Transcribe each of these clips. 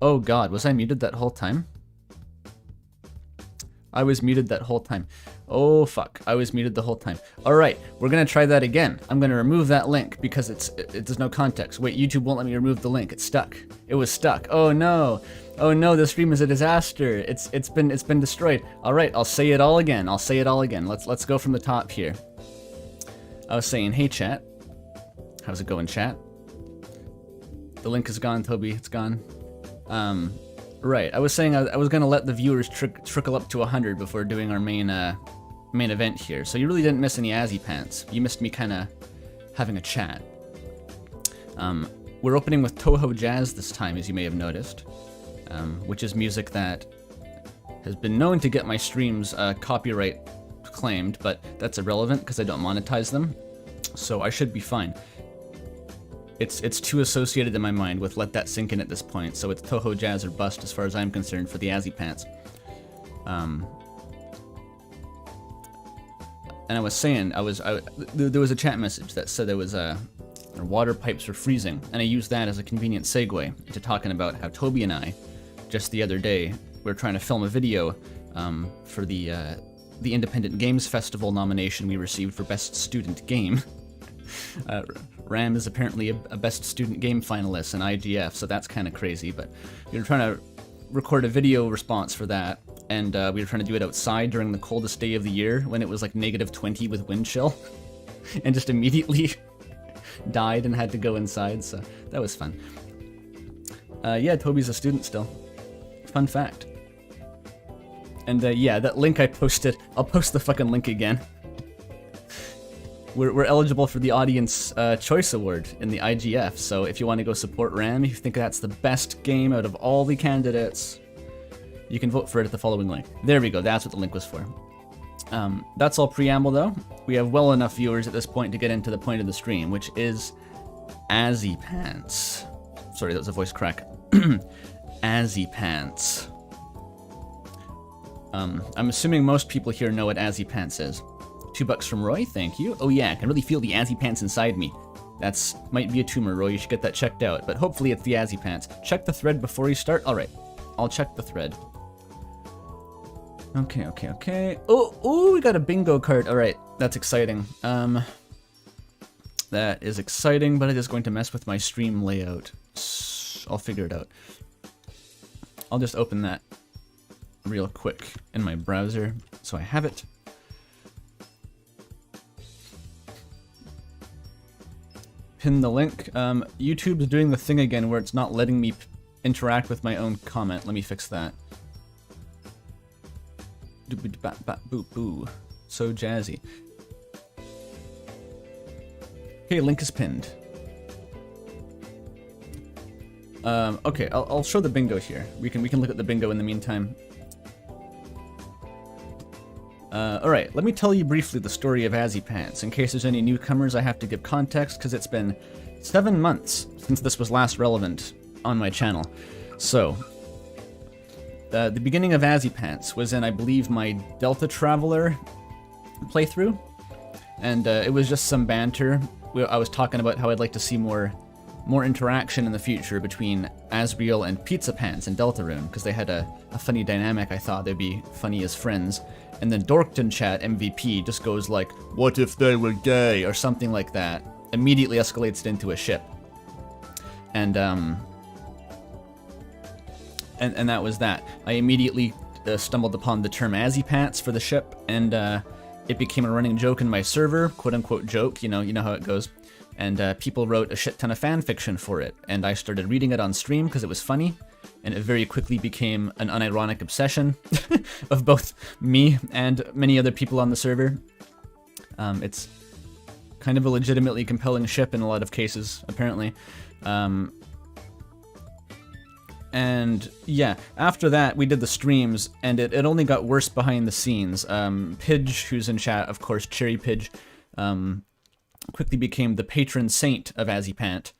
Oh god, was I muted that whole time? I was muted that whole time. Oh fuck, I was muted the whole time. Alright, we're gonna try that again. I'm gonna remove that link because there's no context. Wait, YouTube won't let me remove the link. It's stuck. It was stuck. Oh no. Oh no, the stream is a disaster. It's been destroyed. Alright, I'll say it all again. I'll say it all again. Let's go from the top here. I was saying, hey chat. How's it going, chat? The link is gone, Toby. It's gone. Right, I was saying I was gonna let the viewers trickle up to 100 before doing our main event here. So you really didn't miss any Azzypants. You missed me kind of having a chat. We're opening with Toho Jazz this time, as you may have noticed, which is music that has been known to get my streams copyright claimed, but that's irrelevant because I don't monetize them, so I should be fine. It's too associated in my mind with Let That Sink In at this point, so it's Toho Jazz or bust as far as I'm concerned for the Azzypants. And I was saying, there was a chat message that said there was our water pipes were freezing, and I used that as a convenient segue to talking about how Toby and I, just the other day, we were trying to film a video for the Independent Games Festival nomination we received for Best Student Game. RAM is apparently a Best Student Game finalist in IGF, so that's kind of crazy, but we were trying to record a video response for that, and we were trying to do it outside during the coldest day of the year when it was like -20 with wind chill, and just immediately died and had to go inside, so that was fun. Yeah, Toby's a student still. Fun fact. And yeah, that link I posted, I'll post the fucking link again. We're eligible for the Audience Choice Award in the IGF, so if you want to go support RAM, if you think that's the best game out of all the candidates, you can vote for it at the following link. There we go, that's what the link was for. That's all preamble though. We have well enough viewers at this point to get into the point of the stream, which is Azzypants. Sorry, that was a voice crack. Azzypants. I'm assuming most people here know what Azzypants is. $2 from Roy, thank you. Oh yeah, I can really feel the Azzypants inside me. That's might be a tumor, Roy, you should get that checked out. But hopefully it's the Azzypants. Check the thread before you start. Alright, I'll check the thread. Okay. Oh, we got a bingo card. Alright, that's exciting. That is exciting, but it is going to mess with my stream layout. I'll figure it out. I'll just open that real quick in my browser so I have it. Pin the link. YouTube's doing the thing again where it's not letting me interact with my own comment. Let me fix that. Boo. So jazzy. Okay, link is pinned. Okay, I'll show the bingo here. We can look at the bingo in the meantime. Alright, let me tell you briefly the story of Azzypants. In case there's any newcomers, I have to give context, because it's been 7 months since this was last relevant on my channel. So, the beginning of Azzypants was in, I believe, my Delta Traveler playthrough, and it was just some banter. I was talking about how I'd like to see more interaction in the future between Asriel and Pizzapants and Deltarune, because they had a funny dynamic. I thought they'd be funny as friends. And then Dorkton Chat MVP just goes like, "What if they were gay?" or something like that. Immediately escalates it into a ship. And that was that. I immediately stumbled upon the term Azzypants for the ship, and it became a running joke in my server, quote-unquote joke, you know how it goes. And people wrote a shit ton of fan fiction for it, and I started reading it on stream because it was funny, and it very quickly became an unironic obsession of both me and many other people on the server. It's kind of a legitimately compelling ship in a lot of cases, apparently. And yeah, after that we did the streams, and it only got worse behind the scenes. Pidge, who's in chat, of course, Cherry Pidge, quickly became the patron saint of Azzypant.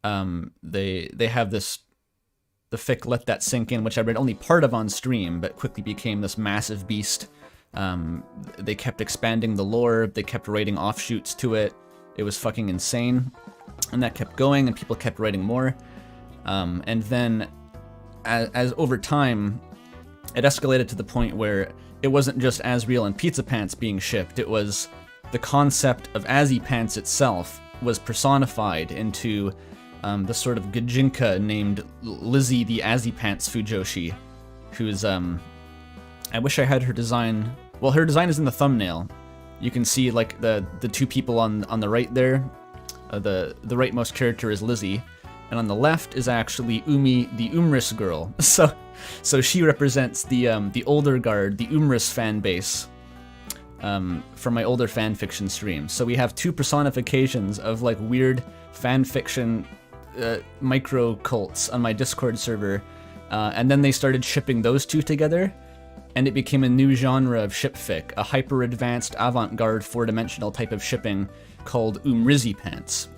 They have the fic Let That Sink In, which I read only part of on stream, but quickly became this massive beast. They kept expanding the lore, they kept writing offshoots to it. It was fucking insane. And that kept going, and people kept writing more. And then as over time, it escalated to the point where it wasn't just Asriel and Pizzapants being shipped, it was the concept of Azzypants itself was personified into the sort of Gajinka named Lizzie the Azzypants Fujoshi, who's, I wish I had her design. Well, her design is in the thumbnail. You can see, like, the two people on the right there. The rightmost character is Lizzie, and on the left is actually Umi, the Umris girl. So she represents the older guard, the Umris fan base, from my older fanfiction streams. So we have two personifications of like weird fanfiction micro cults on my Discord server, and then they started shipping those two together, and it became a new genre of shipfic, a hyper advanced avant-garde 4-dimensional type of shipping called Azzypants.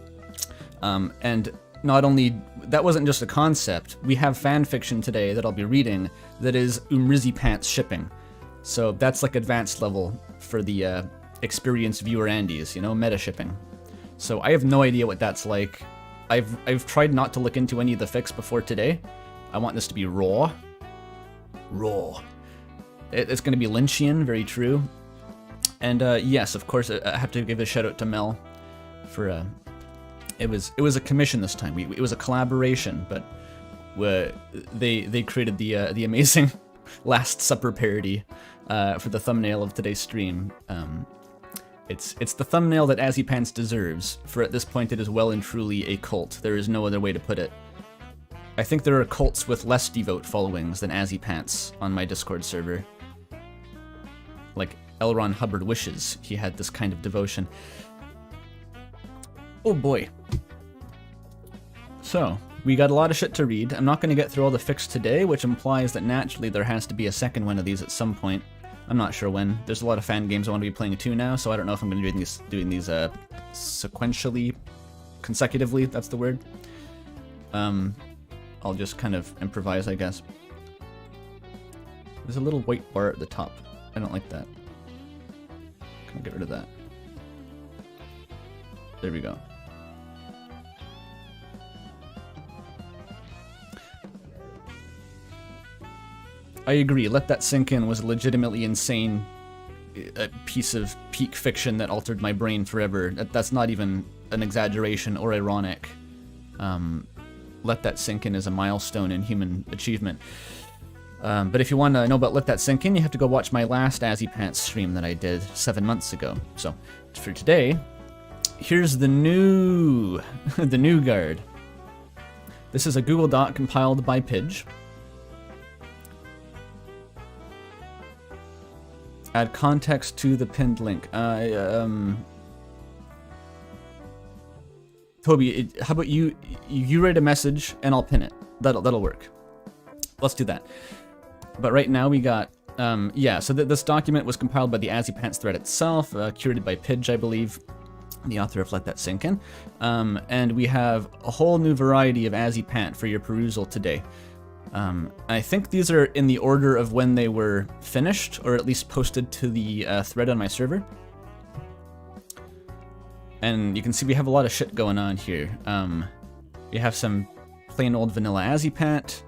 And not only, that wasn't just a concept, we have fanfiction today that I'll be reading that is Azzypants shipping. So that's like advanced level for the experienced viewer Andes, you know, meta shipping. So I have no idea what that's like. I've tried not to look into any of the fics before today. I want this to be raw. Raw. It's going to be Lynchian, very true. And yes, of course, I have to give a shout out to Mel for it was a commission this time. It was a collaboration, but they created the amazing Last Supper parody for the thumbnail of today's stream. It's the thumbnail that Azzypants deserves, for at this point it is well and truly a cult. There is no other way to put it. I think there are cults with less devout followings than Azzypants on my Discord server. Like L. Ron Hubbard wishes he had this kind of devotion. Oh boy. So, we got a lot of shit to read. I'm not going to get through all the fics today, which implies that naturally there has to be a second one of these at some point. I'm not sure when. There's a lot of fan games I want to be playing too now, so I don't know if I'm going to be doing these sequentially, consecutively, that's the word. I'll just kind of improvise, I guess. There's a little white bar at the top. I don't like that. Can I get rid of that? There we go. I agree, Let That Sink In was a legitimately insane piece of peak fiction that altered my brain forever. That's not even an exaggeration or ironic. Let That Sink In is a milestone in human achievement. But if you want to know about Let That Sink In, you have to go watch my last Azzypants stream that I did 7 months ago. So, for today, here's the new guard. This is a Google Doc compiled by Pidge. Add context to the pinned link. Toby, how about you write a message and I'll pin it. That'll work. Let's do that. But right now we got, yeah, so this document was compiled by the Azzypants thread itself, curated by Pidge, I believe, the author of Let That Sink In. And we have a whole new variety of Azzypant for your perusal today. I think these are in the order of when they were finished, or at least posted to the thread on my server. And you can see we have a lot of shit going on here. We have some plain old vanilla Azzypant.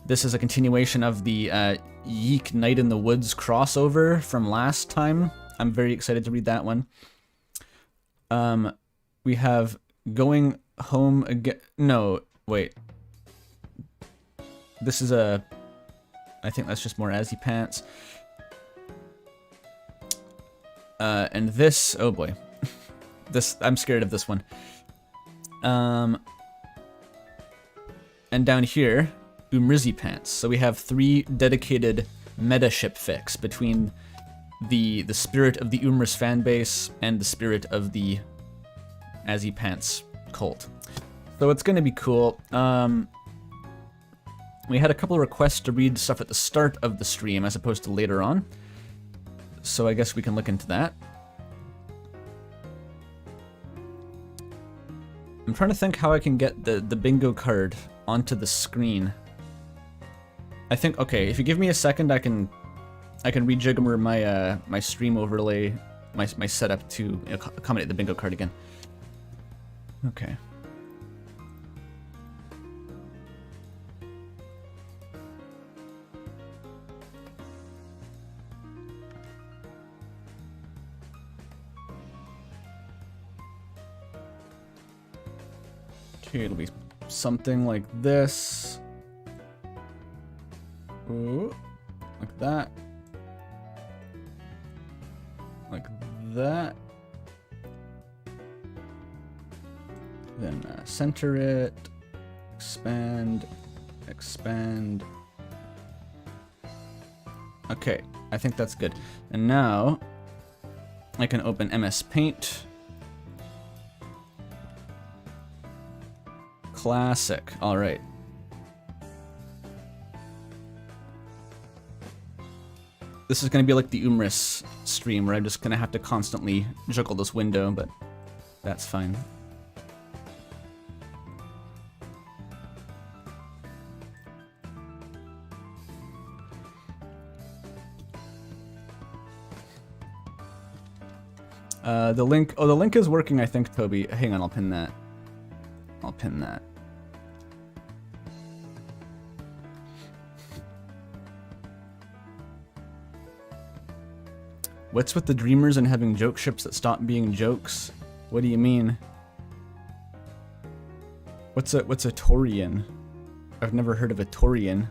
This is a continuation of the Yeek Night in the Woods crossover from last time. I'm very excited to read that one. We have Going Home Again. No, wait. This is I think that's just more Azzypants. And this, oh boy. I'm scared of this one. And down here, Azzypants. So we have 3 dedicated meta ship fics between the spirit of the Umris fanbase and the spirit of the Azzypants cult. So it's gonna be cool. We had a couple of requests to read stuff at the start of the stream as opposed to later on. So I guess we can look into that. I'm trying to think how I can get the bingo card onto the screen. I think, okay, if you give me a second, I can rejigger my my stream overlay, my setup to accommodate the bingo card again. Okay. Okay, it'll be something like this. Ooh, like that. Like that. Then center it. Expand. Expand. Okay, I think that's good. And now I can open MS Paint. Classic. All right. This is going to be like the Umris stream where I'm just going to have to constantly juggle this window, but that's fine. The link, oh, the link is working, I think, Toby. Hang on, I'll pin that. I'll pin that. What's with the dreamers and having joke ships that stop being jokes? What do you mean? What's a Taurian? I've never heard of a Taurian.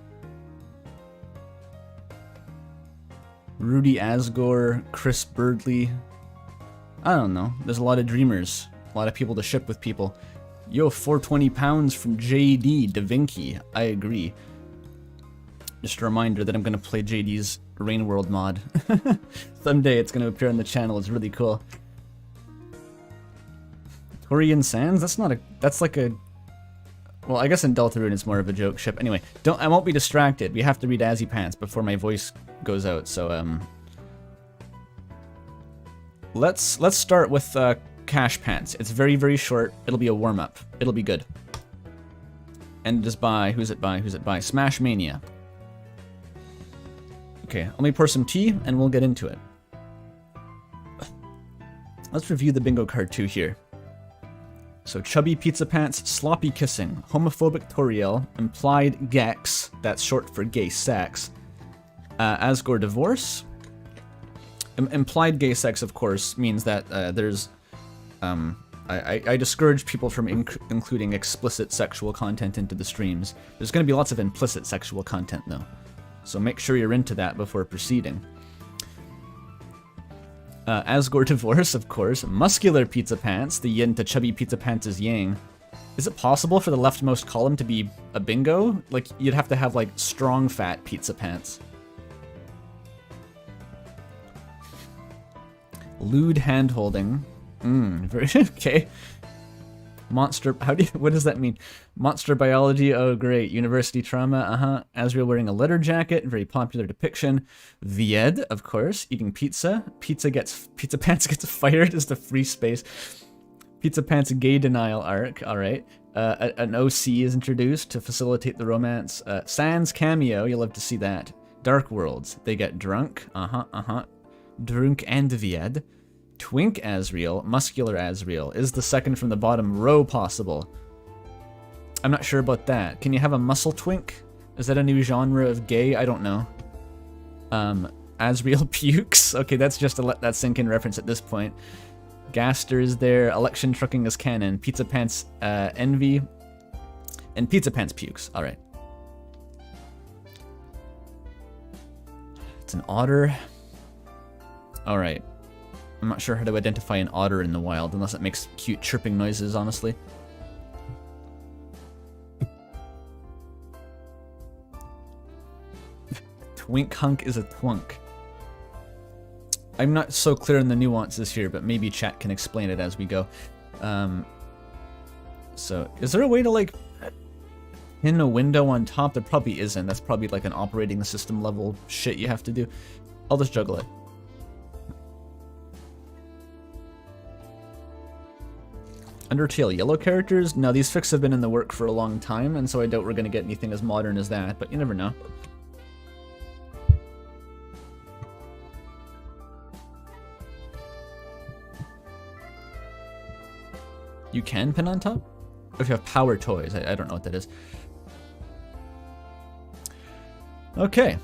Rudy Asgore, Chris Birdley. I don't know. There's a lot of dreamers. A lot of people to ship with people. Yo, 420 pounds from JD Da Vinci. I agree. Just a reminder that I'm going to play JD's Rain World mod. Someday it's going to appear on the channel. It's really cool. Taurian Sands? That's not a... That's like a... Well, I guess in Deltarune it's more of a joke ship. Anyway, I won't be distracted. We have to read Azzypants before my voice goes out, so let's start with Cash Pants. It's very, very short. It'll be a warm-up. It'll be good. And it is by... Who's it by? Who's it by? Smash Mania. Okay, let me pour some tea and we'll get into it. Let's review the bingo card too here. So chubby Pizzapants, sloppy kissing, homophobic Toriel, implied gex, that's short for gay sex, Asgore divorce. Implied gay sex, of course, means that there's... I discourage people from including explicit sexual content into the streams. There's going to be lots of implicit sexual content, though. So make sure you're into that before proceeding. Asgore divorce, of course. Muscular Pizzapants, the yin to chubby Pizzapants is yang. Is it possible for the leftmost column to be a bingo? Like, you'd have to have, like, strong fat Pizzapants. Lewd hand-holding. Very okay. Monster, what does that mean? Monster biology, oh great. University trauma, Asriel wearing a leather jacket, very popular depiction. Vied, of course, eating pizza. Pizzapants gets fired as the free space. Pizzapants gay denial arc, alright. An OC is introduced to facilitate the romance. Sans cameo, you'll love to see that. Dark Worlds, they get drunk, Drunk and Vied. Twink Asriel, muscular Asriel. Is the second from the bottom row possible? I'm not sure about that. Can you have a muscle twink? Is that a new genre of gay? I don't know. Asriel pukes. Okay, that's just to let that sink in reference at this point. Gaster is there. Election trucking is canon. Pizzapants envy. And Pizzapants pukes. Alright. It's an otter. Alright. I'm not sure how to identify an otter in the wild, unless it makes cute chirping noises, honestly. Twink hunk is a twunk. I'm not so clear on the nuances here, but maybe chat can explain it as we go. So, is there a way to, like, pin a window on top? There probably isn't. That's probably like an operating system level shit you have to do. I'll just juggle it. Undertale yellow characters? No, these fics have been in the work for a long time, and so I doubt we're going to get anything as modern as that, but you never know. You can pin on top? If you have power toys, I don't know what that is. Okay.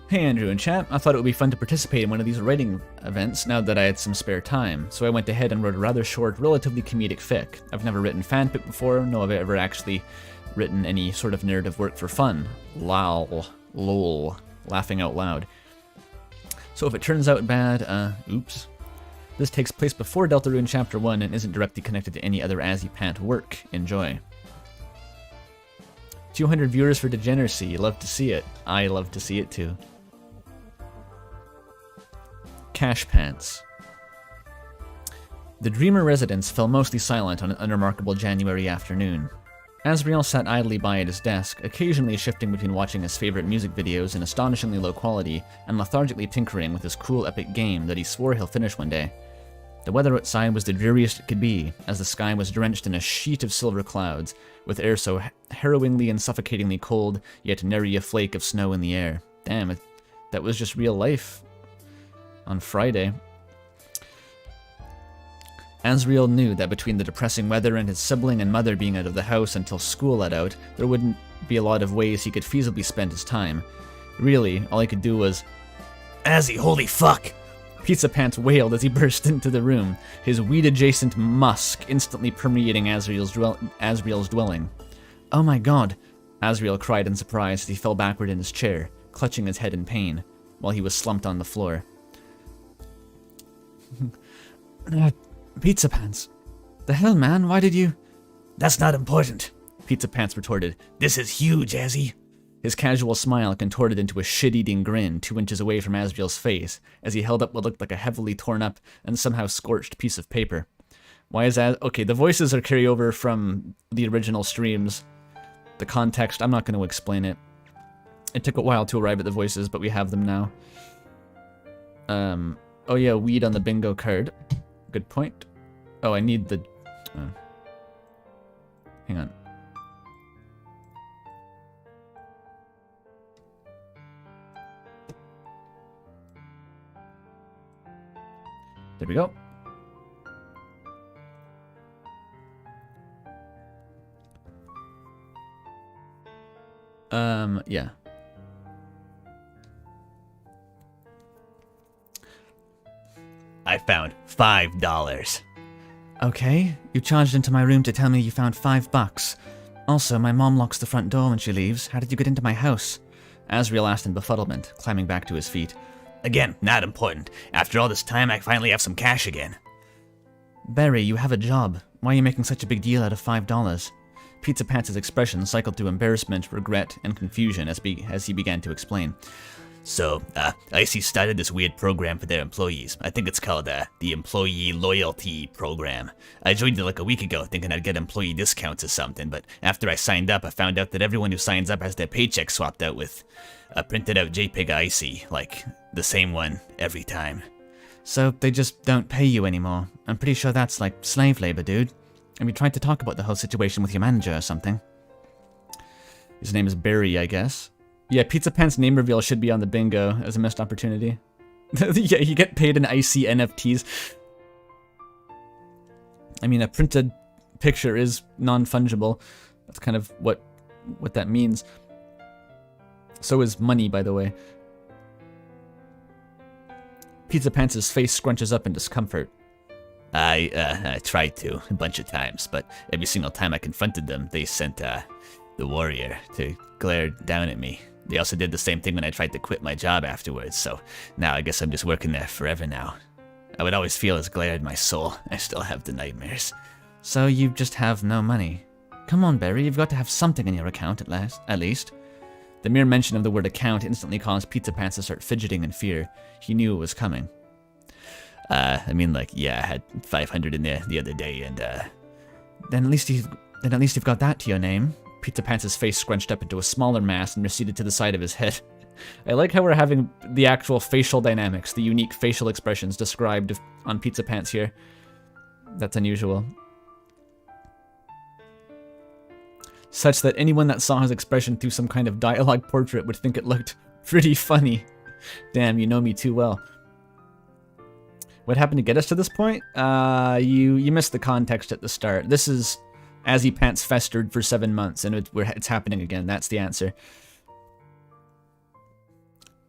Hey Andrew and chat, I thought it would be fun to participate in one of these writing events now that I had some spare time, so I went ahead and wrote a rather short, relatively comedic fic. I've never written fanfic before, nor have I ever actually written any sort of narrative work for fun. Lol, laughing out loud. So if it turns out bad, oops. This takes place before Deltarune Chapter 1 and isn't directly connected to any other Azzypant work. Enjoy. 200 viewers for Degeneracy, you love to see it. I love to see it too. Cash Pants. The Dreamer residence fell mostly silent on an unremarkable January afternoon. Asriel sat idly by at his desk, occasionally shifting between watching his favorite music videos in astonishingly low quality and lethargically tinkering with his cool epic game that he swore he'll finish one day. The weather outside was the dreariest it could be, as the sky was drenched in a sheet of silver clouds, with air so harrowingly and suffocatingly cold, yet nary a flake of snow in the air. Damn, that was just real life. On Friday. Asriel knew that between the depressing weather and his sibling and mother being out of the house until school let out, there wouldn't be a lot of ways he could feasibly spend his time. Really, all he could do was, "Azzy, holy fuck!" Pizzapants wailed as he burst into the room, his weed-adjacent musk instantly permeating Asriel's dwelling. "Oh my god!" Asriel cried in surprise as he fell backward in his chair, clutching his head in pain, while he was slumped on the floor. Pizzapants. The hell, man? Why did you... That's not important, Pizzapants retorted. This is huge, Azzy. His casual smile contorted into a shit-eating grin 2 inches away from Asriel's face as he held up what looked like a heavily torn up and somehow scorched piece of paper. Why is that? Okay, the voices are carryover from the original streams. The context, I'm not going to explain it. It took a while to arrive at the voices, but we have them now. Oh yeah, weed on the bingo card. Good point. Oh, I need the... hang on. There we go. Yeah. I found $5. Okay, you charged into my room to tell me you found $5. Also, my mom locks the front door when she leaves. How did you get into my house? Asriel asked in befuddlement, climbing back to his feet. Again, not important. After all this time, I finally have some cash again. Barry, you have a job. Why are you making such a big deal out of $5? Pizzapants' expression cycled through embarrassment, regret, and confusion as he began to explain. So, IC started this weird program for their employees. I think it's called, the Employee Loyalty Program. I joined it like a week ago thinking I'd get employee discounts or something, but after I signed up, I found out that everyone who signs up has their paycheck swapped out with a printed out JPEG IC, like the same one every time. So they just don't pay you anymore. I'm pretty sure that's like slave labor, dude. And we tried to talk about the whole situation with your manager or something. His name is Barry, I guess. Yeah, Pizzapants' name reveal should be on the bingo as a missed opportunity. Yeah, you get paid in IC NFTs. I mean, a printed picture is non-fungible. That's kind of what that means. So is money, by the way. Pizzapants' face scrunches up in discomfort. I tried to a bunch of times, but every single time I confronted them, they sent the warrior to glare down at me. They also did the same thing when I tried to quit my job afterwards, so now I guess I'm just working there forever now. I would always feel his glare in my soul. I still have the nightmares. So you just have no money. Come on, Barry, you've got to have something in your account at least. The mere mention of the word account instantly caused Pizzapants to start fidgeting in fear. He knew it was coming. I mean, like, yeah, I had 500 in there the other day, and Then at least you've got that to your name. Pizzapants' face scrunched up into a smaller mass and receded to the side of his head. I like how we're having the actual facial dynamics, the unique facial expressions described on Pizzapants here. That's unusual. Such that anyone that saw his expression through some kind of dialogue portrait would think it looked pretty funny. Damn, you know me too well. What happened to get us to this point? You missed the context at the start. This is Azzypants festered for 7 months, and it's happening again. That's the answer.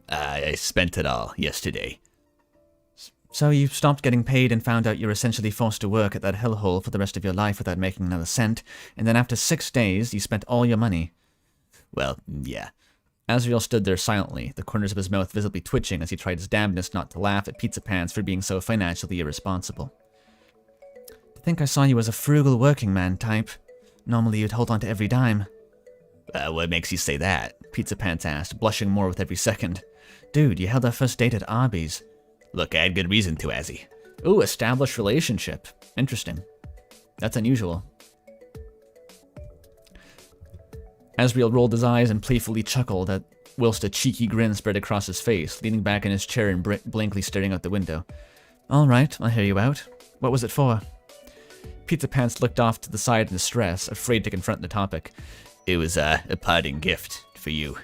I spent it all yesterday. So you stopped getting paid and found out you were essentially forced to work at that hellhole for the rest of your life without making another cent, and then after 6 days, you spent all your money. Well, yeah. Asriel stood there silently, the corners of his mouth visibly twitching as he tried his damnedest not to laugh at Pizzapants for being so financially irresponsible. I think I saw you as a frugal working man type. Normally you'd hold on to every dime. What makes you say that? Pizzapants asked, blushing more with every second. Dude, you held our first date at Arby's. Look, I had good reason to, Azzy. Ooh, established relationship. Interesting. That's unusual. Asriel rolled his eyes and playfully chuckled whilst a cheeky grin spread across his face, leaning back in his chair and blankly staring out the window. All right, I'll hear you out. What was it for? Pizzapants looked off to the side in distress, afraid to confront the topic. It was a parting gift for you.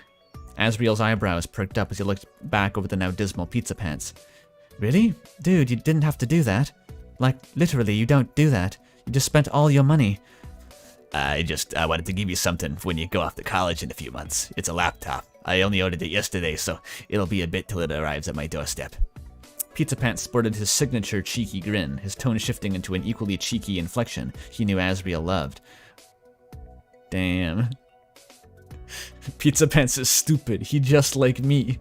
Asriel's eyebrows perked up as he looked back over the now dismal Pizzapants. Really? Dude, you didn't have to do that. Like, literally, you don't do that. You just spent all your money. I wanted to give you something when you go off to college in a few months. It's a laptop. I only ordered it yesterday, so it'll be a bit till it arrives at my doorstep. Pizzapants sported his signature cheeky grin, his tone shifting into an equally cheeky inflection he knew Asriel loved. Damn. Pizzapants is stupid. He just like me.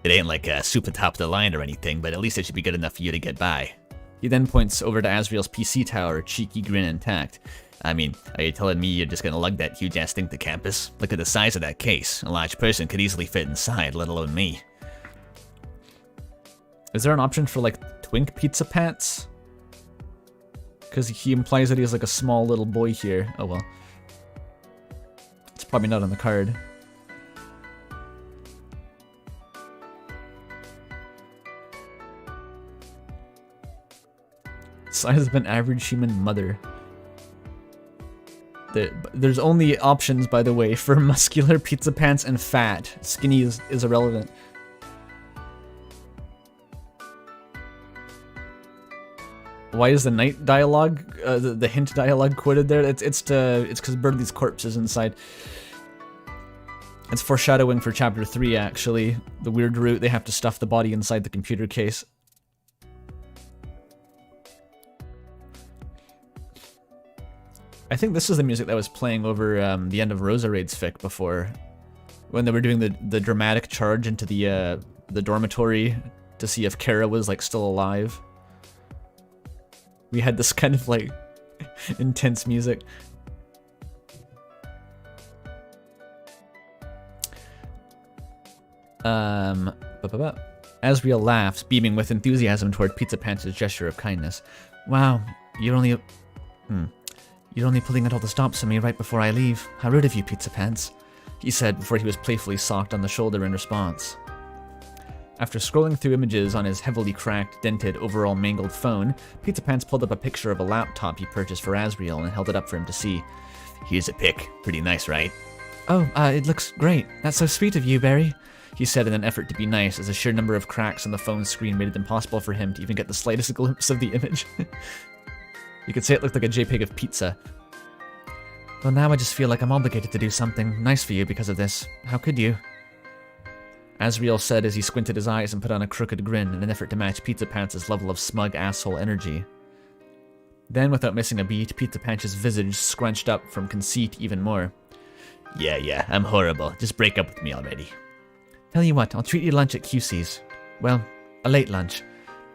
It ain't like super top of the line or anything, but at least it should be good enough for you to get by. He then points over to Asriel's PC tower, cheeky grin intact. I mean, are you telling me you're just gonna lug that huge-ass thing to campus? Look at the size of that case. A large person could easily fit inside, let alone me. Is there an option for, like, twink Pizzapants? Because he implies that he has, like, a small little boy here. Oh, well. It's probably not on the card. Size of an average human mother. There's only options, by the way, for muscular Pizzapants and fat. Skinny is irrelevant. Why is the night dialogue, the hint dialogue quoted there? It's because Birdley's corpse is inside. It's foreshadowing for chapter 3, actually. The weird route, they have to stuff the body inside the computer case. I think this is the music that was playing over the end of Rosa Raid's fic before, when they were doing the dramatic charge into the dormitory to see if Kara was like still alive. We had this kind of like intense music. Asriel laughs, beaming with enthusiasm toward Pizzapants' gesture of kindness. Wow, you're only pulling out all the stops for me right before I leave. How rude of you, Pizzapants, he said before he was playfully socked on the shoulder in response. After scrolling through images on his heavily cracked, dented, overall mangled phone, Pizzapants pulled up a picture of a laptop he purchased for Asriel and held it up for him to see. Here's a pic. Pretty nice, right? Oh, it looks great. That's so sweet of you, Barry, he said in an effort to be nice, as a sheer number of cracks on the phone screen made it impossible for him to even get the slightest glimpse of the image. You could say it looked like a JPEG of pizza. Well, now I just feel like I'm obligated to do something nice for you because of this. How could you? Asriel said as he squinted his eyes and put on a crooked grin in an effort to match Pizzapants' level of smug asshole energy. Then, without missing a beat, Pizzapants' visage scrunched up from conceit even more. Yeah, I'm horrible. Just break up with me already. Tell you what, I'll treat you to lunch at QC's. Well, a late lunch.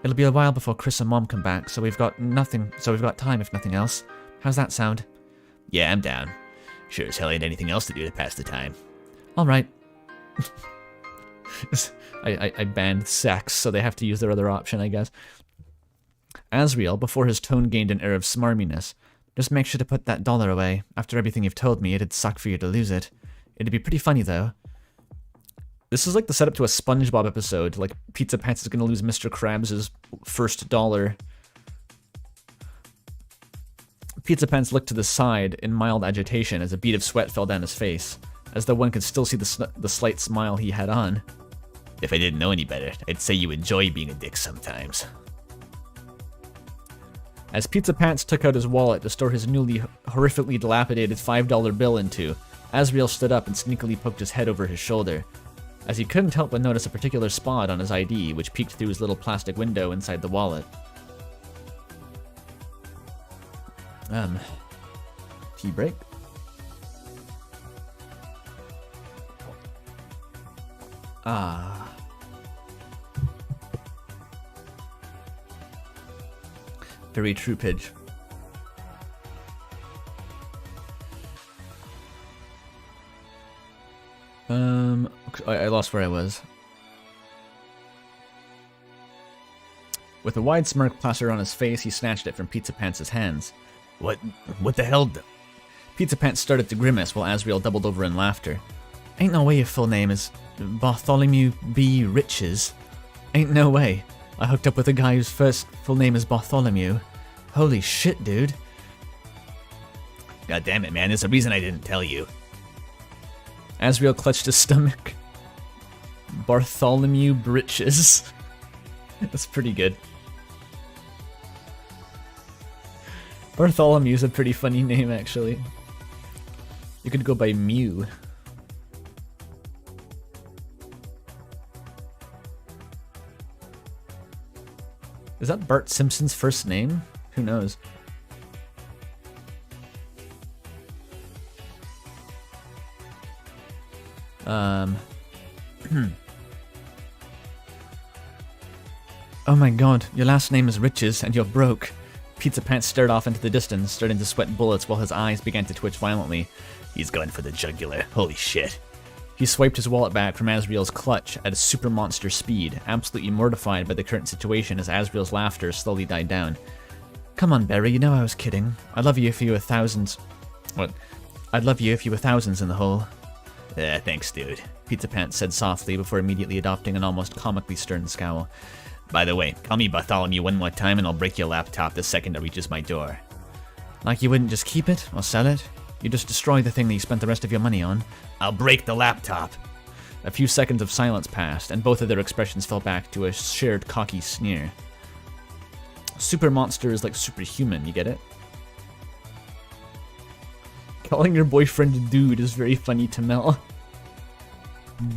It'll be a while before Chris and Mom come back, so we've got time if nothing else. How's that sound? Yeah, I'm down. Sure as hell ain't anything else to do to pass the time. Alright. I banned sex, so they have to use their other option, I guess. Asriel, before his tone gained an air of smarminess, just make sure to put that $1 away. After everything you've told me, it'd suck for you to lose it. It'd be pretty funny, though. This is like the setup to a SpongeBob episode. Like, Pizzapants is gonna lose Mr. Krabs' first $1. Pizzapants looked to the side in mild agitation as a bead of sweat fell down his face, as though one could still see the slight smile he had on. If I didn't know any better, I'd say you enjoy being a dick sometimes. As Pizzapants took out his wallet to store his newly horrifically dilapidated $5 bill into, Asriel stood up and sneakily poked his head over his shoulder, as he couldn't help but notice a particular spot on his ID, which peeked through his little plastic window inside the wallet. Tea break? Ah. Very true, Pidge. I lost where I was. With a wide smirk plastered on his face, he snatched it from Pizzapants' hands. What the hell? Pizzapants started to grimace while Asriel doubled over in laughter. Ain't no way your full name is Bartholomew B. Riches. Ain't no way. I hooked up with a guy whose first full name is Bartholomew. Holy shit, dude. God damn it, man. There's a reason I didn't tell you. Asriel clutched his stomach. Bartholomew Britches. That's pretty good. Bartholomew's a pretty funny name, actually. You could go by Mew. Is that Bart Simpson's first name? Who knows? Oh my god, your last name is Riches and you're broke. Pizzapants stared off into the distance, starting to sweat bullets while his eyes began to twitch violently. He's going for the jugular. Holy shit. He swiped his wallet back from Asriel's clutch at a super monster speed, absolutely mortified by the current situation as Asriel's laughter slowly died down. Come on, Barry, you know I was kidding. I'd love you if you were thousands... What? I'd love you if you were thousands in the hole. Thanks, dude. Pizzapants said softly before immediately adopting an almost comically stern scowl. By the way, call me Bartholomew one more time and I'll break your laptop the second it reaches my door. Like you wouldn't just keep it or sell it? You just destroy the thing that you spent the rest of your money on. I'll break the laptop. A few seconds of silence passed, and both of their expressions fell back to a shared cocky sneer. Super monster is like superhuman, you get it? Calling your boyfriend dude is very funny to Mel.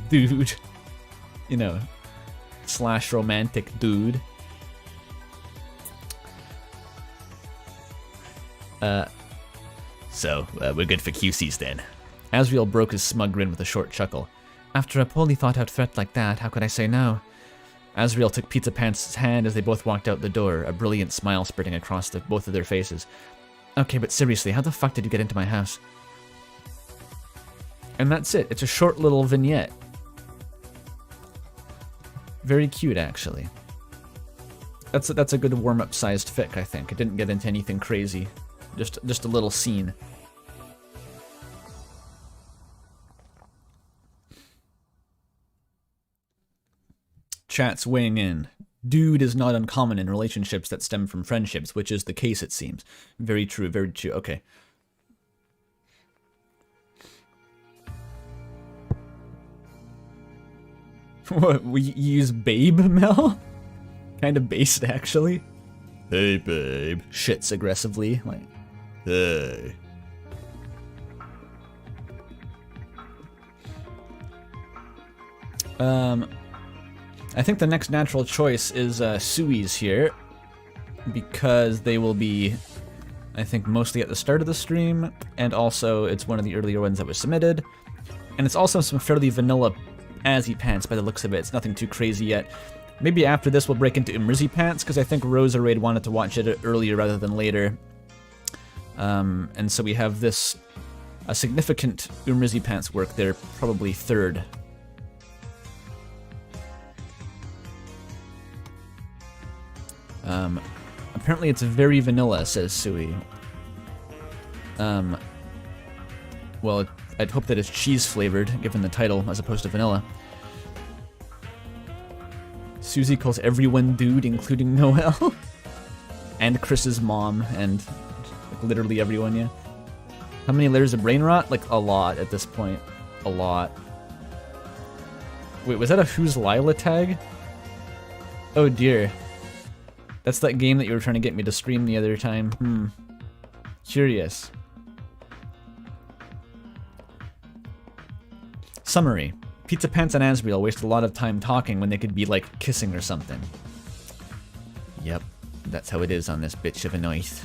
Dude. You know, / romantic dude. So, we're good for QCs then. Asriel broke his smug grin with a short chuckle. After a poorly thought out threat like that, how could I say no? Asriel took Pizzapants' hand as they both walked out the door, a brilliant smile spreading across both of their faces. Okay, but seriously, how the fuck did you get into my house? And that's it. It's a short little vignette. Very cute, actually. That's a good warm-up sized fic, I think. It didn't get into anything crazy. Just a little scene. Chat's weighing in. Dude is not uncommon in relationships that stem from friendships, which is the case, it seems. Very true, very true. Okay. What, we use babe, Mel? Kind of based, actually. Hey, babe. Shits aggressively, like... Hey. I think the next natural choice is Sui's here, because they will be, I think, mostly at the start of the stream, and also it's one of the earlier ones that was submitted, and it's also some fairly vanilla Azzypants by the looks of it. It's nothing too crazy yet. Maybe after this we'll break into Azzypants, because I think Rosa Raid wanted to watch it earlier rather than later. And so we have this, a significant Azzypants work. They're probably third. Apparently it's very vanilla, says Sui. Well, I'd hope that it's cheese flavored, given the title, as opposed to vanilla. Susie calls everyone dude, including Noelle. And Chris's mom, and like, literally everyone, yeah. How many layers of brain rot? Like, a lot at this point. A lot. Wait, was that a Who's Lila tag? Oh dear. That's that game that you were trying to get me to stream the other time. Curious. Summary. Pizzapants and Asriel waste a lot of time talking when they could be, like, kissing or something. Yep, that's how it is on this bitch of a night.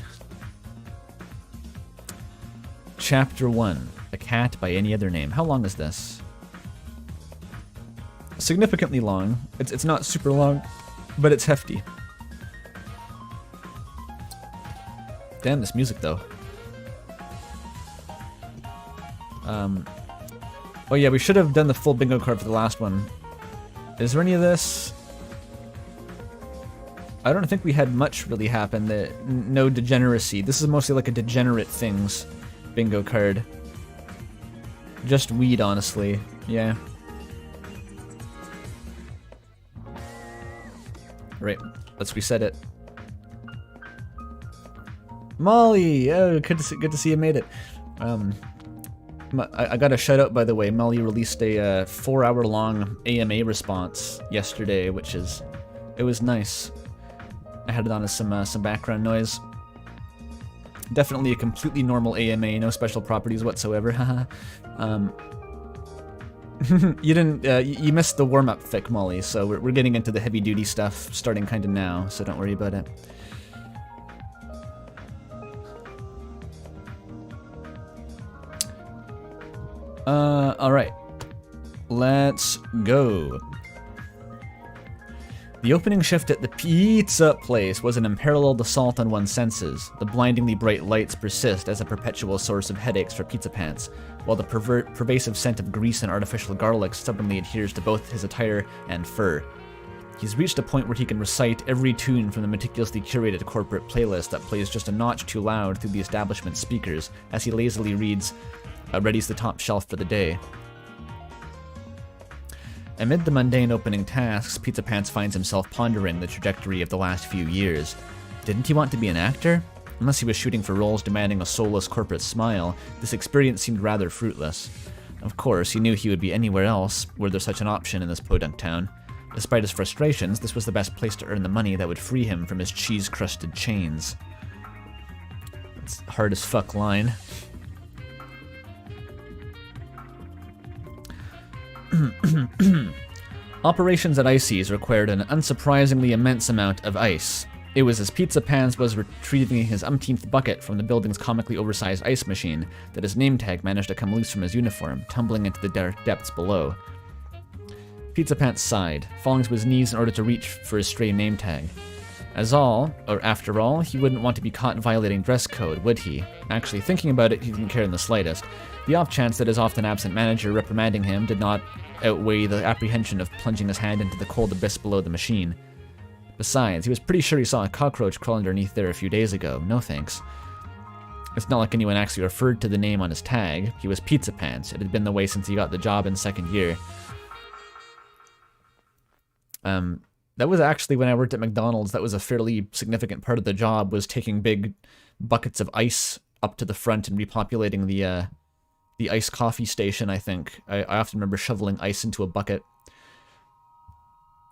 Chapter 1. A Cat by Any Other Name. How long is this? Significantly long. It's not super long, but it's hefty. Damn, this music, though. Oh yeah, we should have done the full bingo card for the last one. Is there any of this? I don't think we had much really happen. No degeneracy. This is mostly like a degenerate things bingo card. Just weed, honestly. Yeah. Right, let's reset it. Molly! Oh, good to see you made it. I got a shout out, by the way. Molly released a 4-hour-long AMA response yesterday, it was nice. I had it on as some background noise. Definitely a completely normal AMA, no special properties whatsoever. You missed the warm-up fic, Molly, so we're getting into the heavy-duty stuff starting kind of now, so don't worry about it. Alright. Let's go. The opening shift at the pizza place was an unparalleled assault on one's senses. The blindingly bright lights persist as a perpetual source of headaches for Pizzapants, while the pervasive scent of grease and artificial garlic stubbornly adheres to both his attire and fur. He's reached a point where he can recite every tune from the meticulously curated corporate playlist that plays just a notch too loud through the establishment speakers as he lazily readies the top shelf for the day. Amid the mundane opening tasks, Pizzapants finds himself pondering the trajectory of the last few years. Didn't he want to be an actor? Unless he was shooting for roles demanding a soulless corporate smile, this experience seemed rather fruitless. Of course, he knew he would be anywhere else were there such an option in this podunk town. Despite his frustrations, this was the best place to earn the money that would free him from his cheese-crusted chains. It's a hard as fuck line. Operations at Icy's required an unsurprisingly immense amount of ice. It was as Pizzapants was retrieving his umpteenth bucket from the building's comically oversized ice machine that his name tag managed to come loose from his uniform, tumbling into the dark depths below. Pizzapants sighed, falling to his knees in order to reach for his stray name tag. After all, he wouldn't want to be caught violating dress code, would he? Actually, thinking about it, he didn't care in the slightest. The off chance that his often absent manager reprimanding him did not outweigh the apprehension of plunging his hand into the cold abyss below the machine. Besides, he was pretty sure he saw a cockroach crawl underneath there a few days ago. No thanks. It's not like anyone actually referred to the name on his tag. He was Pizzapants. It had been the way since he got the job in second year. That was actually when I worked at McDonald's. That was a fairly significant part of the job, was taking big buckets of ice up to the front and repopulating the iced coffee station, I think. I often remember shoveling ice into a bucket.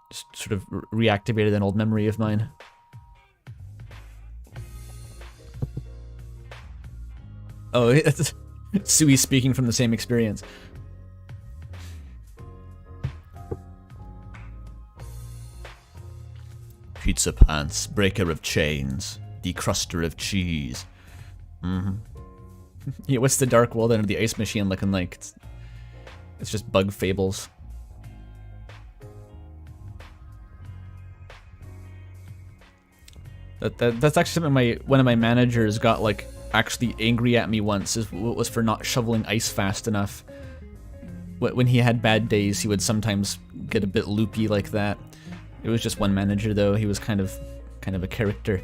Just sort of reactivated an old memory of mine. Oh, it's Sui speaking from the same experience. Pizzapants, breaker of chains, decruster of cheese. Yeah, what's the dark world under the ice machine looking like? It's just bug fables. That's actually something one of my managers got like actually angry at me once. Was for not shoveling ice fast enough. When he had bad days, he would sometimes get a bit loopy like that. It was just one manager though. He was kind of a character.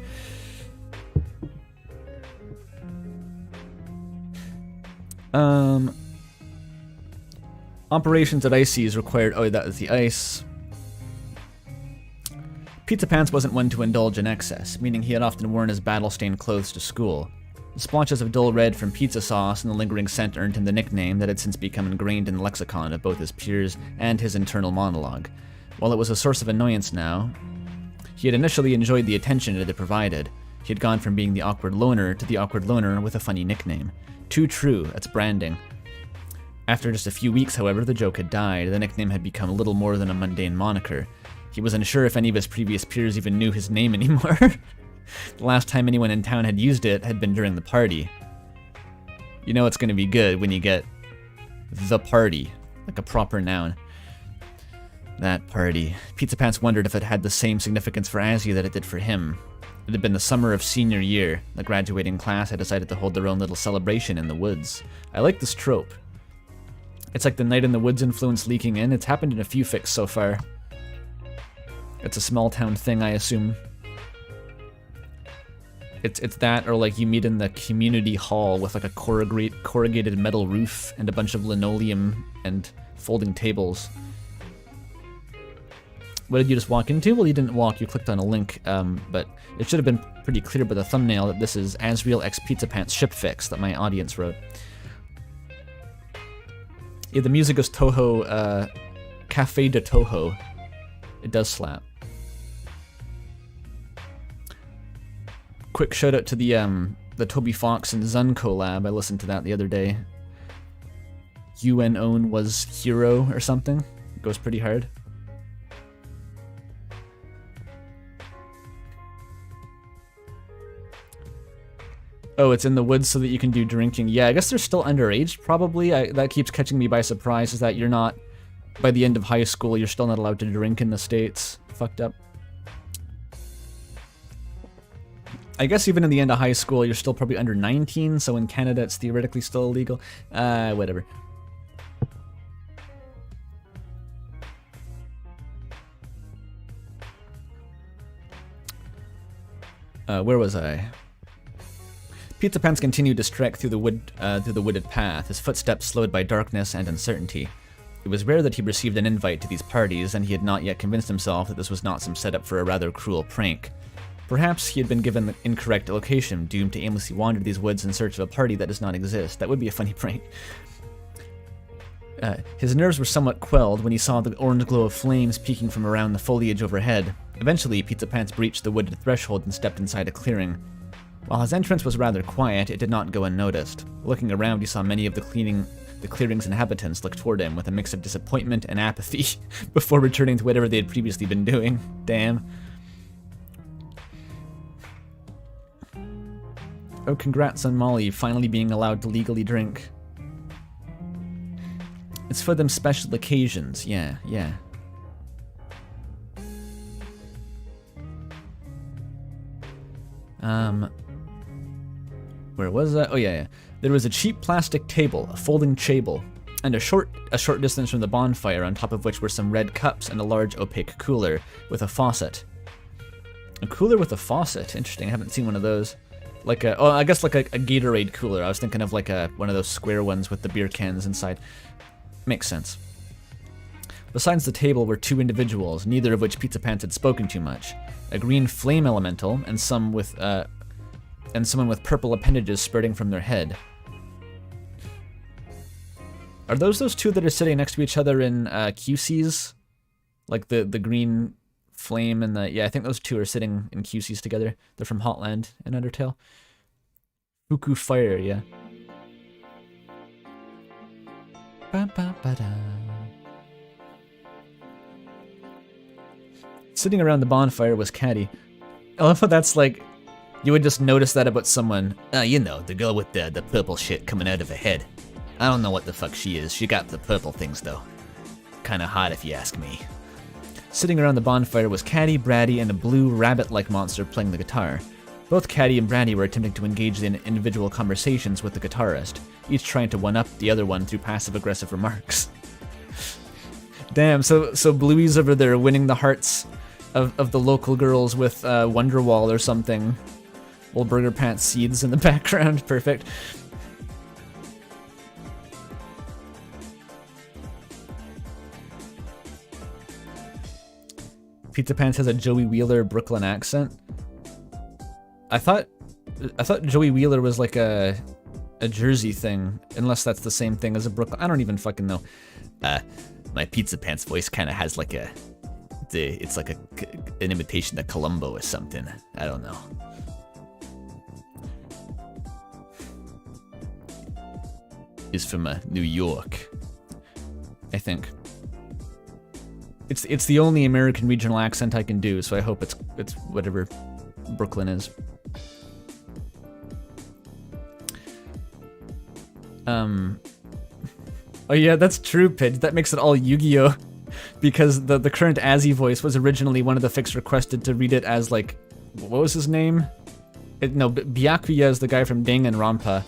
Operations at Icy's required... Oh, that was the ice. Pizzapants wasn't one to indulge in excess, meaning he had often worn his battle-stained clothes to school. The splotches of dull red from pizza sauce and the lingering scent earned him the nickname that had since become ingrained in the lexicon of both his peers and his internal monologue. While it was a source of annoyance now, He had initially enjoyed the attention it had provided. He had gone from being the awkward loner to the awkward loner with a funny nickname. Too true, that's branding. After just a few weeks, however, the joke had died. The nickname had become little more than a mundane moniker. He wasn't sure if any of his previous peers even knew his name anymore. The last time anyone in town had used it had been during the party. You know it's going to be good when you get the party, like a proper noun. That party. Pizzapants wondered if it had the same significance for Azzy that it did for him. It had been the summer of senior year. The graduating class had decided to hold their own little celebration in the woods. I like this trope. It's like the night in the woods influence leaking in. It's happened in a few fics so far. It's a small town thing, I assume. It's that, or like you meet in the community hall with like a corrugated metal roof and a bunch of linoleum and folding tables. What did you just walk into? Well, you didn't walk, you clicked on a link, but it should have been pretty clear by the thumbnail that this is Asriel x Pizzapants shipfics that my audience wrote. Yeah, the music is Toho, Cafe de Toho. It does slap. Quick shout out to the Toby Fox and Zun collab. I listened to that the other day. UNON was hero or something. It goes pretty hard. Oh, it's in the woods so that you can do drinking. Yeah, I guess they're still underage, probably. That keeps catching me by surprise, is that you're not, by the end of high school, you're still not allowed to drink in the States. Fucked up. I guess even in the end of high school, you're still probably under 19, so in Canada it's theoretically still illegal. Whatever. Where was I? Pizzapants continued to trek through the wooded path, his footsteps slowed by darkness and uncertainty. It was rare that he received an invite to these parties, and he had not yet convinced himself that this was not some setup for a rather cruel prank. Perhaps he had been given the incorrect location, doomed to aimlessly wander these woods in search of a party that does not exist. That would be a funny prank. His nerves were somewhat quelled when he saw the orange glow of flames peeking from around the foliage overhead. Eventually, Pizzapants breached the wooded threshold and stepped inside a clearing. While his entrance was rather quiet, it did not go unnoticed. Looking around, he saw many of the clearing's inhabitants look toward him with a mix of disappointment and apathy before returning to whatever they had previously been doing. Damn. Oh, congrats on Molly finally being allowed to legally drink. It's for them special occasions, yeah. Where was that? Oh yeah. There was a cheap plastic table, a folding table, and a short distance from the bonfire, on top of which were some red cups and a large opaque cooler with a faucet. A cooler with a faucet? Interesting, I haven't seen one of those. Like I guess like a Gatorade cooler. I was thinking of like one of those square ones with the beer cans inside. Makes sense. Besides the table were two individuals, neither of which Pizzapants had spoken too much. A green flame elemental and someone with purple appendages spurting from their head. Are those two that are sitting next to each other in QCs? Like the green flame and the... Yeah, I think those two are sitting in QCs together. They're from Hotland and Undertale. Fuku Fire, yeah. Sitting around the bonfire was Caddy. I love how that's like... You would just notice that about someone. You know, the girl with the purple shit coming out of her head. I don't know what the fuck she is. She got the purple things, though. Kinda hot if you ask me. Sitting around the bonfire was Caddy, Braddy, and a blue rabbit-like monster playing the guitar. Both Caddy and Braddy were attempting to engage in individual conversations with the guitarist, each trying to one-up the other one through passive-aggressive remarks. Damn, so Bluey's over there winning the hearts of the local girls with Wonderwall or something. Old Burger Pants seeds in the background. Perfect. Pizzapants has a Joey Wheeler Brooklyn accent. I thought Joey Wheeler was like a Jersey thing, unless that's the same thing as a Brooklyn. I don't even fucking know. My Pizzapants voice kind of has like a it's like an imitation of Columbo or something. I don't know. Is from New York, I think. It's the only American regional accent I can do, so I hope it's whatever Brooklyn is. Oh yeah, that's true, Pidge. That makes it all Yu-Gi-Oh! Because the current Azzy voice was originally one of the fics requested to read it as, like, what was his name? Byakuya is the guy from Danganronpa.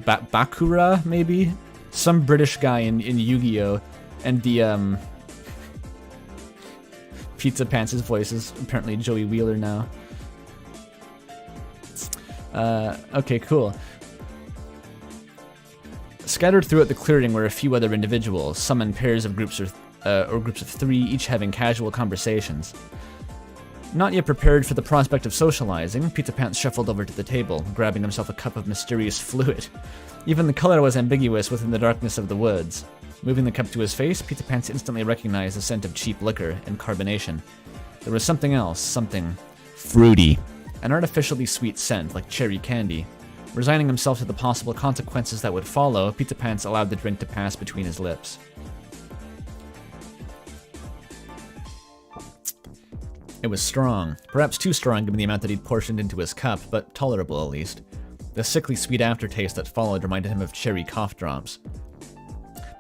Bakura, maybe? Some British guy in Yu-Gi-Oh! And the, Pizzapants' voice is apparently Joey Wheeler now. Okay, cool. Scattered throughout the clearing were a few other individuals, some in pairs of groups or groups of 3, each having casual conversations. Not yet prepared for the prospect of socializing, Pizzapants shuffled over to the table, grabbing himself a cup of mysterious fluid. Even the color was ambiguous within the darkness of the woods. Moving the cup to his face, Pizzapants instantly recognized the scent of cheap liquor and carbonation. There was something else, something fruity. An artificially sweet scent, like cherry candy. Resigning himself to the possible consequences that would follow, Pizzapants allowed the drink to pass between his lips. It was strong, perhaps too strong given the amount that he'd portioned into his cup, but tolerable at least. The sickly sweet aftertaste that followed reminded him of cherry cough drops.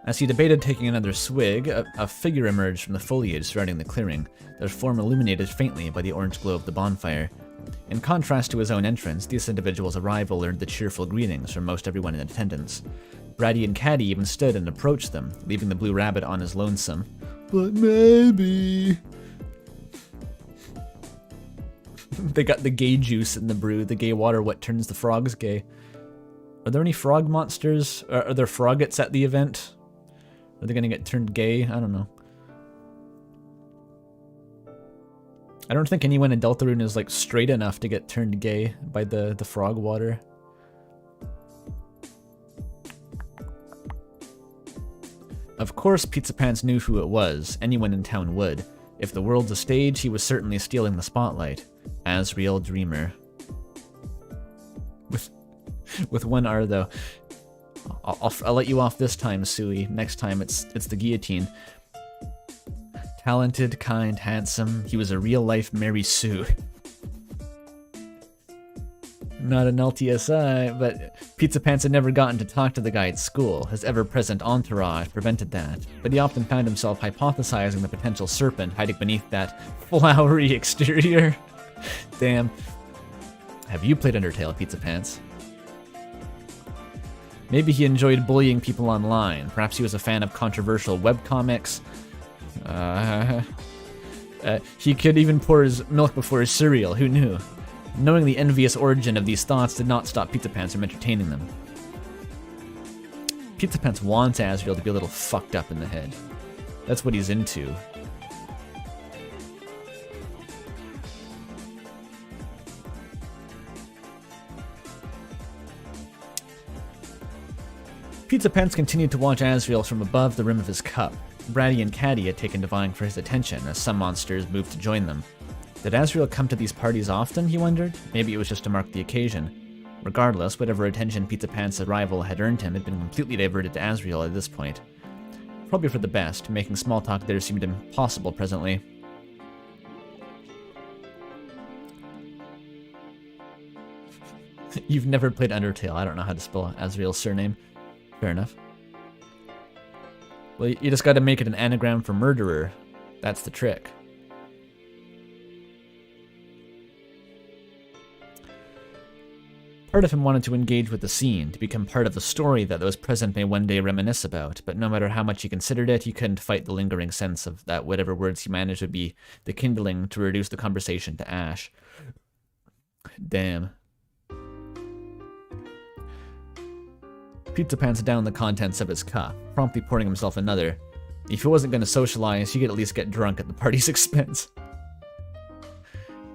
As he debated taking another swig, a figure emerged from the foliage surrounding the clearing, their form illuminated faintly by the orange glow of the bonfire. In contrast to his own entrance, this individual's arrival earned the cheerful greetings from most everyone in attendance. Braddy and Caddy even stood and approached them, leaving the blue rabbit on his lonesome. But maybe... They got the gay juice in the brew, the gay water what turns the frogs gay. Are there any frog monsters? Are there froggets at the event? Are they gonna get turned gay? I don't know. I don't think anyone in Deltarune is like straight enough to get turned gay by the frog water. Of course, Pizzapants knew who it was. Anyone in town would. If the world's a stage, he was certainly stealing the spotlight. Asriel Dreamer. With one R though. I'll let you off this time, Sui. Next time it's the guillotine. Talented, kind, handsome. He was a real-life Mary Sue. Not an LTSI, but Pizzapants had never gotten to talk to the guy at school. His ever-present entourage prevented that, but he often found himself hypothesizing the potential serpent hiding beneath that flowery exterior. Damn. Have you played Undertale, Pizzapants? Maybe he enjoyed bullying people online. Perhaps he was a fan of controversial webcomics. He could even pour his milk before his cereal, who knew? Knowing the envious origin of these thoughts did not stop Pizzapants from entertaining them. Pizzapants wants Asriel to be a little fucked up in the head. That's what he's into. Pizzapants continued to watch Asriel from above the rim of his cup. Braddy and Caddy had taken to vying for his attention as some monsters moved to join them. Did Asriel come to these parties often, he wondered? Maybe it was just to mark the occasion. Regardless, whatever attention Pizzapants' arrival had earned him had been completely diverted to Asriel at this point. Probably for the best, making small talk there seemed impossible presently. You've never played Undertale. I don't know how to spell Asriel's surname. Fair enough. Well, you just gotta make it an anagram for murderer. That's the trick. Part of him wanted to engage with the scene, to become part of the story that those present may one day reminisce about, but no matter how much he considered it, he couldn't fight the lingering sense of that whatever words he managed would be the kindling to reduce the conversation to ash. Damn. Pizzapants downed the contents of his cup, promptly pouring himself another. If he wasn't going to socialize, he could at least get drunk at the party's expense.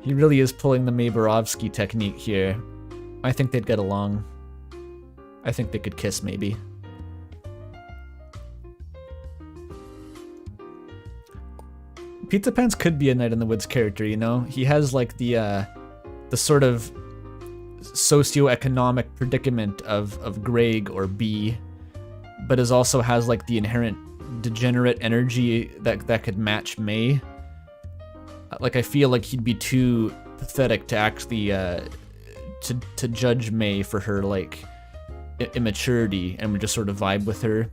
He really is pulling the Maborovsky technique here. I think they'd get along. I think they could kiss, maybe. Pizzapants could be a Night in the Woods character, you know? He has like the sort of socioeconomic predicament of Greg or B, but also has like the inherent degenerate energy that could match May. Like I feel like he'd be too pathetic to actually to judge May for her like immaturity, and would just sort of vibe with her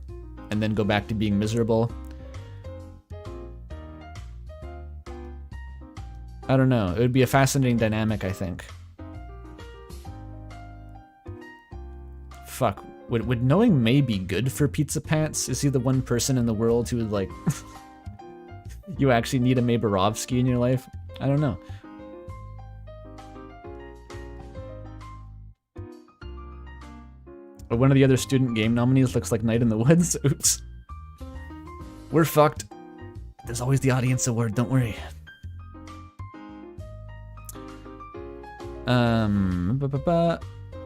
and then go back to being miserable. I don't know. It would be a fascinating dynamic, I think. Fuck. Would knowing May be good for Pizzapants? Is he the one person in the world who would like... you actually need a May Borovsky in your life? I don't know. One of the other student game nominees looks like Night in the Woods. Oops. We're fucked. There's always the audience award, don't worry.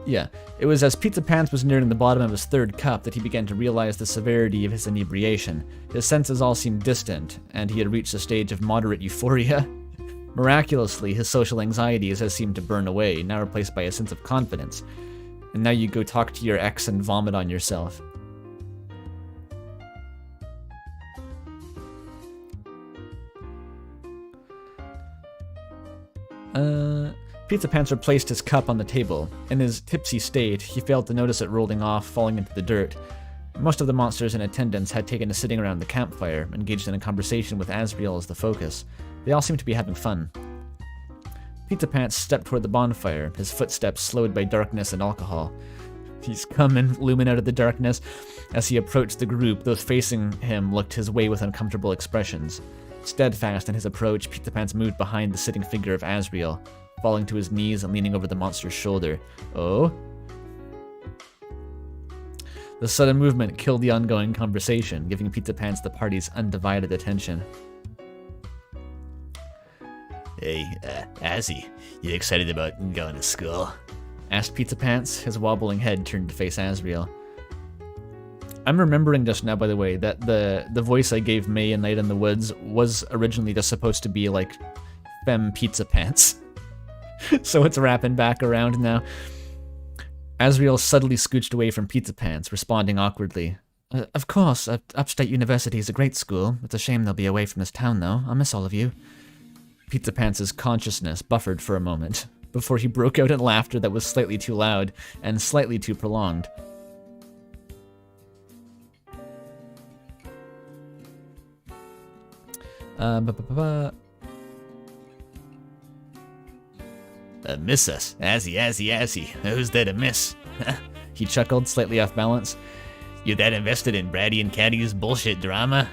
Yeah, it was as Pizzapants was nearing the bottom of his third cup that he began to realize the severity of his inebriation. His senses all seemed distant, and he had reached a stage of moderate euphoria. Miraculously, his social anxieties had seemed to burn away, now replaced by a sense of confidence. And now you go talk to your ex and vomit on yourself. Pizzapants replaced his cup on the table. In his tipsy state, he failed to notice it rolling off, falling into the dirt. Most of the monsters in attendance had taken to sitting around the campfire, engaged in a conversation with Asriel as the focus. They all seemed to be having fun. Pizzapants stepped toward the bonfire, his footsteps slowed by darkness and alcohol. He's coming, looming out of the darkness. As he approached the group, those facing him looked his way with uncomfortable expressions. Steadfast in his approach, Pizzapants moved behind the sitting figure of Asriel, falling to his knees and leaning over the monster's shoulder. Oh? The sudden movement killed the ongoing conversation, giving Pizzapants the party's undivided attention. Hey, Azzy, you excited about going to school? Asked Pizzapants, his wobbling head turned to face Asriel. I'm remembering just now, by the way, that the voice I gave May in Night in the Woods was originally just supposed to be like Femme Pizzapants. So it's wrapping back around now. Asriel subtly scooched away from Pizzapants, responding awkwardly. Of course, Upstate University is a great school. It's a shame they'll be away from this town, though. I'll miss all of you. Pizzapants' consciousness buffered for a moment, before he broke out in laughter that was slightly too loud and slightly too prolonged. Miss us. Azzy. Who's there to miss? He chuckled, slightly off balance. You that invested in Brady and Caddy's bullshit drama?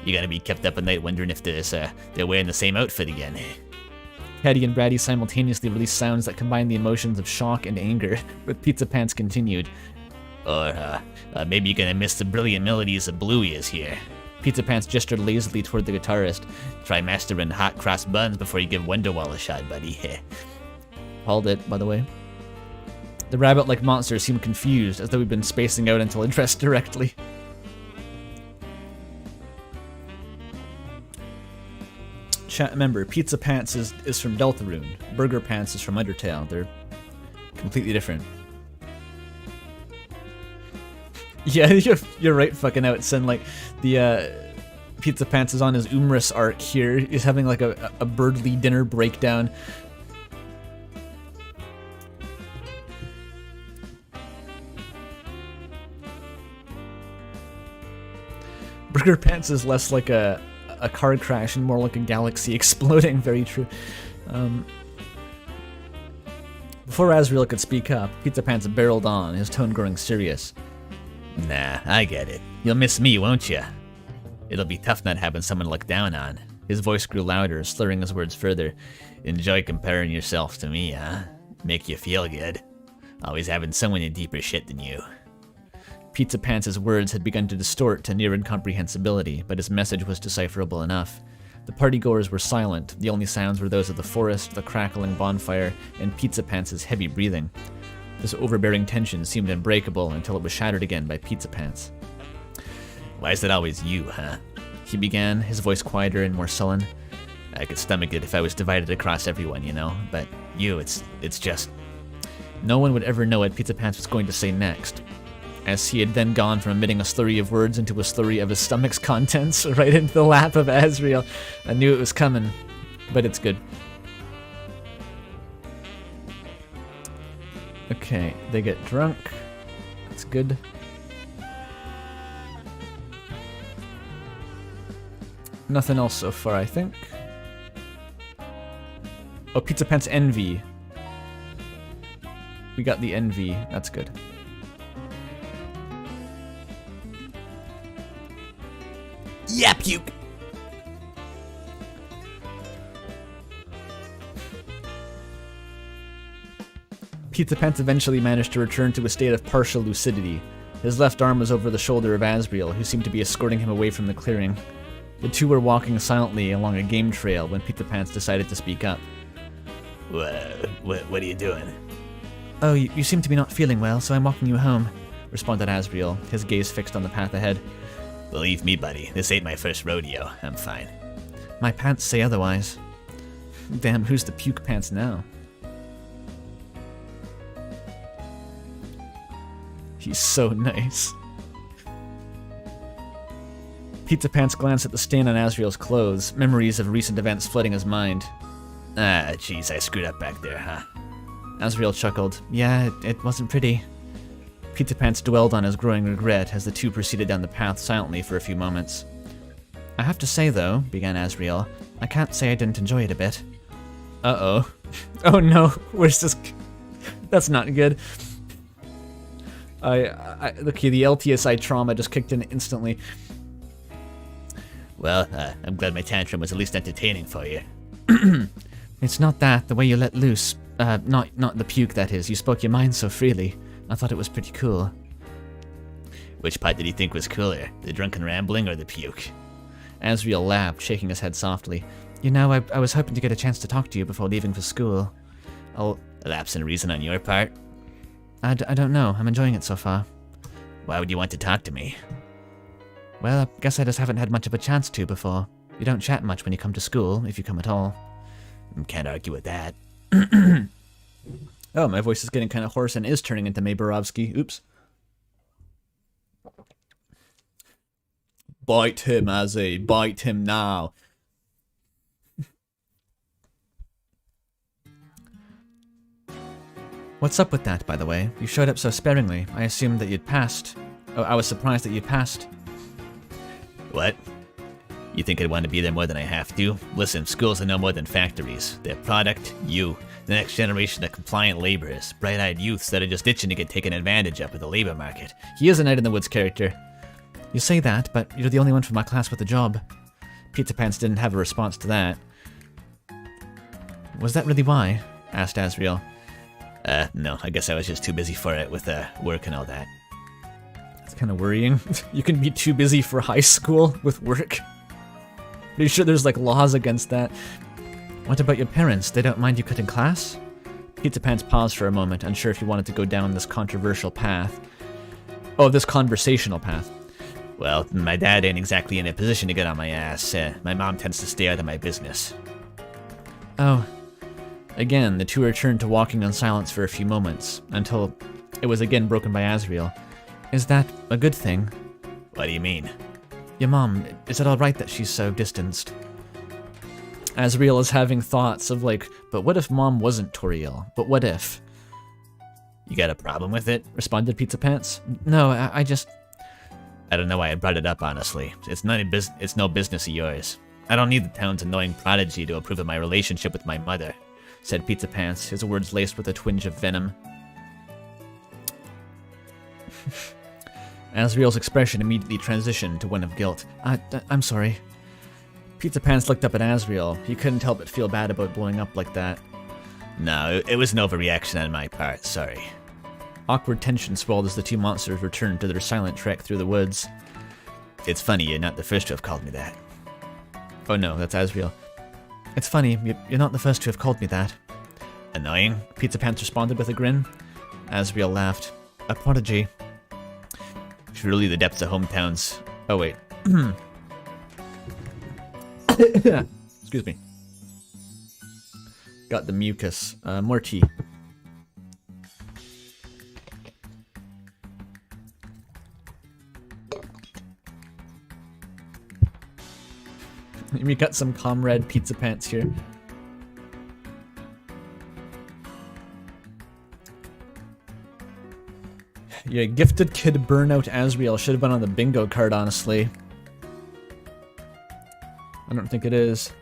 You're gonna be kept up at night wondering if they're wearing the same outfit again. Caddy and Brady simultaneously released sounds that combined the emotions of shock and anger, but Pizzapants continued. Or, maybe you're gonna miss the brilliant melodies of Bluey is here. Pizzapants gestured lazily toward the guitarist. Try mastering hot cross buns before you give Wonderwall a shot, buddy. Called it, by the way. The rabbit-like monster seemed confused, as though he'd been spacing out until addressed directly. Chat member, Pizzapants is from Deltarune. Burger Pants is from Undertale. They're completely different. Yeah, you're right fucking out, son. Like, the Pizzapants is on his Umrus arc here. He's having like a birdly dinner breakdown. Burger Pants is less like a car crash and more like a galaxy exploding. Very true. Before Asriel could speak up, Pizzapants barreled on, his tone growing serious. Nah, I get it. You'll miss me, won't you? It'll be tough not having someone to look down on. His voice grew louder, slurring his words further. Enjoy comparing yourself to me, huh? Make you feel good. Always having someone in deeper shit than you. Pizzapants' words had begun to distort to near incomprehensibility, but his message was decipherable enough. The partygoers were silent. The only sounds were those of the forest, the crackling bonfire, and Pizzapants' heavy breathing. This overbearing tension seemed unbreakable until it was shattered again by Pizzapants. Why is it always you, huh? He began, his voice quieter and more sullen. I could stomach it if I was divided across everyone, you know? But you, it's just... No one would ever know what Pizzapants was going to say next, as he had then gone from emitting a slurry of words into a slurry of his stomach's contents right into the lap of Asriel. I knew it was coming, but it's good. Okay, they get drunk. That's good. Nothing else so far, I think. Oh, Pizzapants Envy. We got the Envy. That's good. Yeah, puke! Pizzapants eventually managed to return to a state of partial lucidity. His left arm was over the shoulder of Asriel, who seemed to be escorting him away from the clearing. The two were walking silently along a game trail when Pizzapants decided to speak up. What are you doing? Oh, you seem to be not feeling well, so I'm walking you home, responded Asriel, his gaze fixed on the path ahead. Believe me, buddy, this ain't my first rodeo. I'm fine. My pants say otherwise. Damn, who's the puke pants now? He's so nice. Pizzapants glanced at the stain on Asriel's clothes, memories of recent events flooding his mind. Ah, jeez, I screwed up back there, huh? Asriel chuckled. Yeah, it wasn't pretty. Pizzapants dwelled on his growing regret as the two proceeded down the path silently for a few moments. I have to say, though, began Asriel, I can't say I didn't enjoy it a bit. Uh-oh. Oh no, where's this... That's not good. Okay, the LTSI trauma just kicked in instantly. Well, I'm glad my tantrum was at least entertaining for you. It's not that, the way you let loose. Not the puke, that is. You spoke your mind so freely. I thought it was pretty cool. Which part did you think was cooler? The drunken rambling or the puke? Asriel laughed, shaking his head softly. You know, I was hoping to get a chance to talk to you before leaving for school. A lapse in reason on your part? I don't know. I'm enjoying it so far. Why would you want to talk to me? Well, I guess I just haven't had much of a chance to before. You don't chat much when you come to school, if you come at all. Can't argue with that. Oh, my voice is getting kind of hoarse and is turning into Mayborovsky. Oops. Bite him, Azzy. Bite him now. What's up with that, by the way? You showed up so sparingly. I assumed that you'd passed. Oh, I was surprised that you'd passed. What? You think I'd want to be there more than I have to? Listen, schools are no more than factories. Their product, you. The next generation of compliant laborers. Bright-eyed youths that are just itching to get taken advantage of with the labor market. He is a Night in the Woods character. You say that, but you're the only one from my class with a job. Pizzapants didn't have a response to that. Was that really why? Asked Asriel. No, I guess I was just too busy for it with, work and all that. That's kind of worrying. You can be too busy for high school with work. Pretty sure there's, like, laws against that. What about your parents? They don't mind you cutting class? Pizzapants paused for a moment, unsure if he wanted to go down this controversial path. Oh, this conversational path. Well, my dad ain't exactly in a position to get on my ass. My mom tends to stay out of my business. Oh. Again, the two returned to walking in silence for a few moments, until it was again broken by Asriel. Is that a good thing? What do you mean? Your mom, is it alright that she's so distanced? Asriel is having thoughts of like, but what if mom wasn't Toriel? But what if? You got a problem with it? Responded Pizzapants. No, I just... I don't know why I brought it up, honestly. It's no business of yours. I don't need the town's annoying prodigy to approve of my relationship with my mother, said Pizzapants, his words laced with a twinge of venom. Asriel's expression immediately transitioned to one of guilt. I'm sorry. Pizzapants looked up at Asriel. He couldn't help but feel bad about blowing up like that. No, it was an overreaction on my part, sorry. Awkward tension swelled as the two monsters returned to their silent trek through the woods. It's funny you're not the first to have called me that. Oh no, that's Asriel. It's funny, you're not the first to have called me that. Annoying? Pizzapants responded with a grin. Asriel laughed. A prodigy. Truly the depths of hometowns. Oh wait. Excuse me. Got the mucus. More tea. We got some comrade Pizzapants here. Yeah, gifted kid burnout Asriel should have been on the bingo card, honestly. I don't think it is.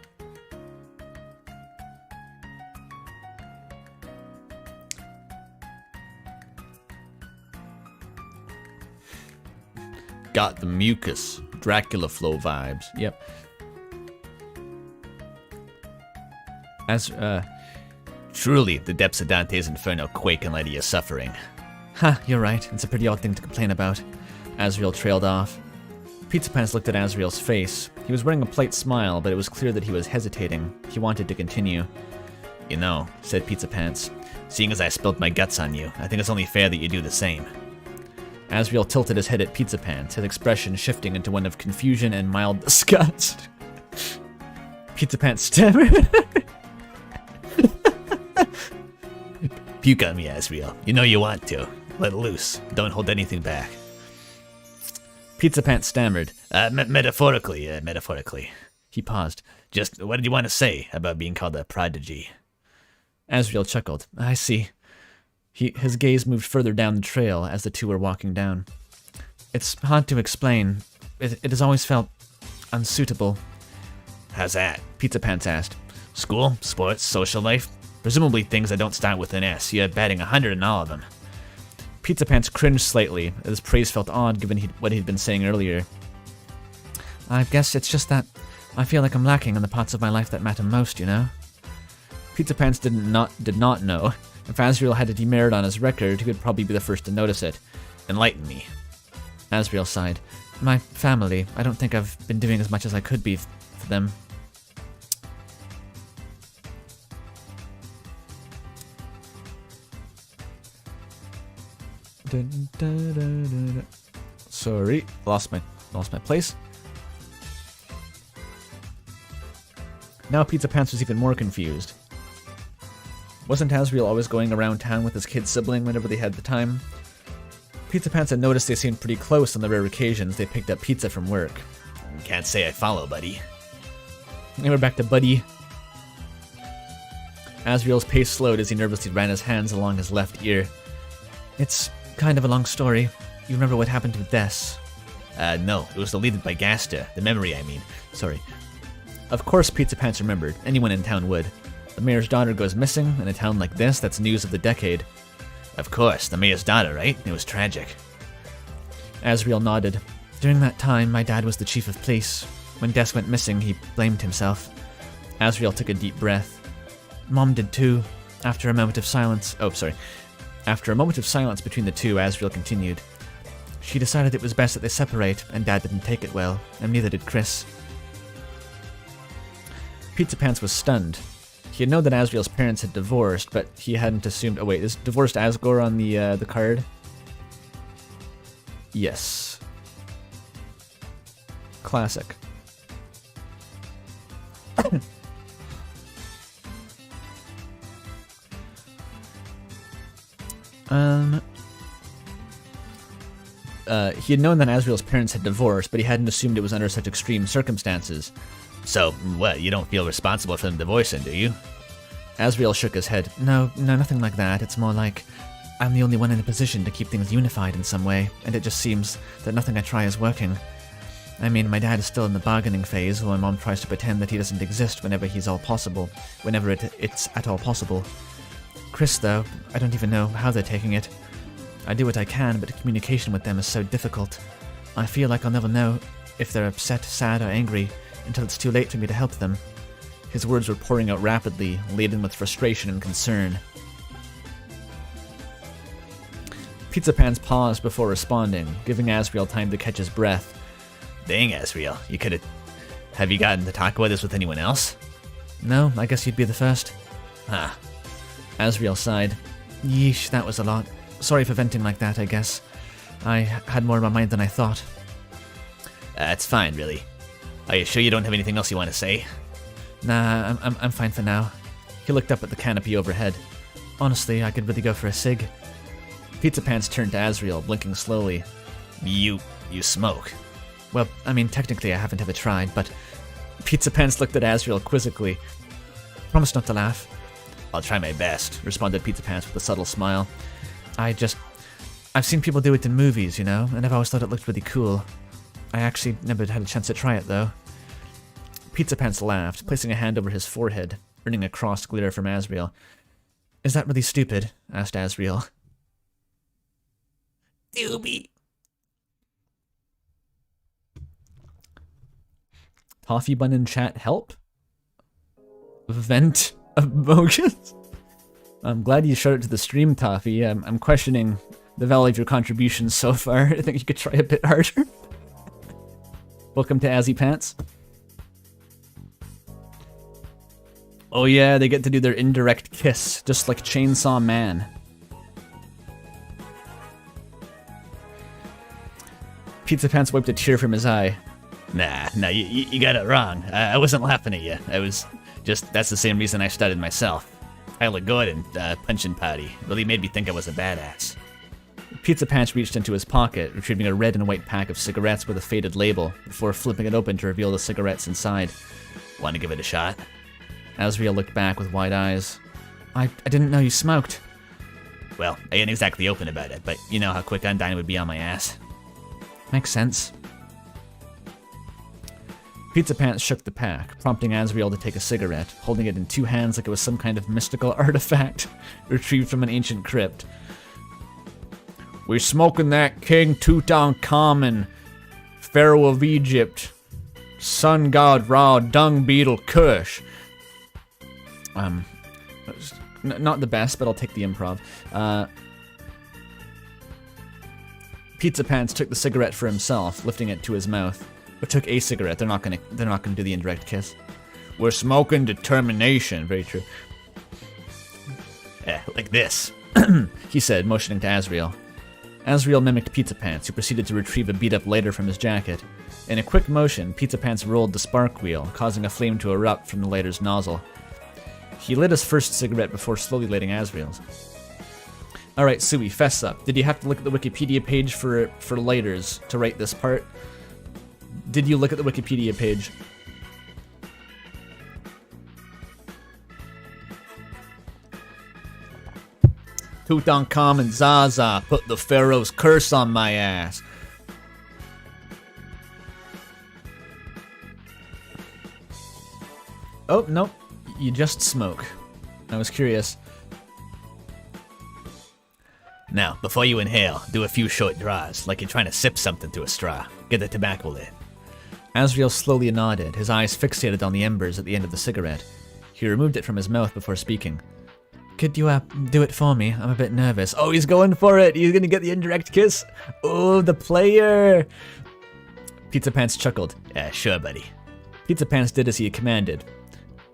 Got the mucus. Dracula flow vibes. Yep. As, Truly, the depths of Dante's Inferno quake in light of your suffering. You're right. It's a pretty odd thing to complain about. Asriel trailed off. Pizzapants looked at Asriel's face. He was wearing a polite smile, but it was clear that he was hesitating. He wanted to continue. You know, said Pizzapants, seeing as I spilled my guts on you, I think it's only fair that you do the same. Asriel tilted his head at Pizzapants, his expression shifting into one of confusion and mild disgust. Pizzapants stammered. Puke on me, Asriel. You know you want to. Let loose. Don't hold anything back. Pizzapants stammered. Metaphorically. He paused. Just what did you want to say about being called a prodigy? Asriel chuckled. I see. His gaze moved further down the trail as the two were walking down. It's hard to explain. It has always felt unsuitable. How's that? Pizzapants asked. School, sports, social life? Presumably things that don't start with an S. You're batting 100 in all of them. Pizzapants cringed slightly. His praise felt odd given what he'd been saying earlier. I guess it's just that I feel like I'm lacking in the parts of my life that matter most, you know? Pizzapants did not know. If Asriel had a demerit on his record, he would probably be the first to notice it. Enlighten me. Asriel sighed. My family. I don't think I've been doing as much as I could be for them. Sorry, lost my place. Now Pizzapants was even more confused. Wasn't Asriel always going around town with his kid sibling whenever they had the time? Pizzapants had noticed they seemed pretty close on the rare occasions they picked up pizza from work. Can't say I follow, buddy. And we're back to Buddy. Asriel's pace slowed as he nervously ran his hands along his left ear. It's kind of a long story. You remember what happened with Des? No. It was deleted by Gaster. The memory, I mean. Sorry. Of course Pizzapants remembered. Anyone in town would. The mayor's daughter goes missing. In a town like this, that's news of the decade. Of course, the mayor's daughter, right? It was tragic. Asriel nodded. During that time, my dad was the chief of police. When Des went missing, he blamed himself. Asriel took a deep breath. Mom did too. After a moment of silence between the two, Asriel continued. She decided it was best that they separate, and Dad didn't take it well, and neither did Chris. Pizzapants was stunned. He had known that Asriel's parents had divorced, but he hadn't assumed... Oh wait, is divorced Asgore on the card? Yes. Classic. He had known that Asriel's parents had divorced, but he hadn't assumed it was under such extreme circumstances. So, what, you don't feel responsible for them divorcing, do you? Asriel shook his head. No, nothing like that. It's more like, I'm the only one in a position to keep things unified in some way, and it just seems that nothing I try is working. I mean, my dad is still in the bargaining phase, while my mom tries to pretend that he doesn't exist whenever it's at all possible. Chris, though, I don't even know how they're taking it. I do what I can, but communication with them is so difficult. I feel like I'll never know if they're upset, sad, or angry until it's too late for me to help them. His words were pouring out rapidly, laden with frustration and concern. Pizzapants paused before responding, giving Asriel time to catch his breath. Dang, Asriel, you could've... Have you gotten to talk about this with anyone else? No, I guess you'd be the first. Huh. Asriel sighed. Yeesh, that was a lot. Sorry for venting like that, I guess. I had more in my mind than I thought. It's fine, really. Are you sure you don't have anything else you want to say? Nah, I'm fine for now. He looked up at the canopy overhead. Honestly, I could really go for a cig. Pizzapants turned to Asriel, blinking slowly. You smoke. Well, I mean, technically I haven't ever tried, but... Pizzapants looked at Asriel quizzically. Promise not to laugh. I'll try my best, responded Pizzapants with a subtle smile. I've seen people do it in movies, you know, and I've always thought it looked really cool. I actually never had a chance to try it, though. Pizzapants laughed, placing a hand over his forehead, earning a crossed glare from Asriel. Is that really stupid? Asked Asriel. Doobie. Toffee bun in chat help? Vent emotions? I'm glad you showed it to the stream, Toffee. I'm questioning the value of your contributions so far. I think you could try a bit harder. Welcome to Azzypants. Oh yeah, they get to do their indirect kiss, just like Chainsaw Man. Pizzapants wiped a tear from his eye. Nah, you got it wrong. I wasn't laughing at you. I was just, that's the same reason I started myself. I look good in punching potty. Really made me think I was a badass. Pizzapants reached into his pocket, retrieving a red and white pack of cigarettes with a faded label, before flipping it open to reveal the cigarettes inside. Want to give it a shot? Asriel looked back with wide eyes. I didn't know you smoked. Well, I ain't exactly open about it, but you know how quick Undyne would be on my ass. Makes sense. Pizzapants shook the pack, prompting Asriel to take a cigarette, holding it in two hands like it was some kind of mystical artifact retrieved from an ancient crypt. We're smoking that King Tutankhamun, Pharaoh of Egypt, Sun God Ra, Dung Beetle Kush. Not the best, but I'll take the improv. Pizzapants took the cigarette for himself, lifting it to his mouth. But took a cigarette. They're not gonna do the indirect kiss. We're smoking determination. Very true. Yeah, like this. He said, motioning to Asriel. Asriel mimicked Pizzapants, who proceeded to retrieve a beat-up lighter from his jacket. In a quick motion, Pizzapants rolled the spark wheel, causing a flame to erupt from the lighter's nozzle. He lit his first cigarette before slowly lighting Asriel's. Alright, Sui, fess up. Did you have to look at the Wikipedia page for lighters to write this part? Did you look at the Wikipedia page? Tutankhamun Zaza put the Pharaoh's curse on my ass. Oh, nope. You just smoke. I was curious. Now, before you inhale, do a few short draws, like you're trying to sip something through a straw. Get the tobacco lit. Asriel slowly nodded, his eyes fixated on the embers at the end of the cigarette. He removed it from his mouth before speaking. Could you, do it for me? I'm a bit nervous. Oh, he's going for it! He's gonna get the indirect kiss! Oh, the player! Pizzapants chuckled. Yeah, sure, buddy. Pizzapants did as he commanded.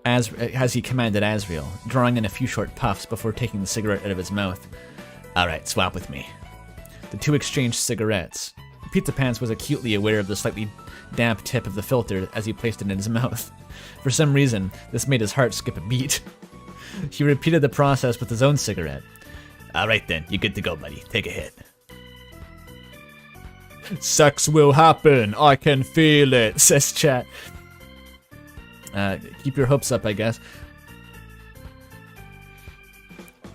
As he commanded Asriel, drawing in a few short puffs before taking the cigarette out of his mouth. Alright, swap with me. The two exchanged cigarettes. Pizzapants was acutely aware of the slightly damp tip of the filter as he placed it in his mouth. For some reason, this made his heart skip a beat. He repeated the process with his own cigarette. Alright then, you're good to go, buddy. Take a hit. Sex will happen, I can feel it, says chat. Keep your hopes up, I guess.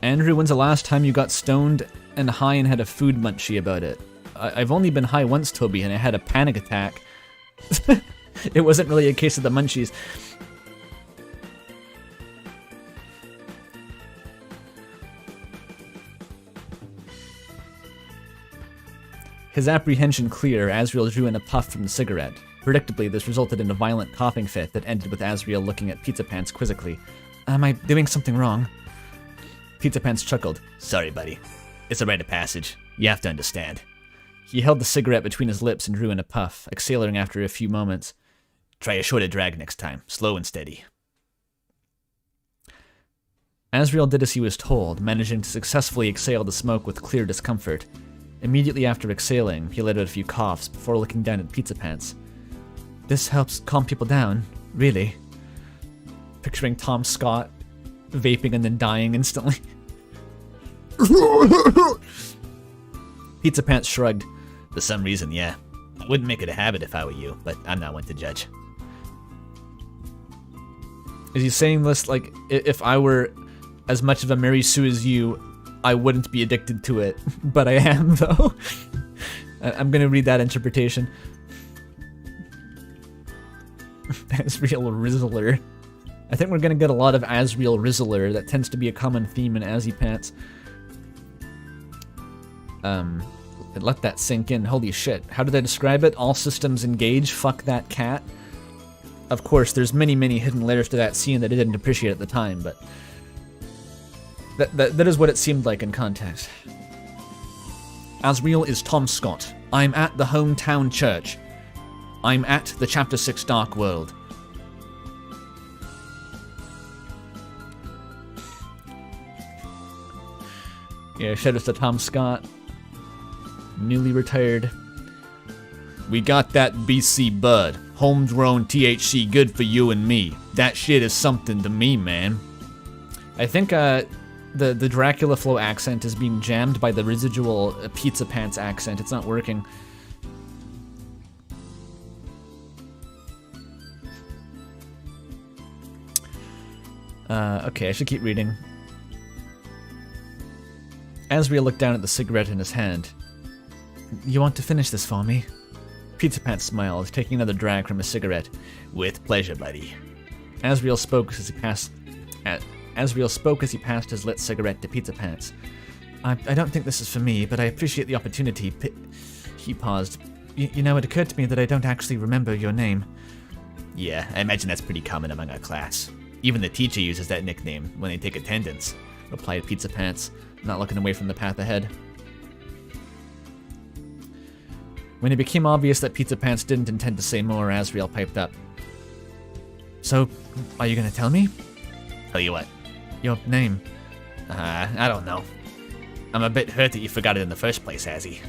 Andrew, when's the last time you got stoned and high and had a food munchie about it? I've only been high once, Toby, and I had a panic attack. It wasn't really a case of the munchies. His apprehension clear, Asriel drew in a puff from the cigarette. Predictably, this resulted in a violent coughing fit that ended with Asriel looking at Pizzapants quizzically. Am I doing something wrong? Pizzapants chuckled. Sorry, buddy. It's a rite of passage. You have to understand. He held the cigarette between his lips and drew in a puff, exhaling after a few moments. Try a shorter drag next time. Slow and steady. Asriel did as he was told, managing to successfully exhale the smoke with clear discomfort. Immediately after exhaling, he let out a few coughs before looking down at Pizzapants. This helps calm people down, really. Picturing Tom Scott vaping and then dying instantly. Pizzapants shrugged. For some reason, yeah. I wouldn't make it a habit if I were you, but I'm not one to judge. Is he saying this like, if I were as much of a Mary Sue as you, I wouldn't be addicted to it, but I am, though? I'm gonna read that interpretation. Asriel Rizzler. I think we're gonna get a lot of Asriel Rizzler. That tends to be a common theme in Azzypants. Let that sink in. Holy shit. How did I describe it? All systems engage. Fuck that cat. Of course, there's many, many hidden layers to that scene that I didn't appreciate at the time, but that is what it seemed like in context. Asriel is Tom Scott. I'm at the hometown church. I'm at the Chapter 6 Dark World. Yeah, shout out to Tom Scott. Newly retired. We got that BC bud. Homegrown THC, good for you and me. That shit is something to me, man. I think the Dracula flow accent is being jammed by the residual Pizzapants accent. It's not working. Okay, I should keep reading. Asriel looked down at the cigarette in his hand. You want to finish this for me? Pizzapants smiled, taking another drag from his cigarette. With pleasure, buddy. Asriel spoke as he passed his lit cigarette to Pizzapants. I don't think this is for me, but I appreciate the opportunity. He paused. You know, it occurred to me that I don't actually remember your name. Yeah, I imagine that's pretty common among our class. Even the teacher uses that nickname when they take attendance, replied Pizzapants, not looking away from the path ahead. When it became obvious that Pizzapants didn't intend to say more, Asriel piped up. So, are you gonna tell me? Tell you what? Your name. I don't know. I'm a bit hurt that you forgot it in the first place, Azzy.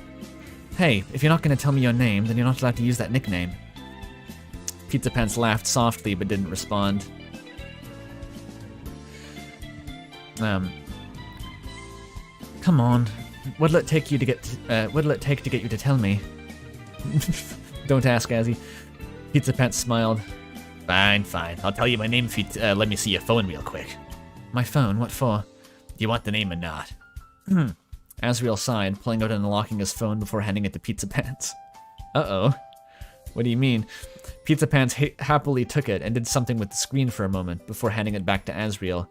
Hey, if you're not gonna tell me your name, then you're not allowed to use that nickname. Pizzapants laughed softly but didn't respond. Come on. What'll it take to get you to tell me? Don't ask, Azzy. Pizzapants smiled. Fine. I'll tell you my name if you let me see your phone real quick. My phone? What for? Do you want the name or not? Asriel sighed, pulling out and unlocking his phone before handing it to Pizzapants. Uh-oh. What do you mean? Pizzapants happily took it and did something with the screen for a moment before handing it back to Asriel.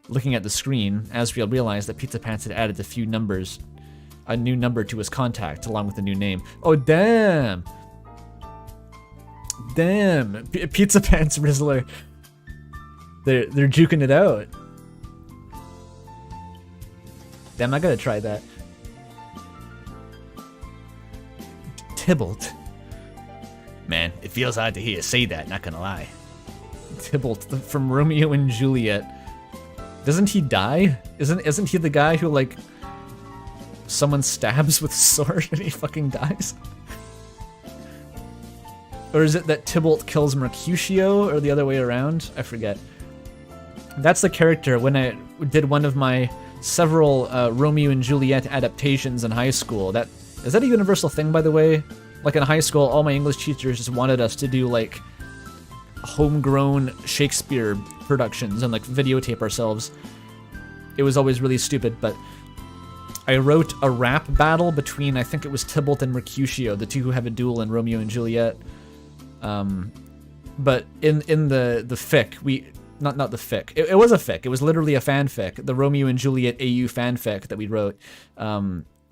Looking at the screen, Asriel realized that Pizzapants had added a new number to his contact, along with a new name. Oh, damn! Damn! Pizzapants Rizzler. They're juking it out. Damn, I gotta try that. Tybalt. Man, it feels odd to hear you say that, not gonna lie. Tybalt, from Romeo and Juliet. Doesn't he die? Isn't he the guy who, like, someone stabs with a sword and he fucking dies? Or is it that Tybalt kills Mercutio, or the other way around? I forget. That's the character when I did one of my several Romeo and Juliet adaptations in high school. Is that a universal thing, by the way? Like, in high school, all my English teachers just wanted us to do, like, homegrown Shakespeare productions and, like, videotape ourselves. It was always really stupid, but I wrote a rap battle between, I think it was Tybalt and Mercutio, the two who have a duel in Romeo and Juliet. But in the fic, not the fic. It was a fic. It was literally a fanfic. The Romeo and Juliet AU fanfic that we wrote.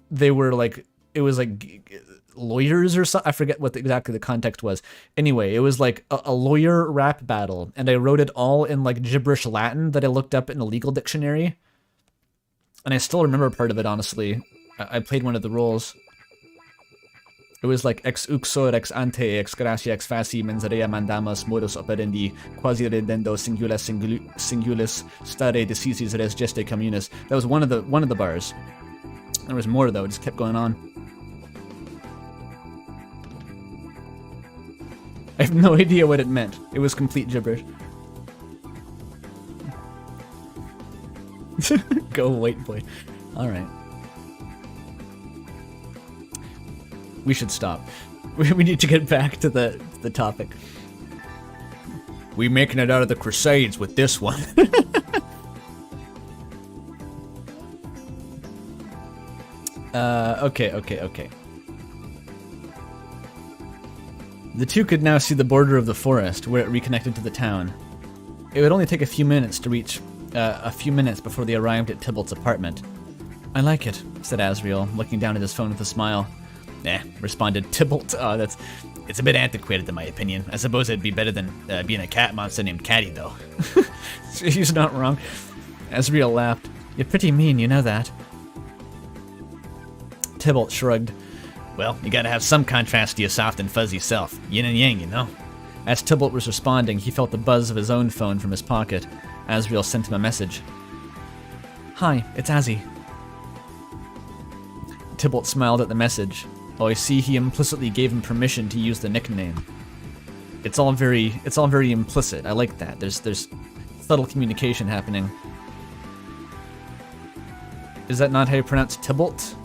They were like, it was like lawyers or something. I forget what exactly the context was. Anyway, it was like a lawyer rap battle, and I wrote it all in like gibberish Latin that I looked up in a legal dictionary. And I still remember part of it, honestly. I played one of the roles. It was like ex uxor ex ante ex gratia ex faci mens rea mandamus modus operandi quasi redendo singulis stare decisis res geste communis. That was one of the bars. There was more though, it just kept going on. I have no idea what it meant. It was complete gibberish. Go white boy. All right. We should stop. We need to get back to the topic. We making it out of the Crusades with this one. Okay. The two could now see the border of the forest, where it reconnected to the town. It would only take a few minutes to reach, before they arrived at Tybalt's apartment. I like it, said Asriel, looking down at his phone with a smile. Responded Tybalt. It's a bit antiquated in my opinion. I suppose it'd be better than being a cat monster named Caddy, though. He's not wrong. Asriel laughed. You're pretty mean, you know that. Tybalt shrugged. Well, you gotta have some contrast to your soft and fuzzy self. Yin and yang, you know? As Tybalt was responding, he felt the buzz of his own phone from his pocket. Asriel sent him a message. Hi, it's Azzy. Tybalt smiled at the message. Oh, I see he implicitly gave him permission to use the nickname. It's all very implicit. I like that. There's subtle communication happening. Is that not how you pronounce Tybalt?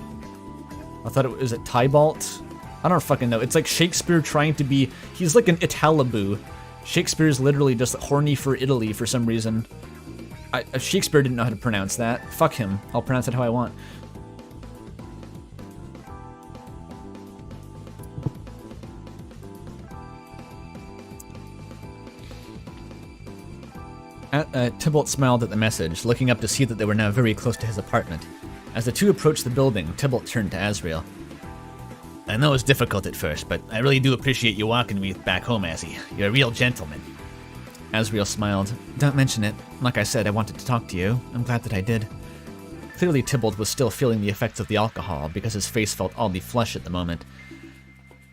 I thought it was Tybalt. I don't fucking know. It's like Shakespeare trying to be. He's like an Italiboo. Shakespeare's literally just horny for Italy for some reason. Shakespeare didn't know how to pronounce that. Fuck him. I'll pronounce it how I want. Tybalt smiled at the message, looking up to see that they were now very close to his apartment. As the two approached the building, Tybalt turned to Asriel. I know it's difficult at first, but I really do appreciate you walking me back home, Azzy. You're a real gentleman. Asriel smiled. Don't mention it. Like I said, I wanted to talk to you. I'm glad that I did. Clearly, Tybalt was still feeling the effects of the alcohol, because his face felt oddly flushed at the moment.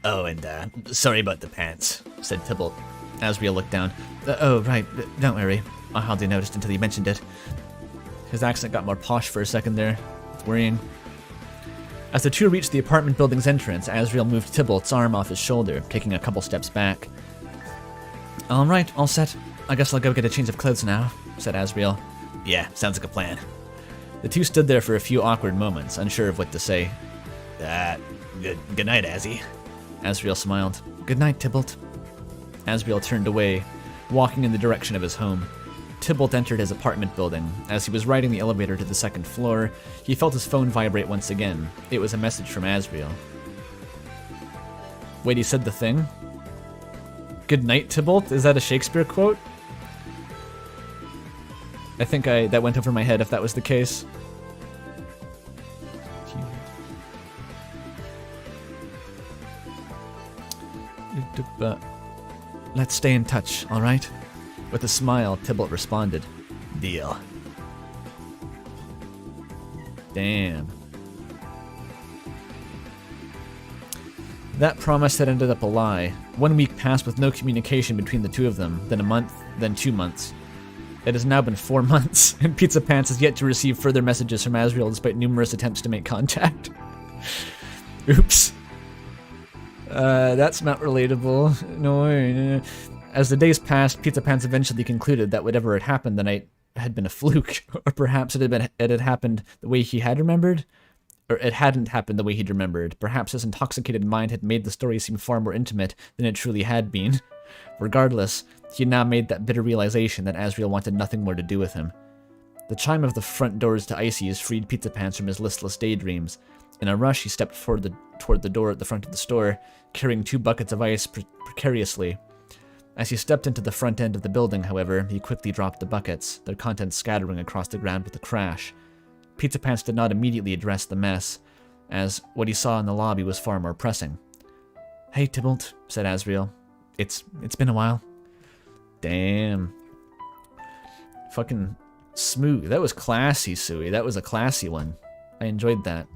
Oh, and sorry about the pants, said Tybalt. Asriel looked down. Oh, right. Don't worry. I hardly noticed until you mentioned it. His accent got more posh for a second there. It's worrying. As the two reached the apartment building's entrance, Asriel moved Tybalt's arm off his shoulder, taking a couple steps back. All right, all set. I guess I'll go get a change of clothes now, said Asriel. Yeah, sounds like a plan. The two stood there for a few awkward moments, unsure of what to say. Good night, Azzy. Asriel smiled. Good night, Tybalt. Asriel turned away, walking in the direction of his home. Tybalt entered his apartment building. As he was riding the elevator to the second floor, he felt his phone vibrate once again. It was a message from Asriel. Wait, he said the thing? Good night, Tybalt? Is that a Shakespeare quote? I think that went over my head if that was the case. Let's stay in touch, all right? With a smile, Tybalt responded. Deal. Damn. That promise had ended up a lie. 1 week passed with no communication between the two of them, then a month, then 2 months. It has now been 4 months, and Pizzapants has yet to receive further messages from Asriel despite numerous attempts to make contact. Oops. That's not relatable. No. As the days passed, Pizzapants eventually concluded that whatever had happened the night had been a fluke, or perhaps it had happened the way he had remembered, or it hadn't happened the way he'd remembered. Perhaps his intoxicated mind had made the story seem far more intimate than it truly had been. Regardless, he had now made that bitter realization that Asriel wanted nothing more to do with him. The chime of the front doors to Icy's freed Pizzapants from his listless daydreams. In a rush, he stepped toward the door at the front of the store, carrying 2 buckets of ice precariously. As he stepped into the front end of the building, however, he quickly dropped the buckets, their contents scattering across the ground with a crash. Pizzapants did not immediately address the mess, as what he saw in the lobby was far more pressing. Hey, Tybalt, said Asriel. It's been a while. Damn. Fucking smooth. That was classy, Sui. That was a classy one. I enjoyed that.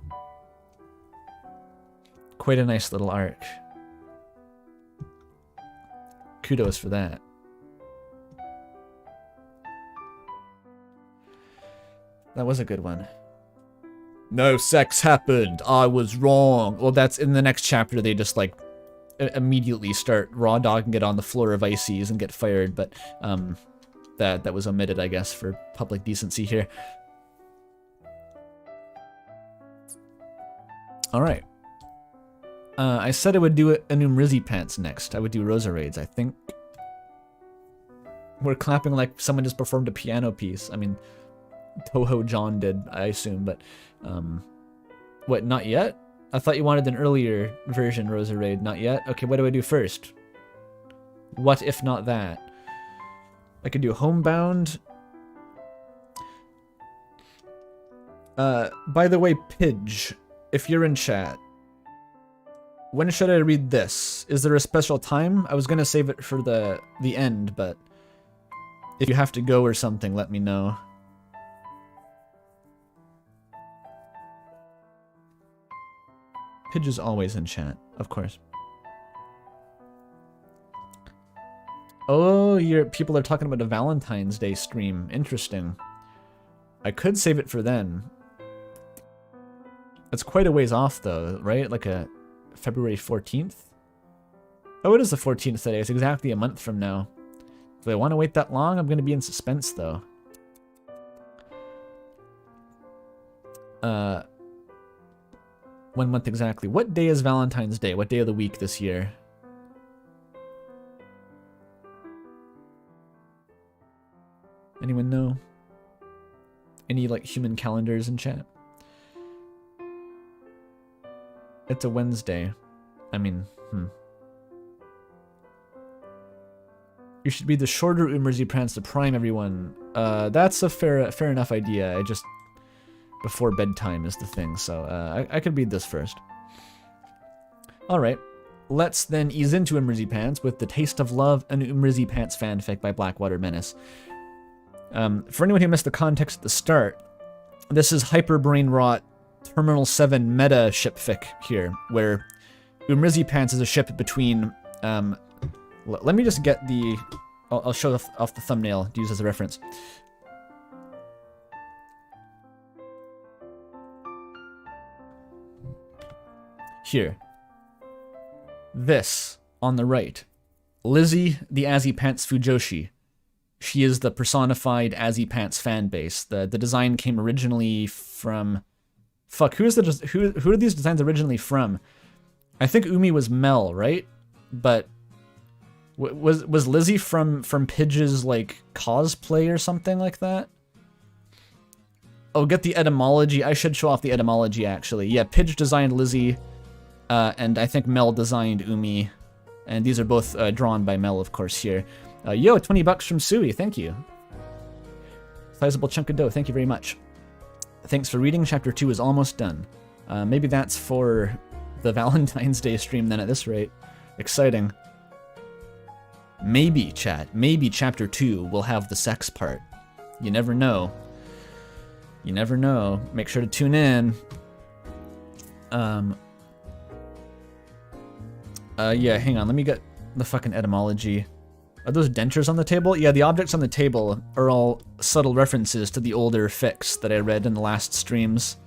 Quite a nice little arc. Kudos for that. That was a good one. No sex happened. I was wrong. Well, that's in the next chapter. They just like immediately start raw dogging it on the floor of Icy's and get fired. But that was omitted, I guess, for public decency here. Alright. I said I would do an Azzypants next. I would do Rosa Raids, I think. We're clapping like someone just performed a piano piece. I mean, Toho John did, I assume, but... what, not yet? I thought you wanted an earlier version Rosa Raid. Not yet? Okay, what do I do first? What if not that? I could do Homebound. By the way, Pidge, if you're in chat, when should I read this? Is there a special time? I was gonna save it for the end, but if you have to go or something, let me know. Pidge is always in chat, of course. Oh, people are talking about a Valentine's Day stream. Interesting. I could save it for then. It's quite a ways off, though, right? Like a February 14th? Oh, it is the 14th today. It's exactly a month from now. Do I want to wait that long? I'm going to be in suspense, though. 1 month exactly. What day is Valentine's Day? What day of the week this year? Anyone know? Any, like, human calendars in chat? It's a Wednesday. I mean, You should be the shorter Azzypants to prime everyone. That's a fair enough idea. I just... Before bedtime is the thing, so I could read this first. Alright, let's then ease into Azzypants with The Taste of Love, an Azzypants fanfic by Blackwater Menace. For anyone who missed the context at the start, this is Hyper Brain Rot Terminal 7 meta shipfic here, where Azzypants is a ship between... let me just get the... I'll show off the thumbnail to use as a reference. Here. This, on the right. Lizzie, the Azzypants Fujoshi. She is the personified Azzypants fanbase. The design came originally from... Fuck, who are these designs originally from? I think Umi was Mel, right? But... Was Lizzie from Pidge's, like, cosplay or something like that? Oh, get the etymology. I should show off the etymology, actually. Yeah, Pidge designed Lizzie... and I think Mel designed Umi. And these are both drawn by Mel, of course, here. Yo, 20 bucks from Sui, thank you. Sizable chunk of dough, thank you very much. Thanks for reading, chapter 2 is almost done. Maybe that's for the Valentine's Day stream then at this rate. Exciting. Maybe, chat, maybe chapter 2 will have the sex part. You never know. You never know. Make sure to tune in. Yeah, hang on, let me get the fucking etymology. Are those dentures on the table? Yeah, the objects on the table are all subtle references to the older fics that I read in the last streams.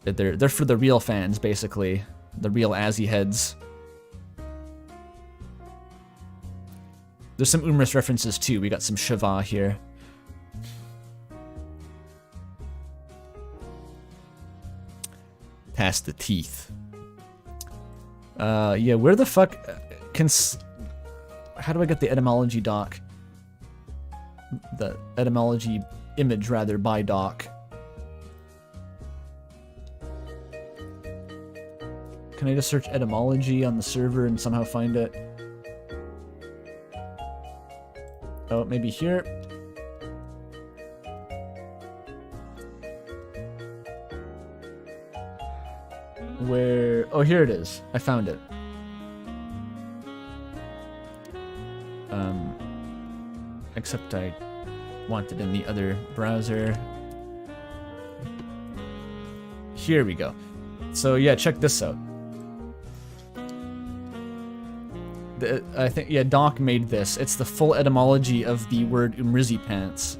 They're for the real fans, basically. The real Azzy heads. There's some humorous references too. We got some Shiva here. Past the teeth. Yeah, where the fuck how do I get the etymology doc? The etymology image, rather, by doc. Can I just search etymology on the server and somehow find it? Oh, maybe here. Where... Oh, here it is. I found it. Except I want it in the other browser. Here we go. So yeah, check this out. I think, yeah, Doc made this. It's the full etymology of the word Azzypants.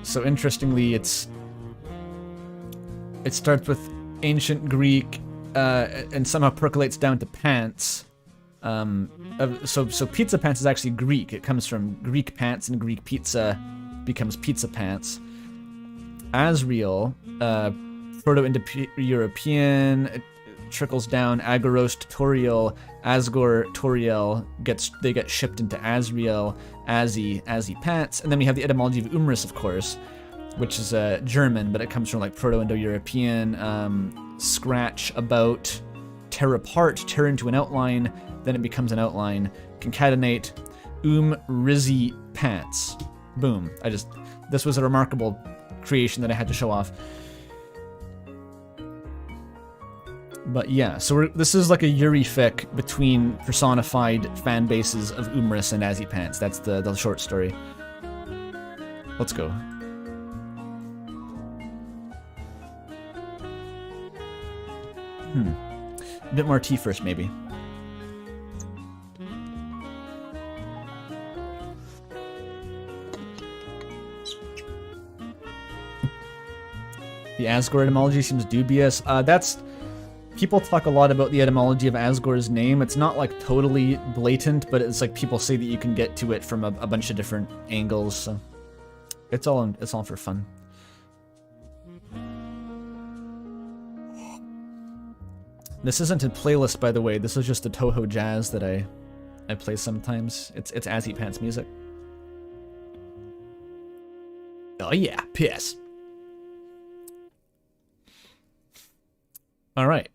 So interestingly, it starts with ancient Greek, and somehow percolates down to pants. So Pizzapants is actually Greek. It comes from Greek pants, and Greek pizza becomes Pizzapants. Asriel, Proto-Indo-European, trickles down, Agoros tutorial, Asgore Toriel they get shipped into Asriel, Azzypants, and then we have the etymology of Umris, of course, which is German, but it comes from like Proto-Indo-European, scratch, about, tear apart, tear into an outline, then it becomes an outline, concatenate, Rizzy pants. Boom. This was a remarkable creation that I had to show off. But yeah, so this is like a Yuri fic between personified fan bases of Umris and Azzypants. That's the short story. Let's go. A bit more tea first, maybe. The Asgore etymology seems dubious. People talk a lot about the etymology of Asgore's name. It's not like totally blatant, but it's like people say that you can get to it from a bunch of different angles. So it's all for fun. This isn't a playlist, by the way. This is just the Toho jazz that I play sometimes. It's Azzypants music. Oh yeah, piss. All right.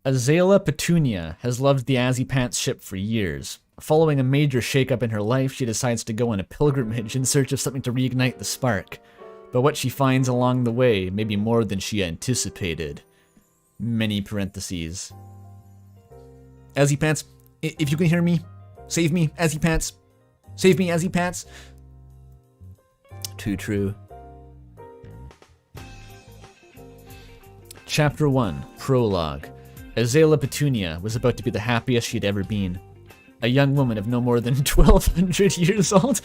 Azalea Petunia has loved the Azzypants ship for years. Following a major shakeup in her life, she decides to go on a pilgrimage in search of something to reignite the spark. But what she finds along the way may be more than she anticipated. Many parentheses. Azzypants, if you can hear me, save me, Azzypants. Save me, Azzypants. Too true. Chapter 1, Prologue. Azalea Petunia was about to be the happiest she'd ever been. A young woman of no more than 1,200 years old.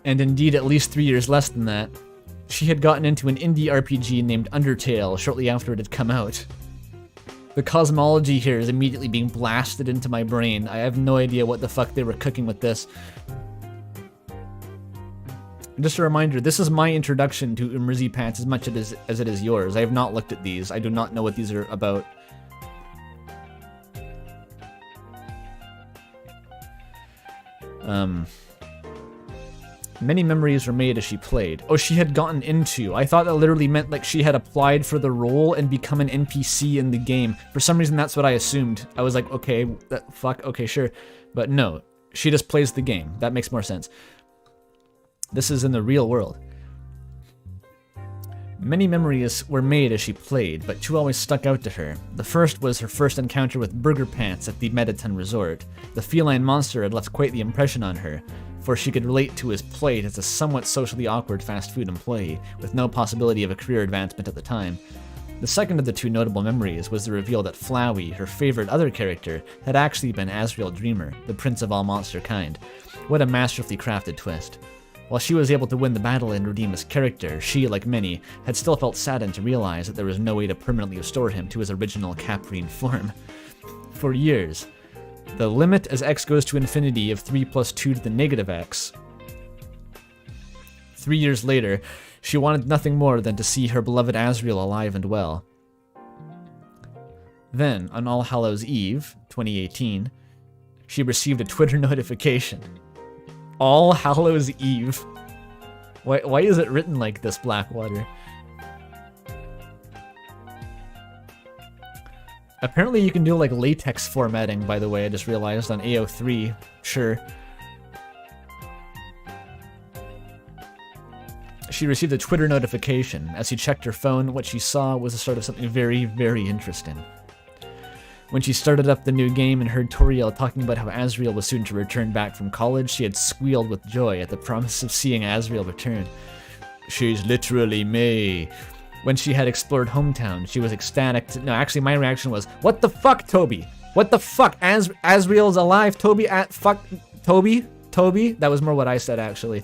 And indeed at least 3 years less than that. She had gotten into an indie RPG named Undertale shortly after it had come out. The cosmology here is immediately being blasted into my brain. I have no idea what the fuck they were cooking with this. Just a reminder, this is my introduction to Azzypants as much as it is yours. I have not looked at these. I do not know what these are about. Many memories were made as she played. Oh, she had gotten into. I thought that literally meant like she had applied for the role and become an NPC in the game. For some reason, that's what I assumed. I was like, okay, okay, sure. But no, she just plays the game. That makes more sense. This is in the real world. Many memories were made as she played, but two always stuck out to her. The first was her first encounter with Burger Pants at the Mettaton Resort. The feline monster had left quite the impression on her, for she could relate to his plight as a somewhat socially awkward fast food employee, with no possibility of a career advancement at the time. The second of the two notable memories was the reveal that Flowey, her favorite other character, had actually been Asriel Dreamer, the prince of all monster kind. What a masterfully crafted twist. While she was able to win the battle and redeem his character, she, like many, had still felt saddened to realize that there was no way to permanently restore him to his original Caprine form. For years, the limit as x goes to infinity of 3 plus 2 to the negative x. 3 years later, she wanted nothing more than to see her beloved Asriel alive and well. Then, on All Hallows Eve, 2018, she received a Twitter notification. All Hallows Eve. Why is it written like this, Blackwater? Apparently you can do like latex formatting, by the way, I just realized on AO3. Sure. She received a Twitter notification. As she checked her phone, what she saw was the start of something very, very interesting. When she started up the new game and heard Toriel talking about how Asriel was soon to return back from college, she had squealed with joy at the promise of seeing Asriel return. She's literally me. When she had explored Hometown, she was ecstatic. No, actually, my reaction was, what the fuck, Toby? What the fuck? Asriel's alive, Toby? Fuck, Toby? Toby? That was more what I said, actually.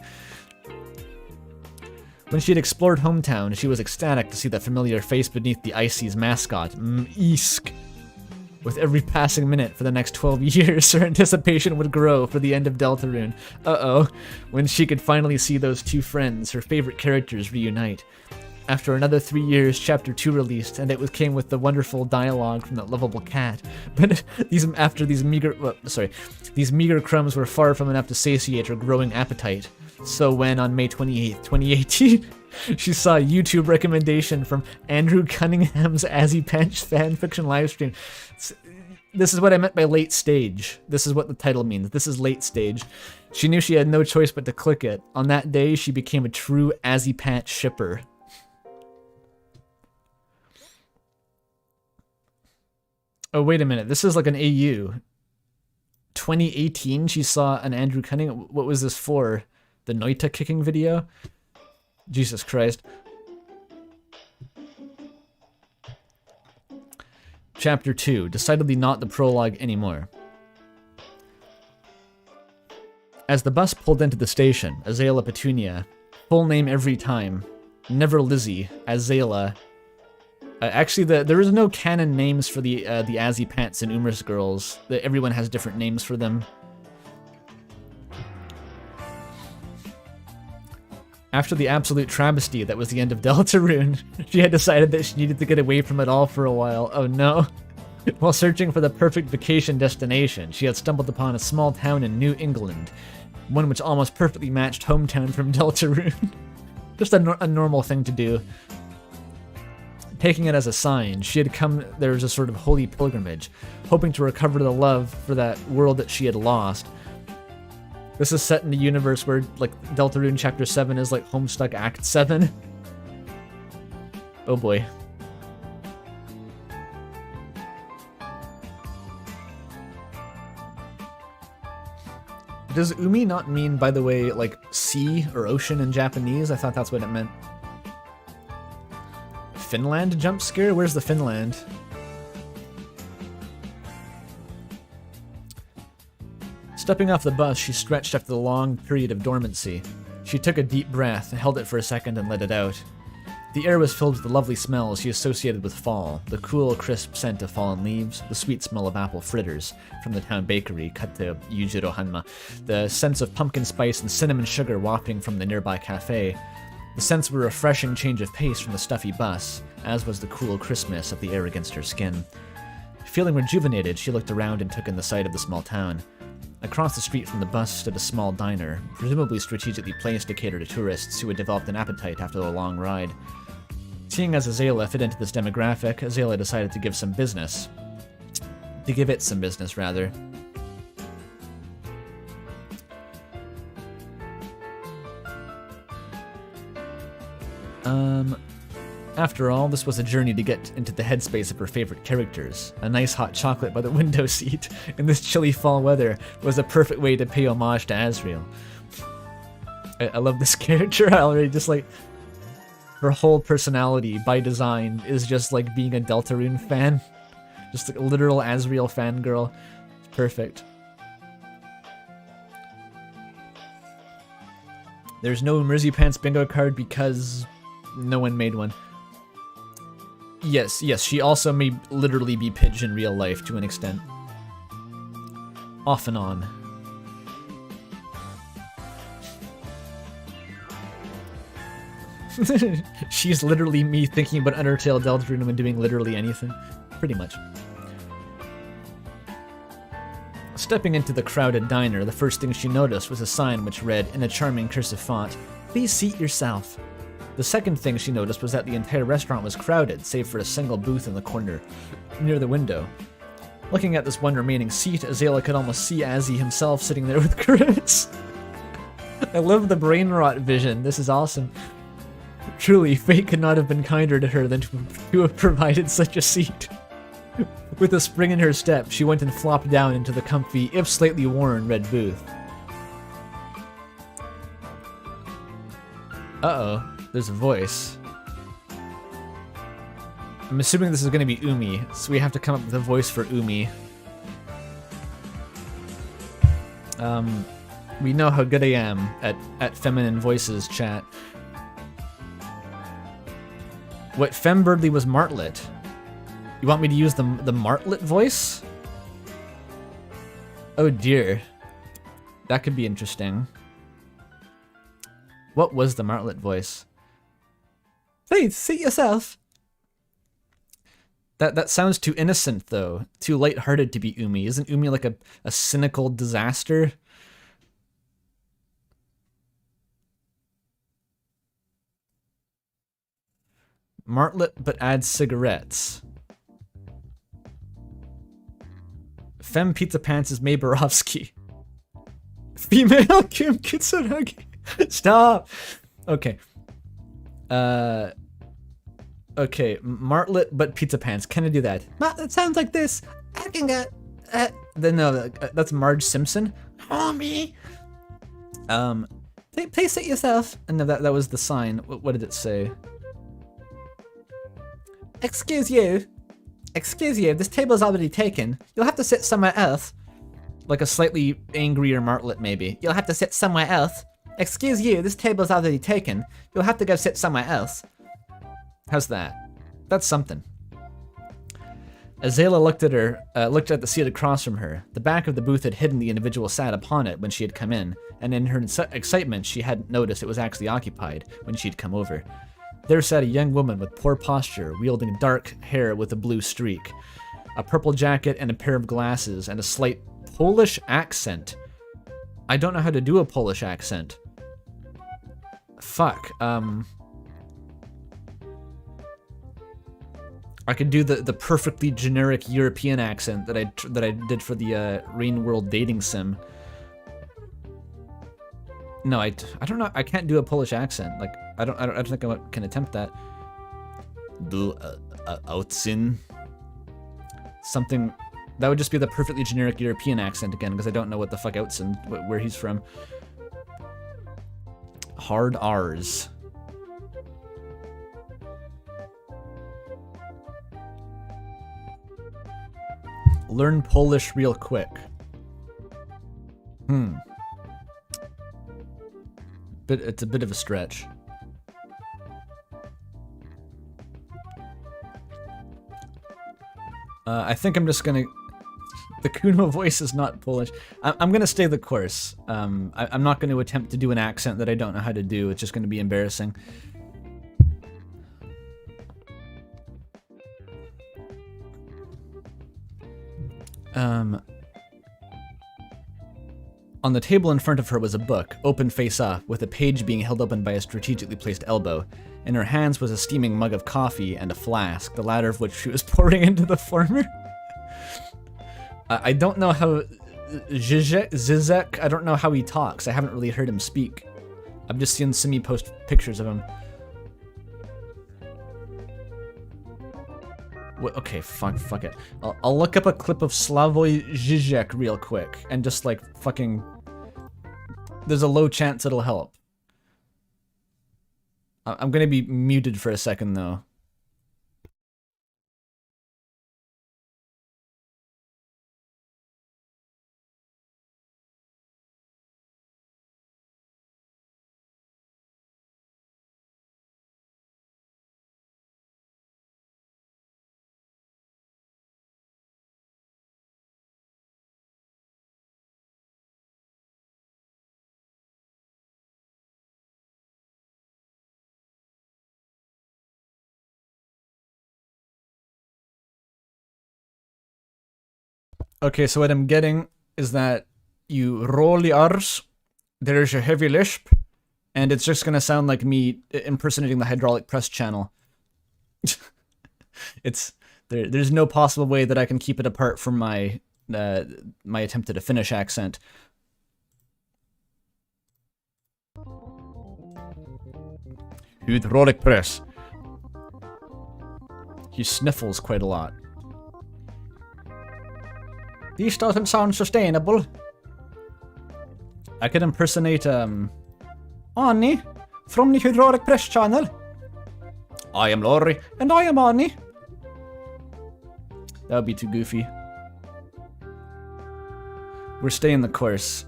When she had explored Hometown, she was ecstatic to see that familiar face beneath the Icy's mascot, Eesk. With every passing minute for the next 12 years, her anticipation would grow for the end of Deltarune. Uh-oh, when she could finally see those two friends, her favorite characters, reunite. After another 3 years, Chapter 2 released, and it came with the wonderful dialogue from that lovable cat. But these meager crumbs were far from enough to satiate her growing appetite. So when, on May 28th, 2018, she saw a YouTube recommendation from Andrew Cunningham's Azzypants fanfiction livestream. This is what I meant by late stage. This is what the title means. This is late stage. She knew she had no choice but to click it. On that day, she became a true Azzypants shipper. Oh, wait a minute. This is like an AU. 2018, she saw an Andrew Cunningham. What was this for? The Noita kicking video? Jesus Christ. Chapter 2. Decidedly not the prologue anymore. As the bus pulled into the station, Azalea Petunia, full name every time, never Lizzie, Azalea. Actually, there is no canon names for the Azzypants and Umris girls. Everyone has different names for them. After the absolute travesty that was the end of Deltarune, she had decided that she needed to get away from it all for a while. Oh no. While searching for the perfect vacation destination, she had stumbled upon a small town in New England, one which almost perfectly matched hometown from Deltarune. Just a normal thing to do. Taking it as a sign, she had come there as a sort of holy pilgrimage, hoping to recover the love for that world that she had lost. This is set in a universe where, like, Deltarune Chapter 7 is like Homestuck Act 7. Oh boy. Does umi not mean, by the way, like sea or ocean in Japanese? I thought that's what it meant. Finland jump scare? Where's the Finland? Stepping off the bus, she stretched after the long period of dormancy. She took a deep breath, held it for a second, and let it out. The air was filled with the lovely smells she associated with fall, the cool, crisp scent of fallen leaves, the sweet smell of apple fritters from the town bakery cut to Yujiro Hanma, the sense of pumpkin spice and cinnamon sugar wafting from the nearby cafe. The scents were a refreshing change of pace from the stuffy bus, as was the cool crispness of the air against her skin. Feeling rejuvenated, she looked around and took in the sight of the small town. Across the street from the bus stood a small diner, presumably strategically placed to cater to tourists who had developed an appetite after the long ride. Seeing as Azalea fit into this demographic, Azalea decided to give it some business, rather. After all, this was a journey to get into the headspace of her favorite characters. A nice hot chocolate by the window seat in this chilly fall weather was a perfect way to pay homage to Asriel. I love this character. I already just like... Her whole personality, by design, is just like being a Deltarune fan. Just like a literal Asriel fangirl. It's perfect. There's no Azzypants bingo card because no one made one. Yes, she also may literally be Pidge in real life to an extent. Off and on. She's literally me thinking about Undertale Deltarune when doing literally anything. Pretty much. Stepping into the crowded diner, the first thing she noticed was a sign which read, in a charming cursive font, "Please seat yourself." The second thing she noticed was that the entire restaurant was crowded, save for a single booth in the corner, near the window. Looking at this one remaining seat, Azalea could almost see Azzy himself sitting there with Chris. I love the brain rot vision. This is awesome. Truly, fate could not have been kinder to her than to have provided such a seat. With a spring in her step, she went and flopped down into the comfy, if slightly worn, red booth. Uh-oh, there's a voice. I'm assuming this is going to be Umi, so we have to come up with a voice for Umi. We know how good I am at feminine voices, chat. What Fembirdly was Martlet. You want me to use the Martlet voice? Oh dear. That could be interesting. What was the Martlet voice? Please, seat yourself. That sounds too innocent, though. Too lighthearted to be Umi. Isn't Umi like a cynical disaster? Martlet, but adds cigarettes. Femme Pizzapants is May Borowski. Female Kim Kitsuragi. Stop! Okay. Okay, Martlet, but Pizzapants. Can I do that? It sounds like this. I can get... no, that's Marge Simpson. Homie! Please sit yourself. And no, that was the sign. What did it say? Excuse you. Excuse you, this table's already taken. You'll have to sit somewhere else. Like a slightly angrier Martlet, maybe. You'll have to sit somewhere else. Excuse you, this table's already taken. You'll have to go sit somewhere else. How's that? That's something. Azalea looked at the seat across from her. The back of the booth had hidden the individual sat upon it when she had come in, and in her excitement, she hadn't noticed it was actually occupied when she'd come over. There sat a young woman with poor posture, wielding dark hair with a blue streak, a purple jacket and a pair of glasses, and a slight Polish accent. I don't know how to do a Polish accent. Fuck, I could do the perfectly generic European accent that I did for the Rain World dating sim. No, I don't know. I can't do a Polish accent. Like I don't think I can attempt that. Do outsin. Something that would just be the perfectly generic European accent again, because I don't know what the fuck outsin where he's from. Hard R's. Learn Polish real quick. But it's a bit of a stretch. I think I'm just gonna... The Kuno voice is not Polish. I'm gonna stay the course. I'm not gonna attempt to do an accent that I don't know how to do. It's just gonna be embarrassing. On the table in front of her was a book, open face up, with a page being held open by a strategically placed elbow. In her hands was a steaming mug of coffee and a flask, the latter of which she was pouring into the former. I don't know how... Zizek, I don't know how he talks. I haven't really heard him speak. I've just seen Simi post pictures of him. Okay, fuck it. I'll look up a clip of Slavoj Žižek real quick, and just like fucking... There's a low chance it'll help. I'm gonna be muted for a second though. Okay, so what I'm getting is that you roll the R's, there's a heavy lisp, and it's just gonna sound like me impersonating the hydraulic press channel. There's no possible way that I can keep it apart from my my attempt at a Finnish accent. Hydraulic press. He sniffles quite a lot. This doesn't sound sustainable. I could impersonate, Annie, from the Hydraulic Press channel. I am Laurie. And I am Annie. That would be too goofy. We're staying the course.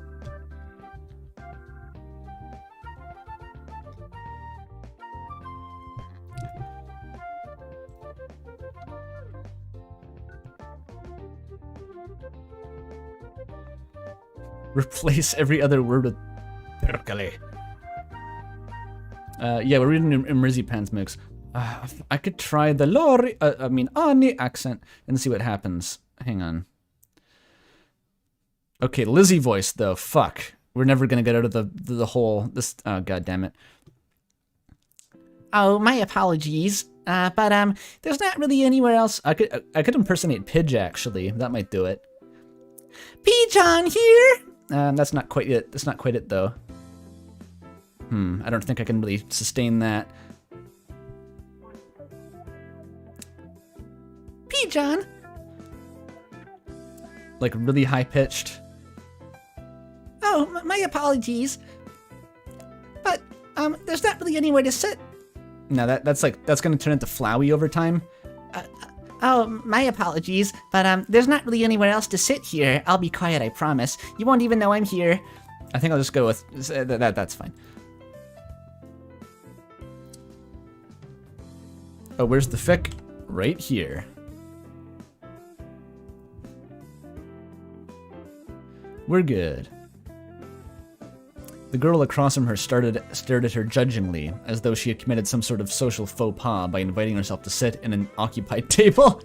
Replace every other word with Perkele. Yeah, we're reading Azzypants mix. I could try the Ani accent and see what happens. Hang on. Okay, Lizzie voice though. Fuck. We're never gonna get out of the whole oh god damn it. Oh, my apologies. But there's not really anywhere else. I could impersonate Pidge actually. That might do it. Pigeon here. That's not quite it. That's not quite it though. I don't think I can really sustain that. Pigeon. Like really high pitched. Oh, my apologies. But there's not really anywhere to sit. No, that's gonna turn into Flowey over time. Oh, my apologies, but there's not really anywhere else to sit here. I'll be quiet, I promise. You won't even know I'm here. I think I'll just go with that's fine. Oh, where's the fic? Right here. We're good. The girl across from her stared at her judgingly, as though she had committed some sort of social faux pas by inviting herself to sit in an occupied table.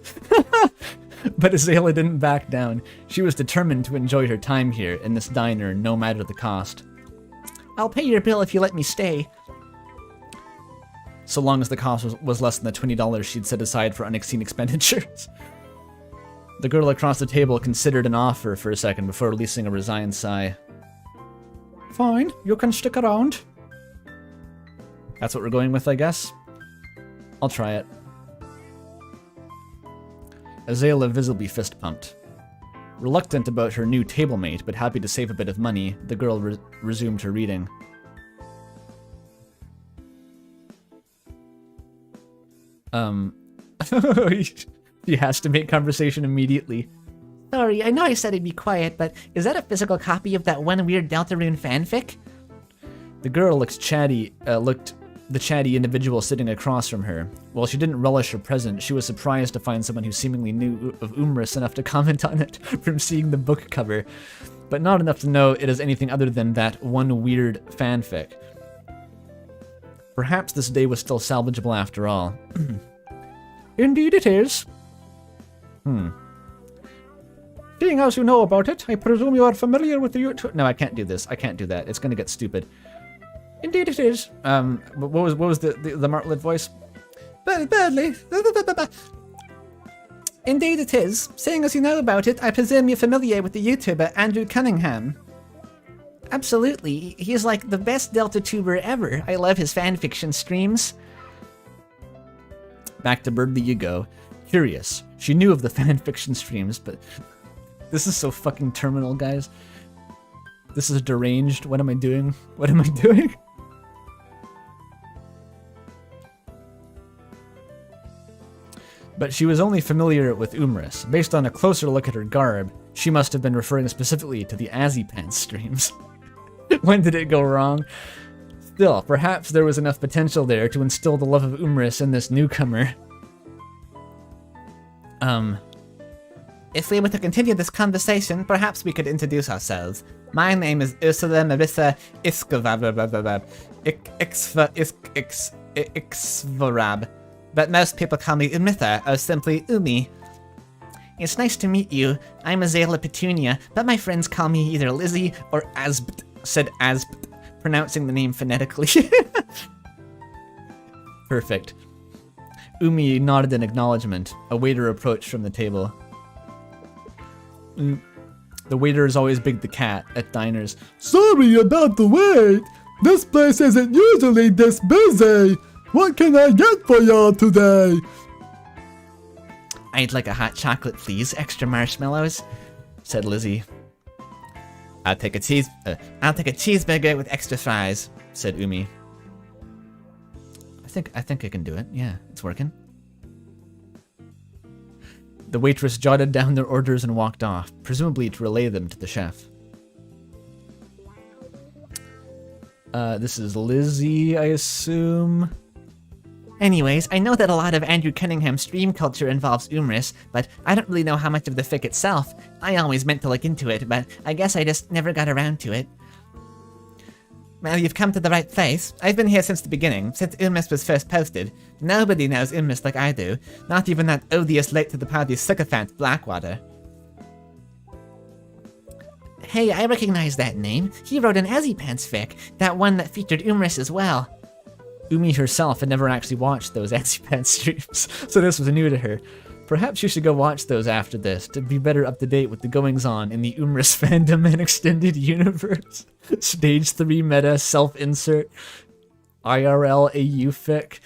But Azriel didn't back down. She was determined to enjoy her time here, in this diner, no matter the cost. I'll pay your bill if you let me stay. So long as the cost was less than the $20 she'd set aside for unforeseen expenditures. The girl across the table considered an offer for a second before releasing a resigned sigh. Fine, you can stick around. That's what we're going with, I guess. I'll try it. Azriel visibly fist-pumped. Reluctant about her new table-mate, but happy to save a bit of money, the girl resumed her reading. She has to make conversation immediately. Sorry, I know I said I'd be quiet, but is that a physical copy of that one weird Deltarune fanfic? The girl looked the chatty individual sitting across from her. While she didn't relish her presence, she was surprised to find someone who seemingly knew of Umris enough to comment on it from seeing the book cover, but not enough to know it as anything other than that one weird fanfic. Perhaps this day was still salvageable after all. Indeed it is. Seeing as you know about it, I presume you are familiar with the YouTube... No, I can't do this. I can't do that. It's gonna get stupid. Indeed it is. What was the Martlet voice? Very badly. Indeed it is. Seeing as you know about it, I presume you're familiar with the YouTuber Andrew Cunningham. Absolutely. He's like the best Delta tuber ever. I love his fanfiction streams. Back to Birdly you go. Curious. She knew of the fanfiction streams, but... This is so fucking terminal, guys. This is deranged. What am I doing? What am I doing? But she was only familiar with Umris. Based on a closer look at her garb, she must have been referring specifically to the Azzypants streams. When did it go wrong? Still, perhaps there was enough potential there to instill the love of Umris in this newcomer. If we were to continue this conversation, perhaps we could introduce ourselves. My name is Ursula Marissa Ixvarab, but most people call me Umitha, or simply Umi. It's nice to meet you. I'm Azriel Petunia, but my friends call me either Lizzie or Azbt, said Azbt, pronouncing the name phonetically. Perfect. Umi nodded in acknowledgement. A waiter approached from the table. The waiter is always Big the Cat at diners. Sorry about the wait. This place isn't usually this busy. What can I get for y'all today? I'd like a hot chocolate, please. Extra marshmallows, said Lizzie. I'll take a cheeseburger with extra fries, said Umi. I think I can do it. Yeah, it's working. The waitress jotted down their orders and walked off, presumably to relay them to the chef. This is Lizzie, I assume. Anyways, I know that a lot of Andrew Cunningham's stream culture involves Umris, but I don't really know how much of the fic itself. I always meant to look into it, but I guess I just never got around to it. Well, you've come to the right place. I've been here since the beginning, since Umris was first posted. Nobody knows Umris like I do, not even that odious late-to-the-party sycophant Blackwater. Hey, I recognize that name. He wrote an Azzypants fic, that one that featured Umris as well. Umi herself had never actually watched those Azzypants streams, so this was new to her. Perhaps you should go watch those after this, to be better up to date with the goings-on in the Umris fandom and extended universe. Stage 3 meta, self-insert, IRL AU fic.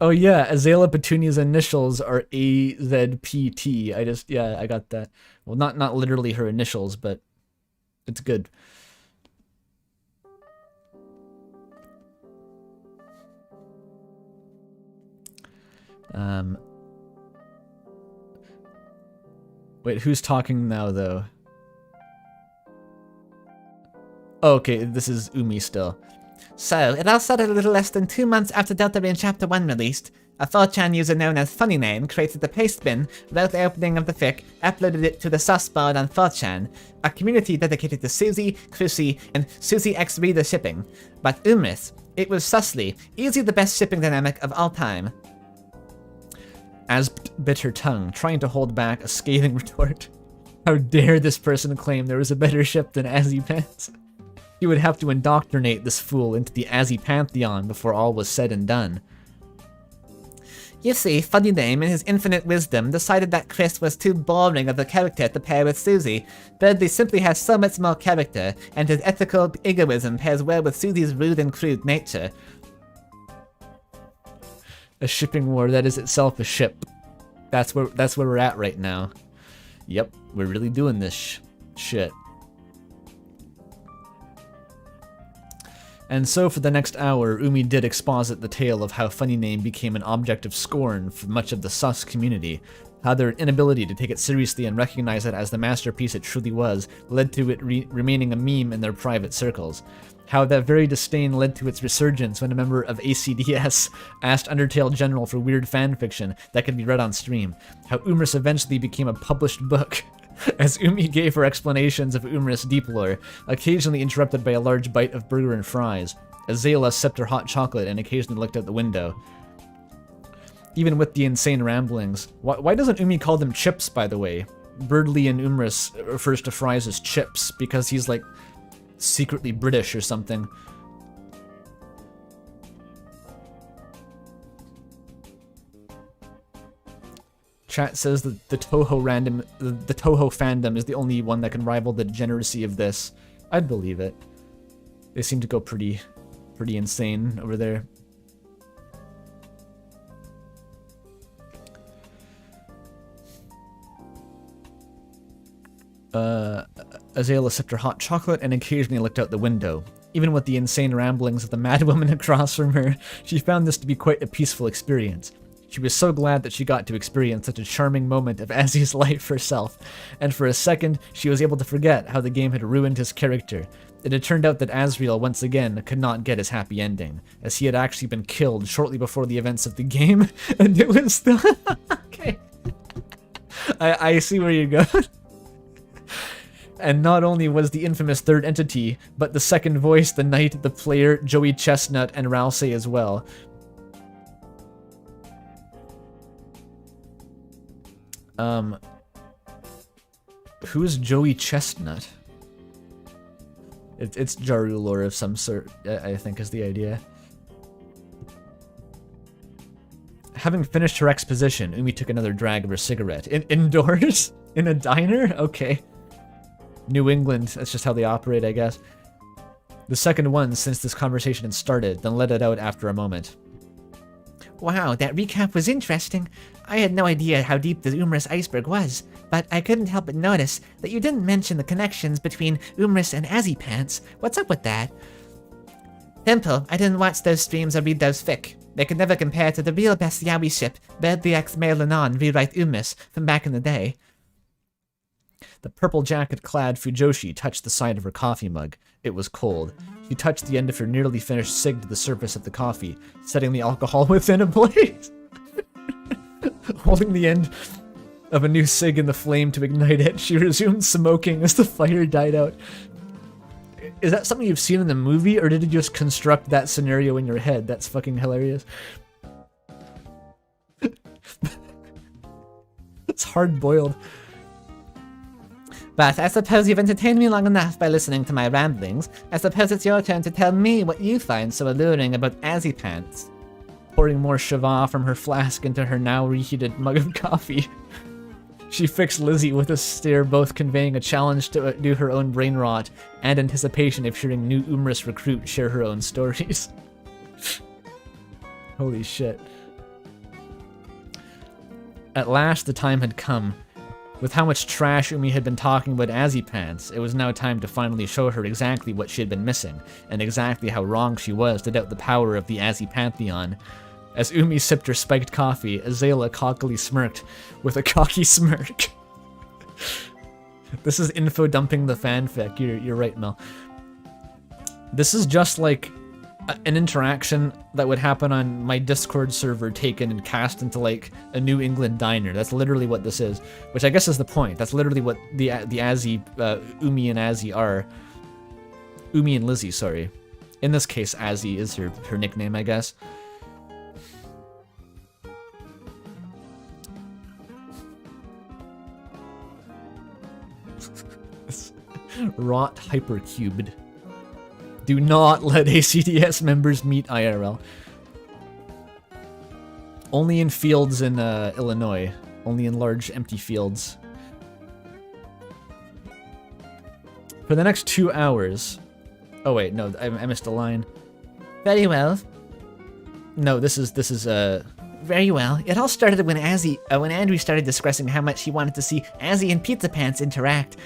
Oh yeah, Azalea Petunia's initials are AZPT. I got that. Well, not literally her initials, but it's good. Wait, who's talking now, though? Oh, okay, this is Umi still. So, it all started a little less than 2 months after Deltarune Chapter 1 released. A 4chan user known as FunnyName created the paste bin, wrote the opening of the fic, uploaded it to the sus board on 4chan, a community dedicated to Susie, Crucy, and Susie X Reader shipping. But Umris, it was susly, easily the best shipping dynamic of all time. As bit her tongue, trying to hold back a scathing retort. How dare this person claim there was a better ship than Azzypants? He would have to indoctrinate this fool into the Azzy pantheon before all was said and done. You see, FunnyName, in his infinite wisdom, decided that Chris was too boring of a character to pair with Susie. Birdie simply has so much more character, and his ethical egoism pairs well with Susie's rude and crude nature. A shipping war that is itself a ship. That's where we're at right now. Yep, we're really doing this shit. And so for the next hour, Umi did exposit the tale of how FunnyName became an object of scorn for much of the sus community, how their inability to take it seriously and recognize it as the masterpiece it truly was led to it remaining a meme in their private circles, how that very disdain led to its resurgence when a member of ACDS asked Undertale General for weird fanfiction that could be read on stream, how Umris eventually became a published book, as Umi gave her explanations of Umris deep lore, occasionally interrupted by a large bite of burger and fries. Azalea sipped her hot chocolate and occasionally looked out the window. Even with the insane ramblings. Why doesn't Umi call them chips, by the way? Birdly in Umris refers to fries as chips because he's like secretly British or something. Chat says that the Toho fandom is the only one that can rival the degeneracy of this. I'd believe it. They seem to go pretty insane over there. Azalea sipped her hot chocolate and occasionally looked out the window. Even with the insane ramblings of the mad woman across from her, she found this to be quite a peaceful experience. She was so glad that she got to experience such a charming moment of Azzy's life herself, and for a second, she was able to forget how the game had ruined his character. It had turned out that Asriel once again could not get his happy ending, as he had actually been killed shortly before the events of the game, and it was still... Okay. I see where you're going. And not only was the infamous third entity, but the second voice, the knight, the player, Joey Chestnut, and Ralsei as well. Who's Joey Chestnut? It's Jaru lore of some sort, I think is the idea. Having finished her exposition, Umi took another drag of her cigarette. Indoors? In a diner? Okay. New England, that's just how they operate, I guess. The second one since this conversation had started, then let it out after a moment. Wow, that recap was interesting. I had no idea how deep the Umris iceberg was, but I couldn't help but notice that you didn't mention the connections between Umris and Azzypants. What's up with that? Simple, I didn't watch those streams or read those fic. They could never compare to the real best yaoi ship, Birdly X Melanon rewrite Umris from back in the day. The purple jacket-clad Fujoshi touched the side of her coffee mug. It was cold. She touched the end of her nearly finished cig to the surface of the coffee, setting the alcohol within ablaze. Holding the end of a new cig in the flame to ignite it, she resumed smoking as the fire died out. Is that something you've seen in the movie, or did you just construct that scenario in your head? That's fucking hilarious. It's hard-boiled. But I suppose you've entertained me long enough by listening to my ramblings. I suppose it's your turn to tell me what you find so alluring about Azzypants. Pouring more Shiva from her flask into her now reheated mug of coffee. She fixed Lizzie with a stare, both conveying a challenge to outdo her own brain rot and anticipation of hearing new humorous recruit share her own stories. Holy shit. At last the time had come. With how much trash Umi had been talking about Azzypants, it was now time to finally show her exactly what she had been missing, and exactly how wrong she was to doubt the power of the Azzypantheon. As Umi sipped her spiked coffee, Azalea cockily smirked with a cocky smirk. This is info dumping the fanfic. You're right, Mel. This is just like an interaction that would happen on my Discord server taken and cast into like a New England diner. That's literally what this is, which I guess is the point. That's literally what the Azzy, Umi and Azzy are. Umi and Lizzie, sorry. In this case, Azzy is her nickname, I guess. Rot hypercubed. Do not let ACDS members meet IRL. Only in fields in Illinois. Only in large empty fields. For the next 2 hours... Oh wait, no, I missed a line. Very well. No, this is Very well. It all started when Andrew started discussing how much he wanted to see Azzy and Pizzapants interact.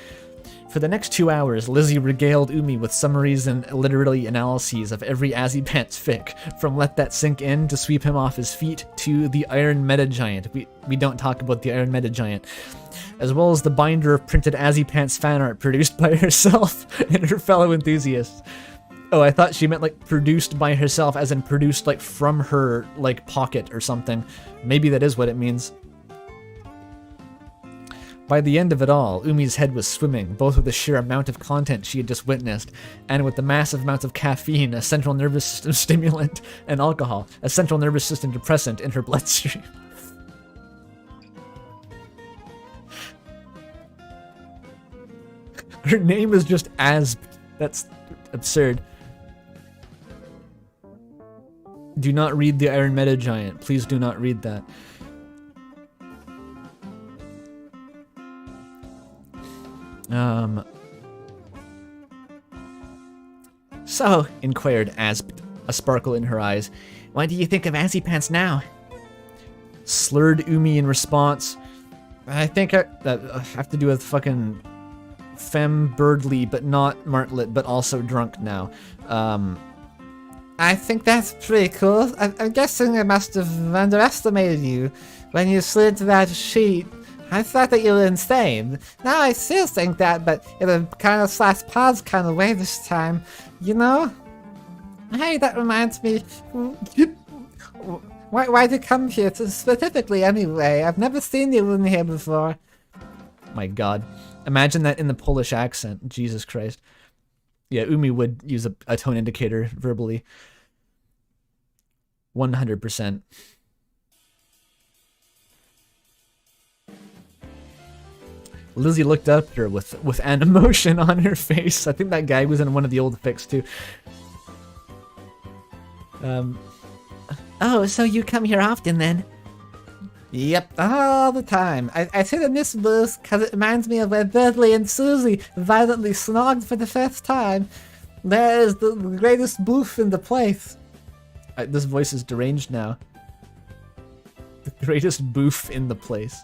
For the next 2 hours, Lizzie regaled Umi with summaries and literary analyses of every Azzypants fic, from Let That Sink In to Sweep Him Off His Feet to the Iron Meta Giant. We don't talk about the Iron Meta Giant. As well as the binder of printed Azzypants fan art produced by herself and her fellow enthusiasts. Oh, I thought she meant like produced by herself, as in produced like from her like pocket or something. Maybe that is what it means. By the end of it all, Umi's head was swimming, both with the sheer amount of content she had just witnessed, and with the massive amounts of caffeine, a central nervous system stimulant, and alcohol, a central nervous system depressant, in her bloodstream. Her name is just Azb. That's absurd. Do not read the Iron Meta Giant. Please do not read that. So, inquired Azb, a sparkle in her eyes. What do you think of Azzypants now? Slurred Umi in response. I think I have to do with fucking femme birdly, but not martlet, but also drunk now. I think that's pretty cool. I'm guessing I must have underestimated you when you slid to that sheet. I thought that you were insane. Now I still think that, but in a kind of slash pause kind of way this time. You know? Hey, that reminds me. Why'd you come here specifically anyway? I've never seen you in here before. My god. Imagine that in the Polish accent. Jesus Christ. Yeah, Umi would use a tone indicator verbally. 100%. Lizzie looked up at her with an emotion on her face. I think that guy was in one of the old fics too. Oh, so you come here often then? Yep, all the time. I sit in this booth because it reminds me of when Dudley and Susie violently snogged for the first time. That is the greatest booth in the place. This voice is deranged now. The greatest booth in the place.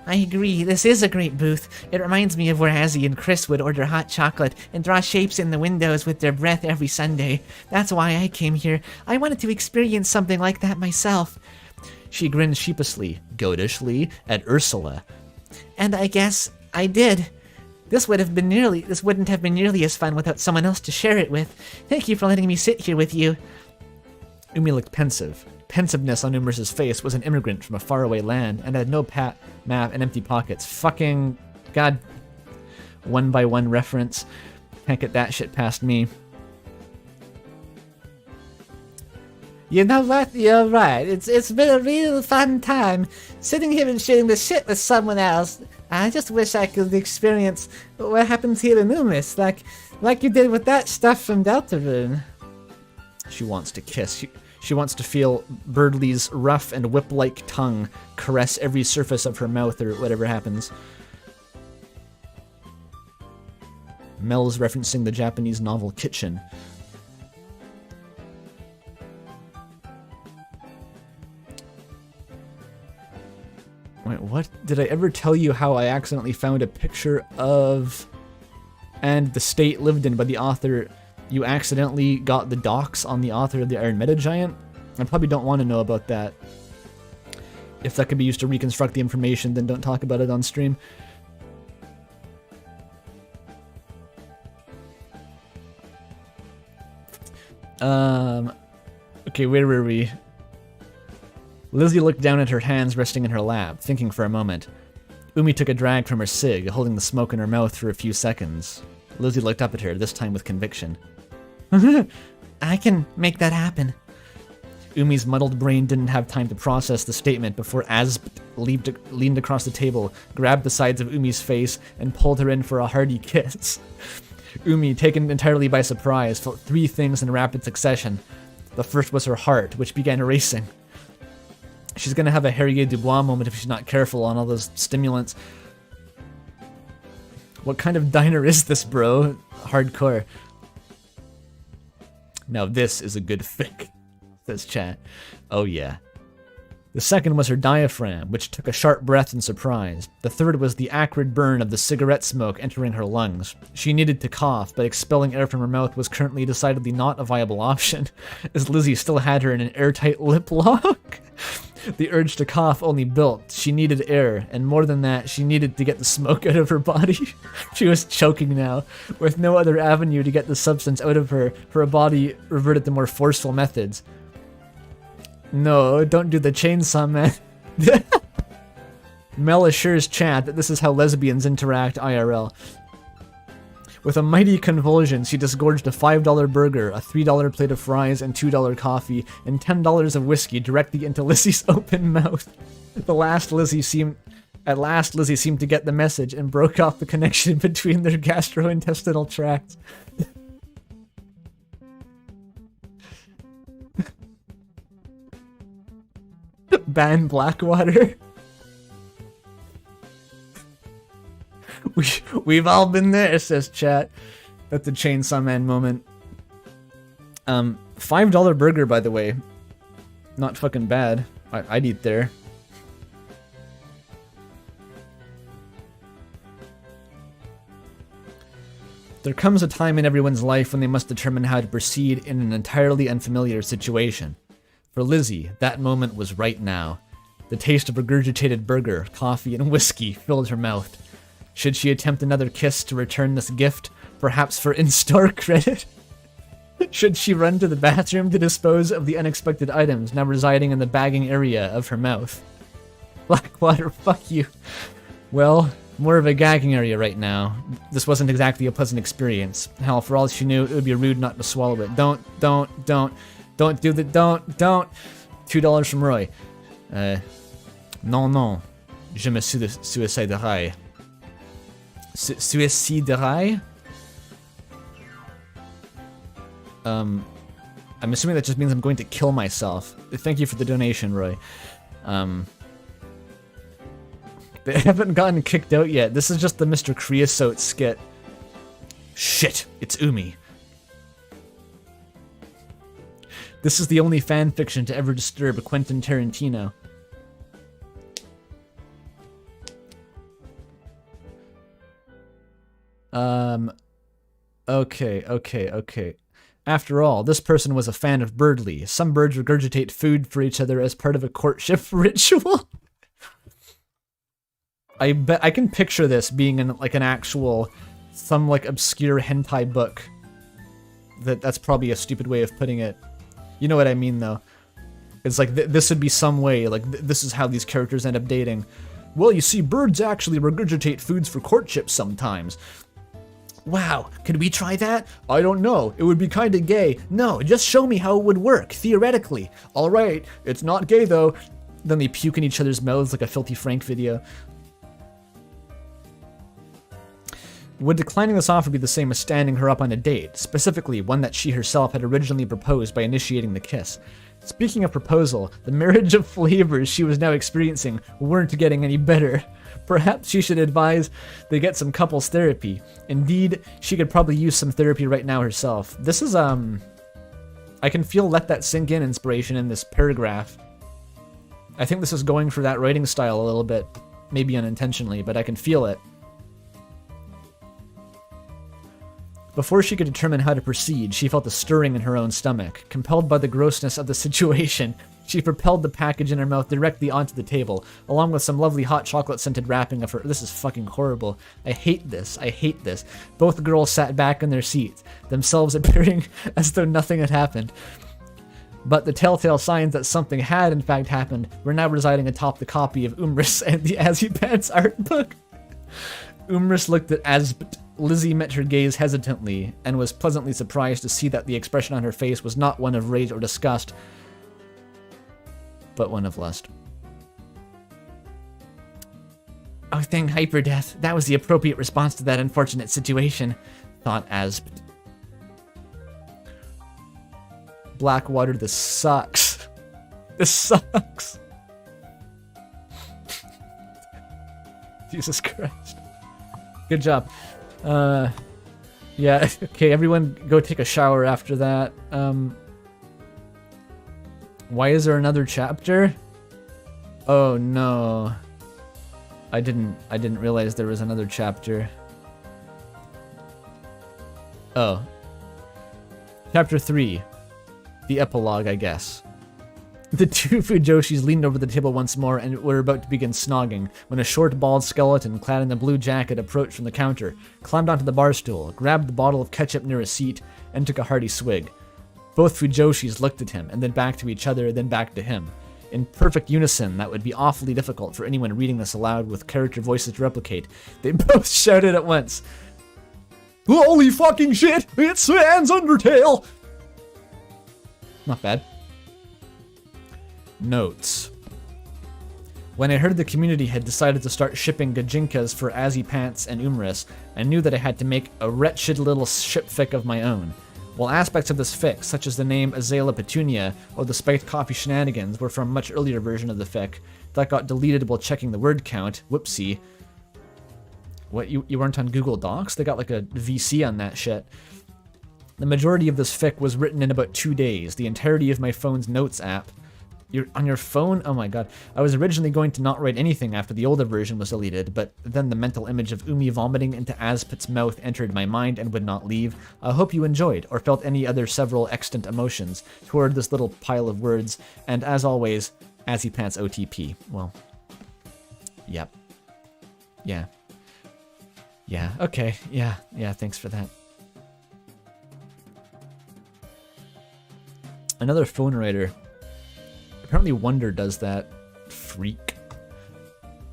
I agree, this is a great booth. It reminds me of where Azzy and Chris would order hot chocolate and draw shapes in the windows with their breath every Sunday. That's why I came here. I wanted to experience something like that myself. She grinned sheepishly, goatishly, at Ursula. And I guess I did. This wouldn't have been nearly as fun without someone else to share it with. Thank you for letting me sit here with you. Umi looked pensive. Pensiveness on Umris's face was an immigrant from a faraway land and had no map and empty pockets. Fucking god. One by one reference. Can't get that shit past me. You know what? You're right. It's been a real fun time sitting here and shooting the shit with someone else. I just wish I could experience what happens here in Umis, like you did with that stuff from Deltarune. She wants to kiss. She wants to feel Birdley's rough and whip-like tongue caress every surface of her mouth or whatever happens. Mel's referencing the Japanese novel Kitchen. Wait, what? Did I ever tell you how I accidentally found a picture of and the state lived in by the author? You accidentally got the docs on the author of the Iron Meta Giant? I probably don't want to know about that. If that could be used to reconstruct the information, then don't talk about it on stream. Okay, where were we? Lizzie looked down at her hands resting in her lap, thinking for a moment. Umi took a drag from her cig, holding the smoke in her mouth for a few seconds. Lizzie looked up at her, this time with conviction. I can make that happen. Umi's muddled brain didn't have time to process the statement before Azzypants leaned across the table, grabbed the sides of Umi's face, and pulled her in for a hearty kiss. Umi, taken entirely by surprise, felt three things in rapid succession. The first was her heart, which began racing. She's gonna have a Harriet Dubois moment if she's not careful on all those stimulants. What kind of diner is this, bro? Hardcore. Now this is a good fic, says chat. Oh yeah. The second was her diaphragm, which took a sharp breath in surprise. The third was the acrid burn of the cigarette smoke entering her lungs. She needed to cough, but expelling air from her mouth was currently decidedly not a viable option, as Lizzie still had her in an airtight lip lock. The urge to cough only built. She needed air, and more than that, she needed to get the smoke out of her body. She was choking now. With no other avenue to get the substance out of her, her body reverted to more forceful methods. No, don't do the chainsaw, man. Mel assures Chad that this is how lesbians interact IRL. With a mighty convulsion, she disgorged a $5 burger, a $3 plate of fries, and $2 coffee, and $10 of whiskey directly into Lizzie's open mouth. At last, Lizzie seemed to get the message and broke off the connection between their gastrointestinal tracts. Ban Blackwater. We've all been there, says chat. That's a Chainsaw Man moment. $5 burger, by the way. Not fucking bad. I'd eat there. There comes a time in everyone's life when they must determine how to proceed in an entirely unfamiliar situation. For Lizzie, that moment was right now. The taste of regurgitated burger, coffee, and whiskey filled her mouth. Should she attempt another kiss to return this gift, perhaps for in-store credit? Should she run to the bathroom to dispose of the unexpected items now residing in the bagging area of her mouth? Blackwater, fuck you. Well, more of a gagging area right now. This wasn't exactly a pleasant experience. Hell, for all she knew, it would be rude not to swallow it. Don't do the, don't. $2 from Roy. Non, je me suiciderai. Suiciderai? I'm assuming that just means I'm going to kill myself. Thank you for the donation, Roy. They haven't gotten kicked out yet. This is just the Mr. Creosote skit. Shit, it's Umi. This is the only fan fiction to ever disturb Quentin Tarantino. Okay. After all, this person was a fan of Birdly. Some birds regurgitate food for each other as part of a courtship ritual. I bet I can picture this being in like an actual, some like obscure hentai book. That's probably a stupid way of putting it. You know what I mean, though. It's like this would be some way, like this is how these characters end up dating. Well, you see, birds actually regurgitate foods for courtship sometimes. Wow, could we try that? I don't know, it would be kinda gay. No, just show me how it would work, theoretically. Alright, it's not gay though. Then they puke in each other's mouths like a Filthy Frank video. Would declining this offer be the same as standing her up on a date, specifically one that she herself had originally proposed by initiating the kiss? Speaking of proposal, the marriage of flavors she was now experiencing weren't getting any better. Perhaps she should advise they get some couples therapy. Indeed, she could probably use some therapy right now herself. This is, I can feel let that sink in inspiration in this paragraph. I think this is going for that writing style a little bit, maybe unintentionally, but I can feel it. Before she could determine how to proceed, she felt a stirring in her own stomach. Compelled by the grossness of the situation, she propelled the package in her mouth directly onto the table, along with some lovely hot chocolate-scented wrapping of her— This is fucking horrible. I hate this. I hate this. Both girls sat back in their seats, themselves appearing as though nothing had happened. But the telltale signs that something had in fact happened were now residing atop the copy of Umris and the Azzypants art book. Umris looked at Azzypants. Lizzie met her gaze hesitantly, and was pleasantly surprised to see that the expression on her face was not one of rage or disgust, but one of lust. Oh, thank Hyperdeath. That was the appropriate response to that unfortunate situation, thought Azp. Blackwater, this sucks. This sucks. Jesus Christ. Good job. Yeah, okay, everyone go take a shower after that. Why is there another chapter? Oh no. I didn't realize there was another chapter. Oh. Chapter 3. The epilogue, I guess. The two Fujoshis leaned over the table once more and were about to begin snogging, when a short, bald skeleton clad in a blue jacket approached from the counter, climbed onto the bar stool, grabbed the bottle of ketchup near a seat, and took a hearty swig. Both Fujoshis looked at him, and then back to each other, then back to him. In perfect unison, that would be awfully difficult for anyone reading this aloud with character voices to replicate. They both shouted at once, "Holy fucking shit! It's Sans Undertale!" Not bad. Notes. When I heard the community had decided to start shipping Gajinkas for Azzypants and Umris, I knew that I had to make a wretched little shipfic of my own. While aspects of this fic, such as the name Azalea Petunia or the spiked coffee shenanigans, were from a much earlier version of the fic, that got deleted while checking the word count. Whoopsie. What, you weren't on Google Docs? They got like a VC on that shit. The majority of this fic was written in about 2 days, the entirety of my phone's notes app. You're on your phone? Oh my god. I was originally going to not write anything after the older version was deleted, but then the mental image of Umi vomiting into Azpat's mouth entered my mind and would not leave. I hope you enjoyed, or felt any other several extant emotions toward this little pile of words, and as always, Azzypants OTP. Well, yep. Yeah. Yeah, okay. Yeah, thanks for that. Another phone writer. Apparently Wonder does that. Freak.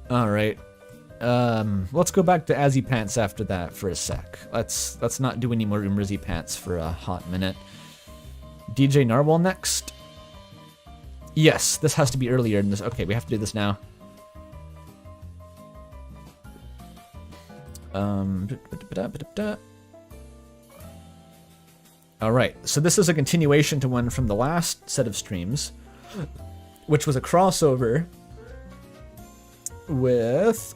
Alright. Let's go back to Azzypants after that for a sec. Let's not do any more Azzypants for a hot minute. DJ Narwhal next? Yes, this has to be earlier in this. Okay, we have to do this now. Alright, so this is a continuation to one from the last set of streams, which was a crossover with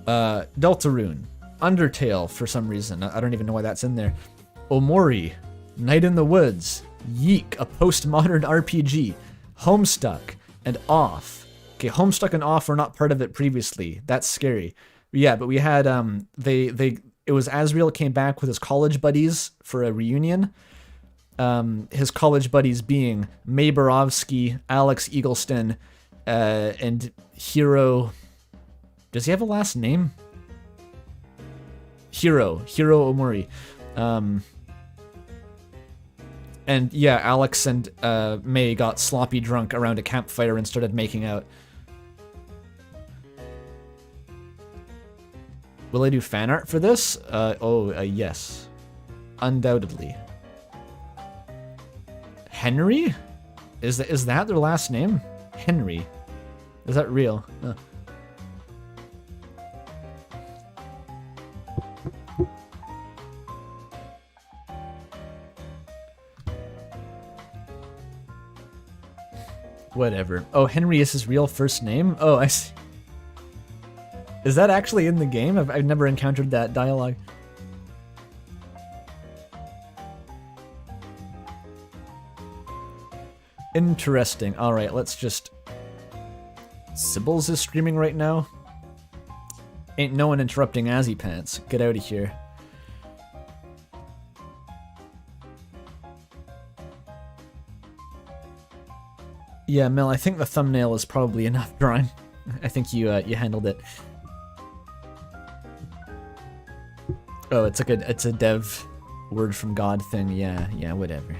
Deltarune, Undertale for some reason. I don't even know why that's in there. Omori, Night in the Woods, Yeek, a postmodern RPG, Homestuck, and Off. Okay, Homestuck and Off were not part of it previously. That's scary. Yeah, but we had it was Asriel came back with his college buddies for a reunion. His college buddies being May Borovsky, Alex Eagleston, and Hiro Does he have a last name? Hiro Omori. And yeah, Alex and May got sloppy drunk around a campfire and started making out. Will I do fan art for this? Yes. Undoubtedly. Henry? Is that their last name? Henry. Is that real? Huh. Whatever. Oh, Henry is his real first name? Oh, I see. Is that actually in the game? I've never encountered that dialogue. Interesting. Alright, let's just... Sibbles is streaming right now? Ain't no one interrupting Azzypants. Get out of here. Yeah, Mel, I think the thumbnail is probably enough drawing. I think you handled it. Oh, it's a dev word from God thing. Yeah, whatever.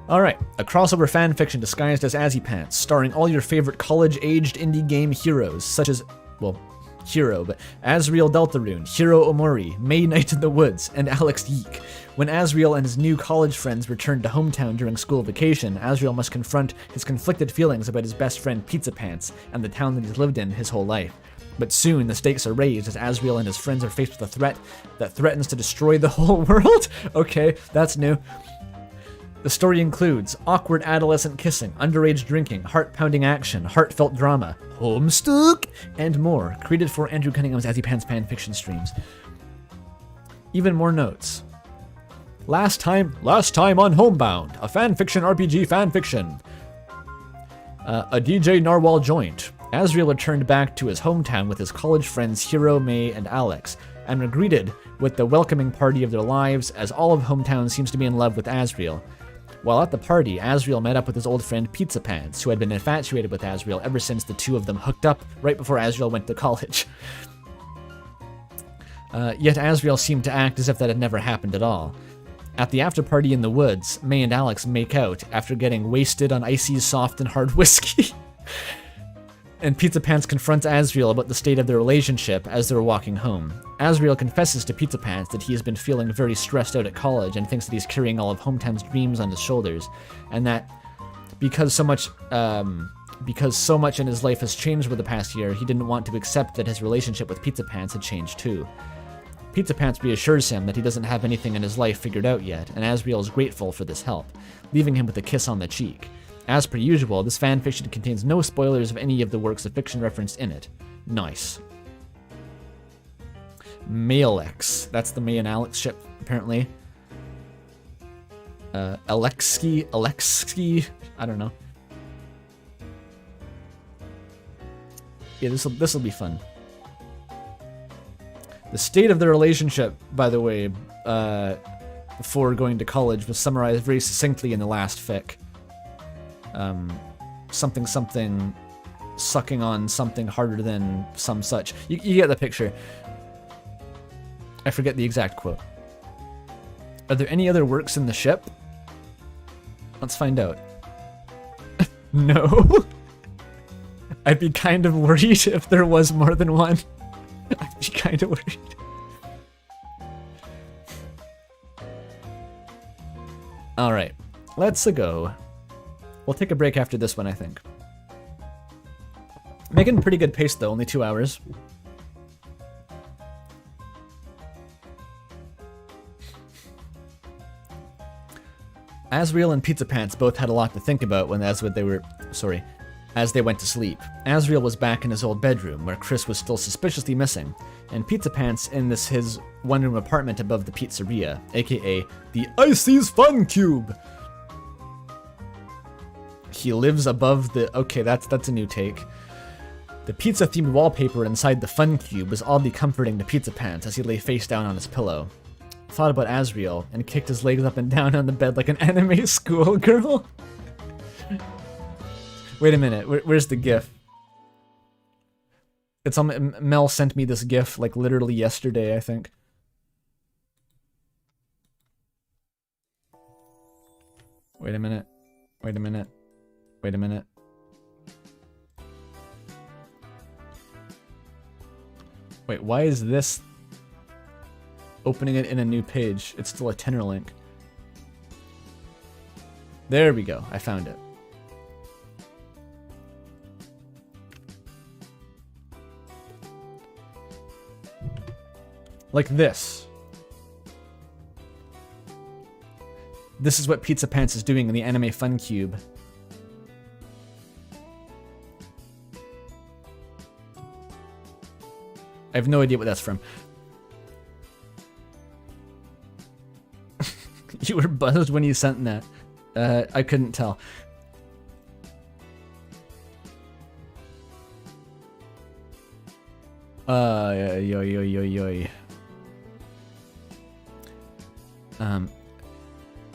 Alright, a crossover fanfiction disguised as Azzypants, starring all your favorite college-aged indie game heroes, such as, well, Hero, but Asriel Deltarune, Hiro Omori, May Night in the Woods, and Alex Yeek. When Asriel and his new college friends return to hometown during school vacation, Asriel must confront his conflicted feelings about his best friend Pizzapants and the town that he's lived in his whole life. But soon, the stakes are raised as Asriel and his friends are faced with a threat that threatens to destroy the whole world? Okay, that's new. The story includes awkward adolescent kissing, underage drinking, heart-pounding action, heartfelt drama, homestuck, and more, created for Andrew Cunningham's Azzypants fanfiction streams. Even more notes. Last time on Homebound, a fanfiction RPG fanfiction. A DJ Narwhal joint. Asriel returned back to his hometown with his college friends Hiro, May, and Alex, and were greeted with the welcoming party of their lives as all of hometown seems to be in love with Asriel. While at the party, Asriel met up with his old friend Pizzapants, who had been infatuated with Asriel ever since the two of them hooked up right before Asriel went to college. Yet Asriel seemed to act as if that had never happened at all. At the after-party in the woods, May and Alex make out after getting wasted on icy, soft, and hard whiskey. And Pizzapants confronts Asriel about the state of their relationship as they're walking home. Asriel confesses to Pizzapants that he has been feeling very stressed out at college and thinks that he's carrying all of hometown's dreams on his shoulders, and that because so much in his life has changed over the past year, he didn't want to accept that his relationship with Pizzapants had changed too. Pizzapants reassures him that he doesn't have anything in his life figured out yet, and Asriel is grateful for this help, leaving him with a kiss on the cheek. As per usual, this fanfiction contains no spoilers of any of the works of fiction referenced in it. Nice. Mayalex. That's the May and Alex ship, apparently. Alexski, I don't know. Yeah, this'll be fun. The state of their relationship, by the way, before going to college was summarized very succinctly in the last fic. Something sucking on something harder than some such. You get the picture. I forget the exact quote. Are there any other works in the ship? Let's find out. No. I'd be kind of worried if there was more than one. I'd be kind of worried. Alright, let's go. We'll take a break after this one, I think. Making pretty good pace, though. Only 2 hours. Asriel and Pizzapants both had a lot to think about as they went to sleep. Asriel was back in his old bedroom, where Chris was still suspiciously missing, and Pizzapants in his one-room apartment above the pizzeria, aka the Icy's Fun Cube. He lives above the... Okay, that's a new take. The pizza-themed wallpaper inside the fun cube was oddly comforting to Pizzapants as he lay face down on his pillow. Thought about Asriel and kicked his legs up and down on the bed like an anime schoolgirl. Wait a minute, where's the gif? It's on. Mel sent me this GIF like literally yesterday, I think. Wait a minute. Wait a minute. Wait a minute. Wait, why is this opening it in a new page? It's still a tenor link. There we go. I found it. Like this. This is what Pizzapants is doing in the Anime Fun Cube. I have no idea what that's from. You were buzzed when you sent that. I couldn't tell.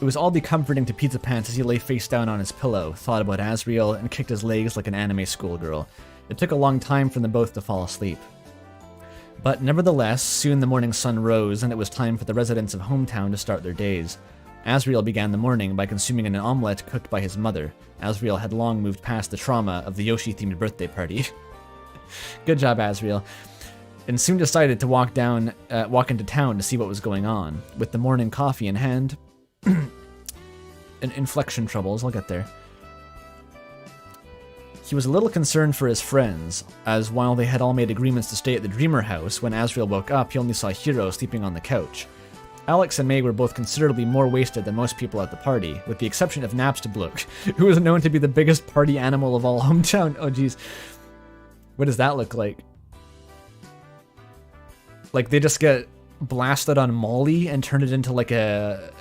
It was all be comforting to Pizzapants as he lay face down on his pillow, thought about Asriel, and kicked his legs like an anime schoolgirl. It took a long time for them both to fall asleep. But nevertheless, soon the morning sun rose, and it was time for the residents of Hometown to start their days. Asriel began the morning by consuming an omelette cooked by his mother. Asriel had long moved past the trauma of the Yoshi-themed birthday party. Good job, Asriel. And soon decided to walk into town to see what was going on. With the morning coffee in hand... inflection troubles, I'll get there. He was a little concerned for his friends, as while they had all made agreements to stay at the Dreamer house, when Asriel woke up, he only saw Hiro sleeping on the couch. Alex and May were both considerably more wasted than most people at the party, with the exception of Napstablook, who was known to be the biggest party animal of all Hometown. Oh jeez. What does that look like? Like they just get blasted on Molly and turn it into like a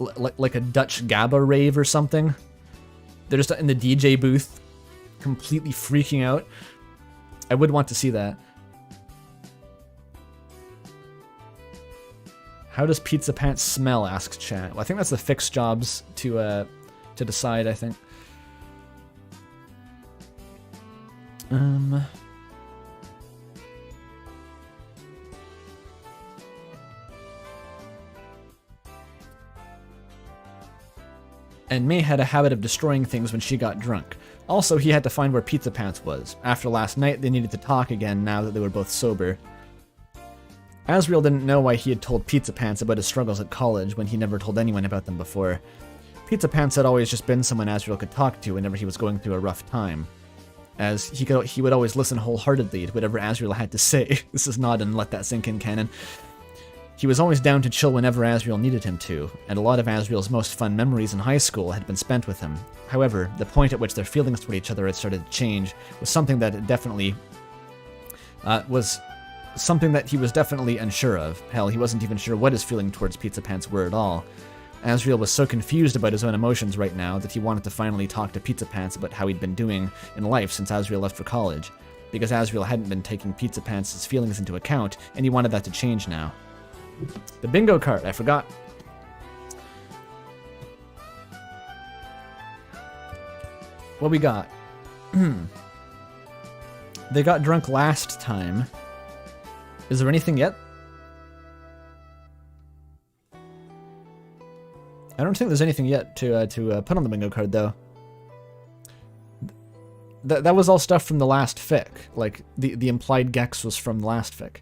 Dutch Gabba rave or something. They're just in the DJ booth, completely freaking out. I would want to see that. How does Pizzapants smell? Asks chat. Well, I think that's the fix jobs to decide, I think. And May had a habit of destroying things when she got drunk. Also, he had to find where Pizzapants was. After last night, they needed to talk again now that they were both sober. Asriel didn't know why he had told Pizzapants about his struggles at college when he never told anyone about them before. Pizzapants had always just been someone Asriel could talk to whenever he was going through a rough time, as he would always listen wholeheartedly to whatever Asriel had to say. This is not in Let That Sink In canon. He was always down to chill whenever Asriel needed him to, and a lot of Asriel's most fun memories in high school had been spent with him. However, the point at which their feelings toward each other had started to change was something that definitely something that he was definitely unsure of. Hell, he wasn't even sure what his feelings towards Pizzapants were at all. Asriel was so confused about his own emotions right now that he wanted to finally talk to Pizzapants about how he'd been doing in life since Asriel left for college, because Asriel hadn't been taking Pizzapants' feelings into account, and he wanted that to change now. The bingo card, I forgot. What we got? They got drunk last time. Is there anything yet? I don't think there's anything yet to put on the bingo card, though. That was all stuff from the last fic. Like, the implied Gex was from the last fic.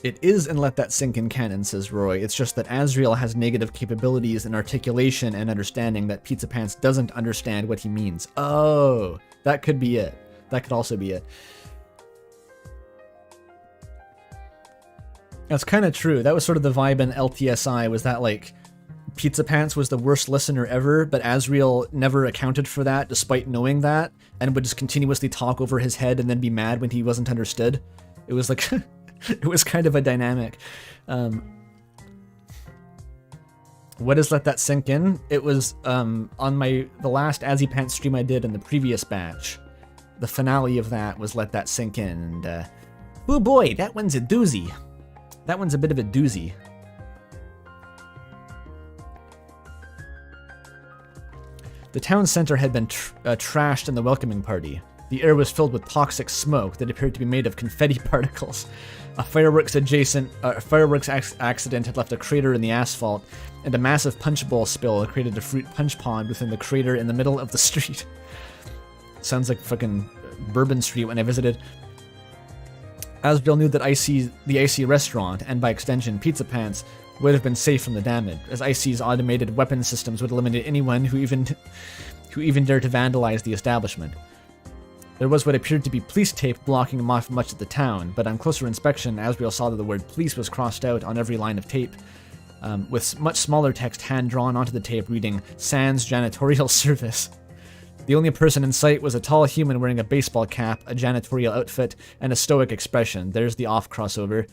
It is in Let That Sink In canon, says Roy. It's just that Asriel has negative capabilities in articulation and understanding that Pizzapants doesn't understand what he means. Oh, that could be it. That could also be it. That's kind of true. That was sort of the vibe in LTSI, was that like Pizzapants was the worst listener ever, but Asriel never accounted for that despite knowing that, and would just continuously talk over his head and then be mad when he wasn't understood. It was like... It was kind of a dynamic. What is Let That Sink In? It was on the last Azzypants stream I did in the previous batch. The finale of that was Let That Sink In, and Oh boy, that one's a doozy. That one's a bit of a doozy. The town center had been trashed in the welcoming party. The air was filled with toxic smoke that appeared to be made of confetti particles. A fireworks accident had left a crater in the asphalt, and a massive punch bowl spill created a fruit punch pond within the crater in the middle of the street. Sounds like fucking Bourbon Street when I visited. Asriel knew that the Icy restaurant, and by extension Pizzapants, would have been safe from the damage, as Icy's automated weapon systems would eliminate anyone who even dared to vandalize the establishment. There was what appeared to be police tape blocking off much of the town, but on closer inspection, Asriel saw that the word police was crossed out on every line of tape, with much smaller text hand-drawn onto the tape reading, Sans Janitorial Service. The only person in sight was a tall human wearing a baseball cap, a janitorial outfit, and a stoic expression. There's the off crossover.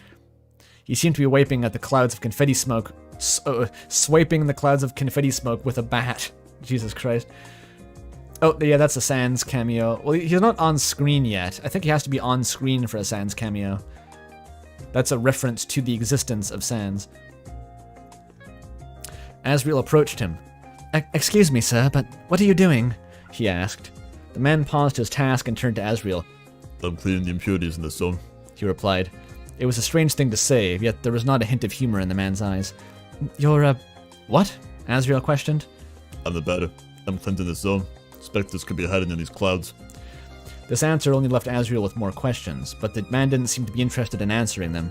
He seemed to be wiping at the clouds of confetti smoke, swiping the clouds of confetti smoke with a bat. Jesus Christ. Oh, yeah, that's a Sans cameo. Well, he's not on screen yet. I think he has to be on screen for a Sans cameo. That's a reference to the existence of Sans. Asriel approached him. Excuse me, sir, but what are you doing? He asked. The man paused his task and turned to Asriel. I'm cleaning the impurities in the zone, he replied. It was a strange thing to say, yet there was not a hint of humor in the man's eyes. You're, what? Asriel questioned. I'm the batter. I'm cleansing the zone. Spectres could be hiding in these clouds. This answer only left Asriel with more questions, but the man didn't seem to be interested in answering them.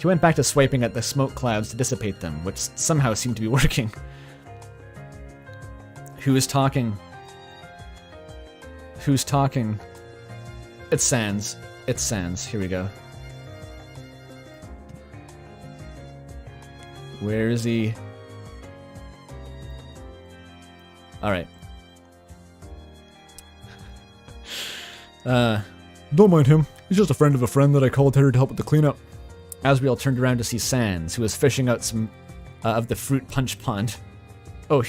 He went back to swiping at the smoke clouds to dissipate them, which somehow seemed to be working. Who is talking? Who's talking? It's Sans. It's Sans. Here we go. Where is he? Alright. Don't mind him. He's just a friend of a friend that I called here to help with the cleanup. Asriel turned around to see Sans, who was fishing out some of the fruit punch pond. Oh,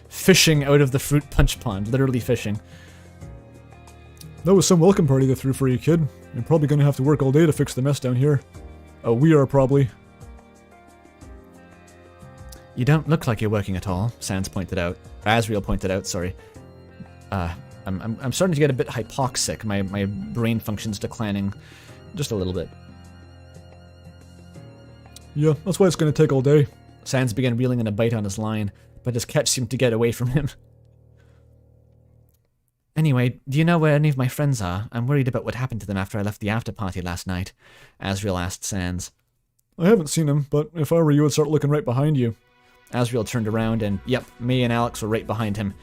fishing out of the fruit punch pond. Literally fishing. That was some welcome party they threw for you, kid. You're probably gonna have to work all day to fix the mess down here. We are probably. You don't look like you're working at all, Sans pointed out. Asriel pointed out, sorry. I'm starting to get a bit hypoxic. My brain function's declining just a little bit. Yeah, that's why it's gonna take all day. Sans began reeling in a bite on his line, but his catch seemed to get away from him. Anyway, do you know where any of my friends are? I'm worried about what happened to them after I left the after party last night, Asriel asked Sans. I haven't seen him, but if I were you, I'd start looking right behind you. Asriel turned around and, yep, May and Alex were right behind him.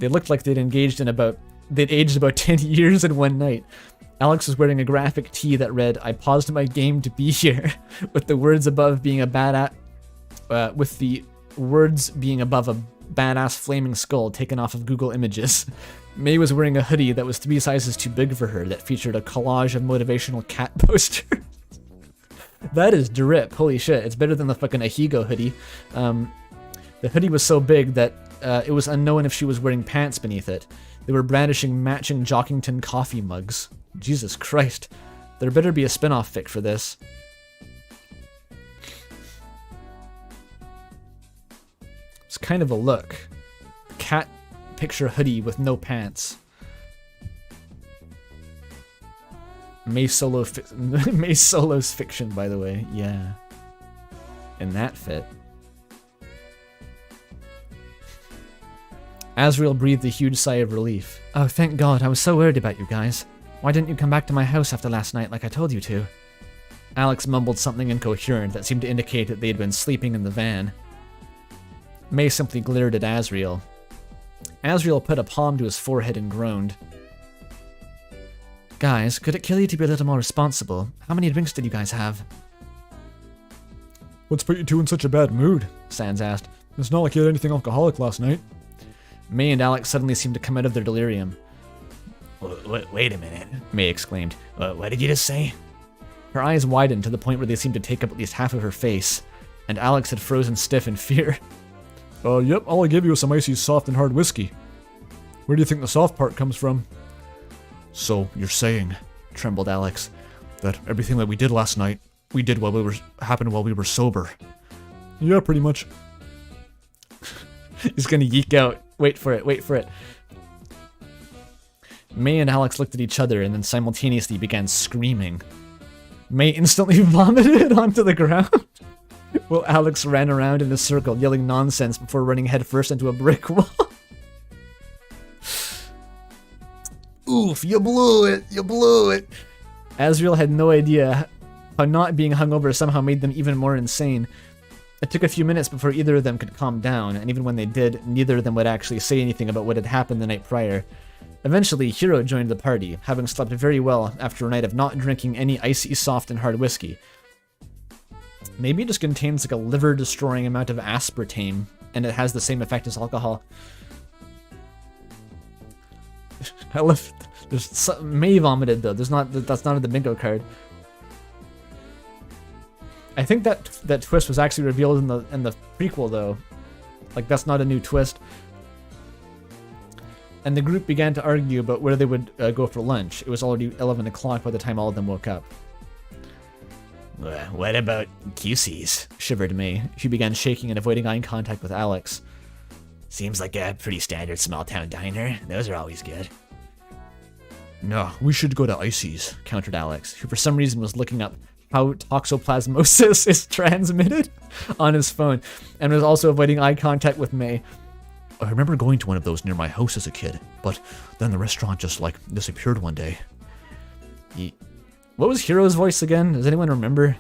They looked like they'd aged about 10 years in one night. Alex was wearing a graphic tee that read, "I paused my game to be here," with the words above being a badass flaming skull taken off of Google Images. May was wearing a hoodie that was 3 sizes too big for her that featured a collage of motivational cat posters. That is drip. Holy shit. It's better than the fucking Ahigo hoodie. The hoodie was so big that it was unknown if she was wearing pants beneath it. They were brandishing matching Jockington coffee mugs. Jesus Christ. There better be a spin-off fic for this. It's kind of a look. Cat picture hoodie with no pants. May Solo's fiction, by the way. Yeah. In that fit. Asriel breathed a huge sigh of relief. Oh, thank God, I was so worried about you guys. Why didn't you come back to my house after last night like I told you to? Alex mumbled something incoherent that seemed to indicate that they had been sleeping in the van. May simply glared at Asriel. Asriel put a palm to his forehead and groaned. Guys, could it kill you to be a little more responsible? How many drinks did you guys have? What's put you two in such a bad mood? Sans asked. It's not like you had anything alcoholic last night. May and Alex suddenly seemed to come out of their delirium. Wait a minute, May exclaimed. What did you just say? Her eyes widened to the point where they seemed to take up at least half of her face, and Alex had frozen stiff in fear. Yep, all I gave you was some icy soft and hard whiskey. Where do you think the soft part comes from? So, you're saying, trembled Alex, That everything that we did last night, happened while we were sober. Yeah, pretty much. He's gonna yeek out. Wait for it. May and Alex looked at each other and then simultaneously began screaming. May instantly vomited onto the ground, while Alex ran around in a circle yelling nonsense before running headfirst into a brick wall. Oof, you blew it. Asriel had no idea how not being hungover somehow made them even more insane. It took a few minutes before either of them could calm down, and even when they did, neither of them would actually say anything about what had happened the night prior. Eventually, Hiro joined the party, having slept very well after a night of not drinking any icy, soft, and hard whiskey. Maybe it just contains like a liver-destroying amount of aspartame, and it has the same effect as alcohol. I left. May vomited though. That's not in the bingo card. I think that twist was actually revealed in the prequel though. Like that's not a new twist. And the group began to argue about where they would go for lunch. It was already 11 o'clock by the time all of them woke up. What about QC's? Shivered May. She began shaking and avoiding eye contact with Alex. Seems like a pretty standard small-town diner. Those are always good. No, we should go to Icy's, countered Alex, who for some reason was looking up how toxoplasmosis is transmitted on his phone, and was also avoiding eye contact with May. I remember going to one of those near my house as a kid, but then the restaurant just, like, disappeared one day. What was Hiro's voice again? Does anyone remember?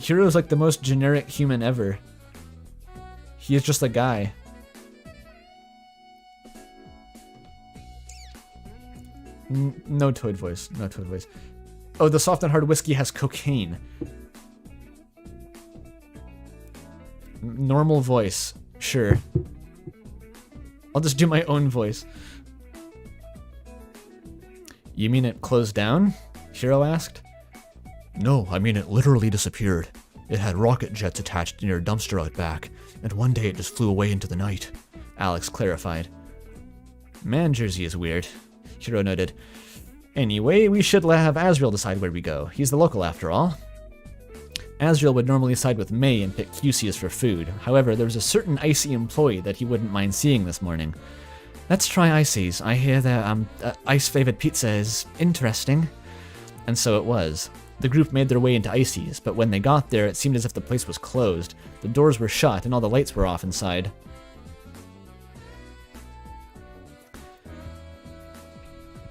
Hiro's like the most generic human ever. He is just a guy. No Toad voice. No Toad voice. Oh, the soft and hard whiskey has cocaine. Normal voice. Sure. I'll just do my own voice. You mean it closed down? Hiro asked. No, I mean it literally disappeared. It had rocket jets attached near a dumpster out back, and one day it just flew away into the night. Alex clarified. Man, Jersey is weird, Hiro noted. Anyway, we should have Asriel decide where we go. He's the local after all. Asriel would normally side with May and pick QC's for food. However, there was a certain Icy employee that he wouldn't mind seeing this morning. Let's try Icy's. I hear their ice-flavored pizza is interesting. And so it was. The group made their way into Icy's, but when they got there, it seemed as if the place was closed. The doors were shut and all the lights were off inside.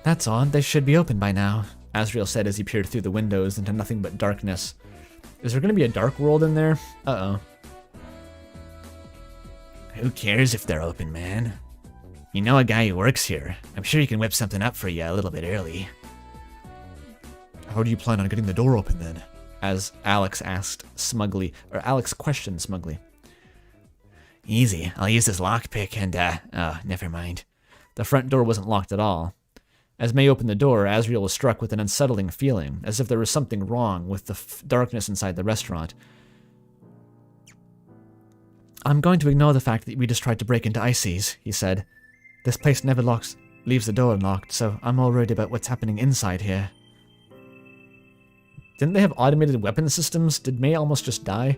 That's odd. They should be open by now, Asriel said as he peered through the windows into nothing but darkness. Is there going to be a dark world in there? Uh-oh. Who cares if they're open, man? You know a guy who works here. I'm sure he can whip something up for you a little bit early. How do you plan on getting the door open then? As Alex asked smugly, or Alex questioned smugly. Easy. I'll use this lockpick and, oh, never mind. The front door wasn't locked at all. As May opened the door, Asriel was struck with an unsettling feeling, as if there was something wrong with the darkness inside the restaurant. I'm going to ignore the fact that we just tried to break into Icy's, he said. This place never leaves the door unlocked, so I'm all worried about what's happening inside here. Didn't they have automated weapon systems? Did May almost just die?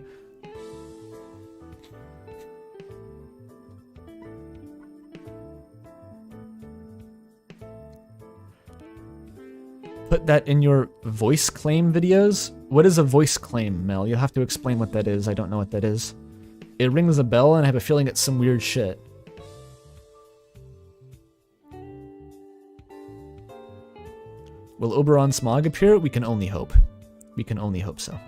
Put that in your voice claim videos? What is a voice claim, Mel? You'll have to explain what that is. I don't know what that is. It rings a bell, and I have a feeling it's some weird shit. Will Oberon Smog appear? We can only hope. We can only hope so.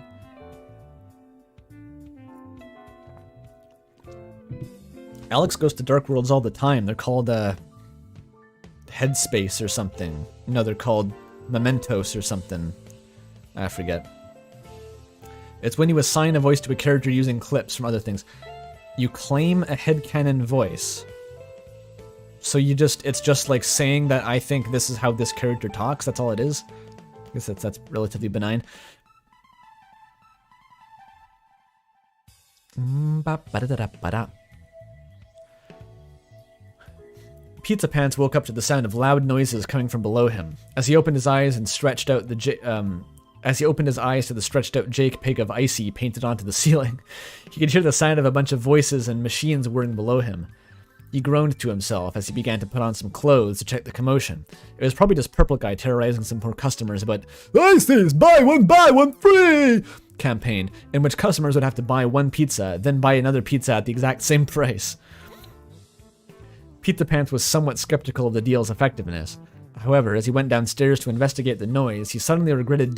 Alex goes to dark worlds all the time. They're called, Headspace or something. No, they're called Mementos or something. I forget. It's when you assign a voice to a character using clips from other things. You claim a headcanon voice. So it's just like saying that I think this is how this character talks. That's all it is. I guess that's relatively benign. Pizzapants woke up to the sound of loud noises coming from below him. As he opened his eyes and stretched out as he opened his eyes to the stretched out Jake pig of Icy painted onto the ceiling, he could hear the sound of a bunch of voices and machines whirring below him. He groaned to himself as he began to put on some clothes to check the commotion. It was probably just Purple Guy terrorizing some poor customers about Icy's buy one free campaign, in which customers would have to buy one pizza, then buy another pizza at the exact same price. Pizzapants was somewhat skeptical of the deal's effectiveness. However, as he went downstairs to investigate the noise, he suddenly regretted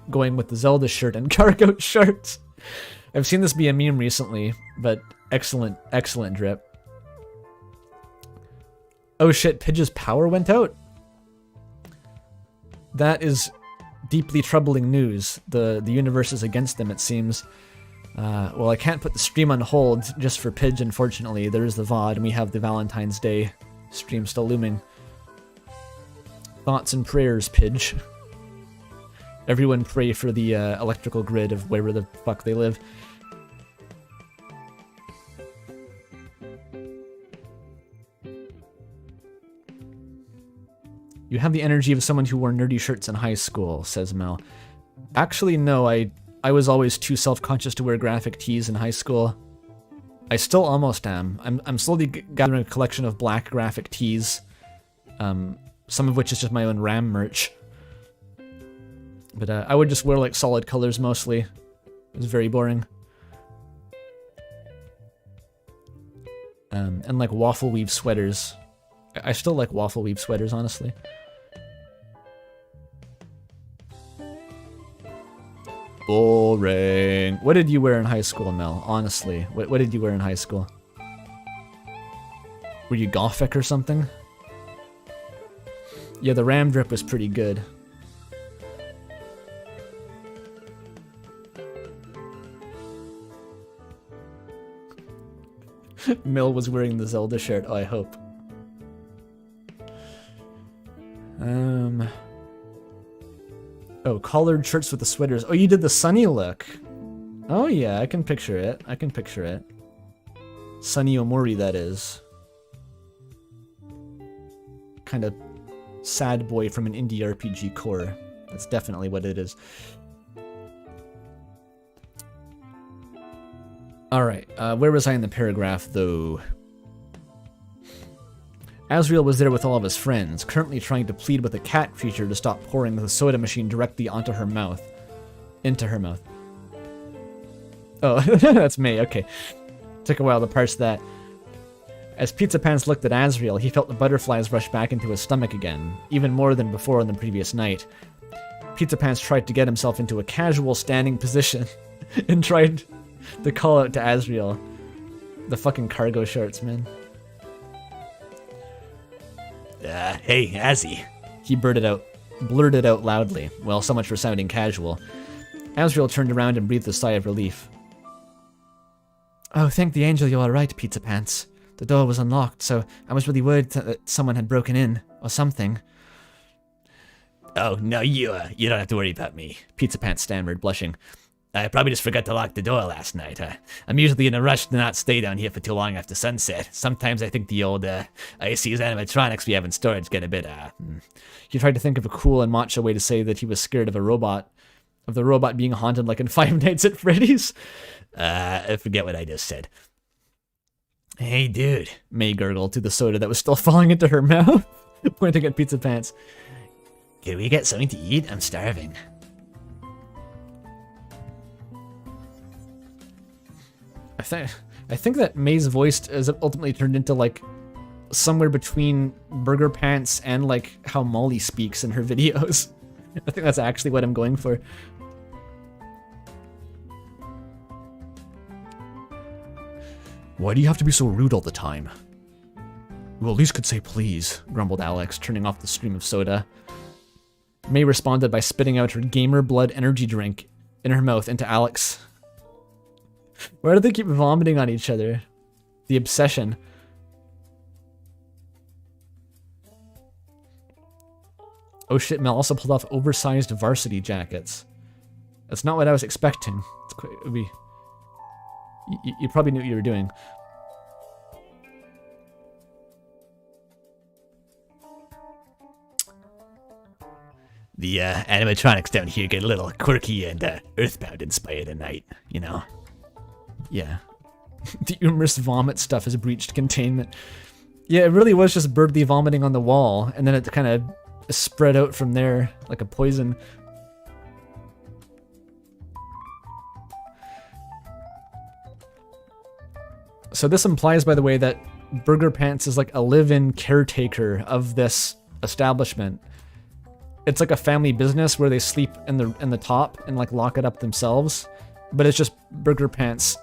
going with the Zelda shirt and cargo shorts. I've seen this be a meme recently, but excellent drip. Oh shit, Pidge's power went out? That is deeply troubling news. The universe is against them, it seems. Well, I can't put the stream on hold just for Pidge, unfortunately. There is the VOD, and we have the Valentine's Day stream still looming. Thoughts and prayers, Pidge. Everyone pray for the electrical grid of wherever the fuck they live. You have the energy of someone who wore nerdy shirts in high school, says Mel. Actually, no, I was always too self-conscious to wear graphic tees in high school. I still almost am. I'm slowly gathering a collection of black graphic tees, some of which is just my own RAM merch. But I would just wear like solid colors mostly. It was very boring. And like waffle weave sweaters. I still like waffle weave sweaters, honestly. Boring. What did you wear in high school, Mel? Honestly, what did you wear in high school? Were you gothic or something? Yeah, the RAM drip was pretty good. Mel was wearing the Zelda shirt, I hope. Oh, collared shirts with the sweaters. Oh, you did the sunny look. Oh yeah, I can picture it. I can picture it. Sunny Omori, that is. Kind of sad boy from an indie RPG core. That's definitely what it is. Alright, where was I in the paragraph, though? Asriel was there with all of his friends, currently trying to plead with a cat creature to stop pouring the soda machine directly onto her mouth. Into her mouth. Oh, that's me, okay. Took a while to parse that. As Pizzapants looked at Asriel, he felt the butterflies rush back into his stomach again, even more than before on the previous night. Pizzapants tried to get himself into a casual standing position, and tried to call out to Asriel. The fucking cargo shorts, man. Hey, Azzy. He blurted out loudly. Well, so much for sounding casual. Asriel turned around and breathed a sigh of relief. Oh, thank the angel you're alright, Pizzapants. The door was unlocked, so I was really worried that someone had broken in, or something. Oh, no, you don't have to worry about me. Pizzapants stammered, blushing. I probably just forgot to lock the door last night. I'm usually in a rush to not stay down here for too long after sunset. Sometimes I think the old IC's animatronics we have in storage get a bit, He tried to think of a cool and macho way to say that he was scared of the robot being haunted like in Five Nights at Freddy's. I forget what I just said. Hey, dude. May gurgled to the soda that was still falling into her mouth, pointing at Pizzapants. Can we get something to eat? I'm starving. I think that May's voice is ultimately turned into like somewhere between Burger Pants and like how Molly speaks in her videos. I think that's actually what I'm going for. Why do you have to be so rude all the time? Well, at least could say please, grumbled Alex, turning off the stream of soda. May responded by spitting out her gamer blood energy drink in her mouth into Alex. Why do they keep vomiting on each other? The obsession. Oh shit, Mel also pulled off oversized varsity jackets. That's not what I was expecting. It's quite, it would be... You probably knew what you were doing. The animatronics down here get a little quirky and Earthbound inspired at night, you know? Yeah. The humorous vomit stuff has breached containment. Yeah, it really was just Birdly vomiting on the wall, and then it kind of spread out from there like a poison. So this implies, by the way, that Burger Pants is like a live-in caretaker of this establishment. It's like a family business where they sleep in the top and like lock it up themselves, but it's just Burger Pants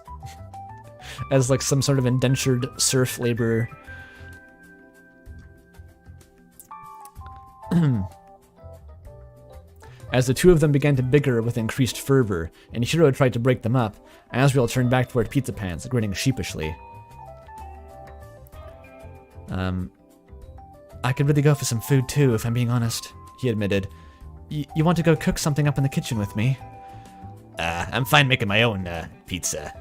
as like some sort of indentured serf laborer. As the two of them began to bicker with increased fervor, and Hiro tried to break them up, Asriel turned back toward Pizzapants, grinning sheepishly. I could really go for some food too, if I'm being honest, he admitted. You want to go cook something up in the kitchen with me? I'm fine making my own pizza.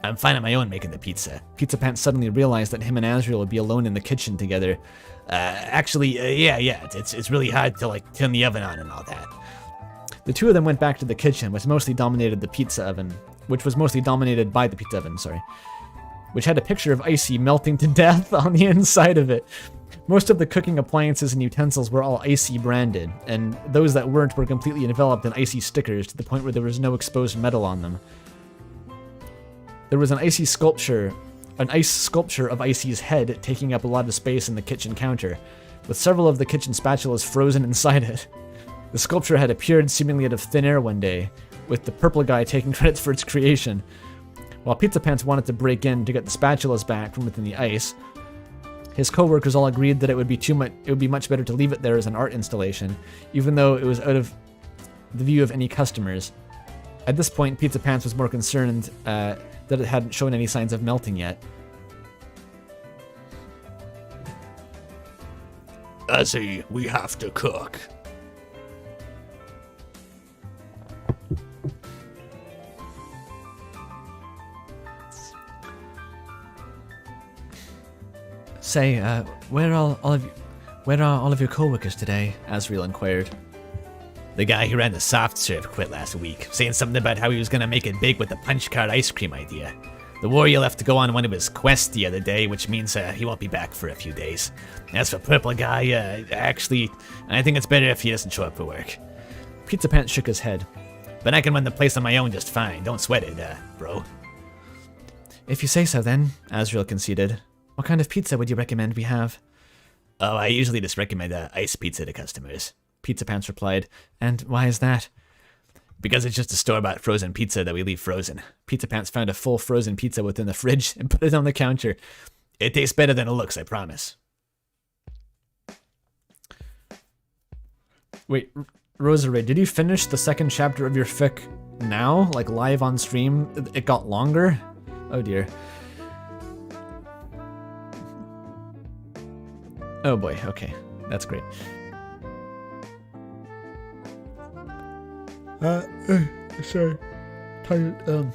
I'm fine on my own making the pizza. Pizzapants suddenly realized that him and Asriel would be alone in the kitchen together. Yeah. It's really hard to like turn the oven on and all that. The two of them went back to the kitchen, which was mostly dominated by the pizza oven, which had a picture of Icy melting to death on the inside of it. Most of the cooking appliances and utensils were all Icy branded, and those that weren't were completely enveloped in Icy stickers to the point where there was no exposed metal on them. There was an ice sculpture of Icy's head taking up a lot of space in the kitchen counter, with several of the kitchen spatulas frozen inside it. The sculpture had appeared seemingly out of thin air one day, with the purple guy taking credits for its creation. While Pizzapants wanted to break in to get the spatulas back from within the ice, his co-workers all agreed that it would be much better to leave it there as an art installation, even though it was out of the view of any customers. At this point, Pizzapants was more concerned that it hadn't shown any signs of melting yet. Azzy, we have to cook. Say, where are all of your co-workers today? Asriel inquired. The guy who ran the soft serve quit last week, saying something about how he was gonna make it big with the punch card ice cream idea. The warrior left to go on one of his quests the other day, which means he won't be back for a few days. As for Purple Guy, actually, I think it's better if he doesn't show up for work. Pizzapants shook his head. But I can run the place on my own just fine. Don't sweat it, bro. If you say so then, Asriel conceded. What kind of pizza would you recommend we have? Oh, I usually just recommend ice pizza to customers. Pizzapants replied. And why is that? Because it's just a store-bought frozen pizza that we leave frozen. Pizzapants found a full frozen pizza within the fridge and put it on the counter. It tastes better than it looks, I promise. Wait, Rosary, did you finish the second chapter of your fic now? Like live on stream? It got longer? Oh dear. Oh boy, okay. That's great. Sorry. Tired,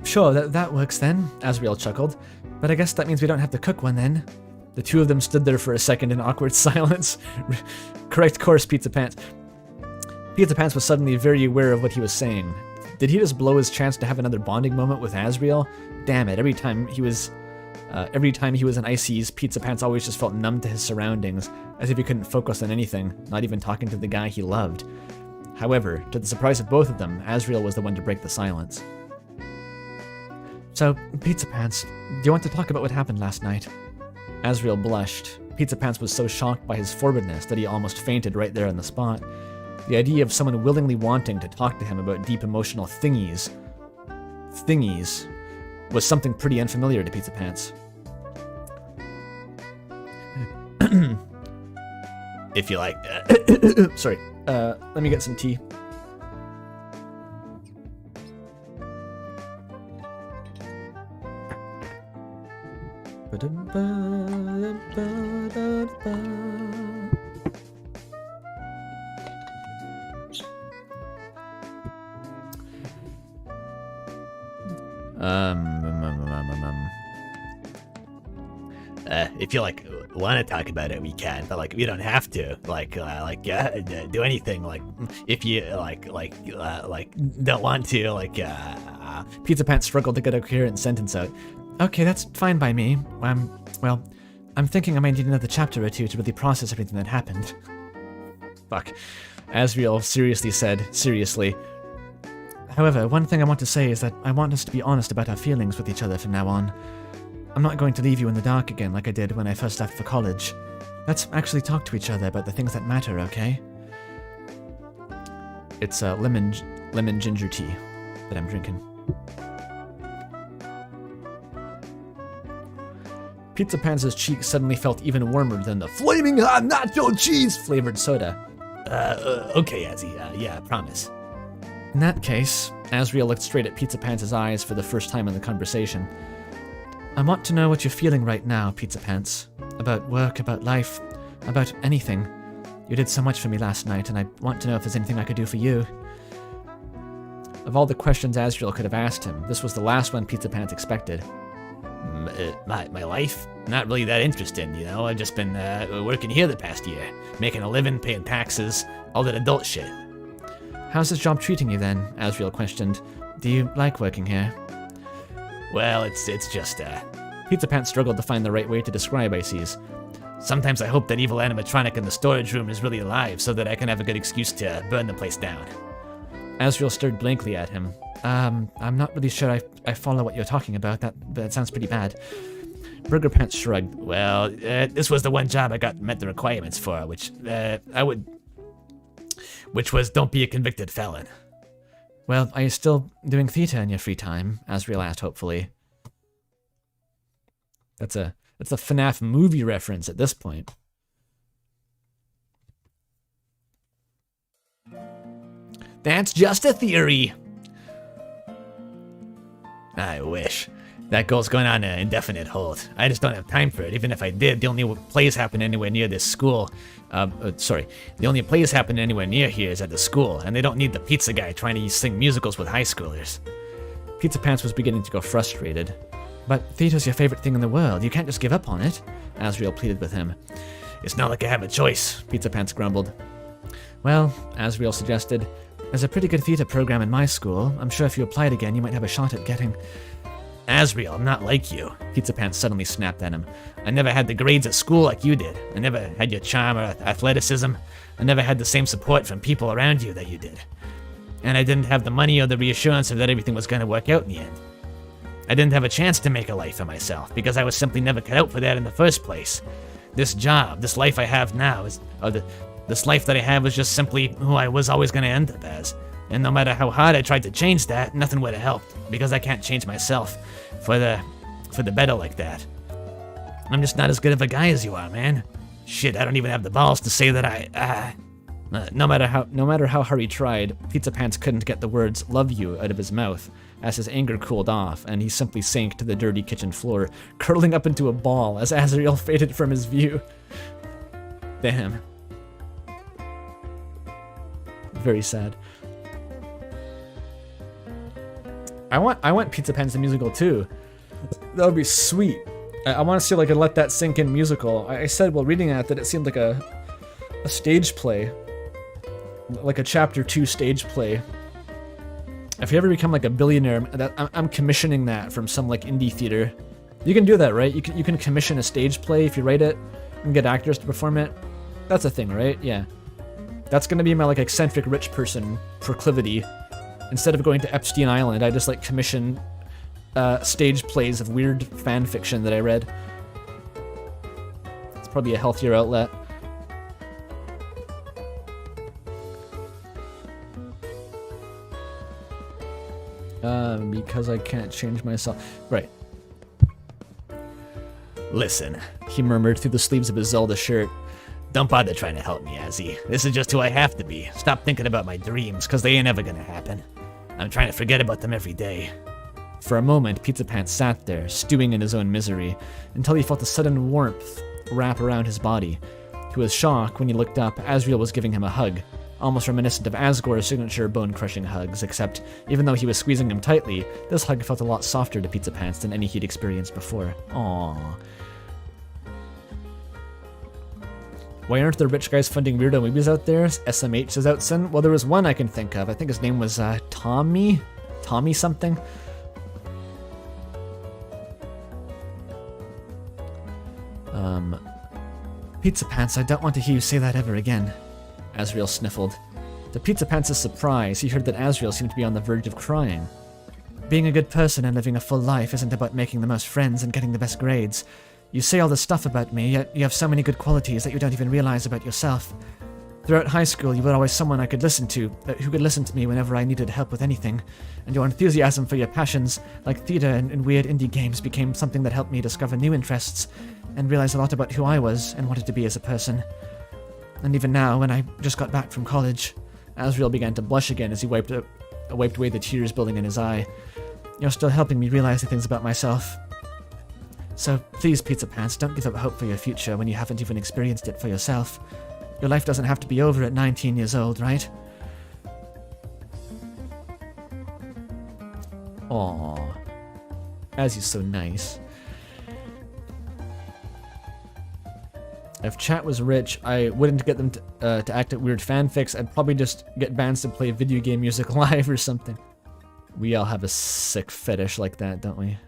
Sure, that works then, Asriel chuckled. But I guess that means we don't have to cook one then. The two of them stood there for a second in awkward silence. Correct course, Pizzapants. Pizzapants was suddenly very aware of what he was saying. Did he just blow his chance to have another bonding moment with Asriel? Damn it, every time he was in Icy's, Pizzapants always just felt numb to his surroundings, as if he couldn't focus on anything, not even talking to the guy he loved. However, to the surprise of both of them, Asriel was the one to break the silence. So, Pizzapants, do you want to talk about what happened last night? Asriel blushed. Pizzapants was so shocked by his forwardness that he almost fainted right there on the spot. The idea of someone willingly wanting to talk to him about deep emotional thingies was something pretty unfamiliar to Pizzapants. If you like that. Sorry. Let me get some tea. if you like want to talk about it, we can, but like we don't have to do anything. Like if you like don't want to, like Pizzapants struggled to get a coherent sentence out. Okay, that's fine by me. Well, I'm thinking I might need another chapter or two to really process everything that happened. Fuck. Asriel seriously. However, one thing I want to say is that I want us to be honest about our feelings with each other from now on. I'm not going to leave you in the dark again like I did when I first left for college. Let's actually talk to each other about the things that matter, okay? It's lemon ginger tea that I'm drinking. Pizzapants' cheeks suddenly felt even warmer than the flaming hot nacho cheese flavored soda. Okay, Azzy, yeah, I promise. In that case, Asriel looked straight at Pizzapants' eyes for the first time in the conversation. I want to know what you're feeling right now, Pizzapants. About work, about life, about anything. You did so much for me last night, and I want to know if there's anything I could do for you. Of all the questions Asriel could have asked him, this was the last one Pizzapants expected. My life? Not really that interesting, you know? I've just been working here the past year, making a living, paying taxes, all that adult shit. How's this job treating you then? Asriel questioned. Do you like working here? Well, it's just, Pizzapants struggled to find the right way to describe Ices. Sometimes I hope that evil animatronic in the storage room is really alive so that I can have a good excuse to burn the place down. Asriel stared blankly at him. I'm not really sure I follow what you're talking about. That sounds pretty bad. Burger Pants shrugged. Well, this was the one job I met the requirements for, which was don't be a convicted felon. Well, are you still doing theater in your free time? Asriel asked hopefully. That's a FNAF movie reference at this point. That's just a theory. I wish. That goal's going on an indefinite hold. I just don't have time for it. Even if I did, the only plays happen anywhere near this school. The only plays happen anywhere near here is at the school, and they don't need the pizza guy trying to sing musicals with high schoolers. Pizzapants was beginning to go frustrated. But theater's your favorite thing in the world. You can't just give up on it. Asriel pleaded with him. It's not like I have a choice, Pizzapants grumbled. Well, Asriel suggested, there's a pretty good theater program in my school. I'm sure if you applied again, you might have a shot at getting... Asriel, I'm not like you. Pizzapants suddenly snapped at him. I never had the grades at school like you did. I never had your charm or athleticism. I never had the same support from people around you that you did. And I didn't have the money or the reassurance of that everything was going to work out in the end. I didn't have a chance to make a life for myself because I was simply never cut out for that in the first place. This job, this life I have now, this life that I have was just simply who I was always going to end up as. And no matter how hard I tried to change that, nothing would have helped, because I can't change myself for the better like that. I'm just not as good of a guy as you are, man. Shit, I don't even have the balls to say that No matter how hard he tried, Pizzapants couldn't get the words "love you" out of his mouth, as his anger cooled off, and he simply sank to the dirty kitchen floor, curling up into a ball as Asriel faded from his view. Damn. Very sad. I want Pizzapants the musical too. That would be sweet. I want to see like a Let That Sink In musical. I said while reading that it seemed like a stage play. Like a chapter 2 stage play. If you ever become like a billionaire, I'm commissioning that from some like indie theater. You can do that, right? You can commission a stage play if you write it and get actors to perform it. That's a thing, right? Yeah. That's gonna be my like eccentric rich person proclivity. Instead of going to Epstein Island, I just like commission stage plays of weird fan fiction that I read. It's probably a healthier outlet. Because I can't change myself. Right. Listen, he murmured through the sleeves of his Zelda shirt. Don't bother trying to help me, Azzy. This is just who I have to be. Stop thinking about my dreams, because they ain't ever gonna happen. I'm trying to forget about them every day. For a moment, Pizzapants sat there, stewing in his own misery, until he felt a sudden warmth wrap around his body. To his shock, when he looked up, Asriel was giving him a hug, almost reminiscent of Asgore's signature bone-crushing hugs, except even though he was squeezing him tightly, this hug felt a lot softer to Pizzapants than any he'd experienced before. Aww. Why aren't the rich guys funding weirdo movies out there? SMH says Outson. Well, there was one I can think of. I think his name was Tommy? Tommy something? Pizzapants, I don't want to hear you say that ever again. Asriel sniffled. To Pizzapants' surprise, he heard that Asriel seemed to be on the verge of crying. Being a good person and living a full life isn't about making the most friends and getting the best grades. You say all this stuff about me, yet you have so many good qualities that you don't even realize about yourself. Throughout high school, you were always someone I could listen to, who could listen to me whenever I needed help with anything, and your enthusiasm for your passions, like theater and weird indie games, became something that helped me discover new interests, and realize a lot about who I was and wanted to be as a person. And even now, when I just got back from college, Asriel began to blush again as he wiped away the tears building in his eye. You're still helping me realize the things about myself. So please, Pizzapants, don't give up hope for your future when you haven't even experienced it for yourself. Your life doesn't have to be over at 19 years old, right? Aww. Azzy's so nice. If chat was rich, I wouldn't get them to act at weird fanfics. I'd probably just get bands to play video game music live or something. We all have a sick fetish like that, don't we?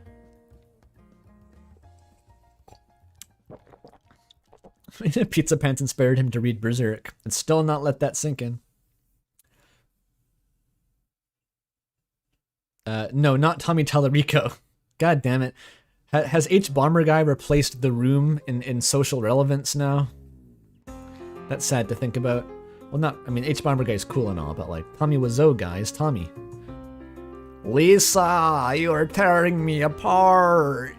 Pizzapants inspired him to read Berserk and still not let that sink in. No, not Tommy Tallarico. God damn it. Has H Bomber Guy replaced the room in social relevance now? That's sad to think about. Well, not, I mean, H Bomber Guy's cool and all, but like, Tommy Wiseau guy is Tommy. Lisa, you are tearing me apart.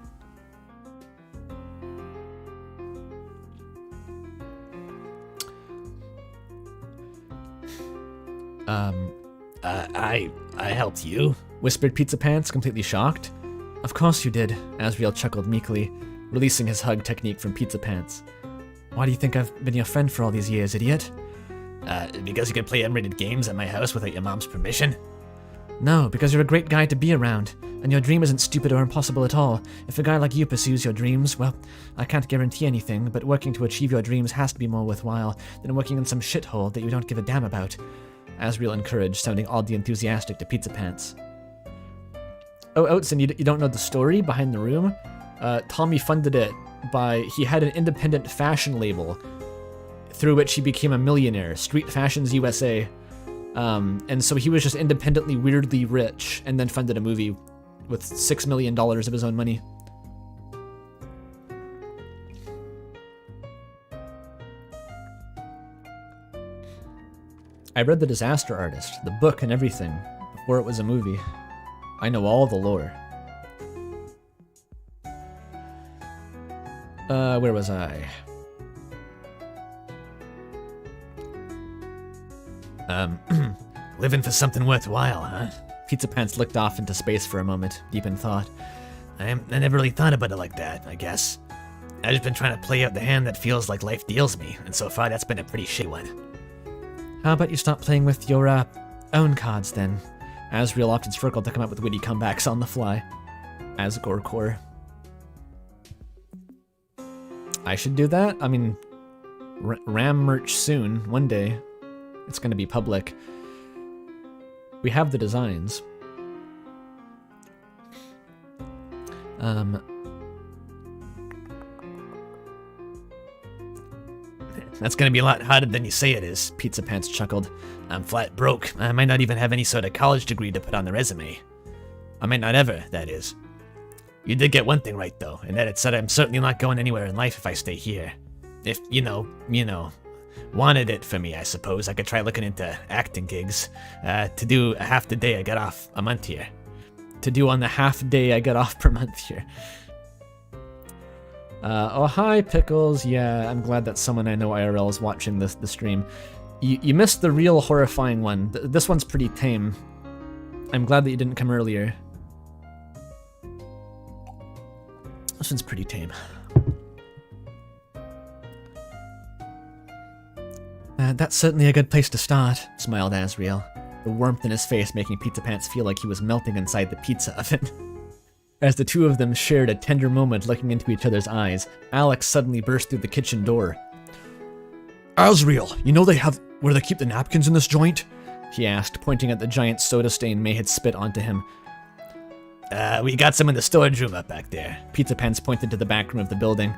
I helped you? Whispered Pizzapants, completely shocked. Of course you did, Asriel chuckled meekly, releasing his hug technique from Pizzapants. Why do you think I've been your friend for all these years, idiot? Because you could play M-rated games at my house without your mom's permission? No, because you're a great guy to be around, and your dream isn't stupid or impossible at all. If a guy like you pursues your dreams, well, I can't guarantee anything, but working to achieve your dreams has to be more worthwhile than working in some shithole that you don't give a damn about. Asriel encouraged, sounding oddly enthusiastic to Pizzapants. Oh, Outson, you don't know the story behind the room? Tommy funded it he had an independent fashion label through which he became a millionaire, Street Fashions USA. And so he was just independently weirdly rich and then funded a movie with $6 million of his own money. I read The Disaster Artist, the book and everything, before it was a movie. I know all the lore. Where was I? Living for something worthwhile, huh? Pizzapants looked off into space for a moment, deep in thought. I never really thought about it like that, I guess. I've just been trying to play out the hand that feels like life deals me, and so far that's been a pretty shitty one. How about you stop playing with your, own cards, then? Asriel opted Circle to come up with witty comebacks on the fly. Asgorkor. I should do that? I mean, RAM merch soon, one day. It's gonna be public. We have the designs. That's gonna be a lot harder than you say it is, Pizzapants chuckled. I'm flat broke. I might not even have any sort of college degree to put on the resume. I might not ever, that is. You did get one thing right, though, and that it said I'm certainly not going anywhere in life if I stay here. If, you know, wanted it for me, I suppose, I could try looking into acting gigs. To do a half the day I get off a month here. To do on the half day I get off per month here. Oh, hi, Pickles. Yeah, I'm glad that someone I know IRL is watching the stream. You missed the real horrifying one. This one's pretty tame. I'm glad that you didn't come earlier. This one's pretty tame. That's certainly a good place to start, smiled Asriel, the warmth in his face making Pizzapants feel like he was melting inside the pizza oven. As the two of them shared a tender moment looking into each other's eyes, Alex suddenly burst through the kitchen door. Asriel, you know they have where they keep the napkins in this joint? He asked, pointing at the giant soda stain May had spit onto him. We got some in the storage room up back there. Pizzapants pointed to the back room of the building.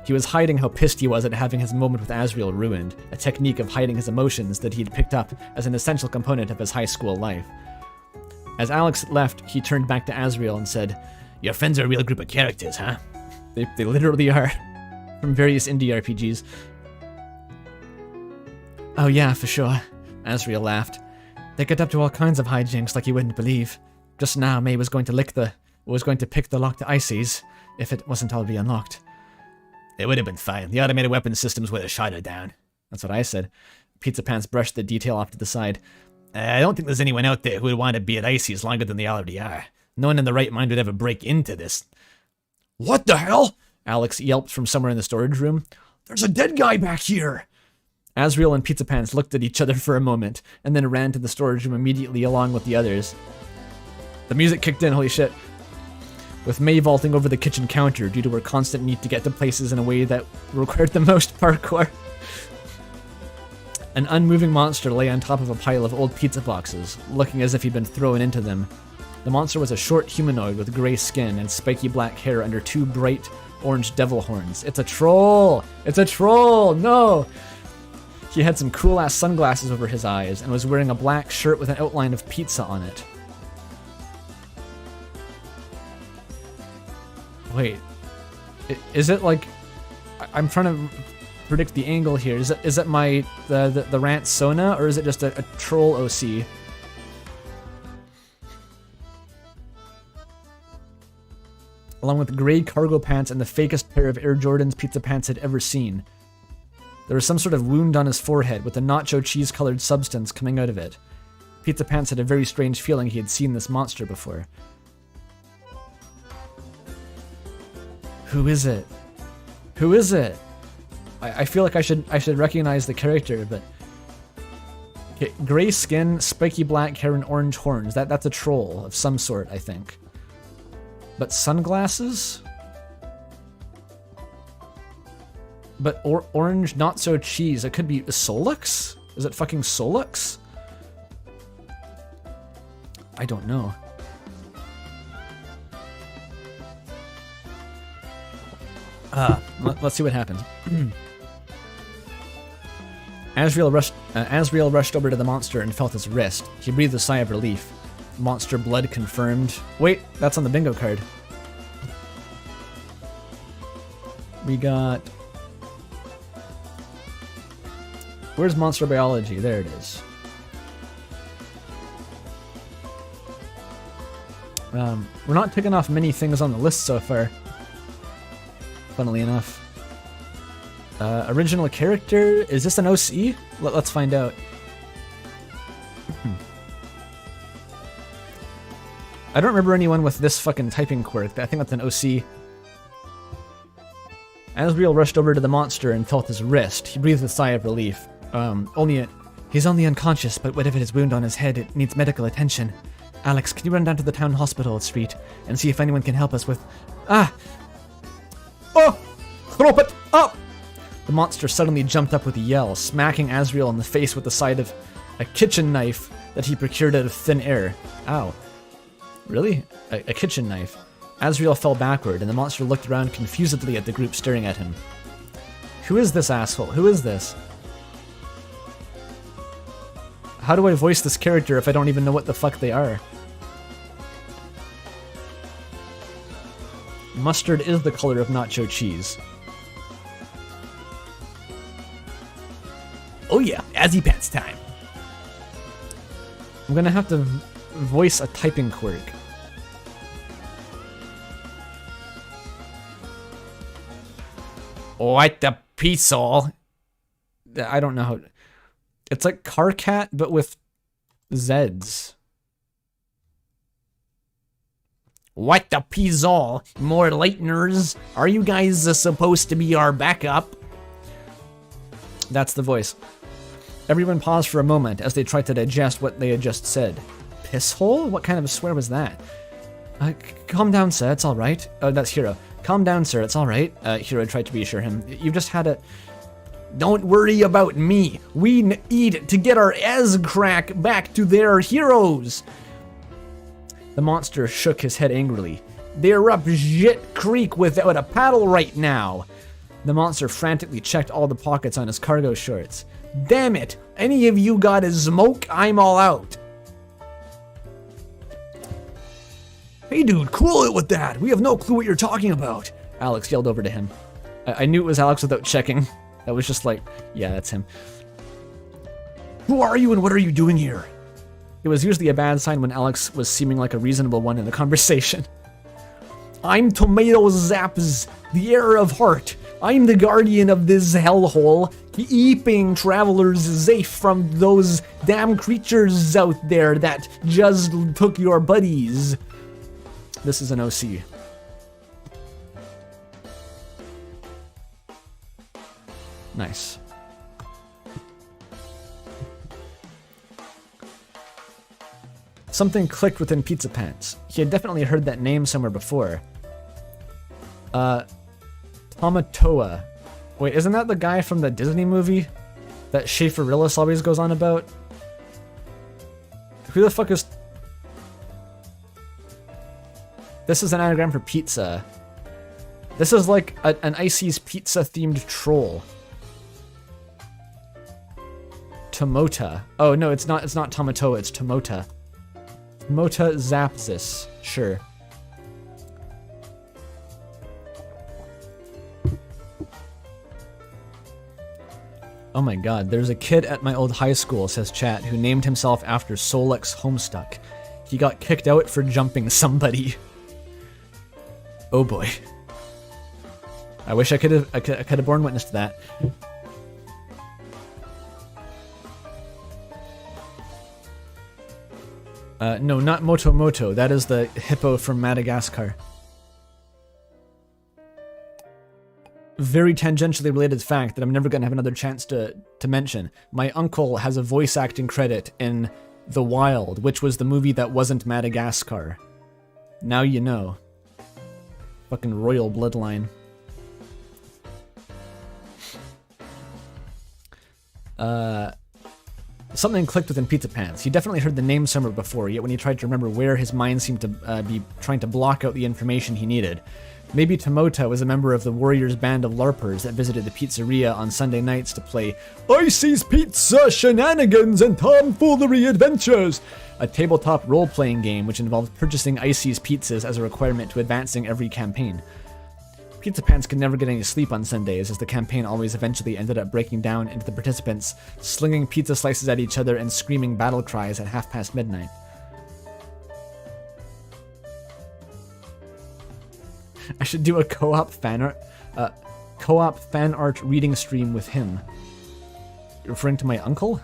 He was hiding how pissed he was at having his moment with Asriel ruined, a technique of hiding his emotions that he'd picked up as an essential component of his high school life. As Alex left, he turned back to Asriel and said, Your friends are a real group of characters, huh? They literally are. From various indie RPGs. Oh yeah, for sure. Asriel laughed. They get up to all kinds of hijinks like you wouldn't believe. Just now, May was going to pick the locked ices if it wasn't already unlocked. It would have been fine. The automated weapon systems would have shot her down. That's what I said. Pizzapants brushed the detail off to the side. I don't think there's anyone out there who would want to be at ices longer than they already are. No one in the right mind would ever break into this. What the hell? Alex yelped from somewhere in the storage room. There's a dead guy back here! Asriel and Pizzapants looked at each other for a moment, and then ran to the storage room immediately along with the others. The music kicked in, holy shit. With May vaulting over the kitchen counter due to her constant need to get to places in a way that required the most parkour. An unmoving monster lay on top of a pile of old pizza boxes, looking as if he'd been thrown into them. The monster was a short humanoid with gray skin and spiky black hair under two bright orange devil horns. It's a troll! It's a troll! No! He had some cool-ass sunglasses over his eyes and was wearing a black shirt with an outline of pizza on it. Wait, is it like, I'm trying to predict the angle here. Is it the rant Sona, or is it just a troll OC? Along with gray cargo pants and the fakest pair of Air Jordans Pizzapants had ever seen. There was some sort of wound on his forehead with a nacho cheese-colored substance coming out of it. Pizzapants had a very strange feeling he had seen this monster before. Who is it? Who is it? I feel like I should recognize the character, but okay, gray skin, spiky black hair, and orange horns. That's a troll of some sort, I think. But sunglasses? But orange, not so cheese. It could be Solux? Is it fucking Solux? I don't know. Let's see what happens. Asriel rushed over to the monster and felt his wrist. He breathed a sigh of relief. Monster blood confirmed. Wait, that's on the bingo card. We got... Where's monster biology? There it is. We're not ticking off many things on the list so far. Funnily enough. Original character? Is this an OC? Let's find out. I don't remember anyone with this fucking typing quirk. I think that's an OC. Asriel rushed over to the monster and felt his wrist. He breathed a sigh of relief. He's only unconscious, but whatever his wound on his head, it needs medical attention. Alex, can you run down to the town hospital street and see if anyone can help us with... Ah! Oh! Throw it up! The monster suddenly jumped up with a yell, smacking Asriel in the face with the side of a kitchen knife that he procured out of thin air. Ow. Really? A kitchen knife. Asriel fell backward, and the monster looked around confusedly at the group staring at him. Who is this asshole? Who is this? How do I voice this character if I don't even know what the fuck they are? Mustard is the color of nacho cheese. Oh yeah, Azzypants time. I'm gonna have to voice a typing quirk. What the pizza? I don't know how... It's like Car Cat, but with Z's. What the pizza? More lighteners? Are you guys supposed to be our backup? That's the voice. Everyone paused for a moment as they tried to digest what they had just said. Pisshole? What kind of a swear was that? Calm down, sir, it's alright. Oh, that's Hero. Calm down, sir, it's alright. Hero tried to reassure him. You've just had a... Don't worry about me. We need to get our Azcrack back to their heroes. The monster shook his head angrily. They're up Jit Creek without a paddle right now. The monster frantically checked all the pockets on his cargo shorts. Damn it! Any of you got a smoke? I'm all out. Hey dude, cool it with that! We have no clue what you're talking about! Alex yelled over to him. I knew it was Alex without checking. That was just like, yeah, that's him. Who are you and what are you doing here? It was usually a bad sign when Alex was seeming like a reasonable one in the conversation. I'm Tomato Zaps, the heir of heart. I'm the guardian of this hellhole, keeping travelers safe from those damn creatures out there that just took your buddies. This is an OC. Nice. Something clicked within Pizzapants. He had definitely heard that name somewhere before. Tamatoa. Wait, isn't that the guy from the Disney movie that Schaefer-Rillis always goes on about? Who the fuck is... This is an anagram for pizza. This is like an Icy's pizza-themed troll. Tomota. Oh, no, it's not Tamatoa, it's Tomota. Tomota Zapsis. Sure. Oh my god, there's a kid at my old high school, says chat, who named himself after Solex Homestuck. He got kicked out for jumping somebody. Oh boy. I wish I could have borne witness to that. No, not Moto Moto. That is the hippo from Madagascar. Very tangentially related fact that I'm never going to have another chance to mention. My uncle has a voice acting credit in The Wild, which was the movie that wasn't Madagascar. Now you know. Fucking royal bloodline. Something clicked within Pizzapants. He definitely heard the name somewhere before, yet when he tried to remember where, his mind seemed to be trying to block out the information he needed. Maybe Tomota was a member of the Warriors band of LARPers that visited the pizzeria on Sunday nights to play Icy's Pizza Shenanigans and Tomfoolery Adventures, a tabletop role-playing game which involved purchasing Icy's pizzas as a requirement to advancing every campaign. Pizzapants could never get any sleep on Sundays, as the campaign always eventually ended up breaking down into the participants slinging pizza slices at each other and screaming battle cries at midnight. I should do a co-op fan art reading stream with him. You're referring to my uncle?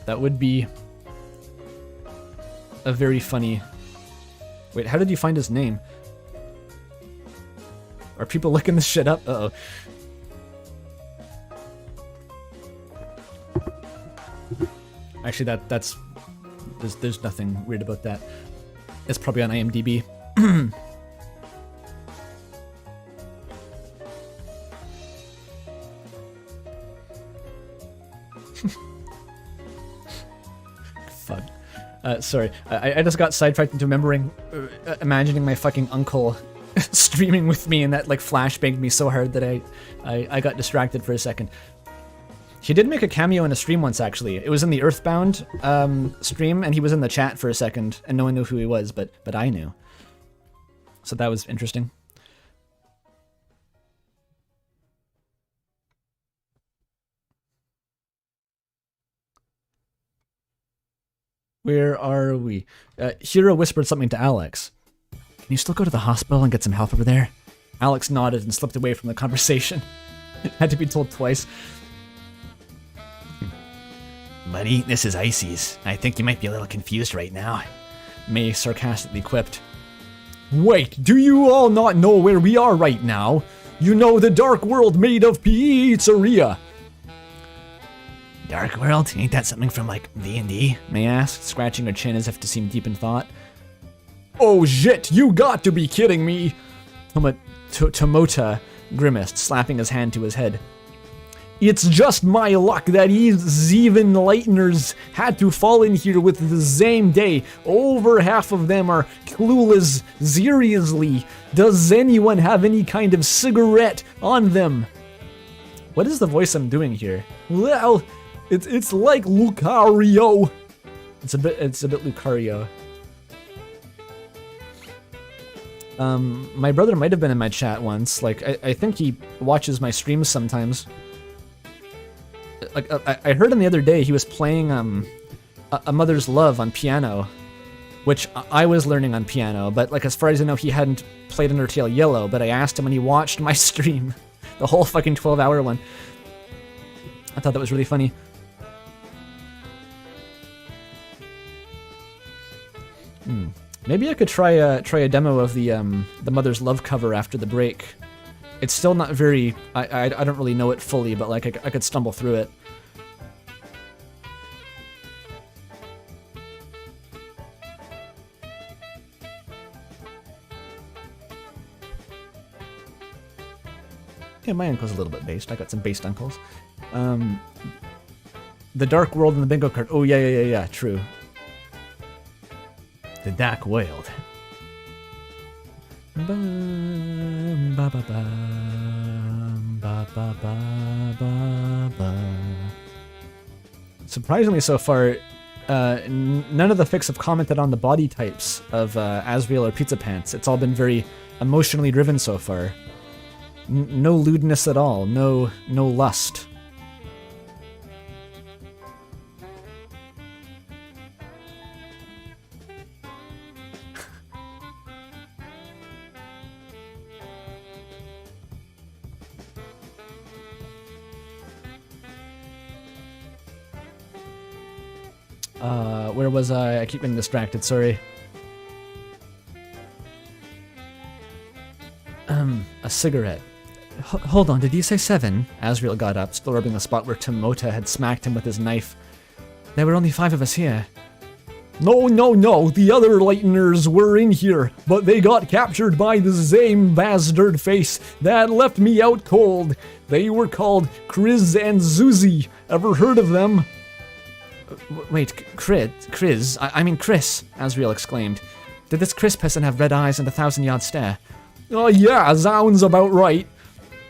That would be a very funny... Wait, how did you find his name? Are people looking this shit up? Uh-oh. Actually, that's... There's nothing weird about that. It's probably on IMDb. Fuck. Sorry, I just got sidetracked into remembering, imagining my fucking uncle streaming with me, and that like flashbanged me so hard that I got distracted for a second. He did make a cameo in a stream once, actually. It was in the Earthbound stream, and he was in the chat for a second, and no one knew who he was, but I knew. So that was interesting. Where are we? Hiro whispered something to Alex. Can you still go to the hospital and get some help over there? Alex nodded and slipped away from the conversation. Had to be told twice. Buddy, this is Icy's. I think you might be a little confused right now. May sarcastically quipped. Wait, do you all not know where we are right now? You know the dark world made of pizzeria. Dark world? Ain't that something from, like, D&D? May asked, scratching her chin as if to seem deep in thought. Oh shit, you got to be kidding me! Tomota grimaced, slapping his hand to his head. It's just my luck that these even lighteners had to fall in here with the same day. Over half of them are clueless. Seriously, does anyone have any kind of cigarette on them? What is the voice I'm doing here? Well, it's like Lucario. It's a bit Lucario. My brother might have been in my chat once. Like, I think he watches my streams sometimes. Like, I heard him the other day, he was playing A Mother's Love on piano, which I was learning on piano, but like as far as I know, he hadn't played Undertale Yellow, but I asked him and he watched my stream, the whole fucking 12-hour one. I thought that was really funny. Maybe I could try a demo of the Mother's Love cover after the break. It's still not very... I don't really know it fully, but like I could stumble through it. Yeah, my uncle's a little bit based. I got some based uncles. The Dark World and the bingo card. Oh, yeah, true. The Dark World. Surprisingly so far, none of the fics have commented on the body types of Asriel or Pizzapants. It's all been very emotionally driven so far. No lewdness at all, no lust. Where was I? I keep getting distracted, sorry. A cigarette. Hold on, did you say 7? Asriel got up, still rubbing the spot where Tomota had smacked him with his knife. There were only 5 of us here. No, the other lighteners were in here, but they got captured by the same bastard face that left me out cold. They were called Kriz and Zuzi. Ever heard of them? Wait, Chris, Asriel exclaimed. Did this Chris person have red eyes and a 1,000-yard stare? Oh yeah, sounds about right.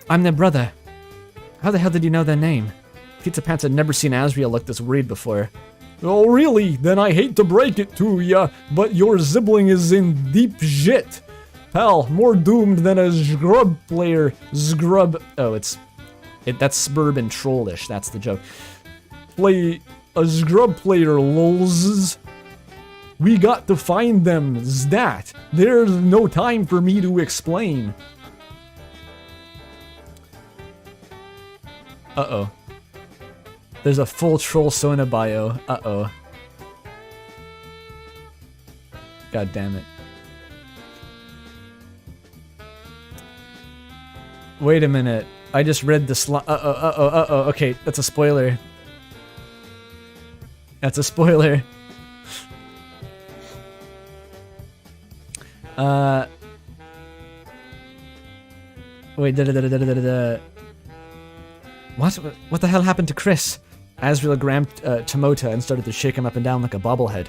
I'm their brother. How the hell did you know their name? Pizzapants had never seen Asriel look this worried before. Oh really? Then I hate to break it to ya, but your sibling is in deep shit. Pal, more doomed than a scrub player. Oh, that's suburban trollish, that's the joke. Play a scrub player, lols. We got to find them, stat. There's no time for me to explain. Uh-oh. There's a full troll Sona bio. Uh-oh. God damn it. Wait a minute. I just read the uh-oh. Okay, that's a spoiler. That's a spoiler. Wait, What the hell happened to Chris? Asriel grabbed Tomota and started to shake him up and down like a bobblehead.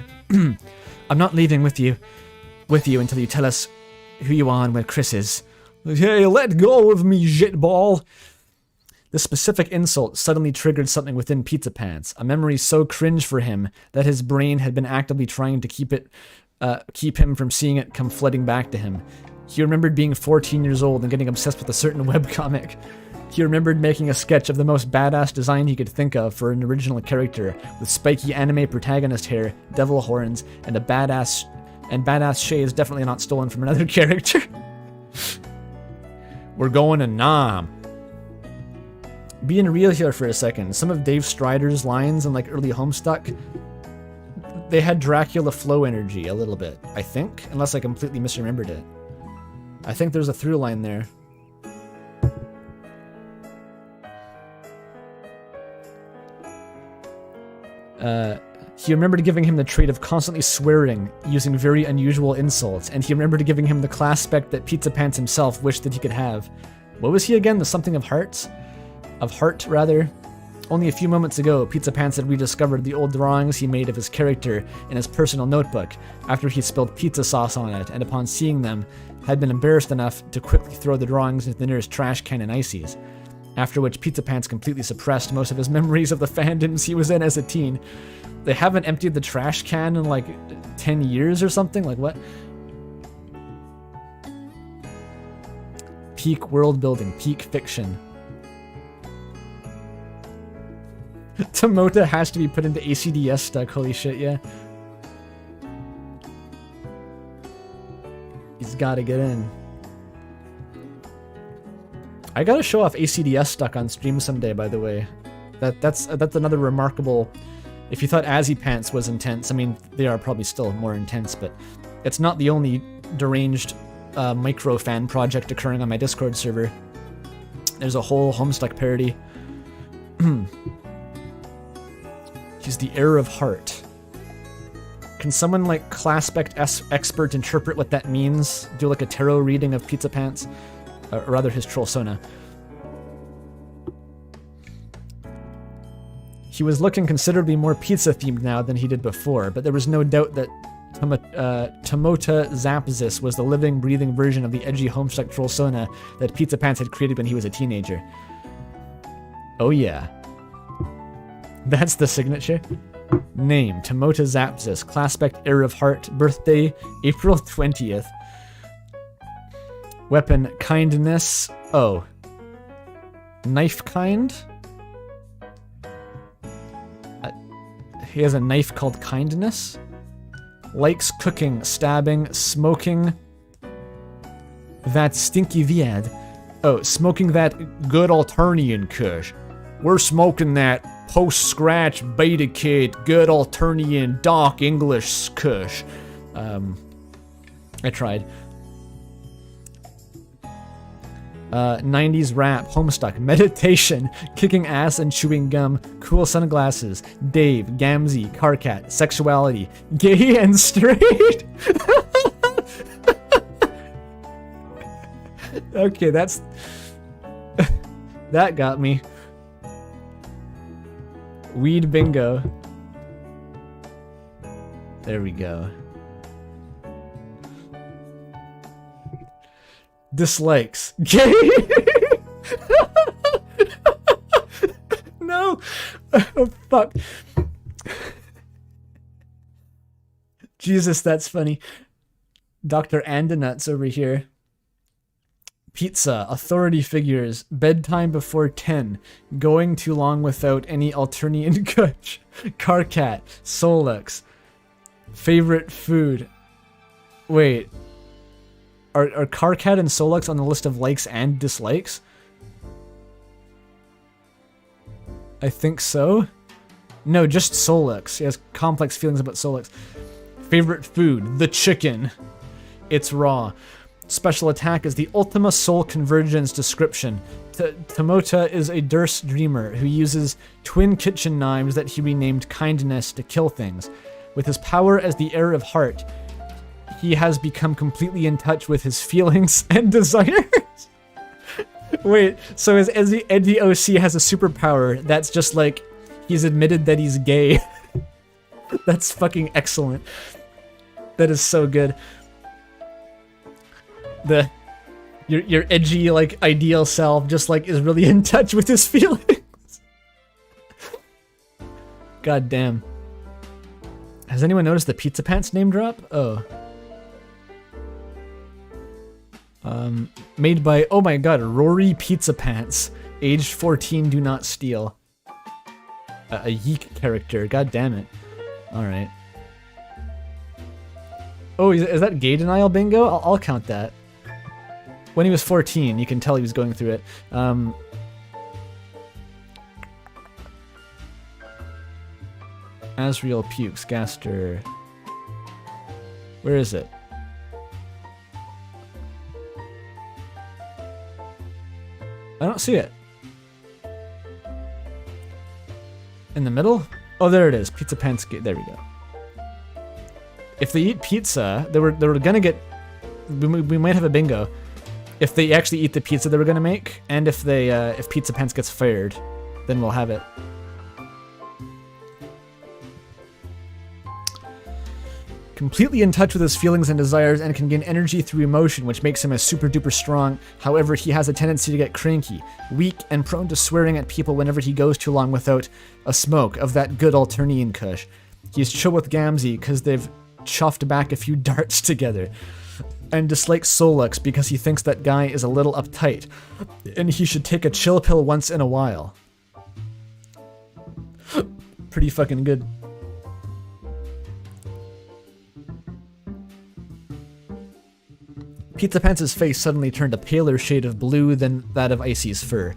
I'm not leaving with you until you tell us who you are and where Chris is. Hey, let go of me, shitball! The specific insult suddenly triggered something within Pizzapants, a memory so cringe for him that his brain had been actively trying to keep him from seeing it come flooding back to him. He remembered being 14 years old and getting obsessed with a certain webcomic. He remembered making a sketch of the most badass design he could think of for an original character, with spiky anime protagonist hair, devil horns, and badass shades definitely not stolen from another character. We're going to Nam. Being real here for a second, some of Dave Strider's lines in like early Homestuck, they had Dracula flow energy a little bit, I think, unless I completely misremembered it. I think there's a through line there. He remembered giving him the trait of constantly swearing, using very unusual insults, and he remembered giving him the class spec that Pizzapants himself wished that he could have. What was he again? The something of hearts? Of heart, rather? Only a few moments ago, Pizzapants had rediscovered the old drawings he made of his character in his personal notebook after he spilled pizza sauce on it, and upon seeing them, had been embarrassed enough to quickly throw the drawings into the nearest trash can in ices. After which Pizzapants completely suppressed most of his memories of the fandoms he was in as a teen. They haven't emptied the trash can in like 10 years or something? Like what? Peak world building, peak fiction. Tomota has to be put into ACDS stuck, holy shit, yeah. He's gotta get in. I gotta show off ACDS stuck on stream someday, by the way. That's another remarkable... If you thought Azzypants was intense, I mean, they are probably still more intense, but it's not the only deranged micro fan project occurring on my Discord server. There's a whole Homestuck parody. He's the heir of heart. Can someone like class spec expert interpret what that means? Do like a tarot reading of Pizzapants? Or rather his Trollsona. He was looking considerably more pizza-themed now than he did before, but there was no doubt that Tomota Zapzis was the living, breathing version of the edgy Homestuck Trollsona that Pizzapants had created when he was a teenager. Oh yeah. That's the signature. Name, Tomota Zapzis, class spec heir of heart, birthday, April 20th. Weapon, kindness. Oh. Knife kind? He has a knife called kindness. Likes cooking, stabbing, smoking. That stinky viad. Oh, smoking that good Alternian kush. We're smoking that post-scratch beta kid good Alternian dark English kush. I tried. 90s rap, Homestuck, meditation, kicking ass and chewing gum, cool sunglasses, Dave, Gamzee, Carcat, sexuality, gay and straight. Okay, that's... that got me. Weed bingo. There we go. Dislikes. Gay! No! Oh, fuck. Jesus, that's funny. Dr. Andonuts over here. Pizza, authority figures, bedtime before 10, going too long without any Alternian kush, Carcat, Solux, favorite food. Wait. Are Carcat and Solux on the list of likes and dislikes? I think so. No, just Solux. He has complex feelings about Solux. Favorite food, the chicken. It's raw. Special attack is the Ultima Soul Convergence description. Tomota is a Durst dreamer who uses twin kitchen knives that he renamed Kindness to kill things. With his power as the heir of heart, he has become completely in touch with his feelings and desires. Wait, so his Eddie OC has a superpower that's just like, he's admitted that he's gay. That's fucking excellent. That is so good. Your edgy, like, ideal self just, like, is really in touch with his feelings. God damn. Has anyone noticed the Pizzapants name drop? Oh. Made by, oh my god, Rory Pizzapants. Aged 14, do not steal. A Yeek character, god damn it. Alright. Oh, is that gay denial bingo? I'll count that. When he was 14, you can tell he was going through it. Asriel pukes, Gaster. Where is it? I don't see it. In the middle? Oh, there it is. Pizzapants. There we go. If they eat pizza, they were gonna get. We might have a bingo. If they actually eat the pizza they were gonna make, and if Pizzapants gets fired, then we'll have it. Completely in touch with his feelings and desires and can gain energy through emotion, which makes him a super duper strong. However, he has a tendency to get cranky, weak, and prone to swearing at people whenever he goes too long without a smoke of that good Alternian kush. He's chill with Gamzee because they've chuffed back a few darts together, and dislikes Solux because he thinks that guy is a little uptight, and he should take a chill pill once in a while. Pretty fucking good. Pizzapants' face suddenly turned a paler shade of blue than that of Icy's fur.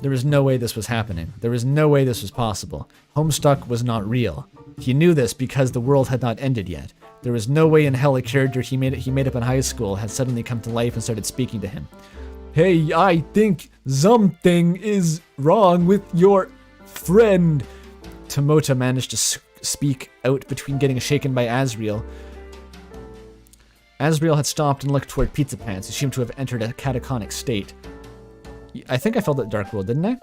There was no way this was happening. There was no way this was possible. Homestuck was not real. He knew this because the world had not ended yet. There was no way in hell a character he made up in high school had suddenly come to life and started speaking to him. Hey, I think something is wrong with your friend. Tomota managed to speak out between getting shaken by Asriel. Asriel had stopped and looked toward Pizzapants, who seemed to have entered a catatonic state. I think I felt that Dark World, didn't I?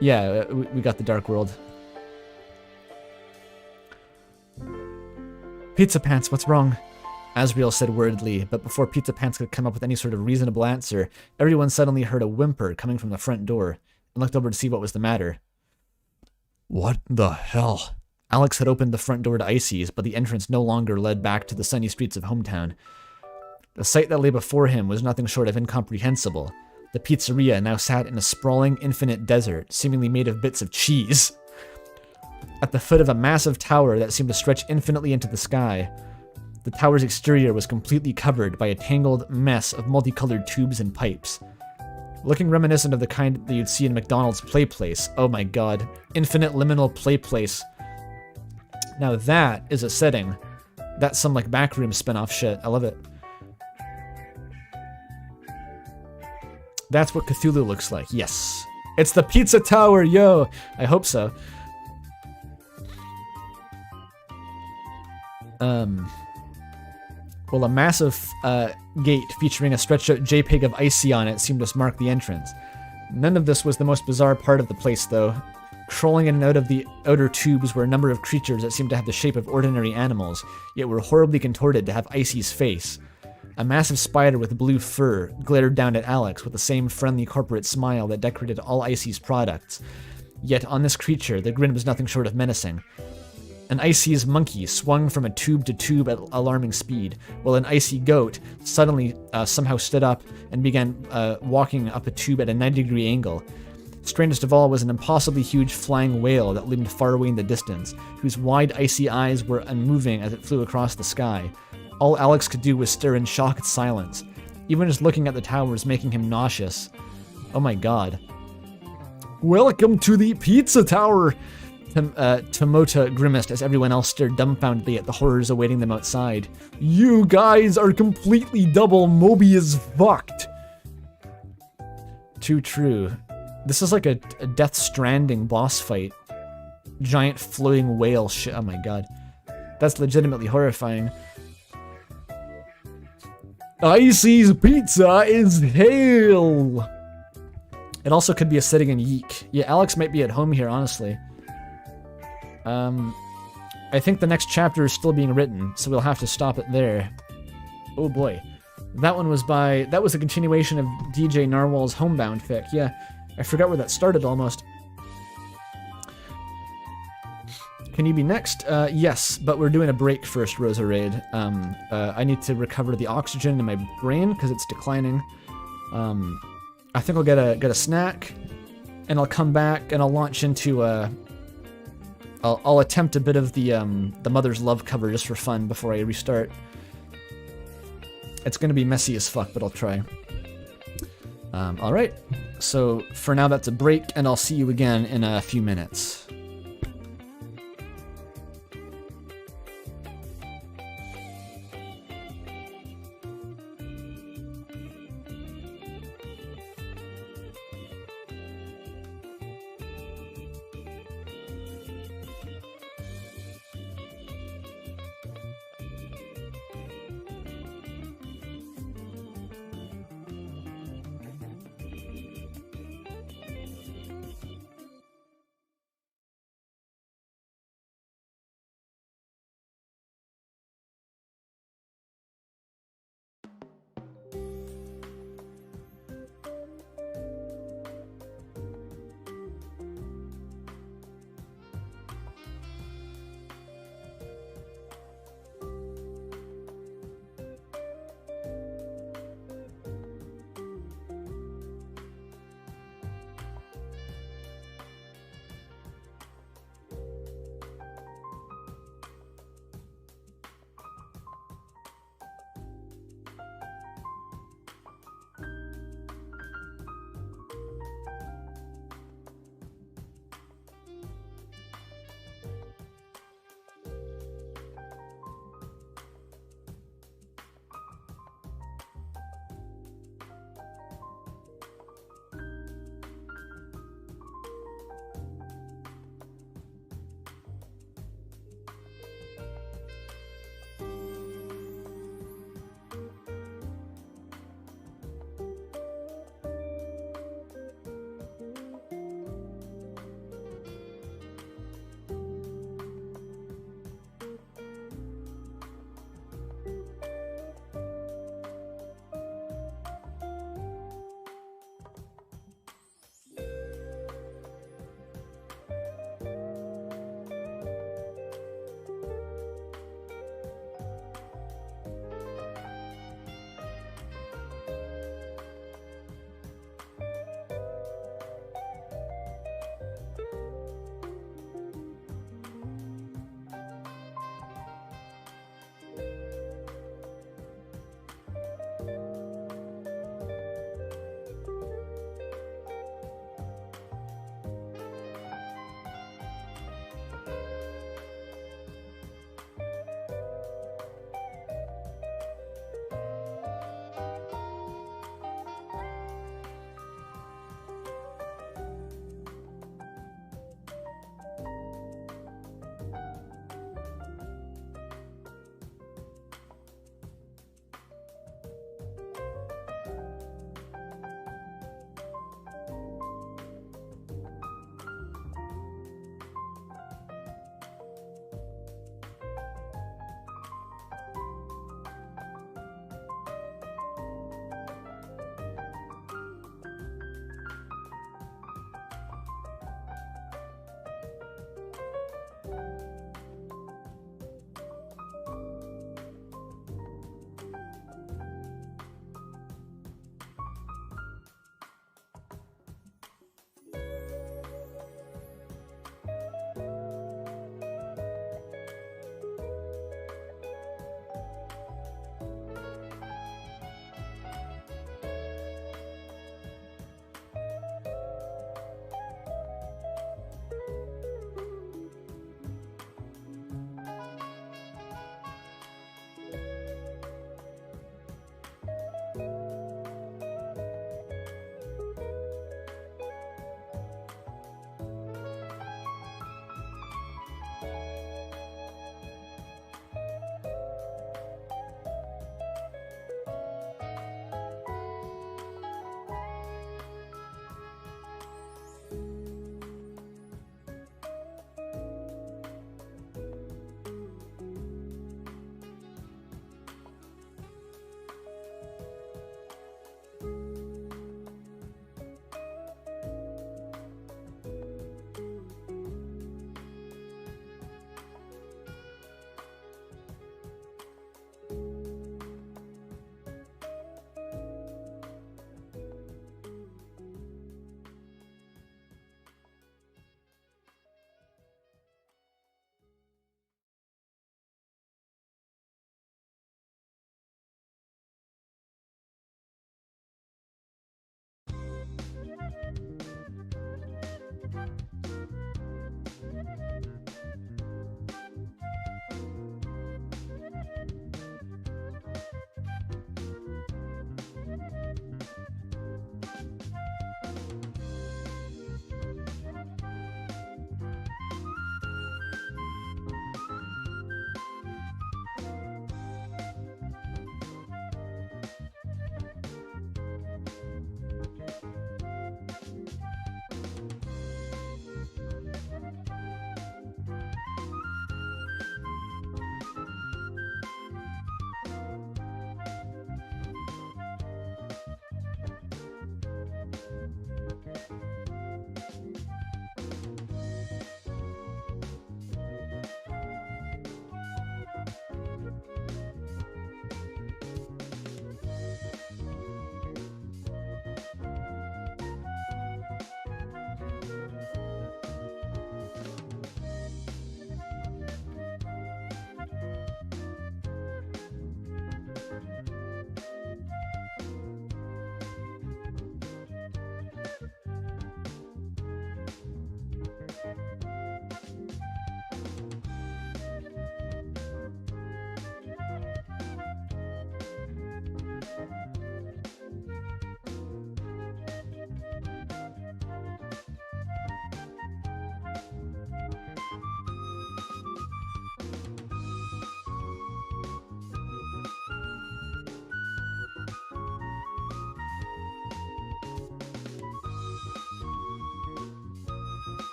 Yeah, we got the Dark World. Pizzapants, what's wrong? Asriel said worriedly, but before Pizzapants could come up with any sort of reasonable answer, everyone suddenly heard a whimper coming from the front door, and looked over to see what was the matter. What the hell? Alex had opened the front door to Icy's, but the entrance no longer led back to the sunny streets of hometown. The sight that lay before him was nothing short of incomprehensible. The pizzeria now sat in a sprawling, infinite desert, seemingly made of bits of cheese. At the foot of a massive tower that seemed to stretch infinitely into the sky, the tower's exterior was completely covered by a tangled mess of multicolored tubes and pipes. Looking reminiscent of the kind that you'd see in McDonald's Play Place. Oh my god. Infinite liminal Play Place. Now that is a setting. That's some like backroom spin-off shit. I love it. That's what Cthulhu looks like. Yes. It's the Pizza Tower, yo! I hope so. Well, a massive gate featuring a stretched-out JPEG of Icy on it seemed to mark the entrance. None of this was the most bizarre part of the place, though. Crawling in and out of the outer tubes were a number of creatures that seemed to have the shape of ordinary animals, yet were horribly contorted to have Icy's face. A massive spider with blue fur glared down at Alex with the same friendly corporate smile that decorated all Icy's products. Yet on this creature, the grin was nothing short of menacing. An Icy's monkey swung from a tube to tube at alarming speed, while an Icy goat suddenly somehow stood up and began walking up a tube at a 90-degree angle. Strangest of all was an impossibly huge flying whale that loomed far away in the distance, whose wide icy eyes were unmoving as it flew across the sky. All Alex could do was stare in shocked silence. Even just looking at the tower was making him nauseous. Oh my god. Welcome to the Pizza Tower! Tomota grimaced as everyone else stared dumbfoundedly at the horrors awaiting them outside. You guys are completely double Mobius fucked! Too true. This is like a Death Stranding boss fight. Giant floating whale shit. Oh my god. That's legitimately horrifying. Icy's Pizza is hail! It also could be a setting in Yeek. Yeah, Alex might be at home here, honestly. I think the next chapter is still being written, so we'll have to stop it there. Oh boy. That was a continuation of DJ Narwhal's Homebound fic. Yeah, I forgot where that started almost. Can you be next? Yes, but we're doing a break first, Rosa Raid. I need to recover the oxygen in my brain because it's declining. I think I'll get a snack, and I'll come back and I'll launch into I'll attempt a bit of the Mother's Love cover just for fun before I restart. It's gonna be messy as fuck, but I'll try. Alright, so for now that's a break, and I'll see you again in a few minutes.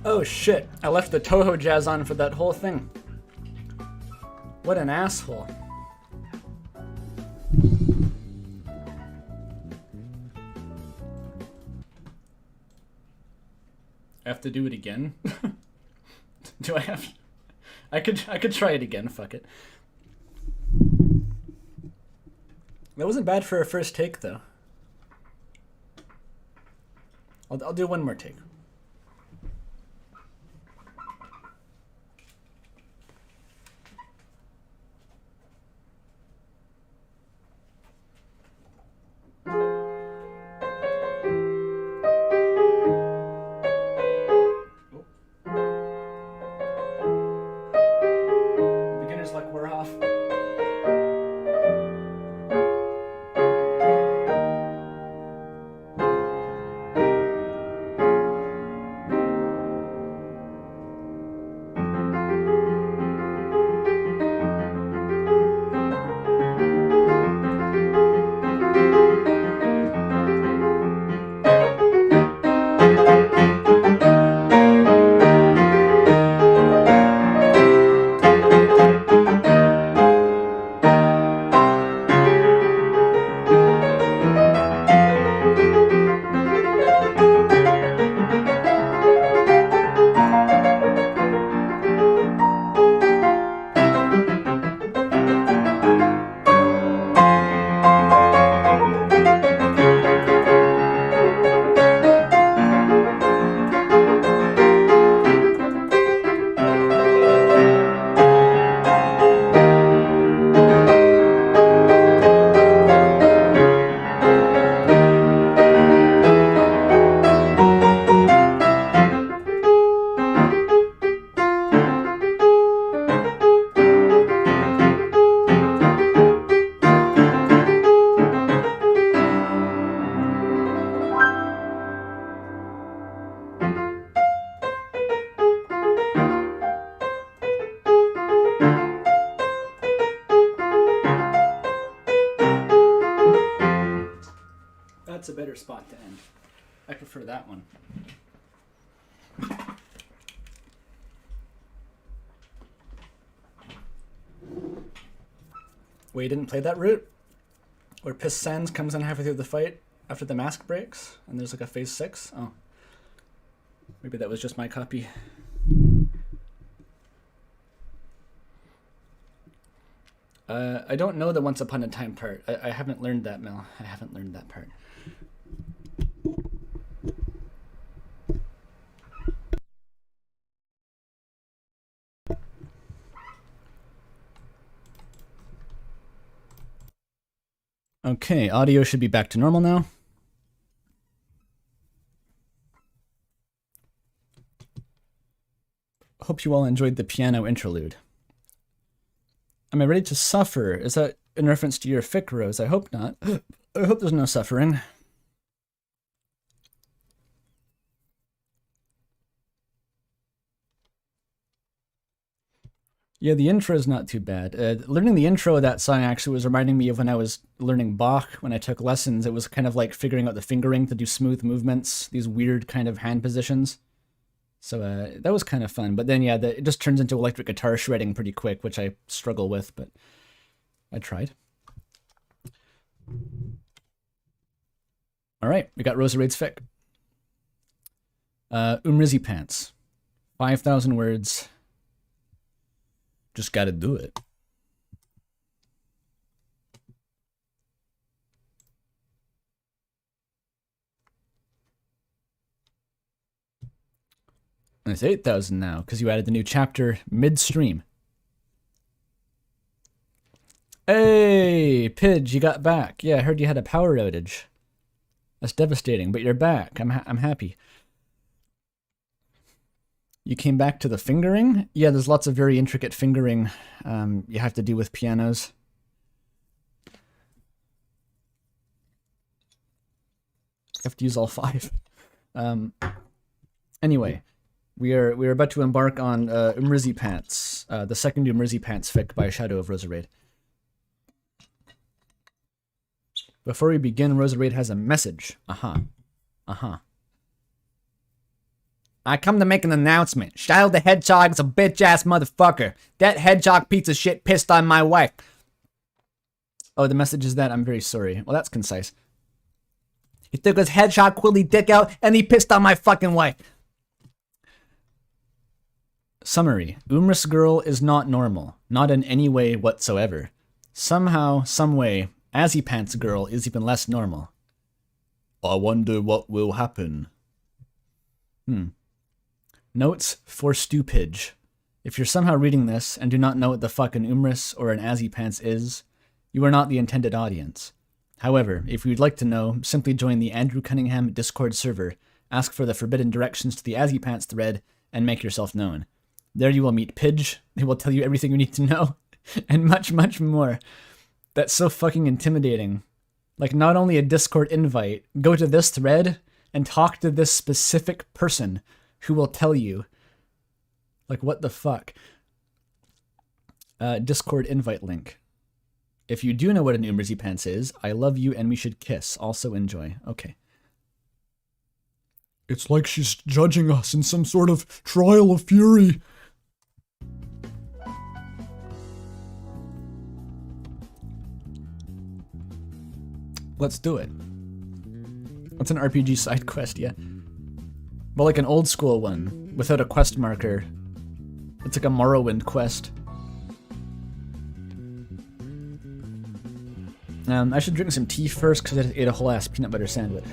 Oh shit, I left the Toho jazz on for that whole thing. What an asshole. I have to do it again? Do I have... I could try it again, fuck it. That wasn't bad for a first take, though. I'll do one more take. Beginner's luck, we're off. That's a better spot to end. I prefer that one. Wait, you didn't play that route? Where Piss Sans comes in halfway through the fight after the mask breaks, and there's like a phase 6? Oh. Maybe that was just my copy. I don't know the Once Upon a Time part. I haven't learned that, Mel. I haven't learned that part. Okay, audio should be back to normal now. Hope you all enjoyed the piano interlude. Am I ready to suffer? Is that in reference to your fic, Rose? I hope not. I hope there's no suffering. Yeah, the intro is not too bad. Learning the intro of that song actually was reminding me of when I was learning Bach, when I took lessons. It was kind of like figuring out the fingering to do smooth movements, these weird kind of hand positions. So that was kind of fun. But then, yeah, it just turns into electric guitar shredding pretty quick, which I struggle with, but I tried. All right, we got Rosarade's fic. Azzypants. 5,000 words. Just gotta do it. And it's 8,000 now, because you added the new chapter midstream. Hey, Pidge, you got back. Yeah, I heard you had a power outage. That's devastating, but you're back. I'm happy. You came back to the fingering? Yeah, there's lots of very intricate fingering you have to do with pianos. You have to use all 5. Anyway, we're about to embark on Azzypants, the second Azzypants fic by Shadow of Roserade. Before we begin, Roserade has a message. I come to make an announcement. Shadow the Hedgehog's a bitch-ass motherfucker. That hedgehog piece of shit pissed on my wife. Oh, the message is that I'm very sorry. Well, that's concise. He took his hedgehog quilly dick out and he pissed on my fucking wife. Summary. Umris girl is not normal. Not in any way whatsoever. Somehow, someway, Azzypants girl is even less normal. I wonder what will happen. Notes for Stupidge. If you're somehow reading this and do not know what the fuck an Umris or an Azzypants is, you are not the intended audience. However, if you'd like to know, simply join the Andrew Cunningham Discord server, ask for the forbidden directions to the Azzypants thread, and make yourself known. There you will meet Pidge, he will tell you everything you need to know, and much, much more. That's so fucking intimidating. Like, not only a Discord invite, go to this thread and talk to this specific person who will tell you. Like, what the fuck? Discord invite link. If you do know what an Azzypants is, I love you and we should kiss. Also enjoy. Okay. It's like she's judging us in some sort of trial of fury. Let's do it. What's an RPG side quest? Yeah. But like an old school one, without a quest marker. It's like a Morrowind quest. I should drink some tea first because I ate a whole ass peanut butter sandwich.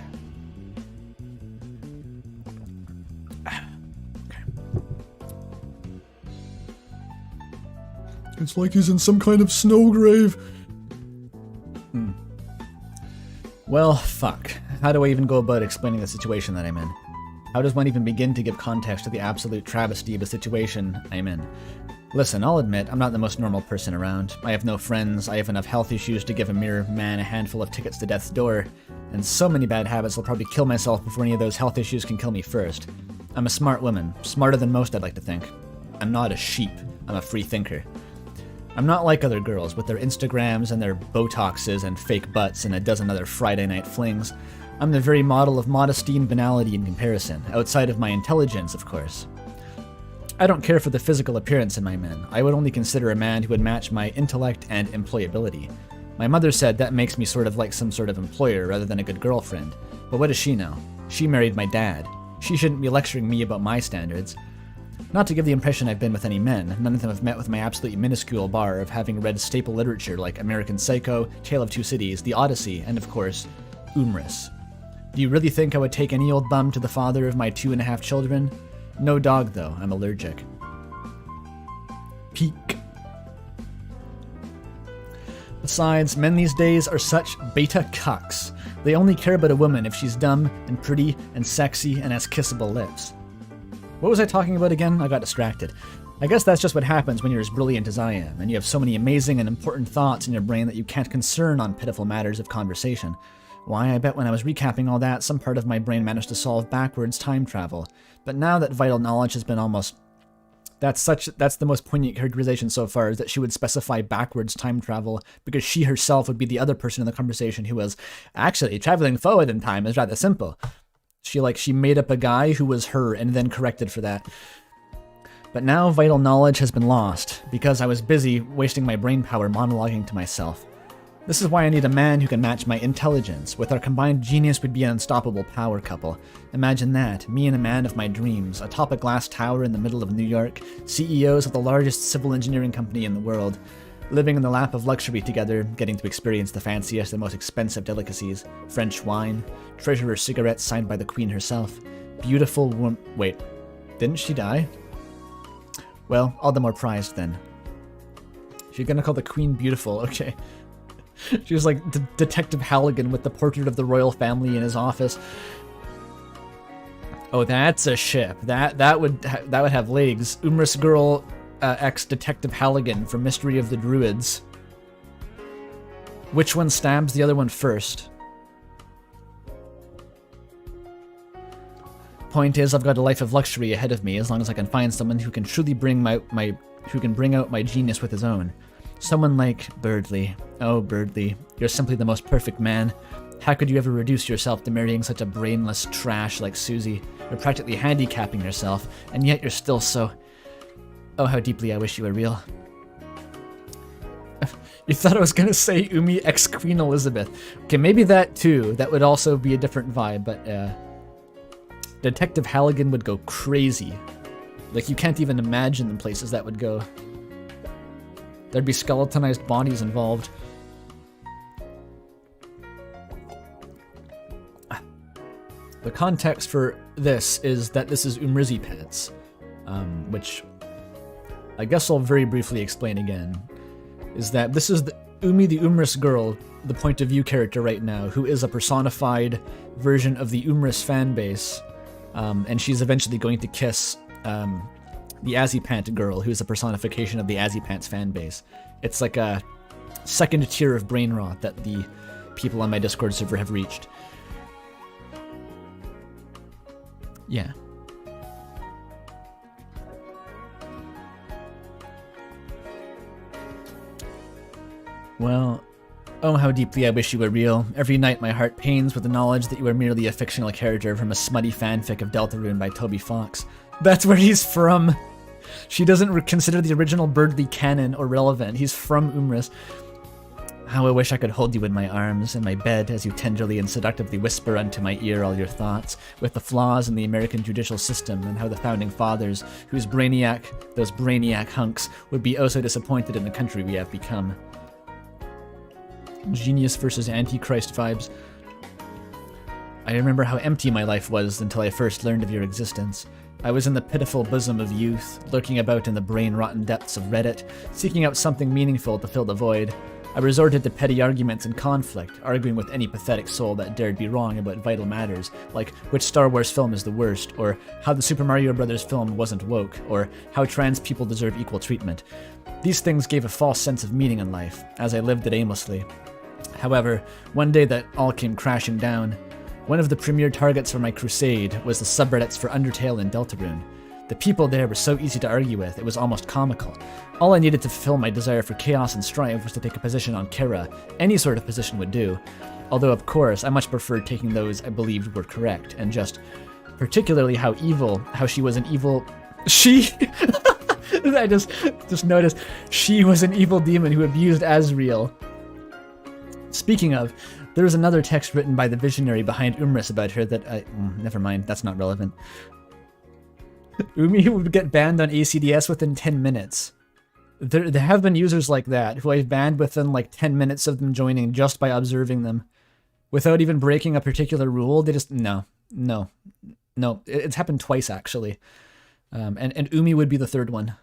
It's like he's in some kind of snow grave. Well, fuck. How do I even go about explaining the situation that I'm in? How does one even begin to give context to the absolute travesty of a situation I'm in? Listen, I'll admit, I'm not the most normal person around. I have no friends, I have enough health issues to give a mere man a handful of tickets to death's door, and so many bad habits I'll probably kill myself before any of those health issues can kill me first. I'm a smart woman, smarter than most I'd like to think. I'm not a sheep, I'm a free thinker. I'm not like other girls with their Instagrams and their Botoxes and fake butts and a dozen other Friday night flings. I'm the very model of modesty and banality in comparison, outside of my intelligence, of course. I don't care for the physical appearance in my men. I would only consider a man who would match my intellect and employability. My mother said that makes me sort of like some sort of employer rather than a good girlfriend. But what does she know? She married my dad. She shouldn't be lecturing me about my standards. Not to give the impression I've been with any men, none of them have met with my absolutely minuscule bar of having read staple literature like American Psycho, Tale of Two Cities, The Odyssey, and of course, Umris. Do you really think I would take any old bum to the father of my 2.5 children? No dog, though. I'm allergic. Peak. Besides, men these days are such beta cucks. They only care about a woman if she's dumb and pretty and sexy and has kissable lips. What was I talking about again? I got distracted. I guess that's just what happens when you're as brilliant as I am, and you have so many amazing and important thoughts in your brain that you can't concern on pitiful matters of conversation. Why, I bet when I was recapping all that, some part of my brain managed to solve backwards time travel. But now that vital knowledge has been almost... That's the most poignant characterization so far, is that she would specify backwards time travel, because she herself would be the other person in the conversation who was, actually, traveling forward in time is rather simple. She made up a guy who was her and then corrected for that. But now vital knowledge has been lost, because I was busy wasting my brain power monologuing to myself. This is why I need a man who can match my intelligence. With our combined genius, we'd be an unstoppable power couple. Imagine that, me and a man of my dreams, atop a glass tower in the middle of New York, CEOs of the largest civil engineering company in the world, living in the lap of luxury together, getting to experience the fanciest and most expensive delicacies, French wine, treasurer cigarettes signed by the Queen herself, beautiful wait, didn't she die? Well, all the more prized then. She's gonna call the Queen beautiful, okay. She was like Detective Halligan with the portrait of the royal family in his office. Oh, that's a ship. That would have legs. Umris Girl X Detective Halligan from Mystery of the Druids. Which one stabs the other one first? Point is, I've got a life of luxury ahead of me as long as I can find someone who can truly bring out my genius with his own. Someone like Birdley. Oh, Birdley, you're simply the most perfect man. How could you ever reduce yourself to marrying such a brainless trash like Susie? You're practically handicapping yourself, and yet you're still so... Oh, how deeply I wish you were real. You thought I was gonna say Umi ex Queen Elizabeth. Okay, maybe that too. That would also be a different vibe, but Detective Halligan would go crazy. Like, you can't even imagine the places that would go. There'd be skeletonized bodies involved. The context for this is that this is Azzypants, which I guess I'll very briefly explain again. Is that this is the Umris girl, the point of view character right now, who is a personified version of the Umris fan base, and she's eventually going to kiss the Azzypant girl, who's a personification of the Azzypants fan base. It's like a second tier of brain rot that the people on my Discord server have reached. Yeah. Well, oh how deeply I wish you were real. Every night my heart pains with the knowledge that you are merely a fictional character from a smutty fanfic of Deltarune by Toby Fox. That's where he's from! She doesn't consider the original Birdley canon or relevant. He's from Umris. How I wish I could hold you in my arms, in my bed, as you tenderly and seductively whisper unto my ear all your thoughts, with the flaws in the American judicial system, and how the founding fathers, those brainiac hunks, would be oh so disappointed in the country we have become. Genius versus Antichrist vibes. I remember how empty my life was until I first learned of your existence. I was in the pitiful bosom of youth, lurking about in the brain-rotten depths of Reddit, seeking out something meaningful to fill the void. I resorted to petty arguments and conflict, arguing with any pathetic soul that dared be wrong about vital matters, like which Star Wars film is the worst, or how the Super Mario Bros. Film wasn't woke, or how trans people deserve equal treatment. These things gave a false sense of meaning in life, as I lived it aimlessly. However, one day that all came crashing down. One of the premier targets for my crusade was the subreddits for Undertale and Deltarune. The people there were so easy to argue with, it was almost comical. All I needed to fulfill my desire for chaos and strife was to take a position on Kira. Any sort of position would do. Although, of course, I much preferred taking those I believed were correct, and just particularly how she was an evil... I just noticed, she was an evil demon who abused Asriel. Speaking of, there was another text written by the visionary behind Umris about her that never mind, that's not relevant. Umi would get banned on ACDS within 10 minutes. There have been users like that who I've banned within like 10 minutes of them joining just by observing them. Without even breaking a particular rule, they just, no. It's happened twice, actually. And Umi would be the third one.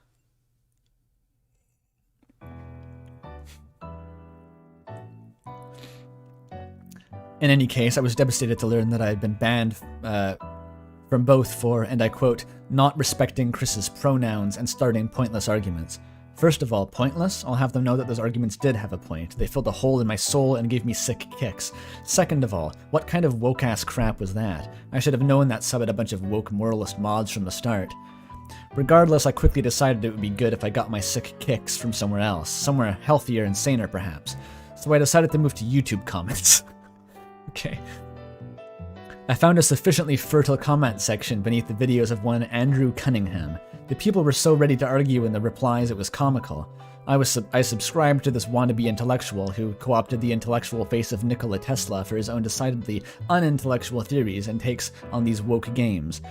In any case, I was devastated to learn that I had been banned from both for, and I quote, not respecting Chris's pronouns and starting pointless arguments. First of all, pointless? I'll have them know that those arguments did have a point. They filled a hole in my soul and gave me sick kicks. Second of all, what kind of woke-ass crap was that? I should have known that sub had a bunch of woke moralist mods from the start. Regardless, I quickly decided it would be good if I got my sick kicks from somewhere else, somewhere healthier and saner perhaps. So I decided to move to YouTube comments. Okay. I found a sufficiently fertile comment section beneath the videos of one Andrew Cunningham. The people were so ready to argue in the replies it was comical. I subscribed to this wannabe intellectual who co-opted the intellectual face of Nikola Tesla for his own decidedly unintellectual theories and takes on these woke games.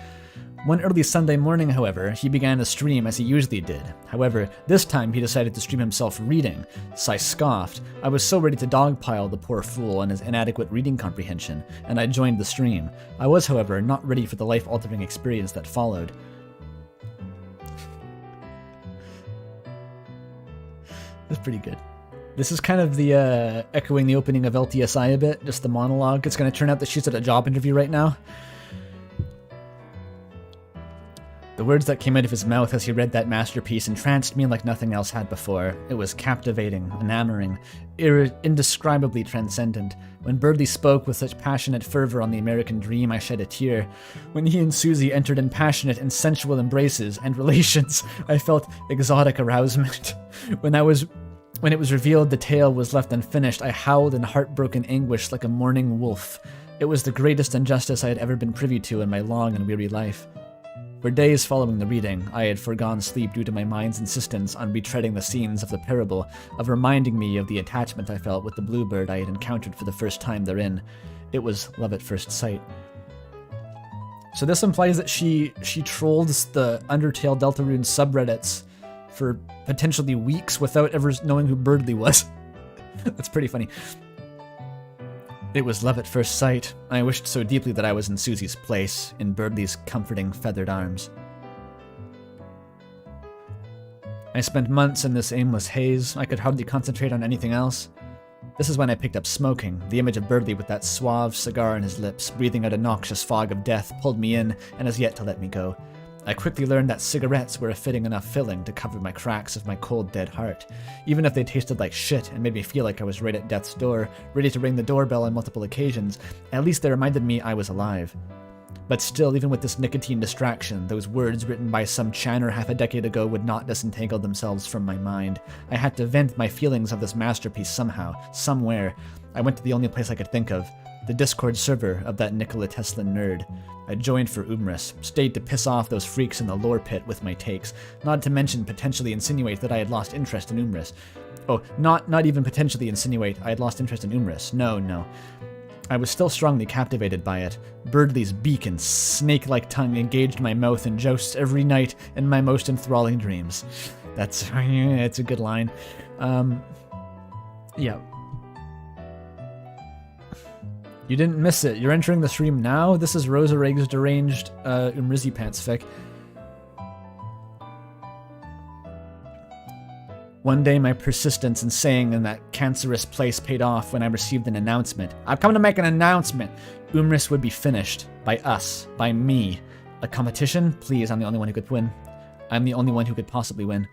One early Sunday morning, however, he began to stream as he usually did. However, this time he decided to stream himself reading, so I scoffed. I was so ready to dogpile the poor fool on his inadequate reading comprehension, and I joined the stream. I was, however, not ready for the life-altering experience that followed. That's pretty good. This is kind of the echoing the opening of LTSI a bit, just the monologue. It's going to turn out that she's at a job interview right now. The words that came out of his mouth as he read that masterpiece entranced me like nothing else had before. It was captivating, enamoring, indescribably transcendent. When Birdley spoke with such passionate fervor on the American dream, I shed a tear. When he and Susie entered in passionate and sensual embraces and relations, I felt exotic arousement. When it was revealed the tale was left unfinished, I howled in heartbroken anguish like a mourning wolf. It was the greatest injustice I had ever been privy to in my long and weary life. For days following the reading, I had foregone sleep due to my mind's insistence on retreading the scenes of the parable, of reminding me of the attachment I felt with the bluebird I had encountered for the first time therein. It was love at first sight. So this implies that she trolled the Undertale Deltarune subreddits for potentially weeks without ever knowing who Birdley was. That's pretty funny. It was love at first sight. I wished so deeply that I was in Susie's place, in Birdley's comforting feathered arms. I spent months in this aimless haze. I could hardly concentrate on anything else. This is when I picked up smoking. The image of Birdley with that suave cigar in his lips, breathing out a noxious fog of death, pulled me in and has yet to let me go. I quickly learned that cigarettes were a fitting enough filling to cover my cracks of my cold, dead heart. Even if they tasted like shit and made me feel like I was right at death's door, ready to ring the doorbell on multiple occasions, at least they reminded me I was alive. But still, even with this nicotine distraction, those words written by some channer half a decade ago would not disentangle themselves from my mind. I had to vent my feelings of this masterpiece somehow, somewhere. I went to the only place I could think of, the Discord server of that Nikola Tesla nerd. I joined for Umris, stayed to piss off those freaks in the lore pit with my takes, not to mention potentially insinuate that I had lost interest in Umris. Oh, not even potentially insinuate I had lost interest in Umris. No. I was still strongly captivated by it. Birdley's beak and snake-like tongue engaged my mouth in jousts every night in my most enthralling dreams. It's a good line. Yeah. You didn't miss it. You're entering the stream now. This is Rosa Rig's deranged Azzypants fic. One day my persistence in staying in that cancerous place paid off when I received an announcement. I've come to make an announcement. Umris would be finished. By us. By me. A competition? Please, I'm the only one who could win. I'm the only one who could possibly win.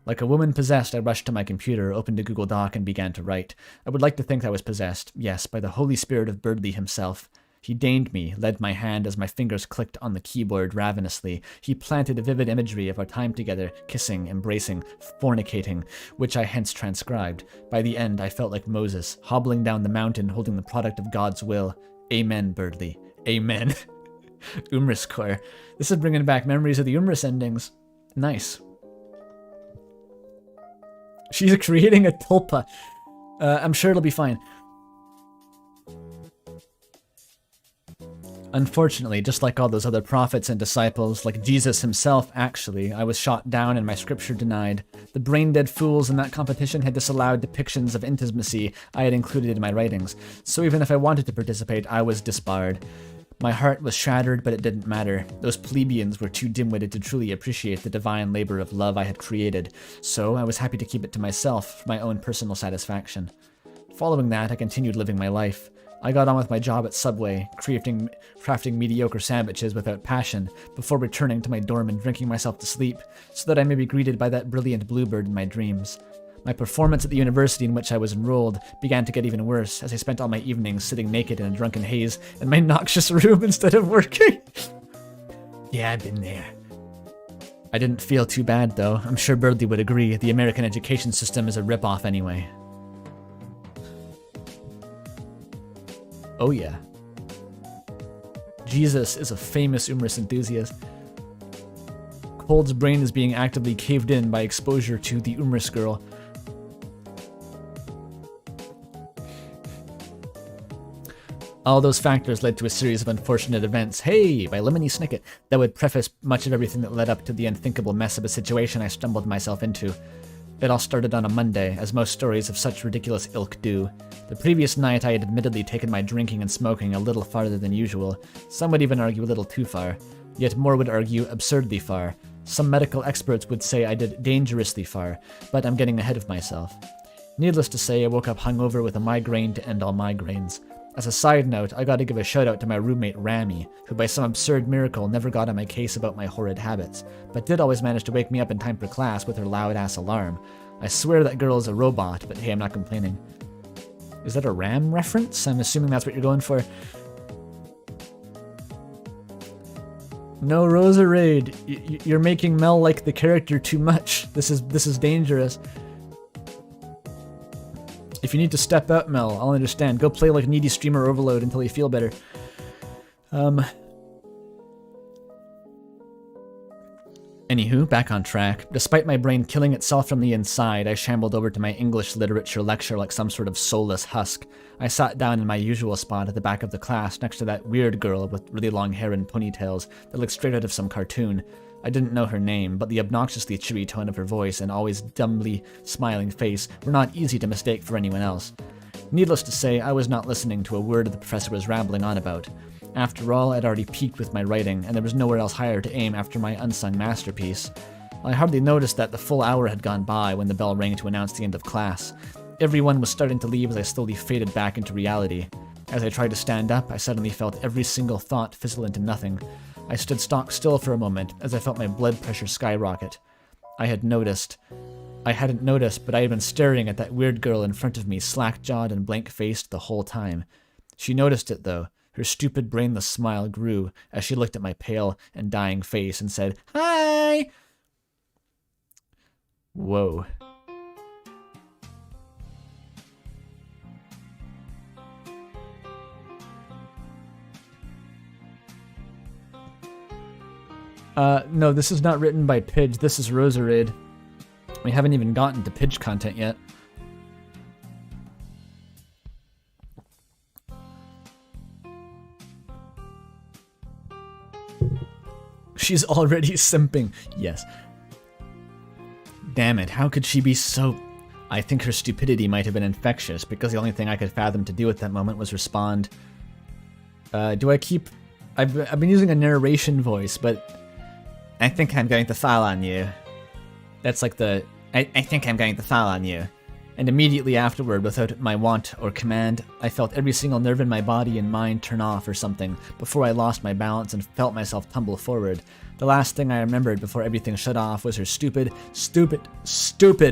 Like a woman possessed, I rushed to my computer, opened a Google Doc, and began to write. I would like to think I was possessed, yes, by the Holy Spirit of Birdley himself. He deigned me, led my hand as my fingers clicked on the keyboard ravenously. He planted a vivid imagery of our time together, kissing, embracing, fornicating, which I hence transcribed. By the end, I felt like Moses, hobbling down the mountain holding the product of God's will. Amen, Birdley. Amen. Umris core. This is bringing back memories of the Umris endings. Nice. She's creating a tulpa. I'm sure it'll be fine. Unfortunately, just like all those other prophets and disciples, like Jesus himself actually, I was shot down and my scripture denied. The brain-dead fools in that competition had disallowed depictions of intimacy I had included in my writings, so even if I wanted to participate, I was disbarred. My heart was shattered, but it didn't matter. Those plebeians were too dim-witted to truly appreciate the divine labor of love I had created, so I was happy to keep it to myself for my own personal satisfaction. Following that, I continued living my life. I got on with my job at Subway, crafting mediocre sandwiches without passion, before returning to my dorm and drinking myself to sleep, so that I may be greeted by that brilliant bluebird in my dreams. My performance at the university in which I was enrolled began to get even worse, as I spent all my evenings sitting naked in a drunken haze in my noxious room instead of working. Yeah, I've been there. I didn't feel too bad, though. I'm sure Birdley would agree. The American education system is a ripoff anyway. Oh yeah. Jesus is a famous humorous enthusiast. Cold's brain is being actively caved in by exposure to the humorous girl. All those factors led to a series of unfortunate events, hey, by Lemony Snicket, that would preface much of everything that led up to the unthinkable mess of a situation I stumbled myself into. It all started on a Monday, as most stories of such ridiculous ilk do. The previous night I had admittedly taken my drinking and smoking a little farther than usual. Some would even argue a little too far. Yet more would argue absurdly far. Some medical experts would say I did dangerously far, but I'm getting ahead of myself. Needless to say, I woke up hungover with a migraine to end all migraines. As a side note, I gotta give a shout out to my roommate Rami, who by some absurd miracle never got on my case about my horrid habits, but did always manage to wake me up in time for class with her loud-ass alarm. I swear that girl is a robot, but hey, I'm not complaining. Is that a Ram reference? I'm assuming that's what you're going for. No, Roserade, you're making Mel like the character too much. This is dangerous. If you need to step out, Mel, I'll understand. Go play like needy streamer overload until you feel better. Anywho, back on track. Despite my brain killing itself from the inside, I shambled over to my English literature lecture like some sort of soulless husk. I sat down in my usual spot at the back of the class next to that weird girl with really long hair and ponytails that looked straight out of some cartoon. I didn't know her name, but the obnoxiously cheery tone of her voice and always dumbly smiling face were not easy to mistake for anyone else. Needless to say, I was not listening to a word the professor was rambling on about. After all, I'd already peaked with my writing, and there was nowhere else higher to aim after my unsung masterpiece. I hardly noticed that the full hour had gone by when the bell rang to announce the end of class. Everyone was starting to leave as I slowly faded back into reality. As I tried to stand up, I suddenly felt every single thought fizzle into nothing. I stood stock still for a moment as I felt my blood pressure skyrocket. I hadn't noticed, but I had been staring at that weird girl in front of me, slack-jawed and blank-faced the whole time. She noticed it, though. Her stupid, brainless smile grew as she looked at my pale and dying face and said, "Hi!" Whoa. No, this is not written by Pidge. This is Roserade. We haven't even gotten to Pidge content yet. She's already simping. Yes. Damn it, how could she be so... I think her stupidity might have been infectious, because the only thing I could fathom to do at that moment was respond. Do I keep... I've been using a narration voice, but... I think I'm going to fall on you. That's like the... I think I'm going to fall on you. And immediately afterward, without my want or command, I felt every single nerve in my body and mind turn off or something, before I lost my balance and felt myself tumble forward. The last thing I remembered before everything shut off was her stupid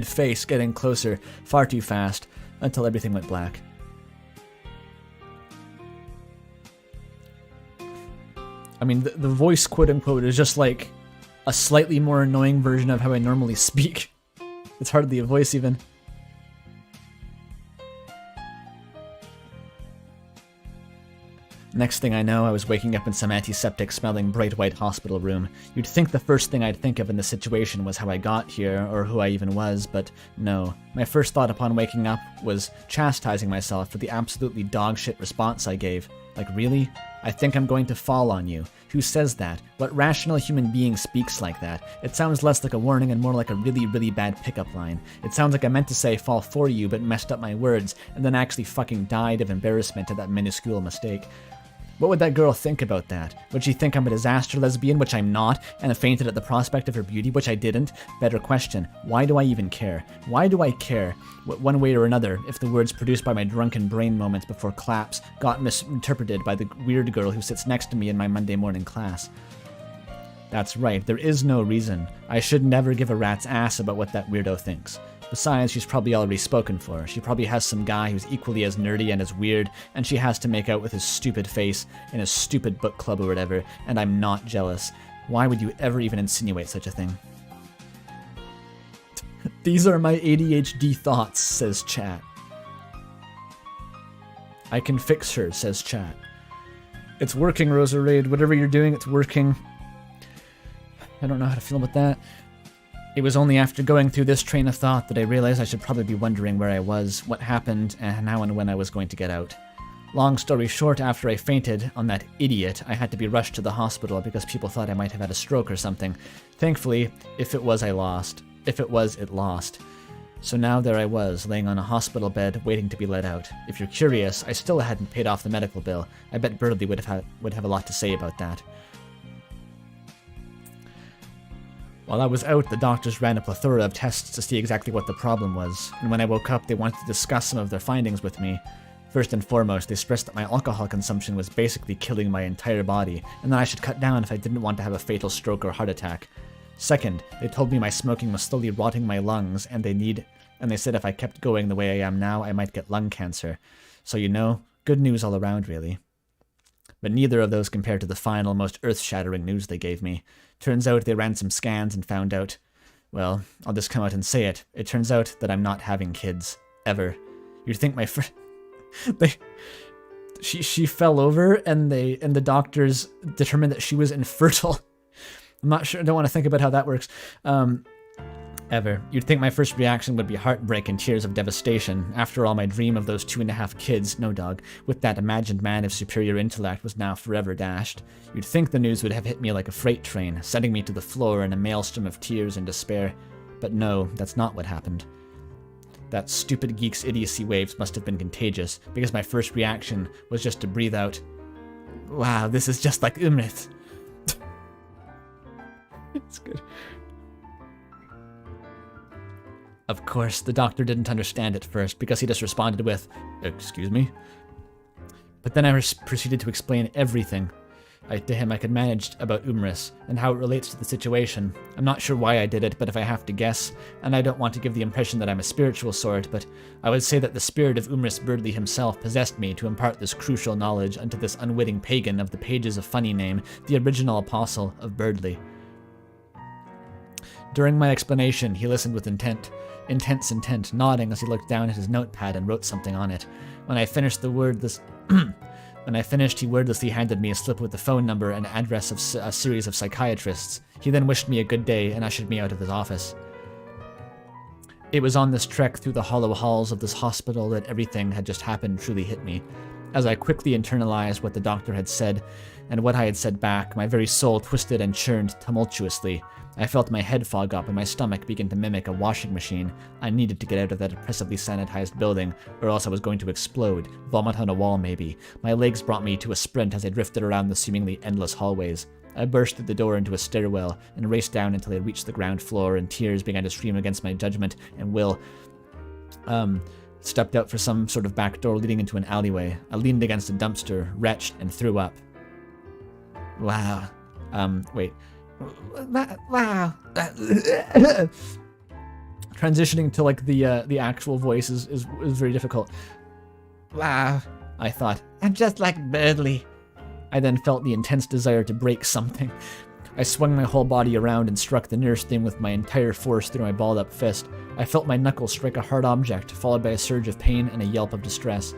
face getting closer, far too fast, until everything went black. I mean, the voice, quote-unquote, is just like a slightly more annoying version of how I normally speak. It's hardly a voice, even. Next thing I know, I was waking up in some antiseptic-smelling bright white hospital room. You'd think the first thing I'd think of in this situation was how I got here, or who I even was, but no. My first thought upon waking up was chastising myself for the absolutely dogshit response I gave. Like, really? I think I'm going to fall on you. Who says that? What rational human being speaks like that? It sounds less like a warning and more like a really, really bad pickup line. It sounds like I meant to say fall for you, but messed up my words, and then actually fucking died of embarrassment at that minuscule mistake. What would that girl think about that? Would she think I'm a disaster lesbian, which I'm not, and fainted at the prospect of her beauty, which I didn't? Better question, why do I even care? Why do I care, one way or another, if the words produced by my drunken brain moments before claps got misinterpreted by the weird girl who sits next to me in my Monday morning class? That's right, there is no reason. I should never give a rat's ass about what that weirdo thinks. Besides, she's probably already spoken for. She probably has some guy who's equally as nerdy and as weird, and she has to make out with his stupid face in a stupid book club or whatever, and I'm not jealous. Why would you ever even insinuate such a thing? These are my ADHD thoughts, says chat. I can fix her, says chat. It's working, Rosa Raid. Whatever you're doing, it's working. I don't know how to feel about that. It was only after going through this train of thought that I realized I should probably be wondering where I was, what happened, and how and when I was going to get out. Long story short, after I fainted on that idiot, I had to be rushed to the hospital because people thought I might have had a stroke or something. Thankfully, if it was, I lost. If it was, it lost. So now there I was, laying on a hospital bed, waiting to be let out. If you're curious, I still hadn't paid off the medical bill. I bet Birdley would have a lot to say about that. While I was out, the doctors ran a plethora of tests to see exactly what the problem was, and when I woke up, they wanted to discuss some of their findings with me. First and foremost, they stressed that my alcohol consumption was basically killing my entire body, and that I should cut down if I didn't want to have a fatal stroke or heart attack. Second, they told me my smoking was slowly rotting my lungs, and they said if I kept going the way I am now, I might get lung cancer. So good news all around, really. But neither of those compared to the final, most earth-shattering news they gave me. Turns out they ran some scans and found out... Well, I'll just come out and say it. It turns out that I'm not having kids. Ever. You'd think my friend... She fell over and the doctors determined that she was infertile. I'm not sure, I don't want to think about how that works. Ever. You'd think my first reaction would be heartbreak and tears of devastation. After all, my dream of those 2.5 kids, no dog, with that imagined man of superior intellect was now forever dashed. You'd think the news would have hit me like a freight train, sending me to the floor in a maelstrom of tears and despair. But no, that's not what happened. That stupid geek's idiocy waves must have been contagious, because my first reaction was just to breathe out, "Wow, this is just like Umrith." It's good. Of course, the doctor didn't understand at first, because he just responded with, "Excuse me?" But then I proceeded to explain everything to him I could manage about Umris, and how it relates to the situation. I'm not sure why I did it, but if I have to guess, and I don't want to give the impression that I'm a spiritual sort, but I would say that the spirit of Umris Birdley himself possessed me to impart this crucial knowledge unto this unwitting pagan of the pages of funny name, the original apostle of Birdley. During my explanation, he listened with intense intent, nodding as he looked down at his notepad and wrote something on it. When I finished, he wordlessly handed me a slip with the phone number and address of a series of psychiatrists. He then wished me a good day and ushered me out of his office. It was on this trek through the hollow halls of this hospital that everything had just happened truly hit me. As I quickly internalized what the doctor had said and what I had said back, my very soul twisted and churned tumultuously. I felt my head fog up and my stomach begin to mimic a washing machine. I needed to get out of that oppressively sanitized building, or else I was going to explode, vomit on a wall maybe. My legs brought me to a sprint as I drifted around the seemingly endless hallways. I burst through the door into a stairwell and raced down until I reached the ground floor, and tears began to stream against my judgment and will. Stepped out for some sort of back door leading into an alleyway. I leaned against a dumpster, retched, and threw up. Wow. Wait. Wow. Transitioning to like the actual voice is very difficult. Wow, I thought. I'm just like Birdley. I then felt the intense desire to break something. I swung my whole body around and struck the nearest thing with my entire force through my balled up fist. I felt my knuckles strike a hard object, followed by a surge of pain and a yelp of distress.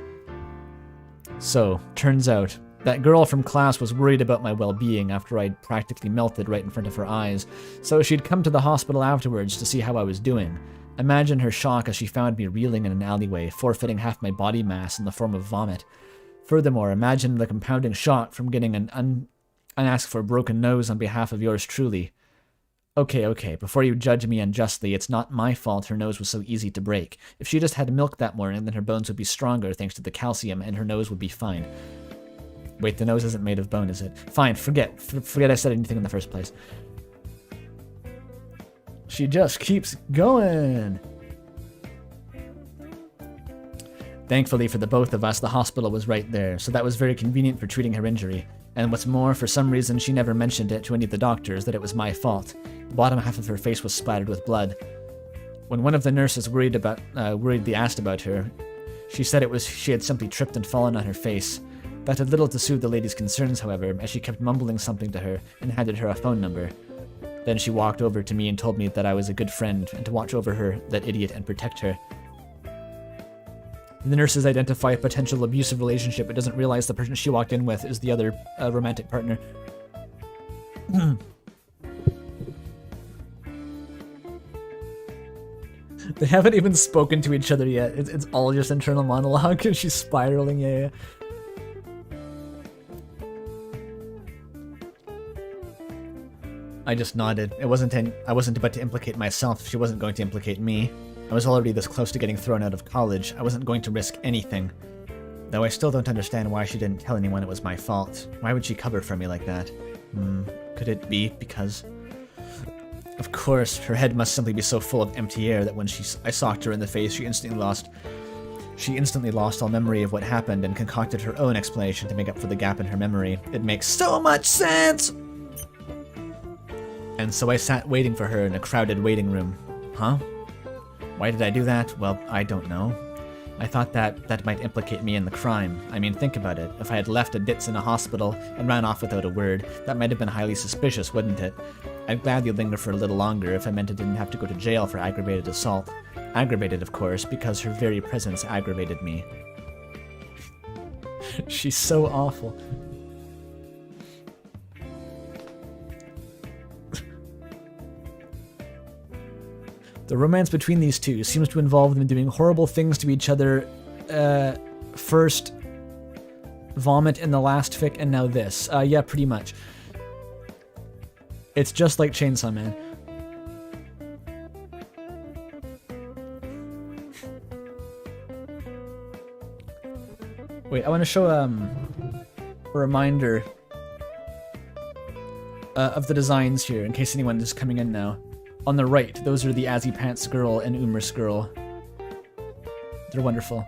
So, turns out, that girl from class was worried about my well-being after I'd practically melted right in front of her eyes, so she'd come to the hospital afterwards to see how I was doing. Imagine her shock as she found me reeling in an alleyway, forfeiting half my body mass in the form of vomit. Furthermore, imagine the compounding shock from getting an unasked for broken nose on behalf of yours truly. Okay, before you judge me unjustly, it's not my fault her nose was so easy to break. If she just had milk that morning, then her bones would be stronger thanks to the calcium, and her nose would be fine. Wait, the nose isn't made of bone, is it? Fine, forget I said anything in the first place. She just keeps going. Thankfully for the both of us, the hospital was right there, so that was very convenient for treating her injury. And what's more, for some reason she never mentioned it to any of the doctors that it was my fault. The bottom half of her face was splattered with blood. When one of the nurses worriedly asked about her, she said she had simply tripped and fallen on her face. That had little to soothe the lady's concerns, however, as she kept mumbling something to her and handed her a phone number. Then she walked over to me and told me that I was a good friend and to watch over her, that idiot, and protect her. The nurses identify a potential abusive relationship, but doesn't realize the person she walked in with is the other romantic partner. They haven't even spoken to each other yet. It's all just internal monologue, and she's spiraling. Yeah. I just nodded. I wasn't about to implicate myself if she wasn't going to implicate me. I was already this close to getting thrown out of college. I wasn't going to risk anything. Though I still don't understand why she didn't tell anyone it was my fault. Why would she cover for me like that? Could it be because... Of course, her head must simply be so full of empty air that when I socked her in the face, she instantly lost all memory of what happened and concocted her own explanation to make up for the gap in her memory. It makes so much sense! And so I sat waiting for her in a crowded waiting room. Huh? Why did I do that? Well, I don't know. I thought that might implicate me in the crime. I mean, think about it. If I had left a ditz in a hospital and ran off without a word, that might have been highly suspicious, wouldn't it? I'd gladly linger for a little longer if I meant I didn't have to go to jail for aggravated assault. Aggravated, of course, because her very presence aggravated me. She's so awful. The romance between these two seems to involve them doing horrible things to each other. First, vomit in the last fic, and now this. Yeah, pretty much. It's just like Chainsaw Man. Wait, I want to show a reminder of the designs here, in case anyone is coming in now. On the right, those are the Azzypants girl and Umris girl. They're wonderful.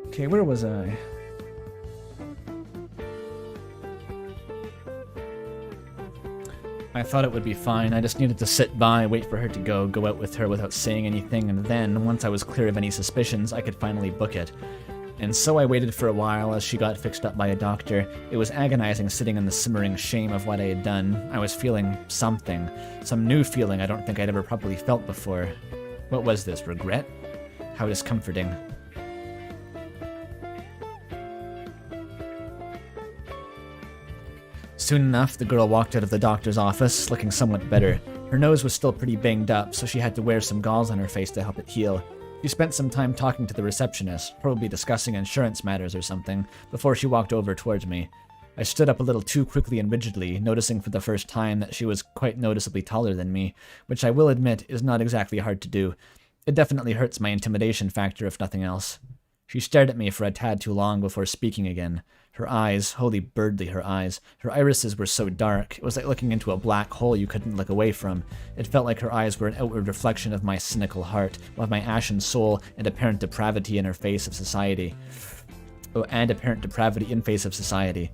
Okay, where was I? I thought it would be fine. I just needed to sit by, wait for her to go out with her without saying anything, and then, once I was clear of any suspicions, I could finally book it. And so I waited for a while as she got fixed up by a doctor. It was agonizing sitting in the simmering shame of what I had done. I was feeling something. Some new feeling I don't think I'd ever properly felt before. What was this? Regret? How discomforting. Soon enough, the girl walked out of the doctor's office, looking somewhat better. Her nose was still pretty banged up, so she had to wear some gauze on her face to help it heal. She spent some time talking to the receptionist, probably discussing insurance matters or something, before she walked over towards me. I stood up a little too quickly and rigidly, noticing for the first time that she was quite noticeably taller than me, which I will admit is not exactly hard to do. It definitely hurts my intimidation factor if nothing else. She stared at me for a tad too long before speaking again. Her eyes, holy birdly her eyes, her irises were so dark, it was like looking into a black hole you couldn't look away from. It felt like her eyes were an outward reflection of my cynical heart, of my ashen soul, and apparent depravity in her face of society. Oh, and apparent depravity in face of society.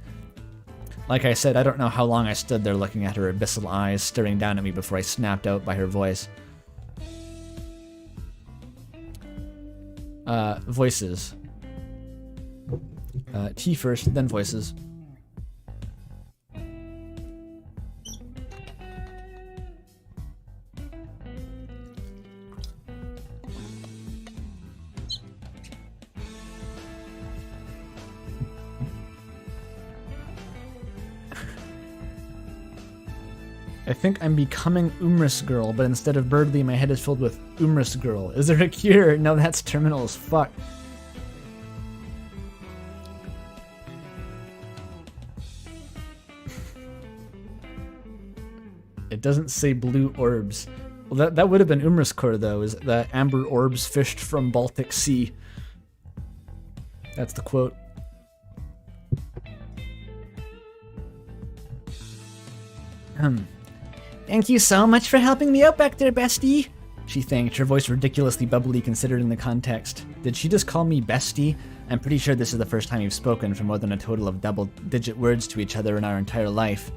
Like I said, I don't know how long I stood there looking at her abyssal eyes, staring down at me before I snapped out by her voice. Voices. T first, then voices. I think I'm becoming Umris Girl, but instead of Birdly, my head is filled with Umris Girl. Is there a cure? No, that's terminal as fuck. It doesn't say blue orbs. Well, that would have been Umris Core, though, is the amber orbs fished from Baltic Sea. That's the quote. Thank you so much for helping me out back there, bestie. She thanked, her voice ridiculously bubbly considering the context. Did she just call me bestie? I'm pretty sure this is the first time you've spoken for more than a total of double-digit words to each other in our entire life.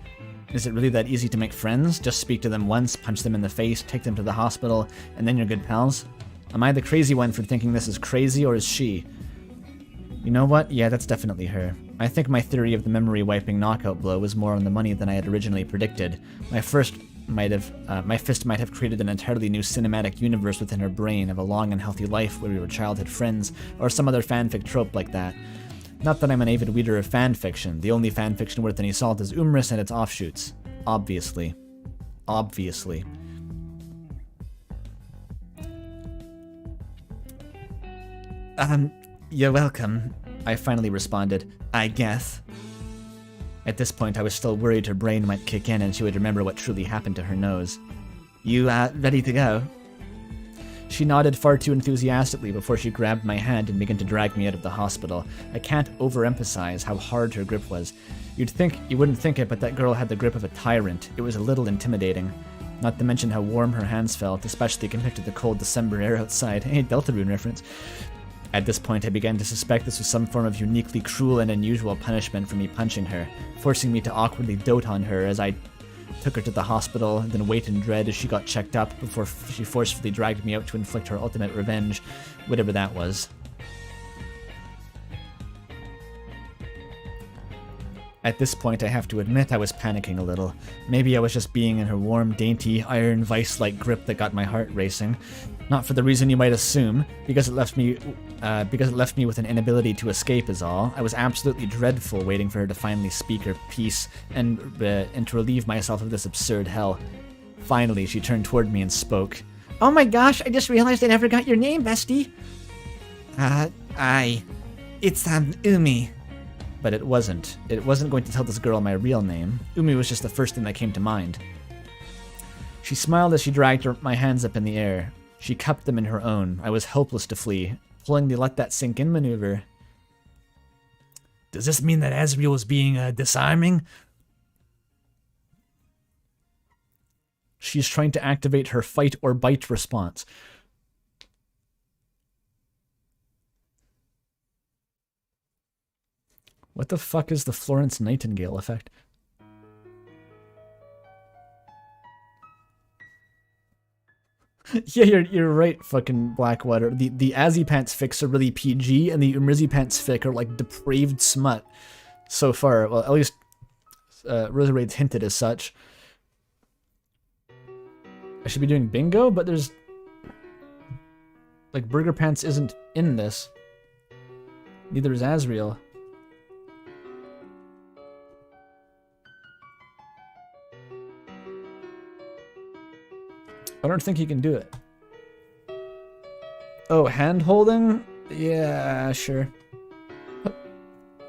Is it really that easy to make friends? Just speak to them once, punch them in the face, take them to the hospital, and then you're good pals? Am I the crazy one for thinking this is crazy, or is she? You know what? Yeah, that's definitely her. I think my theory of the memory wiping knockout blow was more on the money than I had originally predicted. My fist might have created an entirely new cinematic universe within her brain of a long and healthy life where we were childhood friends, or some other fanfic trope like that. Not that I'm an avid reader of fanfiction. The only fanfiction worth any salt is Umris and its offshoots. Obviously. Obviously. You're welcome. I finally responded, I guess. At this point, I was still worried her brain might kick in and she would remember what truly happened to her nose. You, ready to go? She nodded far too enthusiastically before she grabbed my hand and began to drag me out of the hospital. I can't overemphasize how hard her grip was. You wouldn't think it, but that girl had the grip of a tyrant. It was a little intimidating. Not to mention how warm her hands felt, especially compared to the cold December air outside. Hey, Deltarune reference. At this point, I began to suspect this was some form of uniquely cruel and unusual punishment for me punching her, forcing me to awkwardly dote on her as I took her to the hospital, and then wait in dread as she got checked up before she forcefully dragged me out to inflict her ultimate revenge, whatever that was. At this point, I have to admit I was panicking a little. Maybe I was just being in her warm, dainty, iron vice-like grip that got my heart racing. Not for the reason you might assume, because it left me with an inability to escape is all. I was absolutely dreadful waiting for her to finally speak her piece and to relieve myself of this absurd hell. Finally, she turned toward me and spoke. Oh my gosh, I just realized I never got your name, bestie. It's, Umi. But it wasn't. It wasn't going to tell this girl my real name. Umi was just the first thing that came to mind. She smiled as she dragged my hands up in the air. She cupped them in her own. I was helpless to flee, pulling the let that sink in maneuver. Does this mean that Asriel is being disarming? She's trying to activate her fight or bite response. What the fuck is the Florence Nightingale effect? Yeah, you're right, fucking Blackwater. The Azzypants fics are really PG, and the Umrizipants fic are like depraved smut so far. Well, at least Roserade's hinted as such. I should be doing bingo, but there's... like, Burger Pants isn't in this. Neither is Asriel. I don't think he can do it. Oh, hand-holding? Yeah, sure.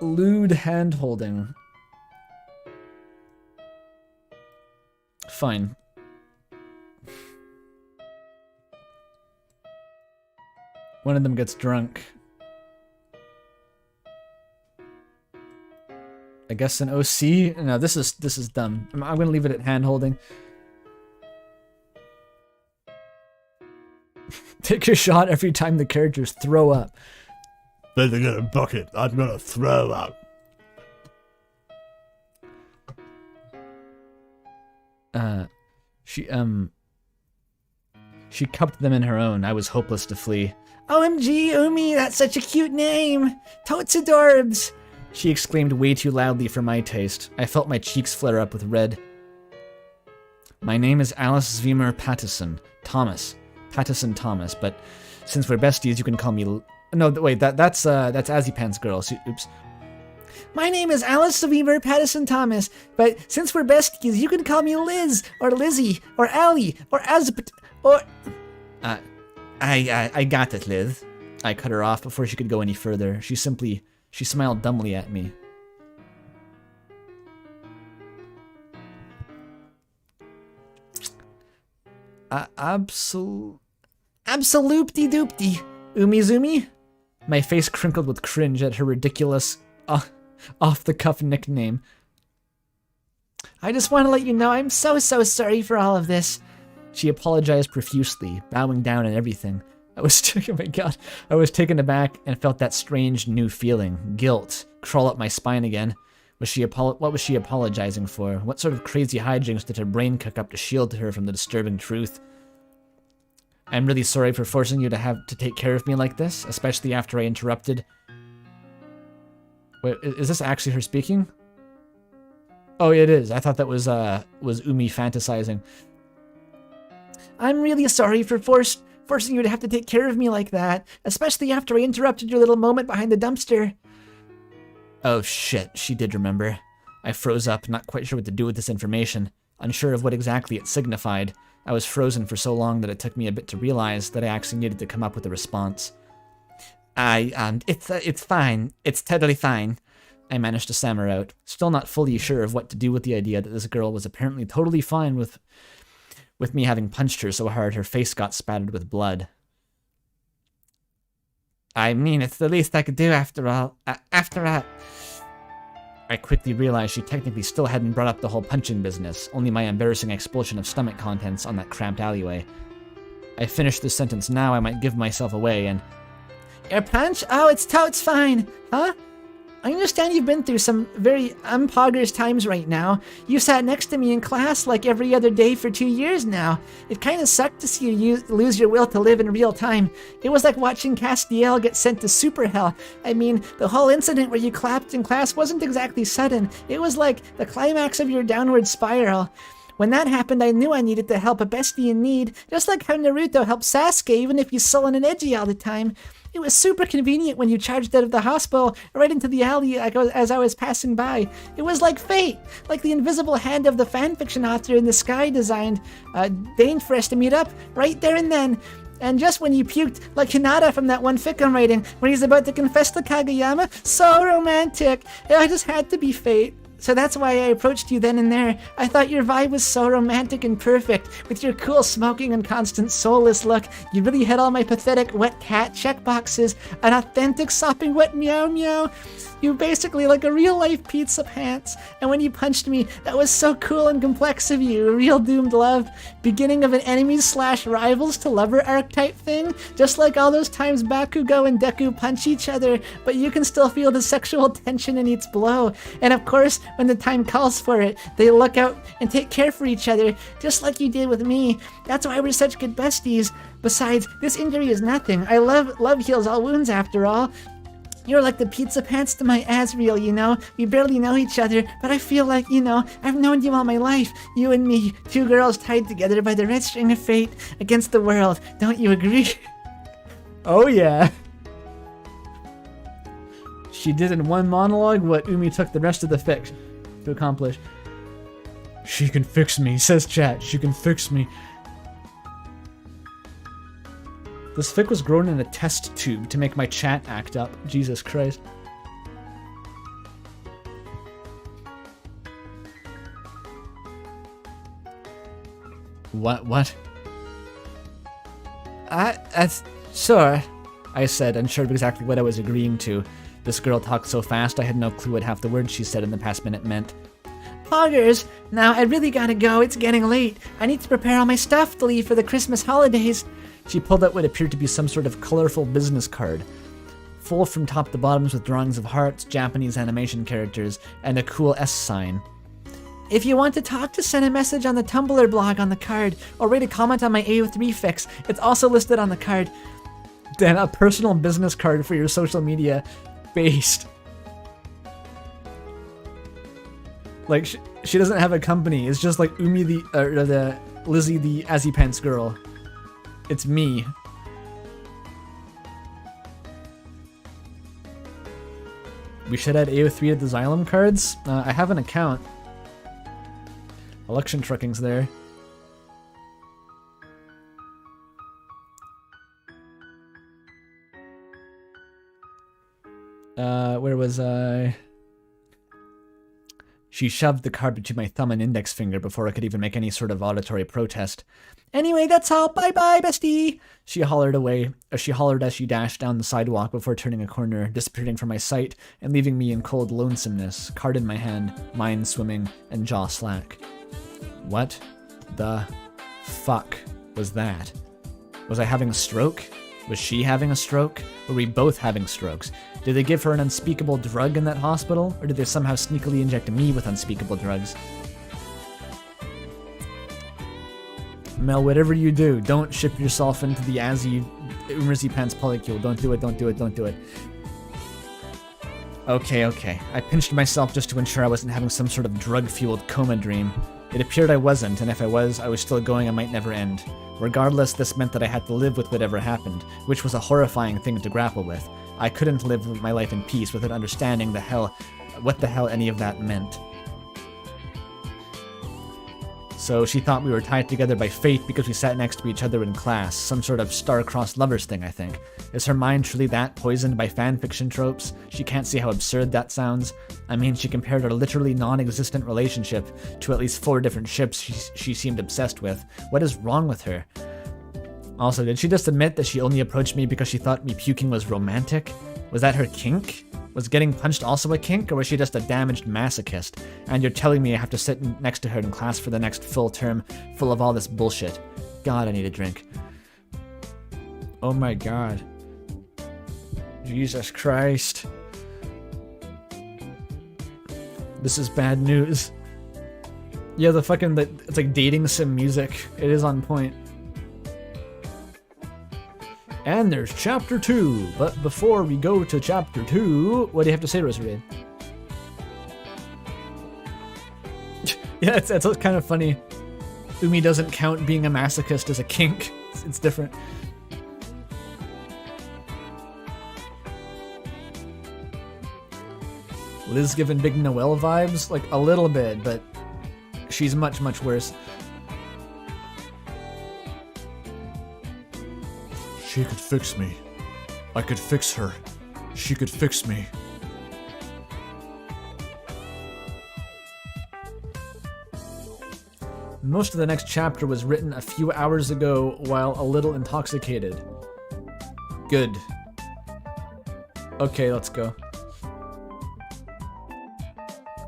Lewd hand-holding. Fine. One of them gets drunk. I guess an OC? No, this is dumb. I'm gonna leave it at hand-holding. Take a shot every time the characters throw up. Better get a bucket. I'm gonna throw up. She cupped them in her own. I was hopeless to flee. OMG, Umi, that's such a cute name. Totes adorbs. She exclaimed way too loudly for my taste. I felt my cheeks flare up with red. My name is Alice Zvimmer Pattison. Thomas. Pattison Thomas, but since we're besties, you can call me... No, wait, that's Azzypants girl. Oops. My name is Alice Weaver Patterson Thomas, but since we're besties, you can call me Liz, or Lizzie, or Allie, or Azzypants, or... I got it, Liz. I cut her off before she could go any further. She smiled dumbly at me. Absoloopty-doopty. Umizoomi? My face crinkled with cringe at her ridiculous, off-the-cuff nickname. I just want to let you know I'm so sorry for all of this. She apologized profusely, bowing down and everything. Oh my god. I was taken aback and felt that strange new feeling, guilt, crawl up my spine again. What was she apologizing for? What sort of crazy hijinks did her brain cook up to shield her from the disturbing truth? I'm really sorry for forcing you to have to take care of me like this, especially after I interrupted. Wait, is this actually her speaking? Oh, it is. I thought that was Umi fantasizing. I'm really sorry for forcing you to have to take care of me like that, especially after I interrupted your little moment behind the dumpster. Oh shit, she did remember. I froze up, not quite sure what to do with this information, unsure of what exactly it signified. I was frozen for so long that it took me a bit to realize that I actually needed to come up with a response. It's fine. It's totally fine. I managed to stammer out, still not fully sure of what to do with the idea that this girl was apparently totally fine with me having punched her so hard her face got spattered with blood. I mean, it's the least I could do after all. I quickly realized she technically still hadn't brought up the whole punching business, only my embarrassing expulsion of stomach contents on that cramped alleyway. I finished this sentence now, I might give myself away, and... Your punch? Oh, it's fine. Huh? I understand you've been through some very unpoggers times right now. You sat next to me in class like every other day for 2 years now. It kind of sucked to see you lose your will to live in real time. It was like watching Castiel get sent to super hell. I mean, the whole incident where you clapped in class wasn't exactly sudden. It was like the climax of your downward spiral. When that happened, I knew I needed to help a bestie in need, just like how Naruto helped Sasuke even if he's sullen and edgy all the time. It was super convenient when you charged out of the hospital right into the alley as I was passing by. It was like fate, like the invisible hand of the fanfiction author in the sky deigned for us to meet up right there and then. And just when you puked like Hinata from that one fic I'm writing, where he's about to confess to Kageyama, so romantic. I just had to be fate. So that's why I approached you then and there. I thought your vibe was so romantic and perfect. With your cool smoking and constant soulless look, you really hit all my pathetic wet cat checkboxes. An authentic sopping wet meow meow. You basically like a real life Pizzapants. And when you punched me, that was so cool and complex of you. A real doomed love. Beginning of an enemies/rivals to lover archetype thing. Just like all those times Bakugo and Deku punch each other, but you can still feel the sexual tension in each blow. And of course, when the time calls for it, they look out and take care for each other, just like you did with me. That's why we're such good besties. Besides, this injury is nothing. Love heals all wounds after all. You're like the Pizzapants to my Asriel, you know? We barely know each other, but I feel like, you know, I've known you all my life. You and me, two girls tied together by the red string of fate against the world. Don't you agree? Oh yeah. She did in one monologue what Umi took the rest of the fic to accomplish. She can fix me, says chat. She can fix me. This fic was grown in a test tube to make my chat act up. Jesus Christ. What? Sure. I said, unsure of exactly what I was agreeing to. This girl talked so fast I had no clue what half the words she said in the past minute meant. Poggers, now I really gotta go, it's getting late. I need to prepare all my stuff to leave for the Christmas holidays. She pulled out what appeared to be some sort of colorful business card, full from top to bottoms with drawings of hearts, Japanese animation characters, and a cool S sign. If you want to talk, just send a message on the Tumblr blog on the card, or write a comment on my AO3 fix. It's also listed on the card. Then a personal business card for your social media. Based. Like, she doesn't have a company. It's just like Umi the Lizzie the Azzypants girl. It's me. We should add AO3 to the Xylem cards. I have an account. Election trucking's there. Where was I? She shoved the card between my thumb and index finger before I could even make any sort of auditory protest. Anyway, that's all. Bye-bye, bestie! She hollered away, as she dashed down the sidewalk before turning a corner, disappearing from my sight, and leaving me in cold lonesomeness, card in my hand, mind swimming, and jaw slack. What the fuck was that? Was I having a stroke? Was she having a stroke? Were we both having strokes? Did they give her an unspeakable drug in that hospital, or did they somehow sneakily inject me with unspeakable drugs? Mel, whatever you do, don't ship yourself into the Azzypants polycule. Don't do it, don't do it, don't do it. Okay. I pinched myself just to ensure I wasn't having some sort of drug-fueled coma dream. It appeared I wasn't, and if I was still going and might never end. Regardless, this meant that I had to live with whatever happened, which was a horrifying thing to grapple with. I couldn't live my life in peace without understanding what the hell any of that meant. So she thought we were tied together by fate because we sat next to each other in class, some sort of star-crossed lovers thing, I think. Is her mind truly that poisoned by fanfiction tropes? She can't see how absurd that sounds. I mean, she compared our literally non-existent relationship to at least 4 different ships she seemed obsessed with. What is wrong with her? Also, did she just admit that she only approached me because she thought me puking was romantic? Was that her kink? Was getting punched also a kink, or was she just a damaged masochist? And you're telling me I have to sit next to her in class for the next full term, full of all this bullshit. God, I need a drink. Oh my god. Jesus Christ. This is bad news. Yeah, it's like dating sim music. It is on point. And there's chapter 2, but before we go to chapter 2, what do you have to say, Rosarie? Yeah, it's kind of funny. Umi doesn't count being a masochist as a kink. It's different. Liz giving Big Noel vibes? Like, a little bit, but she's much, much worse. She could fix me. I could fix her. She could fix me. Most of the next chapter was written a few hours ago while a little intoxicated. Good. Okay, let's go.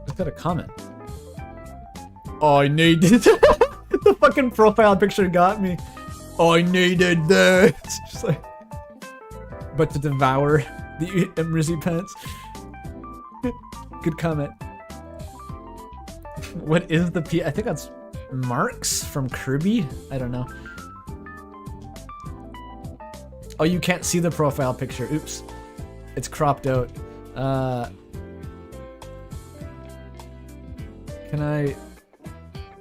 Just got a comment. I needed... The fucking profile picture got me. I needed that. It's just like... But to devour the Azzypants. Good comment. What is the P? I think that's Marks from Kirby? I don't know. Oh, you can't see the profile picture. Oops. It's cropped out. Can I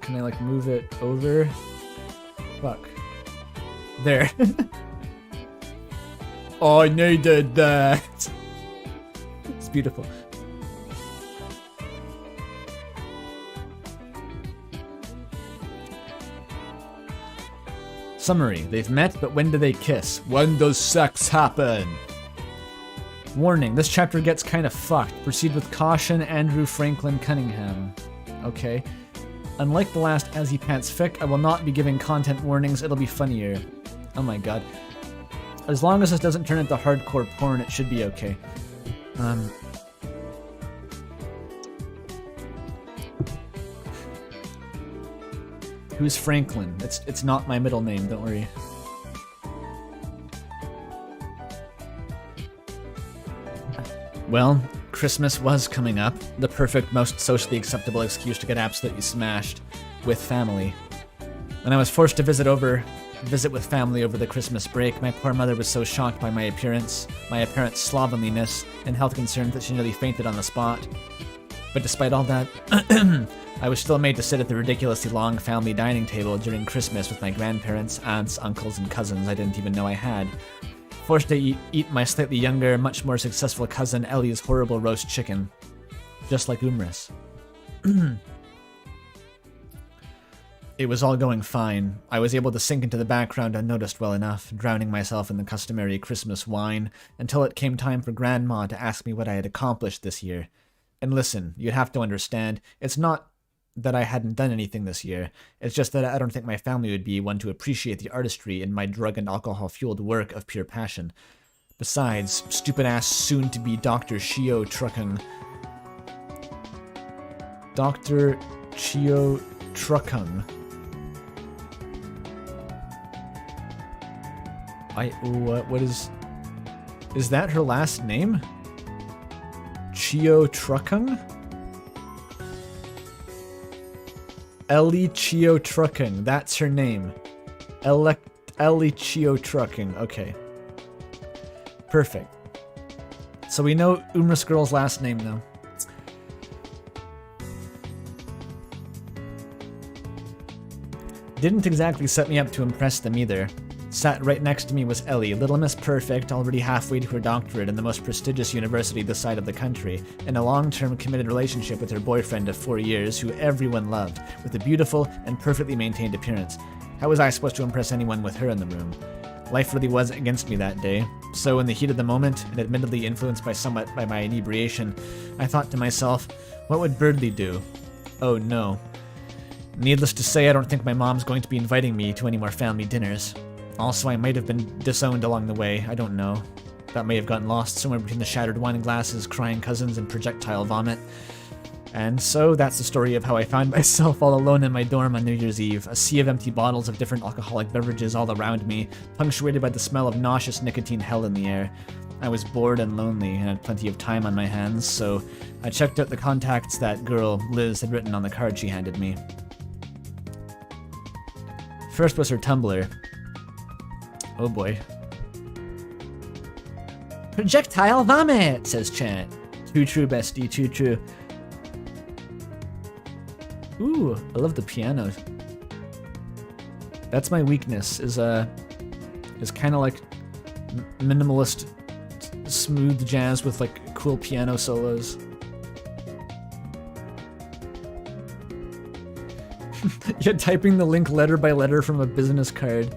like move it over? Fuck. There. I needed that. It's beautiful. Summary. They've met, but when do they kiss? When does sex happen? Warning. This chapter gets kind of fucked. Proceed with caution, Andrew Franklin Cunningham. Okay. Unlike the last Azzypants fic, I will not be giving content warnings. It'll be funnier. Oh my god. As long as this doesn't turn into hardcore porn, it should be okay. Who's Franklin? It's not my middle name, don't worry. Well, Christmas was coming up. The perfect, most socially acceptable excuse to get absolutely smashed with family. When I was forced to visit with family over the Christmas break, my poor mother was so shocked by my appearance, my apparent slovenliness, and health concerns that she nearly fainted on the spot. But despite all that, I was still made to sit at the ridiculously long family dining table during Christmas with my grandparents, aunts, uncles, and cousins I didn't even know I had. Forced to eat my slightly younger, much more successful cousin Ellie's horrible roast chicken. Just like Umris. It was all going fine. I was able to sink into the background unnoticed well enough, drowning myself in the customary Christmas wine, until it came time for Grandma to ask me what I had accomplished this year. And listen, you'd have to understand, it's not that I hadn't done anything this year, it's just that I don't think my family would be one to appreciate the artistry in my drug and alcohol-fueled work of pure passion. Besides, stupid-ass soon-to-be Dr. Shio Truckung. Dr. Chio Truckung. What is that her last name? Chio Truckung? Ellie Chio Truckung, that's her name. Ellie Chio Truckung, okay. Perfect. So we know Umris Girl's last name now. Didn't exactly set me up to impress them either. Sat right next to me was Ellie, Little Miss Perfect, already halfway to her doctorate in the most prestigious university this side of the country, in a long-term committed relationship with her boyfriend of 4 years, who everyone loved, with a beautiful and perfectly maintained appearance. How was I supposed to impress anyone with her in the room? Life really was against me that day, so in the heat of the moment, and admittedly influenced somewhat by my inebriation, I thought to myself, what would Birdly do? Oh no. Needless to say, I don't think my mom's going to be inviting me to any more family dinners. Also, I might have been disowned along the way, I don't know. That may have gotten lost somewhere between the shattered wine glasses, crying cousins, and projectile vomit. And so, that's the story of how I found myself all alone in my dorm on New Year's Eve, a sea of empty bottles of different alcoholic beverages all around me, punctuated by the smell of nauseous nicotine hell in the air. I was bored and lonely, and had plenty of time on my hands, so I checked out the contacts that girl, Liz, had written on the card she handed me. First was her Tumblr. Oh boy. Projectile vomit, says Chat. Too true, bestie, too true. Ooh, I love the piano. That's my weakness, is kind of like minimalist, smooth jazz with like cool piano solos. You're typing the link letter by letter from a business card.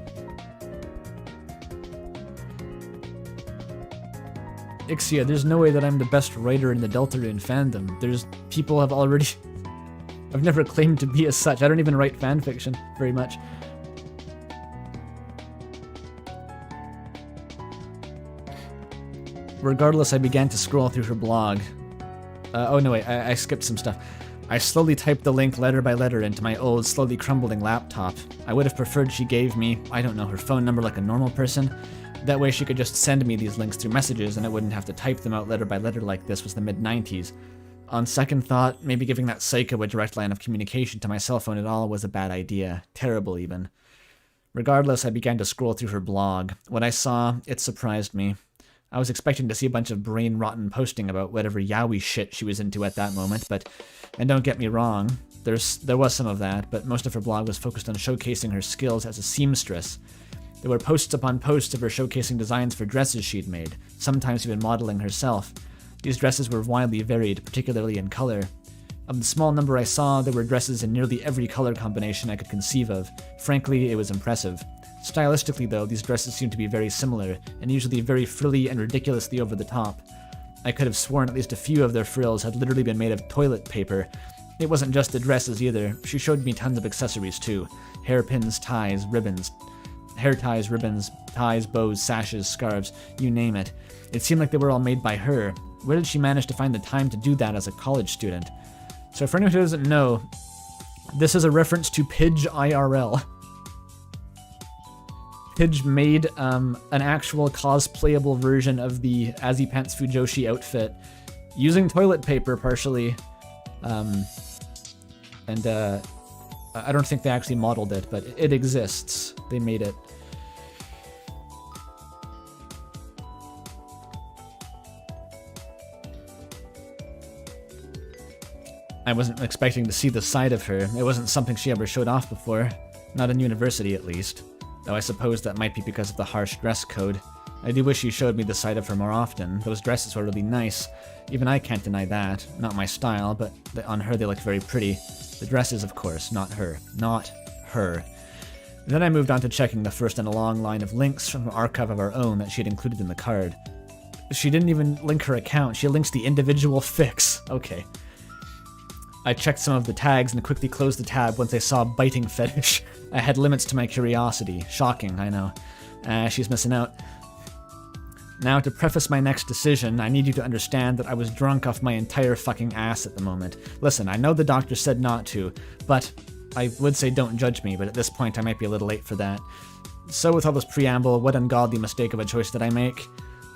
Ixia, there's no way that I'm the best writer in the Deltarune fandom. There's people have already... I've never claimed to be as such. I don't even write fanfiction very much. Regardless, I began to scroll through her blog. Oh no, wait, I skipped some stuff. I slowly typed the link letter by letter into my old, slowly crumbling laptop. I would have preferred she gave me, I don't know, her phone number like a normal person. That way she could just send me these links through messages and I wouldn't have to type them out letter by letter like this was the mid-90s. On second thought, maybe giving that psycho a direct line of communication to my cell phone at all was a bad idea. Terrible, even. Regardless, I began to scroll through her blog. What I saw, it surprised me. I was expecting to see a bunch of brain-rotten posting about whatever yaoi shit she was into at that moment, and don't get me wrong, there was some of that, but most of her blog was focused on showcasing her skills as a seamstress. There were posts upon posts of her showcasing designs for dresses she'd made, sometimes even modeling herself. These dresses were widely varied, particularly in color. Of the small number I saw, there were dresses in nearly every color combination I could conceive of. Frankly, it was impressive. Stylistically, though, these dresses seemed to be very similar, and usually very frilly and ridiculously over the top. I could have sworn at least a few of their frills had literally been made of toilet paper. It wasn't just the dresses either. She showed me tons of accessories too. Hairpins, ties, ribbons. Hair ties, ribbons, ties, bows, sashes, scarves, you name it. It seemed like they were all made by her. Where did she manage to find the time to do that as a college student? So for anyone who doesn't know, this is a reference to Pidge IRL. Pidge made an actual cosplayable version of the Azzypants Fujoshi outfit using toilet paper partially. I don't think they actually modeled it, but it exists. They made it. I wasn't expecting to see the side of her. It wasn't something she ever showed off before. Not in university, at least. Though I suppose that might be because of the harsh dress code. I do wish you showed me the side of her more often. Those dresses were really nice. Even I can't deny that. Not my style, but on her they look very pretty. The dresses, of course, not her. Not her. Then I moved on to checking the first in a long line of links from an archive of our own that she had included in the card. She didn't even link her account, she links the individual fics. Okay. I checked some of the tags and quickly closed the tab once I saw biting fetish. I had limits to my curiosity. Shocking, I know. She's missing out. Now, to preface my next decision, I need you to understand that I was drunk off my entire fucking ass at the moment. Listen, I know the doctor said not to, but I would say don't judge me, but at this point I might be a little late for that. So with all this preamble, what ungodly mistake of a choice did I make?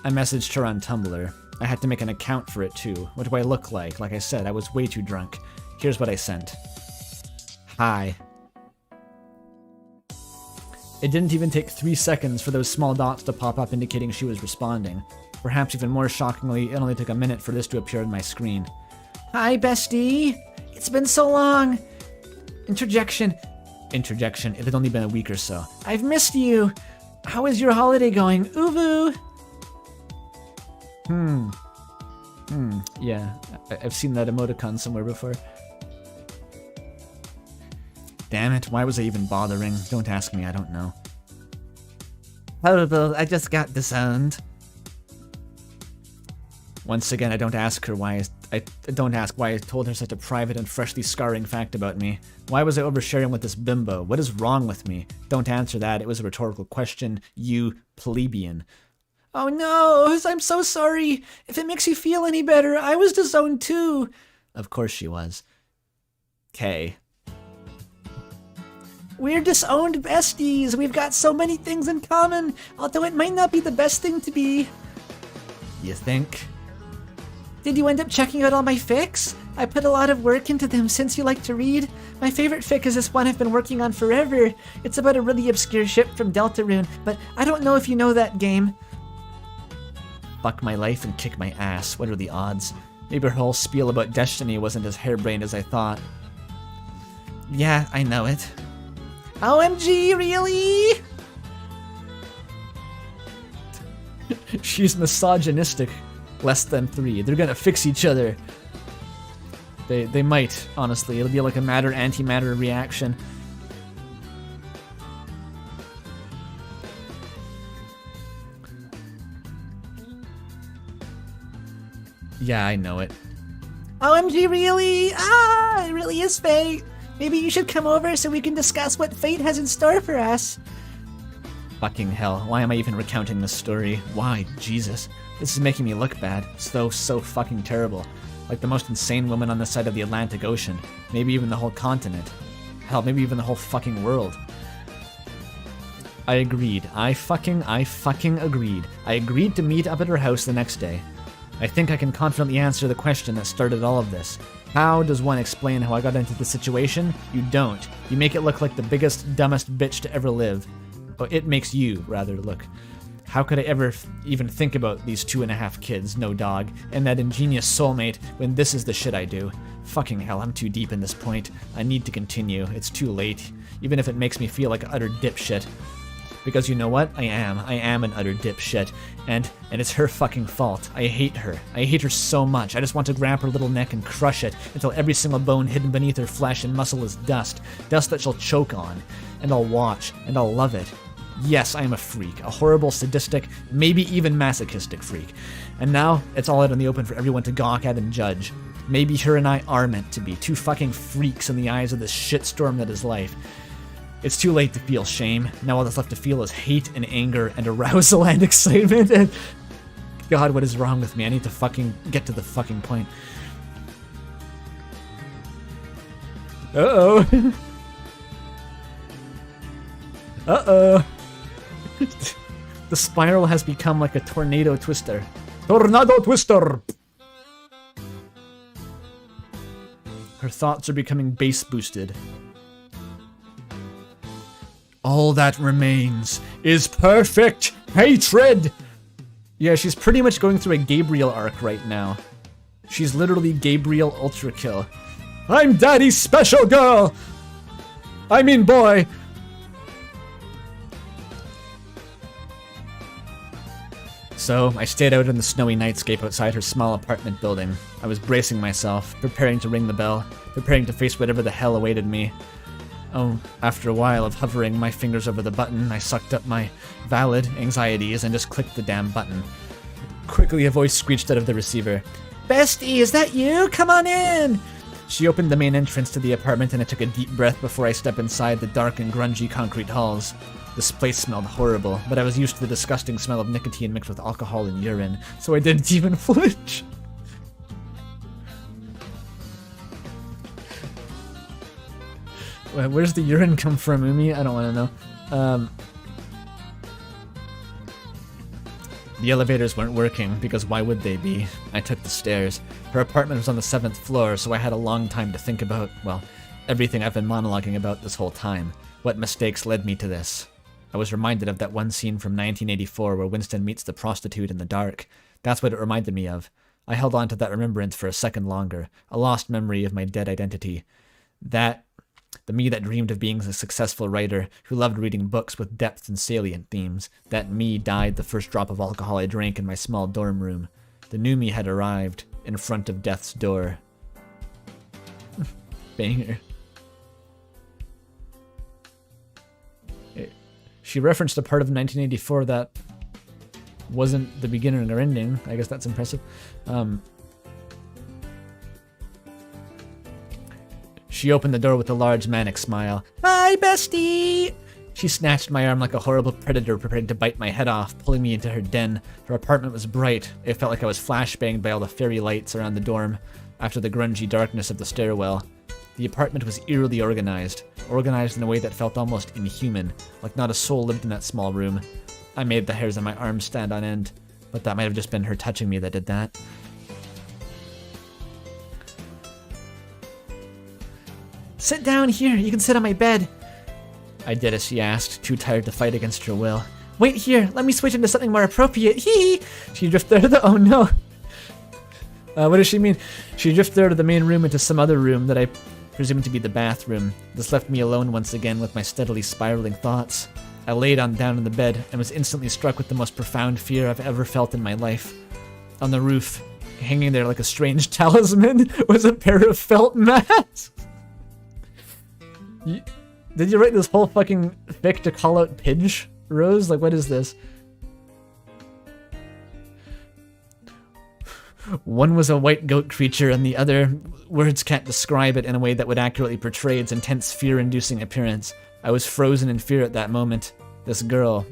I messaged her on Tumblr. I had to make an account for it too. What do I look like? Like I said, I was way too drunk. Here's what I sent. Hi. It didn't even take 3 seconds for those small dots to pop up indicating she was responding. Perhaps even more shockingly, it only took a minute for this to appear on my screen. Hi, bestie. It's been so long. Interjection. It had only been a week or so. I've missed you. How is your holiday going? Uvu. Yeah, I've seen that emoticon somewhere before. Damn it, why was I even bothering? Don't ask me, I don't know. Horrible, I just got disowned. Once again, I don't ask her why I don't ask why I told her such a private and freshly scarring fact about me. Why was I oversharing with this bimbo? What is wrong with me? Don't answer that, it was a rhetorical question, you plebeian. Oh no, I'm so sorry. If it makes you feel any better, I was disowned too. Of course she was. K. We're disowned besties. We've got so many things in common, although it might not be the best thing to be. You think? Did you end up checking out all my fics? I put a lot of work into them since you like to read. My favorite fic is this one I've been working on forever. It's about a really obscure ship from Deltarune, but I don't know if you know that game. Fuck my life and kick my ass. What are the odds? Maybe her whole spiel about destiny wasn't as harebrained as I thought. Yeah, I know it. OMG, really? She's misogynistic. Less than 3. They're gonna fix each other. They might, honestly. It'll be like a matter-antimatter reaction. Yeah, I know it. OMG, really? Ah, it really is fate. Maybe you should come over so we can discuss what fate has in store for us. Fucking hell, why am I even recounting this story? Why? Jesus. This is making me look bad. So fucking terrible. Like the most insane woman on the side of the Atlantic Ocean. Maybe even the whole continent. Hell, maybe even the whole fucking world. I agreed. I fucking agreed. I agreed to meet up at her house the next day. I think I can confidently answer the question that started all of this. How does one explain how I got into this situation? You don't. You make it look like the biggest, dumbest bitch to ever live. Oh, it makes you, rather, look. How could I ever even think about these 2.5 kids, no dog, and that ingenious soulmate when this is the shit I do? Fucking hell, I'm too deep in this point. I need to continue. It's too late. Even if it makes me feel like an utter dipshit. Because you know what? I am an utter dipshit. And it's her fucking fault. I hate her. I hate her so much. I just want to grab her little neck and crush it until every single bone hidden beneath her flesh and muscle is dust. Dust that she'll choke on. And I'll watch. And I'll love it. Yes, I am a freak. A horrible, sadistic, maybe even masochistic freak. And now, it's all out in the open for everyone to gawk at and judge. Maybe her and I are meant to be. 2 fucking freaks in the eyes of this shitstorm that is life. It's too late to feel shame. Now all that's left to feel is hate and anger and arousal and excitement and... God, what is wrong with me? I need to fucking get to the fucking point. Uh-oh. Uh-oh. The spiral has become like a tornado twister. Tornado twister! Her thoughts are becoming bass boosted. All that remains is perfect hatred! Yeah, she's pretty much going through a Gabriel arc right now. She's literally Gabriel Ultrakill. I'm Daddy's special girl! I mean boy! So, I stayed out in the snowy nightscape outside her small apartment building. I was bracing myself, preparing to ring the bell, preparing to face whatever the hell awaited me. Oh, after a while of hovering my fingers over the button, I sucked up my valid anxieties and just clicked the damn button. Quickly, a voice screeched out of the receiver. Bestie, is that you? Come on in! She opened the main entrance to the apartment and I took a deep breath before I stepped inside the dark and grungy concrete halls. This place smelled horrible, but I was used to the disgusting smell of nicotine mixed with alcohol and urine, so I didn't even flinch. Where's the urine come from, Umi? I don't want to know. The elevators weren't working, because why would they be? I took the stairs. Her apartment was on the 7th floor, so I had a long time to think about, well, everything I've been monologuing about this whole time. What mistakes led me to this? I was reminded of that one scene from 1984 where Winston meets the prostitute in the dark. That's what it reminded me of. I held on to that remembrance for a second longer, a lost memory of my dead identity. The me that dreamed of being a successful writer, who loved reading books with depth and salient themes. That me died the first drop of alcohol I drank in my small dorm room. The new me had arrived, in front of death's door. Banger. She referenced a part of 1984 that wasn't the beginning or ending. I guess that's impressive. She opened the door with a large manic smile. Hi, bestie! She snatched my arm like a horrible predator preparing to bite my head off, pulling me into her den. Her apartment was bright. It felt like I was flashbanged by all the fairy lights around the dorm after the grungy darkness of the stairwell. The apartment was eerily organized in a way that felt almost inhuman, like not a soul lived in that small room. I made the hairs on my arms stand on end, but that might have just been her touching me that did that. Sit down here, you can sit on my bed. I did as she asked, too tired to fight against her will. Wait here, let me switch into something more appropriate. Hee! She drifted out of oh no. What does she mean? She drifted out of the main room into some other room that I presumed to be the bathroom. This left me alone once again with my steadily spiraling thoughts. I laid down in the bed and was instantly struck with the most profound fear I've ever felt in my life. On the roof, hanging there like a strange talisman, was a pair of felt masks. Did you write this whole fucking fic to call out Pidge, Rose? Like, what is this? One was a white goat creature, and the other, words can't describe it in a way that would accurately portray its intense fear-inducing appearance. I was frozen in fear at that moment. This girl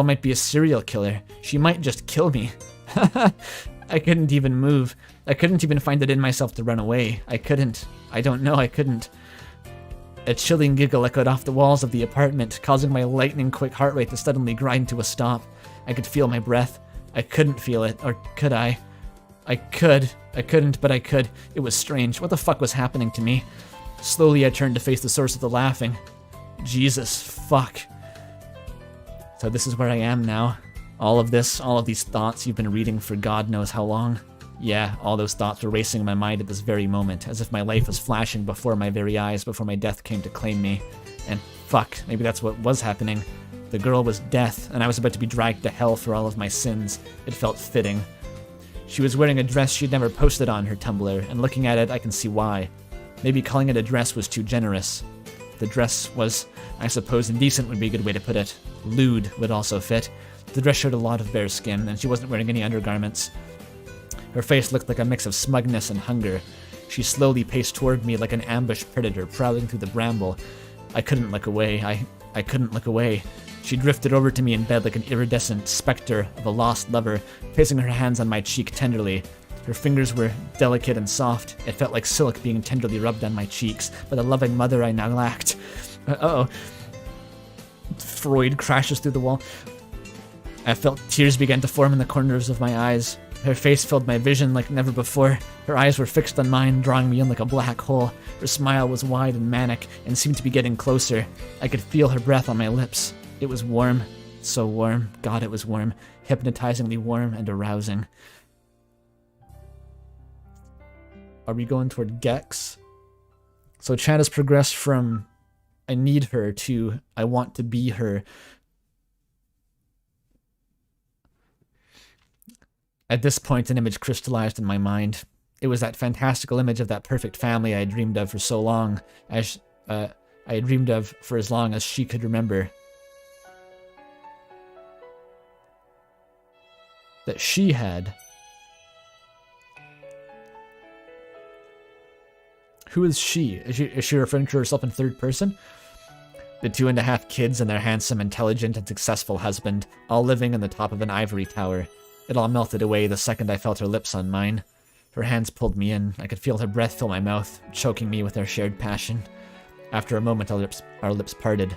might be a serial killer. She might just kill me. I couldn't even move. I couldn't even find it in myself to run away. I couldn't. I don't know, I couldn't. A chilling giggle echoed off the walls of the apartment, causing my lightning-quick heart rate to suddenly grind to a stop. I could feel my breath. I couldn't feel it, or could I? I couldn't, but I could. It was strange. What the fuck was happening to me? Slowly, I turned to face the source of the laughing. Jesus, fuck. So this is where I am now. All of these thoughts you've been reading for God knows how long. Yeah, all those thoughts were racing in my mind at this very moment, as if my life was flashing before my very eyes before my death came to claim me. And fuck, maybe that's what was happening. The girl was death, and I was about to be dragged to hell for all of my sins. It felt fitting. She was wearing a dress she'd never posted on her Tumblr, and looking at it, I can see why. Maybe calling it a dress was too generous. The dress was, I suppose, indecent would be a good way to put it. Lewd would also fit. The dress showed a lot of bare skin, and she wasn't wearing any undergarments. Her face looked like a mix of smugness and hunger. She slowly paced toward me like an ambushed predator prowling through the bramble. I couldn't look away. I couldn't look away. She drifted over to me in bed like an iridescent specter of a lost lover, placing her hands on my cheek tenderly. Her fingers were delicate and soft. It felt like silk being tenderly rubbed on my cheeks by the loving mother I now lacked. Uh-oh. Freud crashes through the wall. I felt tears begin to form in the corners of my eyes. Her face filled my vision like never before. Her eyes were fixed on mine, drawing me in like a black hole. Her smile was wide and manic, and seemed to be getting closer. I could feel her breath on my lips. It was warm. So warm. God, it was warm. Hypnotizingly warm and arousing. Are we going toward Gex? So chat has progressed from I need her to I want to be her. At this point, an image crystallized in my mind. It was that fantastical image of that perfect family I had dreamed of for so long, I had dreamed of for as long as she could remember. That she had. Who is she? Is she referring to herself in third person? The 2.5 kids and their handsome, intelligent, and successful husband, all living in the top of an ivory tower. It all melted away the second I felt her lips on mine. Her hands pulled me in. I could feel her breath fill my mouth, choking me with their shared passion. After a moment, our lips parted.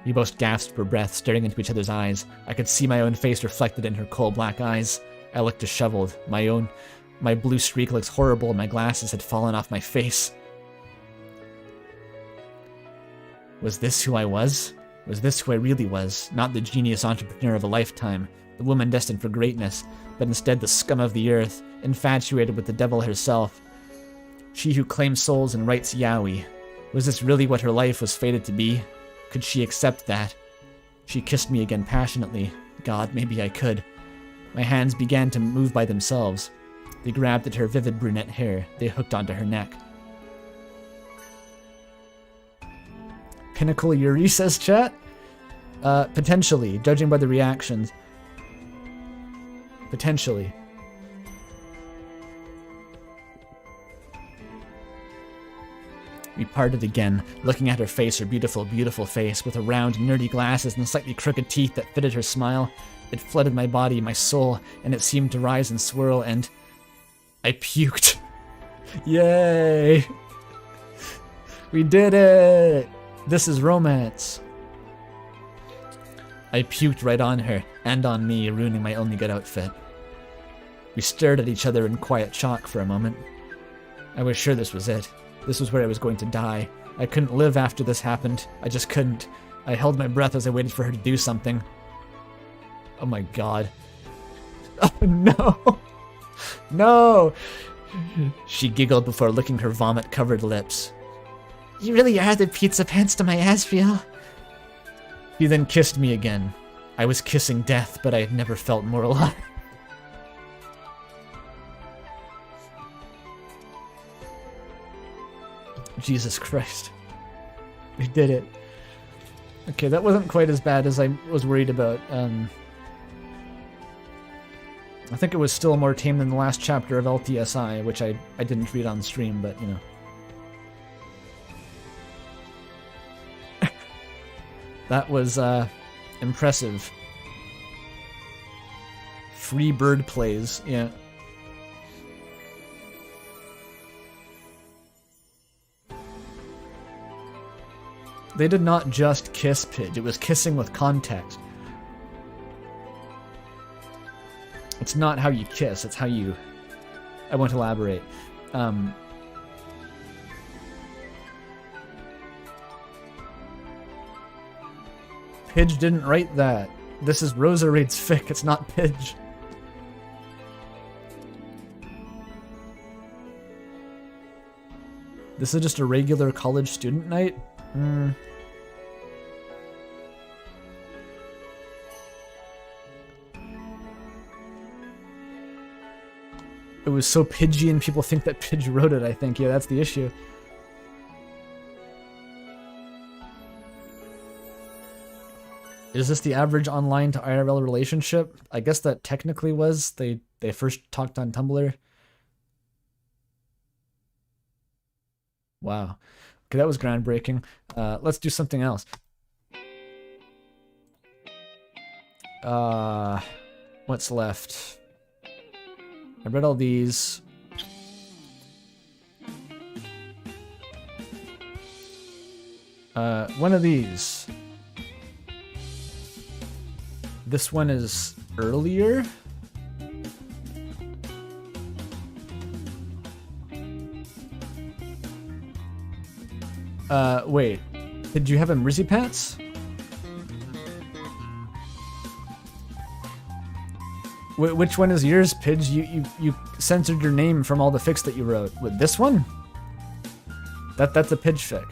We both gasped for breath, staring into each other's eyes. I could see my own face reflected in her coal-black eyes. I looked disheveled. My blue streak looks horrible, and my glasses had fallen off my face. Was this who I was? Was this who I really was? Not the genius entrepreneur of a lifetime, the woman destined for greatness, but instead the scum of the earth, infatuated with the devil herself. She who claims souls and writes yaoi. Was this really what her life was fated to be? Could she accept that? She kissed me again passionately. God, maybe I could. My hands began to move by themselves. They grabbed at her vivid brunette hair. They hooked onto her neck. Pinnacle Yuri, says chat? Potentially, judging by the reactions. Potentially. We parted again, looking at her face, her beautiful, beautiful face, with her round, nerdy glasses and slightly crooked teeth that fitted her smile. It flooded my body, my soul, and it seemed to rise and swirl, and I puked. Yay! We did it! This is romance. I puked right on her, and on me, ruining my only good outfit. We stared at each other in quiet shock for a moment. I was sure this was it. This was where I was going to die. I couldn't live after this happened. I just couldn't. I held my breath as I waited for her to do something. Oh my god. Oh no! No! She giggled before licking her vomit-covered lips. You really are the Pizzapants to my Asriel. He then kissed me again. I was kissing death, but I had never felt more alive. Jesus Christ. We did it. Okay, that wasn't quite as bad as I was worried about. I think it was still more tame than the last chapter of LTSI, which I didn't read on stream, but, you know. That was, impressive. Free bird plays, yeah. They did not just kiss Pidge, it was kissing with context. It's not how you kiss, it's how you... I won't elaborate. Pidge didn't write that. This is Rosa Raid's fic, it's not Pidge. This is just a regular college student night? It was so Pidgey and people think that Pidge wrote it, I think. Yeah, that's the issue. Is this the average online to IRL relationship? I guess that technically was. They first talked on Tumblr. Wow. Okay, that was groundbreaking. Let's do something else. What's left? I read all these. One of these. This one is earlier. Wait. Did you have him Azzypants? Which one is yours, Pidge? You censored your name from all the fics that you wrote. With this one? That's a Pidge fic.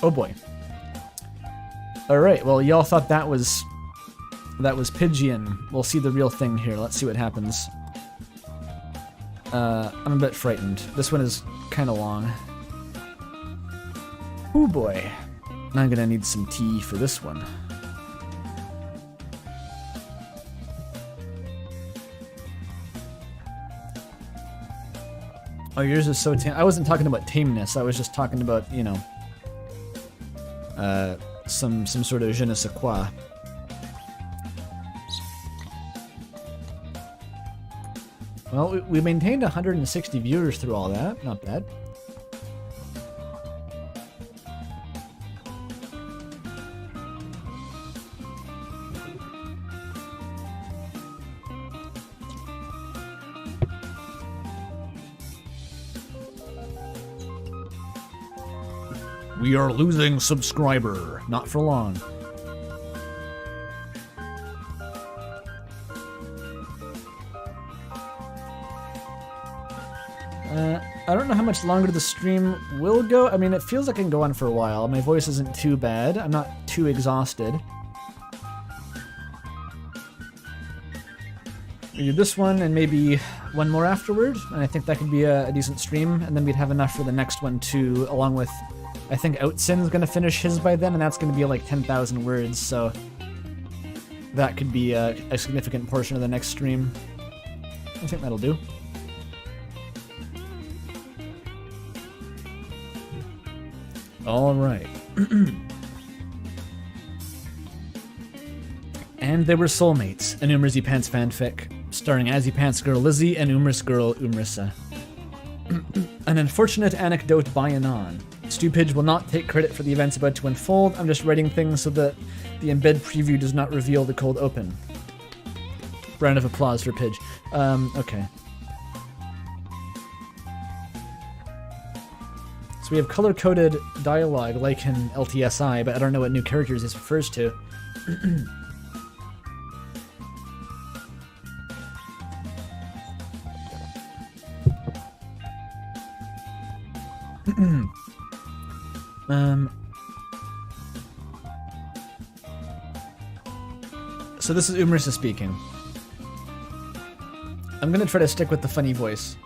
Oh boy. Alright, well, y'all thought that was Pidgeon. We'll see the real thing here. Let's see what happens. I'm a bit frightened. This one is kind of long. Oh boy. I'm gonna need some tea for this one. Oh, yours is so tame. I wasn't talking about tameness. I was just talking about, you know, some sort of je ne sais quoi. Well, we maintained 160 viewers through all that. Not bad. We are losing subscriber. Not for long. I don't know how much longer the stream will go. I mean, it feels like it can go on for a while. My voice isn't too bad. I'm not too exhausted. We do this one and maybe one more afterward, and I think that could be a decent stream, and then we'd have enough for the next one too, along with, I think Outsin's gonna finish his by then, and that's gonna be like 10,000 words, so that could be a significant portion of the next stream. I think that'll do. Alright. And they were soulmates, an Azzypants fanfic, starring Azzypants girl Lizzie and Umris girl Umrissa. An unfortunate anecdote by Anon. Stupidge will not take credit for the events about to unfold. I'm just writing things so that the embed preview does not reveal the cold open. Round of applause for Pidge. Okay. So we have color-coded dialogue like in LTSI, but I don't know what new characters this refers to. So this is Umrissa speaking. I'm gonna try to stick with the funny voice.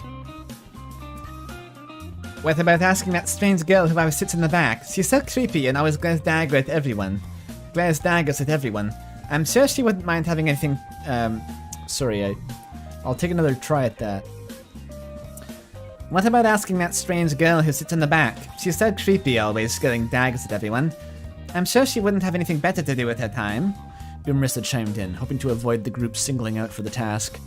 What about asking that strange girl who always sits in the back? She's so creepy and always glares daggers at everyone. Glares daggers at everyone. I'm sure she wouldn't mind having anything... Sorry, I'll take another try at that. What about asking that strange girl who sits in the back? She's so creepy, always glaring daggers at everyone. I'm sure she wouldn't have anything better to do with her time. Umrissa chimed in, hoping to avoid the group singling out for the task.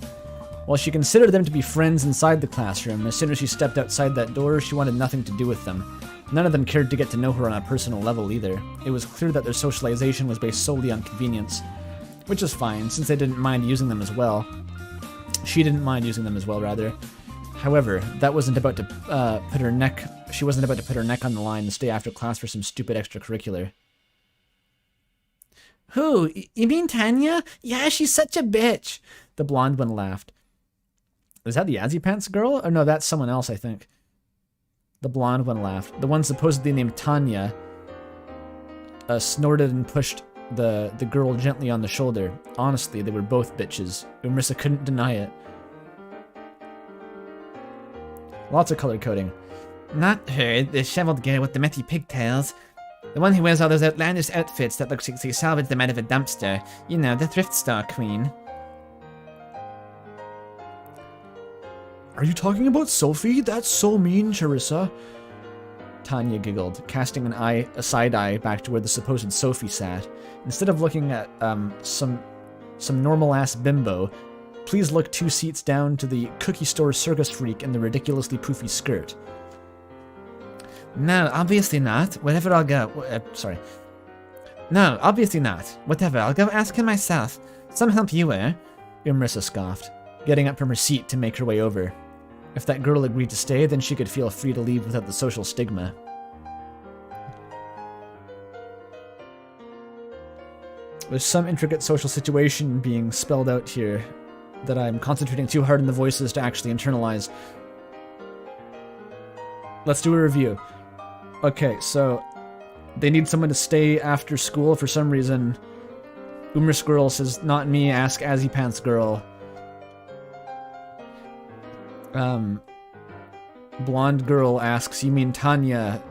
While she considered them to be friends inside the classroom, as soon as she stepped outside that door, she wanted nothing to do with them. None of them cared to get to know her on a personal level either. It was clear that their socialization was based solely on convenience. Which is fine, since they didn't mind using them as well. She didn't mind using them as well, rather. However, that wasn't about to put her neck... She wasn't about to put her neck on the line and stay after class for some stupid extracurricular. Who? You mean Tanya? Yeah, she's such a bitch. The blonde one laughed. Is that the Azzypants girl? Or no, that's someone else, I think. The blonde one laughed. The one supposedly named Tanya snorted and pushed the girl gently on the shoulder. Honestly, they were both bitches. Umrissa couldn't deny it. Lots of color coding. Not her, the shoveled girl with the messy pigtails. The one who wears all those outlandish outfits that looks like she salvaged them out of a dumpster. You know, the thrift store queen. Are you talking about Sophie? That's so mean, Charissa. Tanya giggled, casting a side eye back to where the supposed Sophie sat. Instead of looking at some normal-ass bimbo, please look 2 seats down to the cookie store circus freak in the ridiculously poofy skirt. No, obviously not. Whatever, I'll go. Sorry. No, obviously not. Whatever, I'll go ask her myself. Some help you were. Umrissa scoffed, getting up from her seat to make her way over. If that girl agreed to stay, then she could feel free to leave without the social stigma. There's some intricate social situation being spelled out here that I'm concentrating too hard on the voices to actually internalize. Let's do a review. Okay, so They need someone to stay after school for some reason. Umris girl says, not me, ask Azzypants girl. Blonde girl asks, you mean Tanya?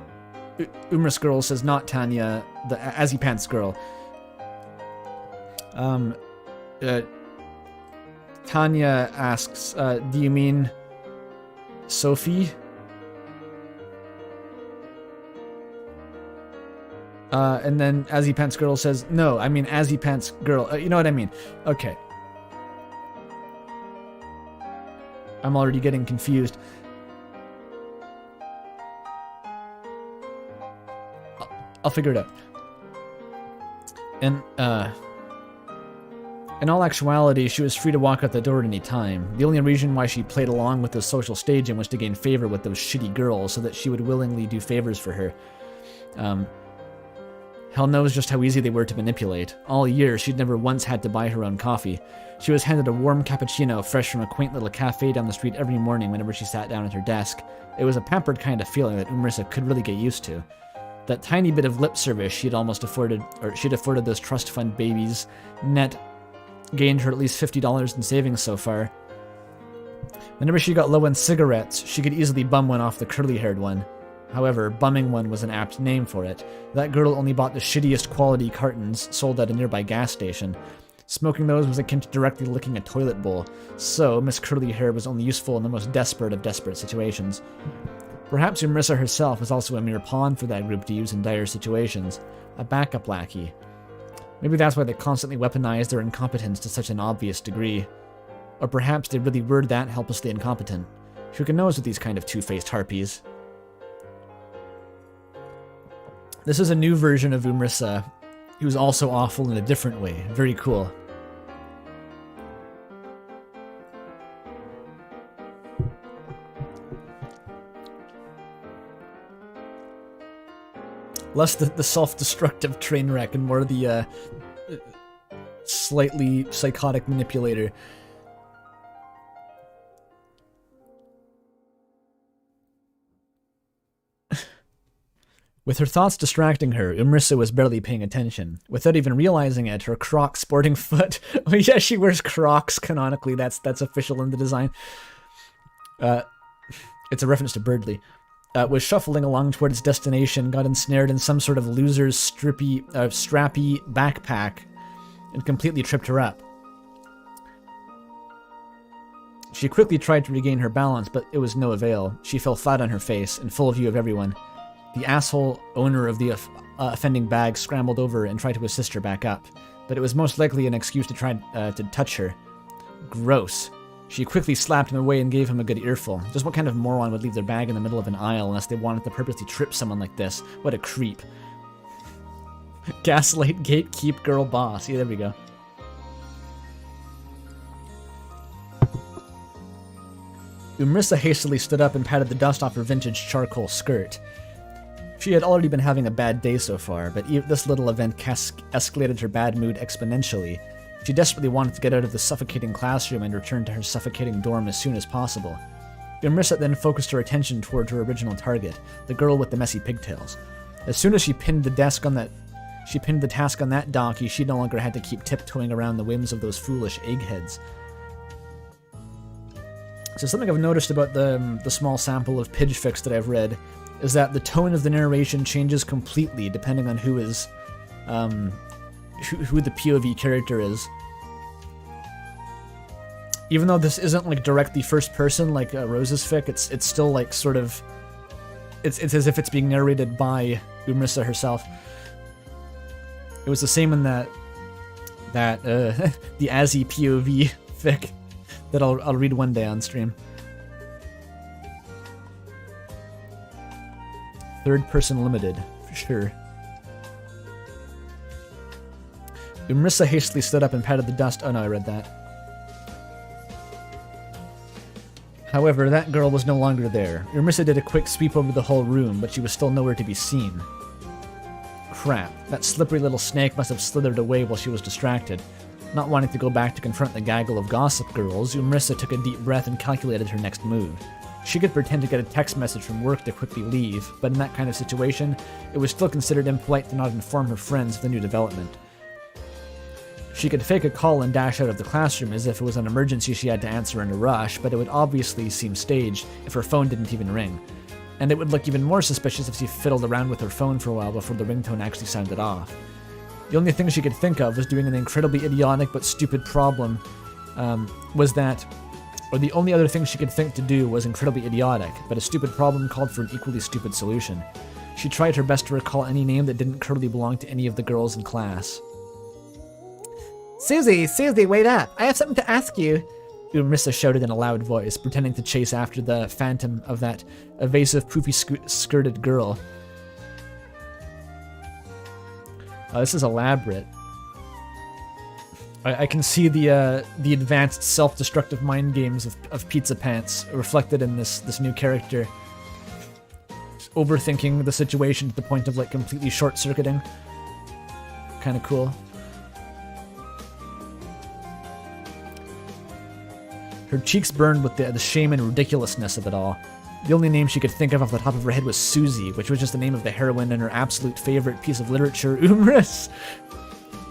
Umris girl says, not Tanya, the Azzypants girl. Tanya asks, do you mean Sophie? And then Azzypants girl says, no, I mean Azzypants girl. You know what I mean? Okay. I'm already getting confused. I'll figure it out. And, in all actuality, she was free to walk out the door at any time. The only reason why she played along with the social staging was to gain favor with those shitty girls so that she would willingly do favors for her. Hell knows just how easy they were to manipulate. All year, she'd never once had to buy her own coffee. She was handed a warm cappuccino fresh from a quaint little cafe down the street every morning whenever she sat down at her desk. It was a pampered kind of feeling that Umrissa could really get used to. That tiny bit of lip service she'd afforded those trust fund babies net gained her at least $50 in savings so far. Whenever she got low on cigarettes, she could easily bum one off the curly-haired one. However, bumming one was an apt name for it. That girl only bought the shittiest quality cartons sold at a nearby gas station. Smoking those was akin to directly licking a toilet bowl, so Miss Curly Hair was only useful in the most desperate of desperate situations. Perhaps Umrissa herself was also a mere pawn for that group to use in dire situations, a backup lackey. Maybe that's why they constantly weaponized their incompetence to such an obvious degree. Or perhaps they really were that helplessly incompetent. Who can knows with these kind of two-faced harpies? This is a new version of Umrissa, who's also awful in a different way. Very cool. Less the self-destructive train wreck and more the slightly psychotic manipulator. With her thoughts distracting her, Umrissa was barely paying attention. Without even realizing it, her Crocs sporting foot... Oh yeah, she wears Crocs canonically. That's official in the design. It's a reference to Birdly. Was shuffling along toward its destination, got ensnared in some sort of loser's strappy backpack, and completely tripped her up. She quickly tried to regain her balance, but it was no avail. She fell flat on her face, in full view of everyone. The asshole owner of the offending bag scrambled over and tried to assist her back up, but it was most likely an excuse to try to touch her. Gross. She quickly slapped him away and gave him a good earful. Just what kind of moron would leave their bag in the middle of an aisle unless they wanted to purposely trip someone like this? What a creep. Gaslight, gatekeep, girl boss. Yeah, there we go. Umrissa hastily stood up and patted the dust off her vintage charcoal skirt. She had already been having a bad day so far, but this little event escalated her bad mood exponentially. She desperately wanted to get out of the suffocating classroom and return to her suffocating dorm as soon as possible. Umrissa then focused her attention toward her original target, the girl with the messy pigtails. As soon as she pinned the task on that donkey, she no longer had to keep tiptoeing around the whims of those foolish eggheads. So something I've noticed about the small sample of Pizzapants that I've read is that the tone of the narration changes completely depending on who is, who the POV character is. Even though this isn't like directly first person like Rose's fic, it's still like sort of, it's as if it's being narrated by Umrissa herself. It was the same in that the Azzy POV fic that I'll read one day on stream. Third person limited, for sure. Umrissa hastily stood up and patted the dust. Oh no, I read that. However, that girl was no longer there. Umrissa did a quick sweep over the whole room, but she was still nowhere to be seen. Crap, that slippery little snake must have slithered away while she was distracted. Not wanting to go back to confront the gaggle of gossip girls, Umrissa took a deep breath and calculated her next move. She could pretend to get a text message from work to quickly leave, but in that kind of situation, it was still considered impolite to not inform her friends of the new development. She could fake a call and dash out of the classroom as if it was an emergency she had to answer in a rush, but it would obviously seem staged if her phone didn't even ring. And it would look even more suspicious if she fiddled around with her phone for a while before the ringtone actually sounded off. The only thing she could think of was doing an incredibly idiotic but stupid problem, the only other thing she could think to do was incredibly idiotic, but a stupid problem called for an equally stupid solution. She tried her best to recall any name that didn't currently belong to any of the girls in class. Susie, wait up. I have something to ask you. Umrissa shouted in a loud voice, pretending to chase after the phantom of that evasive, poofy-skirted girl. This is elaborate. I can see the advanced self-destructive mind games of Pizzapants reflected in this new character. Just overthinking the situation to the point of like completely short-circuiting. Kind of cool. Her cheeks burned with the shame and ridiculousness of it all. The only name she could think of off the top of her head was Susie, which was just the name of the heroine in her absolute favorite piece of literature, Umris.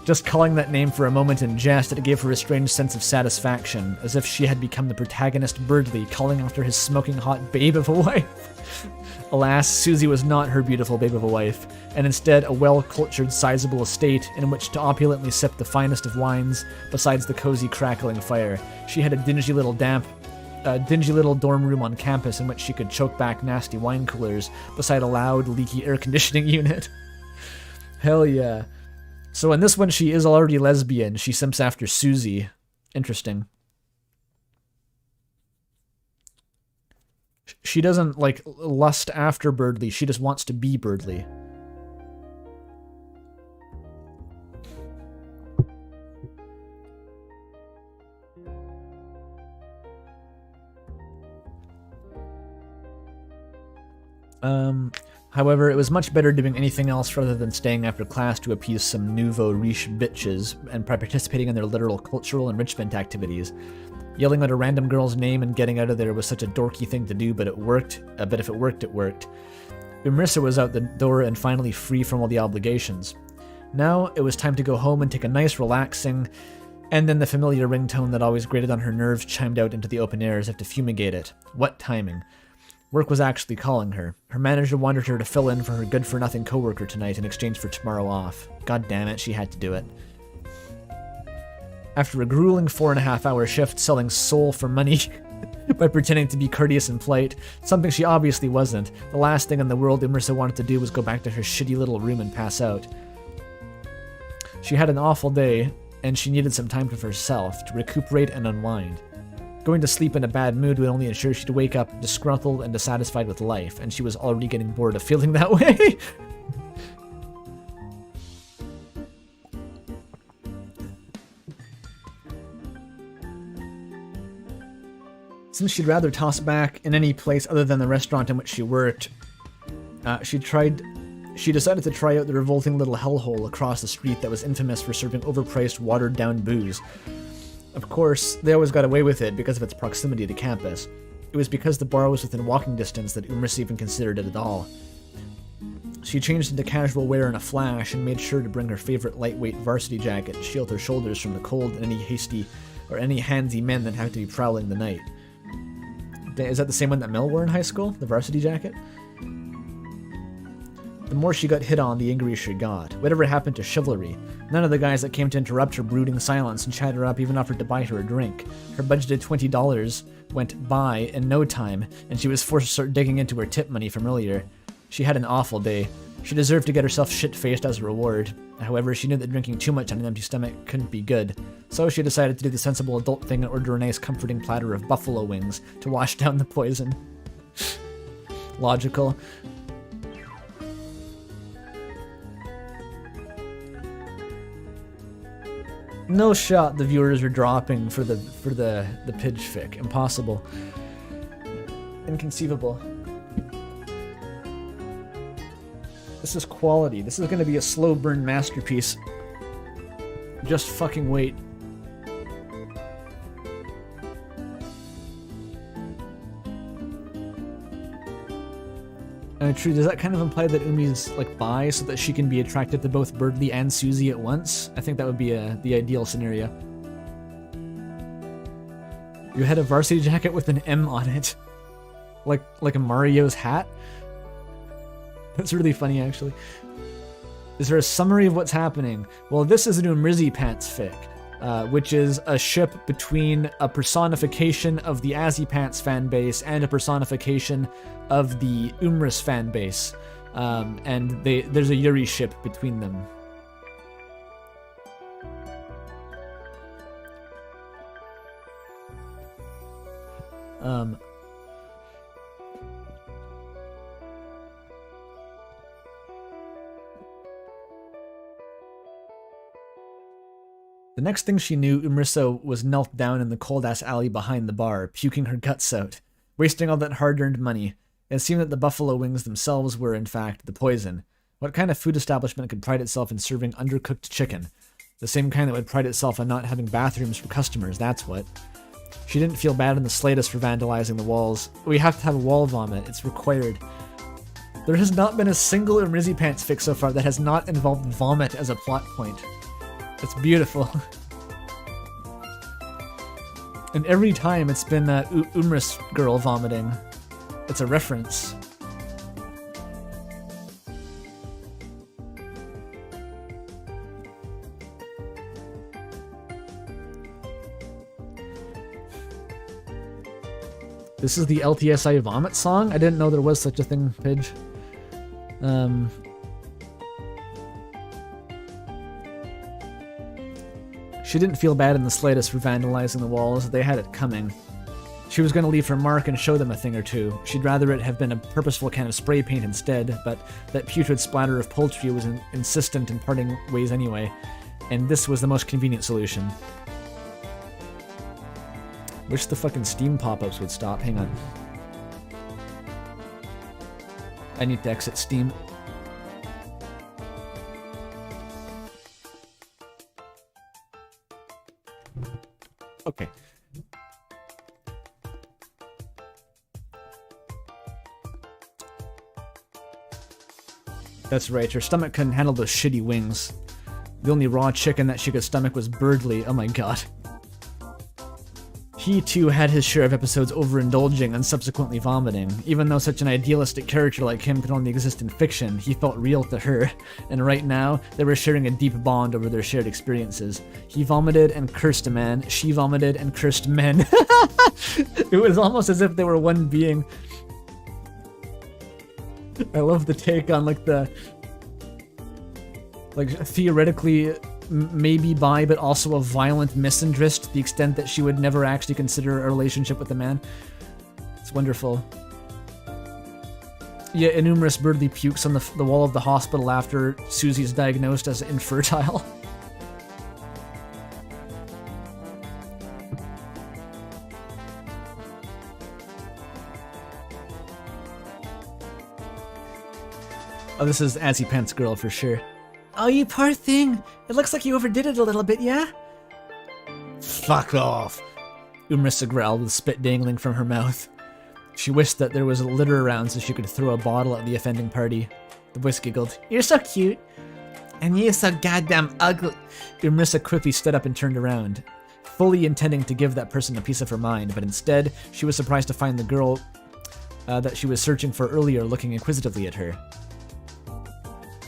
Just calling that name for a moment in jest, it gave her a strange sense of satisfaction, as if she had become the protagonist Birdley, calling after his smoking hot babe of a wife. Alas, Susie was not her beautiful babe of a wife, and instead a well-cultured, sizable estate in which to opulently sip the finest of wines, besides the cozy, crackling fire. She had a dingy little dorm room on campus in which she could choke back nasty wine coolers, beside a loud, leaky air conditioning unit. Hell yeah. So in this one, she is already lesbian. She simps after Susie. Interesting. She doesn't, like, lust after Birdley. She just wants to be Birdley. However, it was much better doing anything else rather than staying after class to appease some nouveau riche bitches and participating in their literal cultural enrichment activities. Yelling out a random girl's name and getting out of there was such a dorky thing to do, but it worked. But if it worked, it worked. Umrissa was out the door and finally free from all the obligations. Now, it was time to go home and take a nice relaxing, and then the familiar ringtone that always grated on her nerves chimed out into the open air as if to fumigate it. What timing. Work was actually calling her. Her manager wanted her to fill in for her good-for-nothing coworker tonight in exchange for tomorrow off. God damn it, she had to do it. After a grueling 4.5-hour shift selling soul for money by pretending to be courteous and polite, something she obviously wasn't, the last thing in the world Umrissa wanted to do was go back to her shitty little room and pass out. She had an awful day, and she needed some time to herself to recuperate and unwind. Going to sleep in a bad mood would only ensure she'd wake up disgruntled and dissatisfied with life, and she was already getting bored of feeling that way. Since she'd rather toss back in any place other than the restaurant in which she worked, she decided to try out the revolting little hellhole across the street that was infamous for serving overpriced, watered-down booze. Of course, they always got away with it because of its proximity to campus. It was because the bar was within walking distance that Umrissa even considered it at all. She changed into casual wear in a flash and made sure to bring her favorite lightweight varsity jacket to shield her shoulders from the cold and any hasty or any handsy men that had to be prowling the night. Is that the same one that Mel wore in high school? The varsity jacket? The more she got hit on, the angrier she got. Whatever happened to chivalry? None of the guys that came to interrupt her brooding silence and chat her up even offered to buy her a drink. Her budgeted $20 went by in no time, and she was forced to start digging into her tip money from earlier. She had an awful day. She deserved to get herself shit-faced as a reward. However, she knew that drinking too much on an empty stomach couldn't be good, so she decided to do the sensible adult thing and order a nice comforting platter of buffalo wings to wash down the poison. Logical. No shot the viewers are dropping for the pitch fic. Impossible. Inconceivable. This is quality. This is gonna be a slow burn masterpiece. Just fucking wait. True, does that kind of imply that Umi's like bi so that she can be attracted to both Birdly and Susie at once? I think that would be the ideal scenario. You had a varsity jacket with an M on it. Like a Mario's hat? That's really funny, actually. Is there a summary of what's happening? Well, this is an Azzypants fic, which is a ship between a personification of the Azzypants fan base and a personification of the Umris fan base. And there's a Yuri ship between them. The next thing she knew, Umrissa was knelt down in the cold-ass alley behind the bar, puking her guts out, wasting all that hard-earned money. It seemed that the buffalo wings themselves were, in fact, the poison. What kind of food establishment could pride itself in serving undercooked chicken? The same kind that would pride itself on not having bathrooms for customers, that's what. She didn't feel bad in the slightest for vandalizing the walls. We have to have wall vomit, it's required. There has not been a single Azzypants fic so far that has not involved vomit as a plot point. It's beautiful. And every time it's been Umris girl vomiting. It's a reference. This is the LTSI vomit song? I didn't know there was such a thing, Pidge. She didn't feel bad in the slightest for vandalizing the walls. They had it coming. She was going to leave her mark and show them a thing or two. She'd rather it have been a purposeful can of spray paint instead, but that putrid splatter of poultry was insistent in parting ways anyway, and this was the most convenient solution. Wish the fucking Steam pop-ups would stop. Hang on. I need to exit Steam. Okay. That's right, her stomach couldn't handle those shitty wings. The only raw chicken that she could stomach was Birdly. Oh my god. He too had his share of episodes overindulging and subsequently vomiting. Even though such an idealistic character like him could only exist in fiction, he felt real to her, and right now, they were sharing a deep bond over their shared experiences. He vomited and cursed a man, she vomited and cursed men. It was almost as if they were one being. I love the take on theoretically maybe bi, but also a violent misandrist to the extent that she would never actually consider a relationship with a man. It's wonderful. Yeah, Enumerous Birdly pukes on the wall of the hospital after Susie is diagnosed as infertile. Oh, this is Azzypants girl for sure. Oh, you poor thing. It looks like you overdid it a little bit, yeah? Fuck off. Umrissa growled with spit dangling from her mouth. She wished that there was a litter around so she could throw a bottle at the offending party. The voice giggled. You're so cute. And you're so goddamn ugly. Umrissa quickly stood up and turned around, fully intending to give that person a piece of her mind, but instead, she was surprised to find the girl that she was searching for earlier looking inquisitively at her.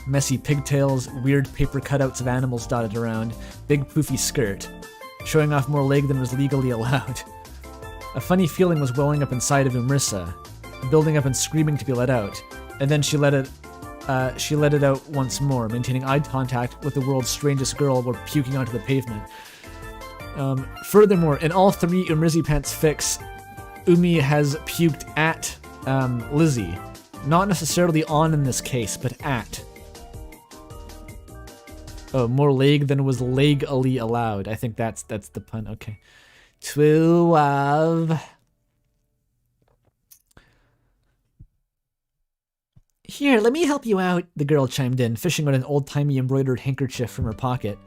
Messy pigtails, weird paper cutouts of animals dotted around, big poofy skirt, showing off more leg than was legally allowed. A funny feeling was welling up inside of Umrissa, building up and screaming to be let out, and then she let it out once more, maintaining eye contact with the world's strangest girl while puking onto the pavement. Furthermore, in all three Azzypants fics, Umi has puked at Lizzie. Not necessarily on in this case, but at. Oh, more leg than was legally allowed. I think that's the pun. Okay. 12. Here, let me help you out. The girl chimed in, fishing out an old-timey embroidered handkerchief from her pocket.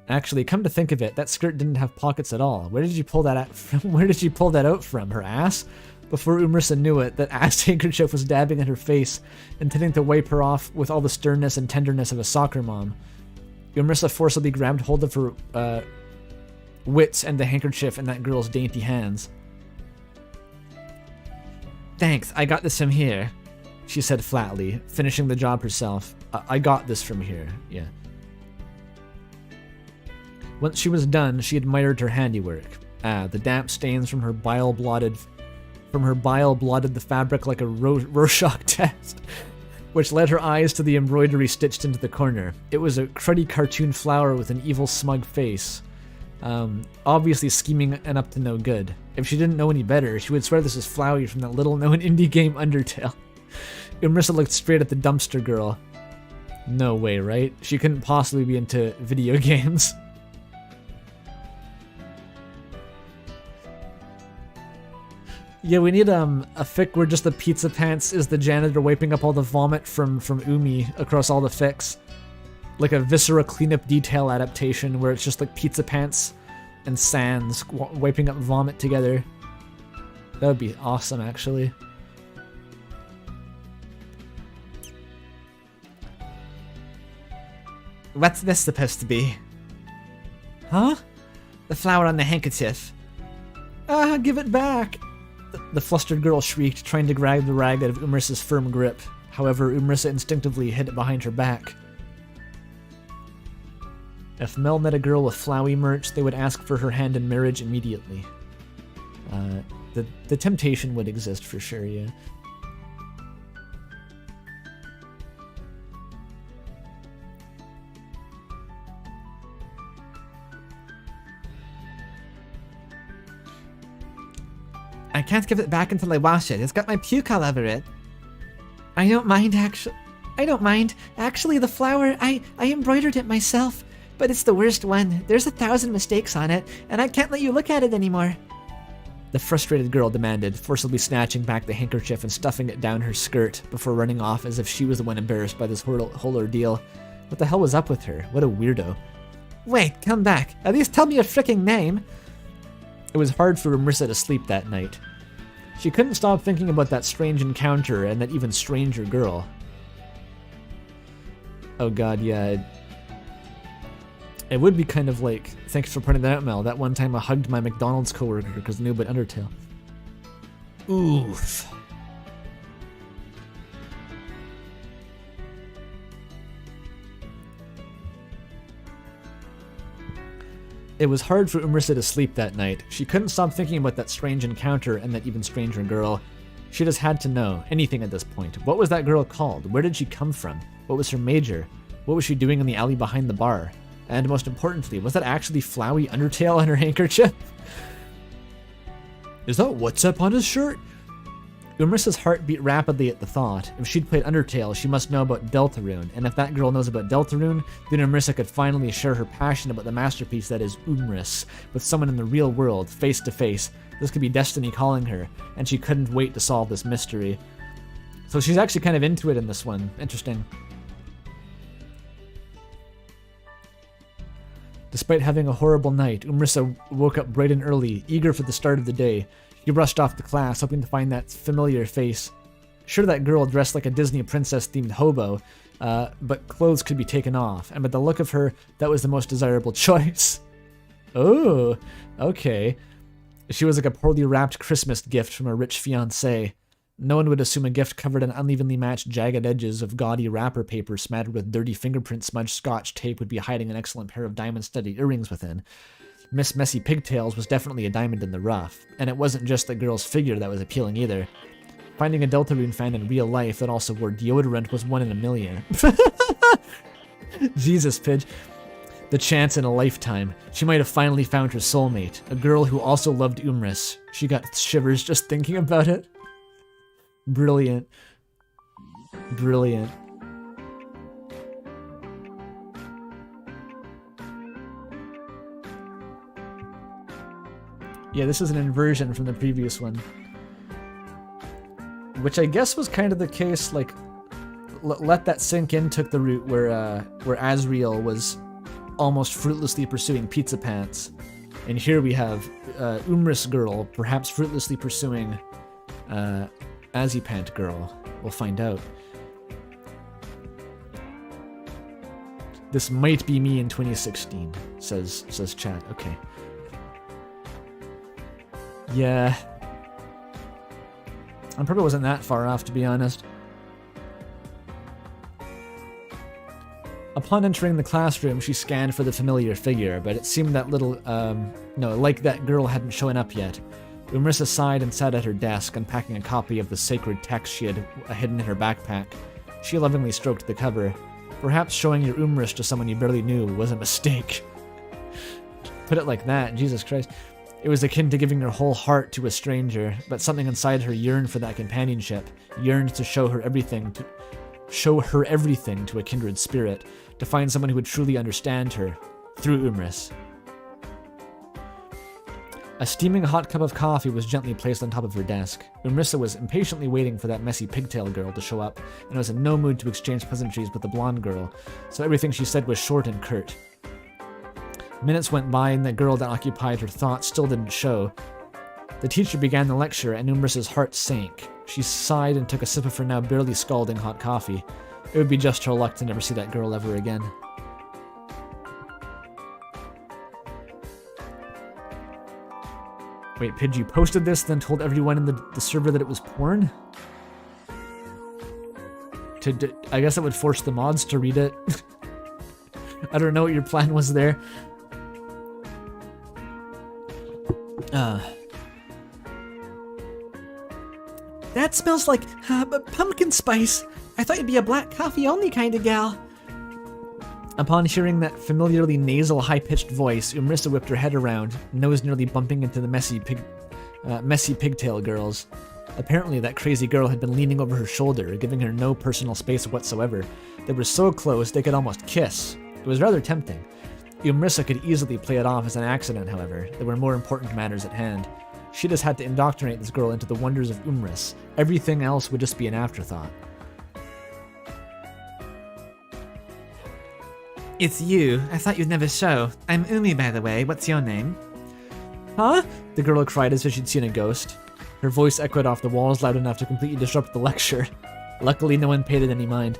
Actually, come to think of it, that skirt didn't have pockets at all. Where did you pull that out from? Where did she pull that out from? Her ass? Before Umrissa knew it, that ass handkerchief was dabbing at her face, intending to wipe her off with all the sternness and tenderness of a soccer mom. Umrissa forcibly grabbed hold of her wits and the handkerchief in that girl's dainty hands. "Thanks, I got this from here," she said flatly, finishing the job herself. I got this from here, yeah. Once she was done, she admired her handiwork. The damp stains from her bile blotted the fabric like a Rorschach test, which led her eyes to the embroidery stitched into the corner. It was a cruddy cartoon flower with an evil, smug face. Obviously scheming and up to no good. If she didn't know any better, she would swear this is Flowey from that little-known indie game Undertale. Umrissa looked straight at the dumpster girl. No way, right? She couldn't possibly be into video games. Yeah, we need a fic where just the Pizzapants is the janitor wiping up all the vomit from Umi across all the fics. Like a viscera cleanup detail adaptation where it's just like Pizzapants and Sans wiping up vomit together. That would be awesome, actually. What's this supposed to be? Huh? The flower on the handkerchief. Give it back! The flustered girl shrieked, trying to grab the rag out of Umrissa's firm grip. However, Umrissa instinctively hid it behind her back. If Mel met a girl with Flowey merch, they would ask for her hand in marriage immediately. The temptation would exist for sure, yeah. I can't give it back until I wash it. It's got my puke all over it. I don't mind, actually. Actually, the flower, I embroidered it myself. But it's the worst one. There's 1,000 mistakes on it, and I can't let you look at it anymore. The frustrated girl demanded, forcibly snatching back the handkerchief and stuffing it down her skirt before running off as if she was the one embarrassed by this whole ordeal. What the hell was up with her? What a weirdo. Wait, come back. At least tell me your fricking name. It was hard for Umrissa to sleep that night. She couldn't stop thinking about that strange encounter and that even stranger girl. Oh god, yeah. It would be kind of like, thanks for pointing that out, Mel, that one time I hugged my McDonald's coworker because I knew about Undertale. Oof. It was hard for Umrissa to sleep that night. She couldn't stop thinking about that strange encounter and that even stranger girl. She just had to know anything at this point. What was that girl called? Where did she come from? What was her major? What was she doing in the alley behind the bar? And most importantly, was that actually Flowey Undertale on her handkerchief? Is that WhatsApp on his shirt? Umrissa's heart beat rapidly at the thought. If she'd played Undertale, she must know about Deltarune, and if that girl knows about Deltarune, then Umrissa could finally share her passion about the masterpiece that is Umriss with someone in the real world, face to face. This could be destiny calling her, and she couldn't wait to solve this mystery. So she's actually kind of into it in this one. Interesting. Despite having a horrible night, Umrissa woke up bright and early, eager for the start of the day. He rushed off to class, hoping to find that familiar face. Sure, that girl dressed like a Disney princess-themed hobo, but clothes could be taken off, and by the look of her, that was the most desirable choice. Oh, okay. She was like a poorly wrapped Christmas gift from a rich fiancé. No one would assume a gift covered in unevenly matched jagged edges of gaudy wrapper paper smattered with dirty fingerprint smudged scotch tape would be hiding an excellent pair of diamond-studded earrings within. Miss Messy Pigtails was definitely a diamond in the rough, and it wasn't just the girl's figure that was appealing either. Finding a Deltarune fan in real life that also wore deodorant was 1 in a million. Jesus, Pidge. The chance in a lifetime. She might have finally found her soulmate, a girl who also loved Umriss. She got shivers just thinking about it. Brilliant. Brilliant. Yeah, this is an inversion from the previous one. Which I guess was kind of the case, like, Let That Sink In took the route where Asriel was almost fruitlessly pursuing Pizzapants. And here we have Umriss Girl, perhaps fruitlessly pursuing Azzypant girl. We'll find out. This might be me in 2016, says chat. Okay. Yeah. I probably wasn't that far off, to be honest. Upon entering the classroom, she scanned for the familiar figure, but it seemed that like that girl hadn't shown up yet. Umrissa sighed and sat at her desk, unpacking a copy of the sacred text she had hidden in her backpack. She lovingly stroked the cover. Perhaps showing your Umrish to someone you barely knew was a mistake. Put it like that, Jesus Christ. It was akin to giving your whole heart to a stranger, but something inside her yearned for that companionship, yearned to show her everything to a kindred spirit, to find someone who would truly understand her, through Umriss. A steaming hot cup of coffee was gently placed on top of her desk. Umrissa was impatiently waiting for that messy pigtail girl to show up, and was in no mood to exchange pleasantries with the blonde girl, so everything she said was short and curt. Minutes went by and the girl that occupied her thoughts still didn't show. The teacher began the lecture and Umrissa's heart sank. She sighed and took a sip of her now barely scalding hot coffee. It would be just her luck to never see that girl ever again. Wait, Pidgey posted this, then told everyone in the server that it was porn? I guess it would force the mods to read it. I don't know what your plan was there. That smells like pumpkin spice. I thought you'd be a black coffee only kind of gal. Upon hearing that familiarly nasal, high-pitched voice, Umrissa whipped her head around, nose nearly bumping into the messy pigtail girls. Apparently, that crazy girl had been leaning over her shoulder, giving her no personal space whatsoever. They were so close they could almost kiss. It was rather tempting. Umrissa could easily play it off as an accident, however. There were more important matters at hand. She just had to indoctrinate this girl into the wonders of Umriss. Everything else would just be an afterthought. It's you. I thought you'd never show. I'm Umi, by the way. What's your name? Huh? The girl cried as if she'd seen a ghost. Her voice echoed off the walls loud enough to completely disrupt the lecture. Luckily, no one paid it any mind.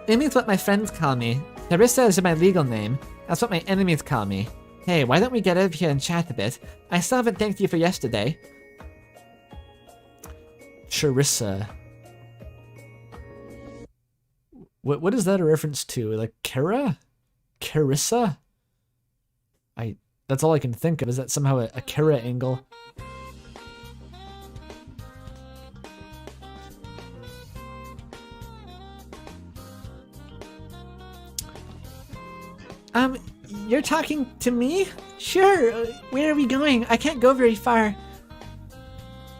Umi's what my friends call me. Charissa is my legal name. That's what my enemies call me. Hey, why don't we get over here and chat a bit? I still haven't thanked you for yesterday. Charissa. What is that a reference to? Like Kara? Carissa? That's all I can think of. Is that somehow a Kara angle? You're talking to me? Sure, where are we going? I can't go very far.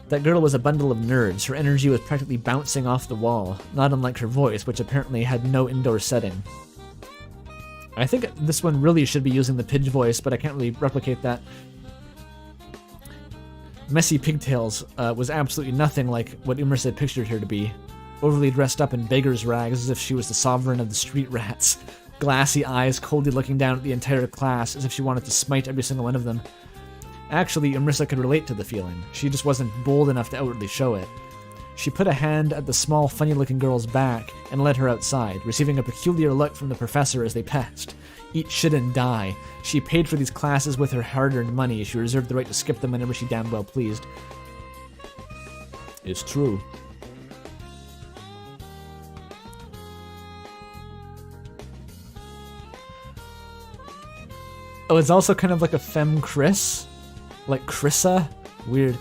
That girl was a bundle of nerds. Her energy was practically bouncing off the wall, not unlike her voice, which apparently had no indoor setting. I think this one really should be using the Pidge voice, but I can't really replicate that. Messy Pigtails was absolutely nothing like what Umrissa had pictured her to be. Overly dressed up in beggar's rags as if she was the sovereign of the street rats. Glassy eyes coldly looking down at the entire class as if she wanted to smite every single one of them. Actually, Umrissa could relate to the feeling. She just wasn't bold enough to outwardly show it. She put a hand at the small, funny-looking girl's back and led her outside, receiving a peculiar look from the professor as they passed. Eat shit and die. She paid for these classes with her hard-earned money. She reserved the right to skip them whenever she damn well pleased. It's true. Oh, it's also kind of like a femme Chris? Like Chrissa? Weird.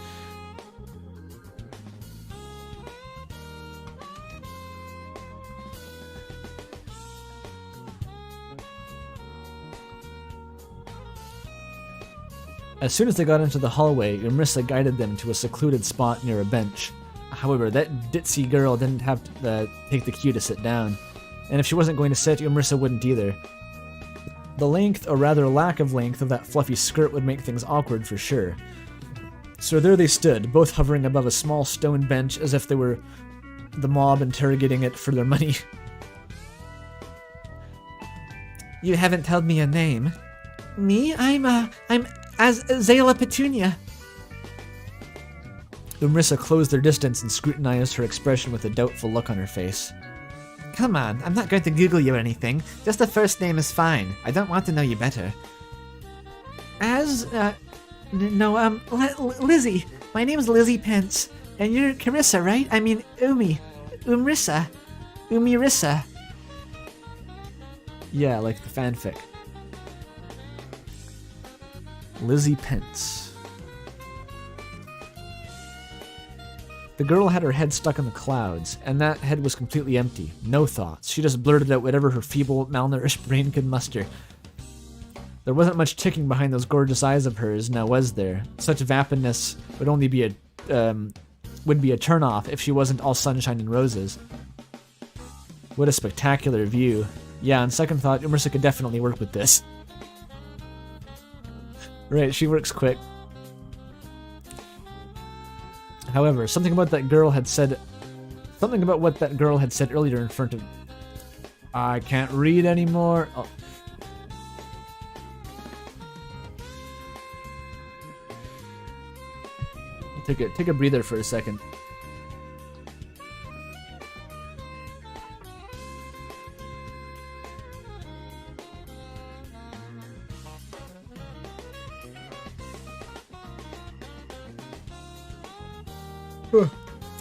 As soon as they got into the hallway, Umrissa guided them to a secluded spot near a bench. However, that ditzy girl didn't have to take the cue to sit down. And if she wasn't going to sit, Umrissa wouldn't either. The length, or rather lack of length, of that fluffy skirt would make things awkward for sure. So there they stood, both hovering above a small stone bench as if they were the mob interrogating it for their money. You haven't told me your name. Me? I'm Azalea Petunia. Umrissa closed their distance and scrutinized her expression with a doubtful look on her face. Come on, I'm not going to Google you or anything. Just the first name is fine. I don't want to know you better. Lizzie. My name's Azzypants. And you're Carissa, right? I mean, Umrissa. Umirissa. Yeah, like the fanfic. Azzypants. The girl had her head stuck in the clouds, and that head was completely empty. No thoughts. She just blurted out whatever her feeble, malnourished brain could muster. There wasn't much ticking behind those gorgeous eyes of hers, now was there? Such vapidness would only be a turnoff if she wasn't all sunshine and roses. What a spectacular view. Yeah, on second thought, Umrissa could definitely work with this. Right, she works quick. However, something about what that girl had said earlier in front of... I can't read anymore. Oh. Take a breather for a second.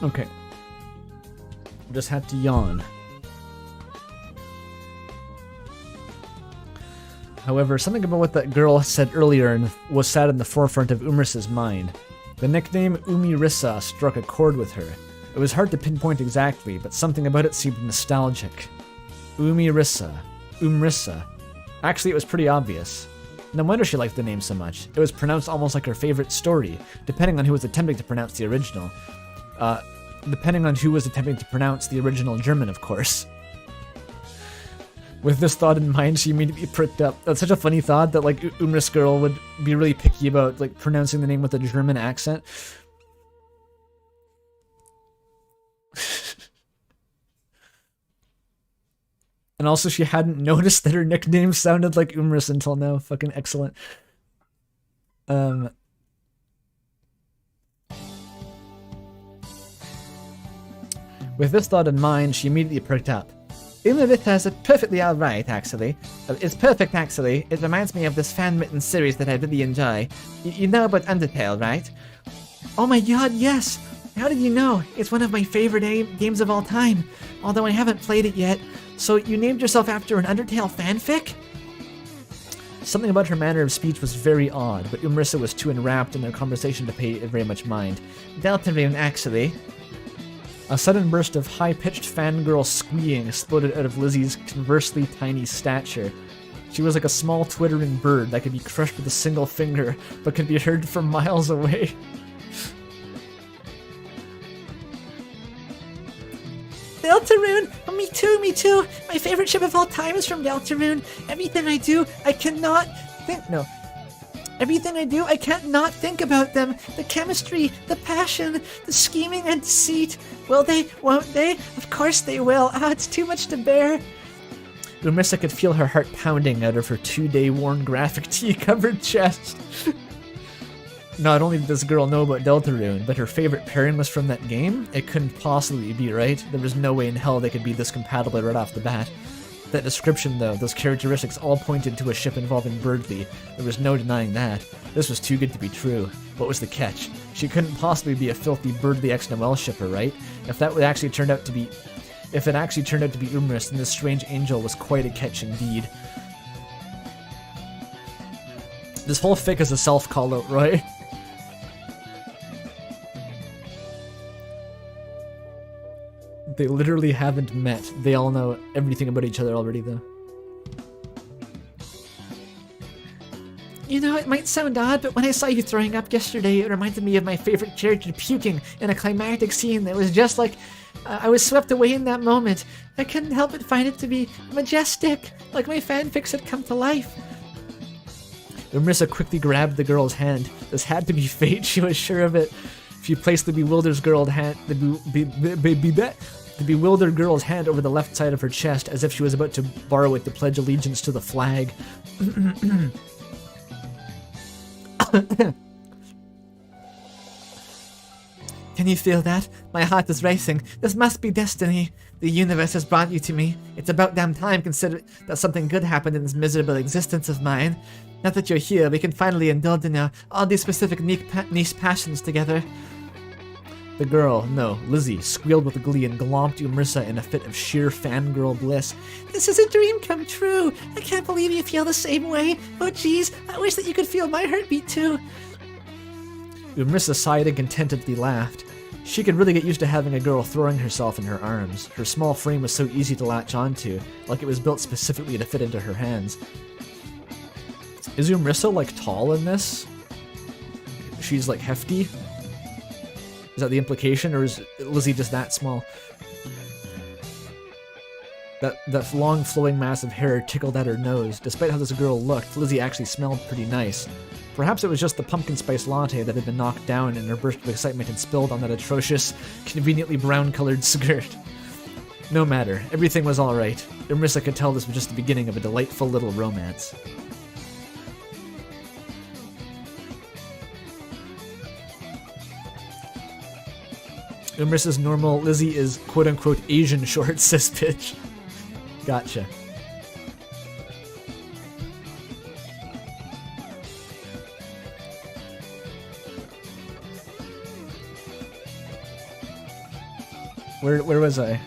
Okay. Just had to yawn. However, something about what that girl said earlier was sat in the forefront of Umrissa's mind. The nickname Umirissa struck a chord with her. It was hard to pinpoint exactly, but something about it seemed nostalgic. Umrissa. Actually, it was pretty obvious. No wonder she liked the name so much. It was pronounced almost like her favorite story, depending on who was attempting to pronounce the original. German, of course. With this thought in mind, she immediately pricked up. That's such a funny thought that, like, Umris girl would be really picky about, like, pronouncing the name with a German accent. And also, she hadn't noticed that her nickname sounded like Umris until now. Fucking excellent. With this thought in mind, she immediately pricked up. Umirissa is perfectly alright, actually. It's perfect, actually. It reminds me of this fan-written series that I really enjoy. You know about Undertale, right? Oh my god, yes! How did you know? It's one of my favorite games of all time, although I haven't played it yet. So you named yourself after an Undertale fanfic? Something about her manner of speech was very odd, but Umrissa was too enwrapped in their conversation to pay it very much mind. Deltarune, actually. A sudden burst of high-pitched fangirl squeeing exploded out of Lizzie's conversely tiny stature. She was like a small twittering bird that could be crushed with a single finger, but could be heard from miles away. Deltarune! Oh, me too! My favorite ship of all time is from Deltarune. Everything I do, I can't not think about them. The chemistry, the passion, the scheming and deceit. Will they? Won't they? Of course they will. It's too much to bear. Umrissa could feel her heart pounding out of her 2-day worn graphic tee-covered chest. Not only did this girl know about Deltarune, but her favorite pairing was from that game? It couldn't possibly be, right? There was no way in hell they could be this compatible right off the bat. That description, though, those characteristics all pointed to a ship involving Birdly. There was no denying that. This was too good to be true. What was the catch? She couldn't possibly be a filthy Birdly X Noel shipper, right? If it actually turned out to be Umris, then this strange angel was quite a catch indeed. This whole fic is a self-call-out, right? They literally haven't met. They all know everything about each other already, though. You know, it might sound odd, but when I saw you throwing up yesterday, it reminded me of my favorite character puking in a climactic scene that was just like... I was swept away in that moment. I couldn't help but find it to be majestic, like my fanfics had come to life. Umrissa quickly grabbed the girl's hand. This had to be fate, she was sure of it. She placed the bewildered girl's hand over the left side of her chest as if she was about to borrow it to pledge allegiance to the flag. Can you feel that? My heart is racing. This must be destiny. The universe has brought you to me. It's about damn time consider that something good happened in this miserable existence of mine. Now that you're here, we can finally indulge in all these specific niche passions together. The girl, no, Lizzie, squealed with glee and glomped Umrissa in a fit of sheer fangirl bliss. This is a dream come true. I can't believe you feel the same way. Oh geez, I wish that you could feel my heartbeat too. Umrissa sighed and contentedly laughed. She could really get used to having a girl throwing herself in her arms. Her small frame was so easy to latch onto, like it was built specifically to fit into her hands. Is Umrissa, like, tall in this? She's, like, hefty? Is that the implication, or is Lizzie just that small? That long, flowing mass of hair tickled at her nose. Despite how this girl looked, Lizzie actually smelled pretty nice. Perhaps it was just the pumpkin spice latte that had been knocked down and her burst of excitement had spilled on that atrocious, conveniently brown-colored skirt. No matter, everything was alright. Umrissa could tell this was just the beginning of a delightful little romance. Umrissa's normal, Lizzie is quote-unquote Asian short cis bitch. Gotcha. Where was I?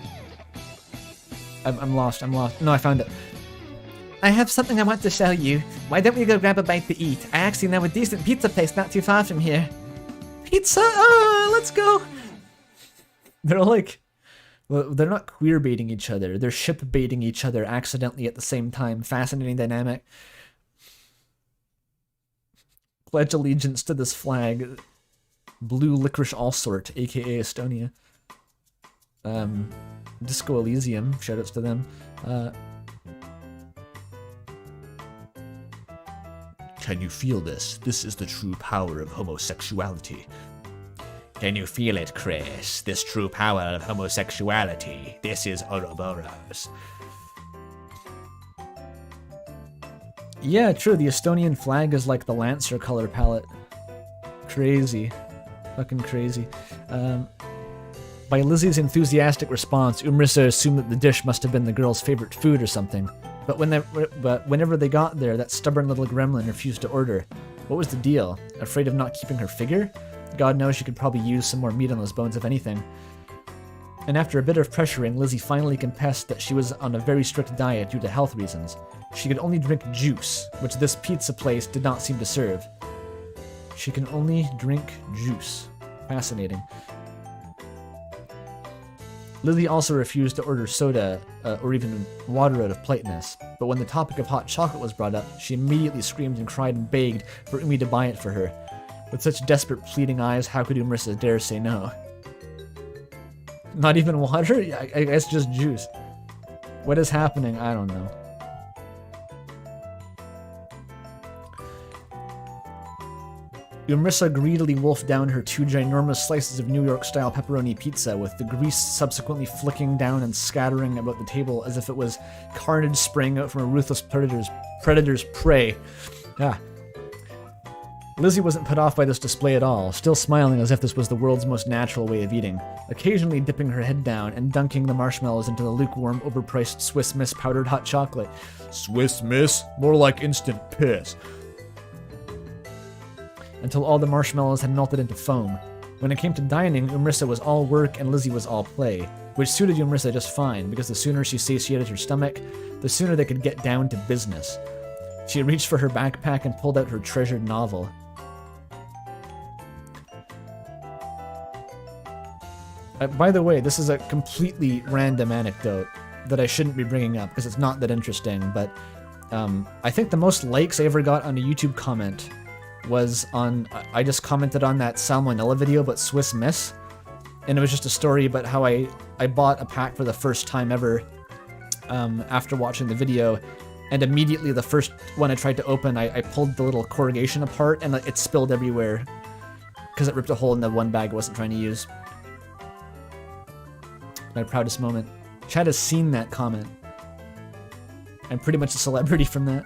I'm lost. No, I found it. I have something I want to show you. Why don't we go grab a bite to eat? I actually know a decent pizza place not too far from here. Pizza? Oh, let's go! They're like... Well, they're not queer baiting each other. They're ship baiting each other accidentally at the same time. Fascinating dynamic. Pledge allegiance to this flag. Blue licorice allsort, aka Estonia. Disco Elysium, shoutouts to them. Can you feel this? This is the true power of homosexuality. Can you feel it, Chris? This true power of homosexuality. This is Ouroboros. Yeah, true. The Estonian flag is like the Lancer color palette. Crazy. Fucking crazy. By Lizzie's enthusiastic response, Umrissa assumed that the dish must have been the girl's favorite food or something. But whenever they got there, that stubborn little gremlin refused to order. What was the deal? Afraid of not keeping her figure? God knows she could probably use some more meat on those bones, if anything. And after a bit of pressuring, Lizzie finally confessed that she was on a very strict diet due to health reasons. She could only drink juice, which this pizza place did not seem to serve. She can only drink juice. Fascinating. Lizzie also refused to order soda or even water out of politeness, but when the topic of hot chocolate was brought up, she immediately screamed and cried and begged for Umi to buy it for her. With such desperate pleading eyes, how could Umrissa dare say no? Not even water? I guess just juice. What is happening? I don't know. Umrissa greedily wolfed down her 2 ginormous slices of New York-style pepperoni pizza, with the grease subsequently flicking down and scattering about the table as if it was carnage spraying out from a ruthless predator's prey. Ah. Lizzie wasn't put off by this display at all, still smiling as if this was the world's most natural way of eating, occasionally dipping her head down and dunking the marshmallows into the lukewarm, overpriced Swiss Miss powdered hot chocolate. Swiss Miss? More like instant piss. Until all the marshmallows had melted into foam. When it came to dining, Umrissa was all work and Lizzie was all play, which suited Umrissa just fine, because the sooner she satiated her stomach, the sooner they could get down to business. She reached for her backpack and pulled out her treasured novel. By the way, this is a completely random anecdote that I shouldn't be bringing up because it's not that interesting, but I think the most likes I ever got on a YouTube comment was on, I just commented on that Salmonella video about Swiss Miss, and it was just a story about how I bought a pack for the first time ever after watching the video, and immediately the first one I tried to open, I pulled the little corrugation apart and it spilled everywhere because it ripped a hole in the one bag I wasn't trying to use. My proudest moment. Chad has seen that comment. I'm pretty much a celebrity from that.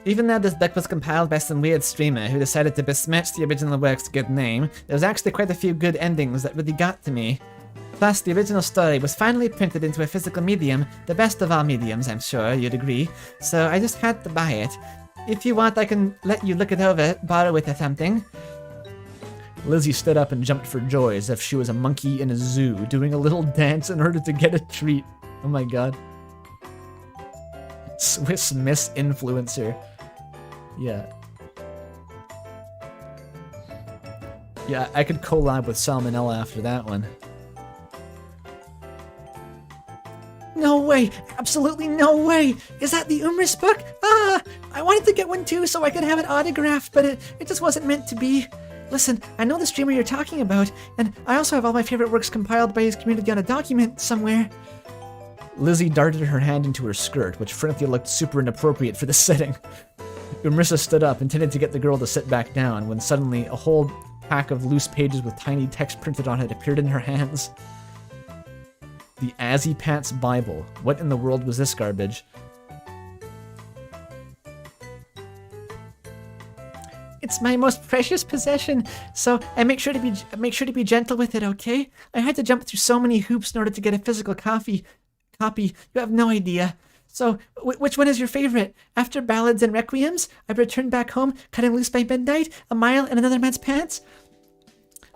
Even though this book was compiled by some weird streamer who decided to besmirch the original work's good name, there was actually quite a few good endings that really got to me. Plus, the original story was finally printed into a physical medium, the best of all mediums, I'm sure you'd agree, so I just had to buy it. If you want, I can let you look it over, borrow it or something. Lizzie stood up and jumped for joy as if she was a monkey in a zoo, doing a little dance in order to get a treat. Oh my god. Swiss Miss Influencer. Yeah. Yeah, I could collab with Salmonella after that one. No way! Absolutely no way! Is that the Umris book? Ah! I wanted to get one too so I could have it autographed, but it just wasn't meant to be. Listen, I know the streamer you're talking about, and I also have all my favorite works compiled by his community on a document somewhere. Lizzie darted her hand into her skirt, which frankly looked super inappropriate for the setting. Umrissa stood up, intended to get the girl to sit back down, when suddenly a whole pack of loose pages with tiny text printed on it appeared in her hands. The Azzypants Bible. What in the world was this garbage? It's my most precious possession, so I make sure to be gentle with it, okay? I had to jump through so many hoops in order to get a physical copy. You have no idea. So, which one is your favorite? After ballads and requiems, I returned back home, cutting loose by midnight, a mile in another man's pants.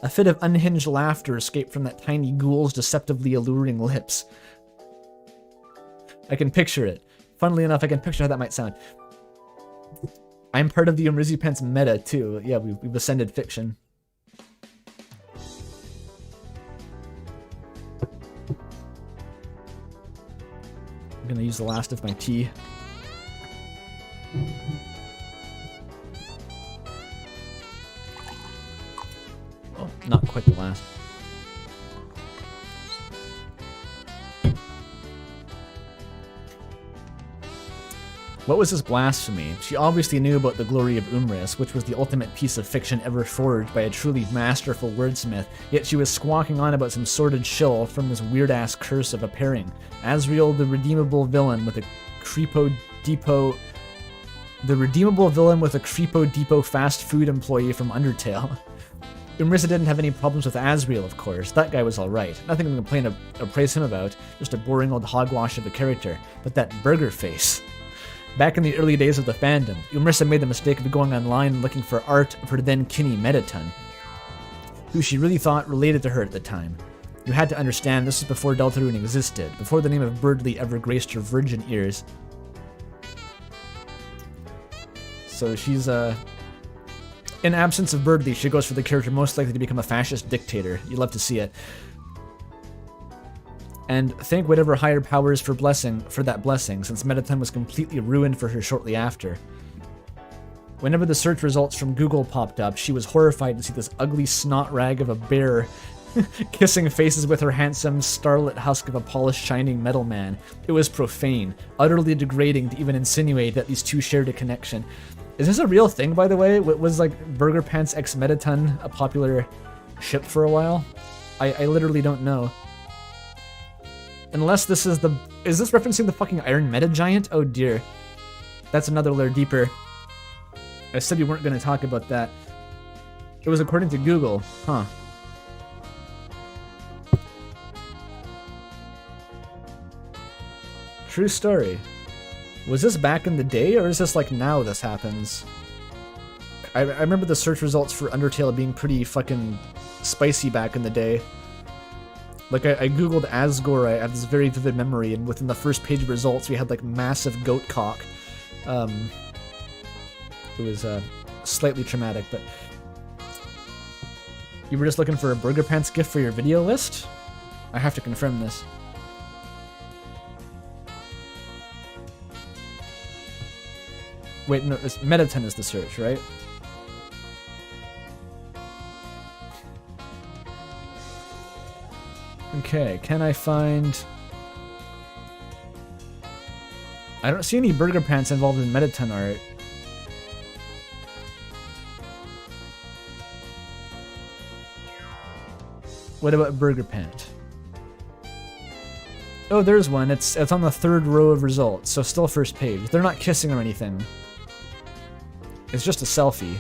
A fit of unhinged laughter escaped from that tiny ghoul's deceptively alluring lips. I can picture it. Funnily enough, I can picture how that might sound. I'm part of the Azzypants meta, too. Yeah, we've ascended fiction. I'm gonna use the last of my tea. Oh, not quite the last. What was this blasphemy? She obviously knew about the glory of Umris, which was the ultimate piece of fiction ever forged by a truly masterful wordsmith, yet she was squawking on about some sordid shill from this weird-ass curse of a pairing. Asriel, the redeemable villain with a Creepo Depot fast food employee from Undertale. Umrissa didn't have any problems with Asriel, of course. That guy was alright. Nothing to complain or praise him about. Just a boring old hogwash of a character. But that burger face. Back in the early days of the fandom, Umrissa made the mistake of going online and looking for art of her then Kinney Mettaton, who she really thought related to her at the time. You had to understand this was before Deltarune existed, before the name of Birdly ever graced her virgin ears. So she's, in absence of Birdly, she goes for the character most likely to become a fascist dictator. You'd love to see it. And thank whatever higher powers for that blessing, since Mettaton was completely ruined for her shortly after. Whenever the search results from Google popped up, she was horrified to see this ugly snot rag of a bear kissing faces with her handsome starlit husk of a polished shining metal man. It was profane, utterly degrading to even insinuate that these two shared a connection. Is this a real thing, by the way? Was like Burger Pants x Mettaton a popular ship for a while? I literally don't know. Unless this is is this referencing the fucking Iron Meta Giant? Oh dear. That's another layer deeper. I said we weren't going to talk about that. It was according to Google. Huh. True story. Was this back in the day, or is this like now this happens? I remember the search results for Undertale being pretty fucking spicy back in the day. Like, I googled Asgore, I have this very vivid memory, and within the first page of results, we had, like, massive goat cock. It was, slightly traumatic, but... You were just looking for a Burger Pants gift for your video list? I have to confirm this. Wait, no, Mettaton is the search, right? Okay, can I find... I don't see any Burger Pants involved in Mettaton art. What about Burger Pant? Oh, there's one. It's on the 3rd row of results, so still first page. They're not kissing or anything. It's just a selfie.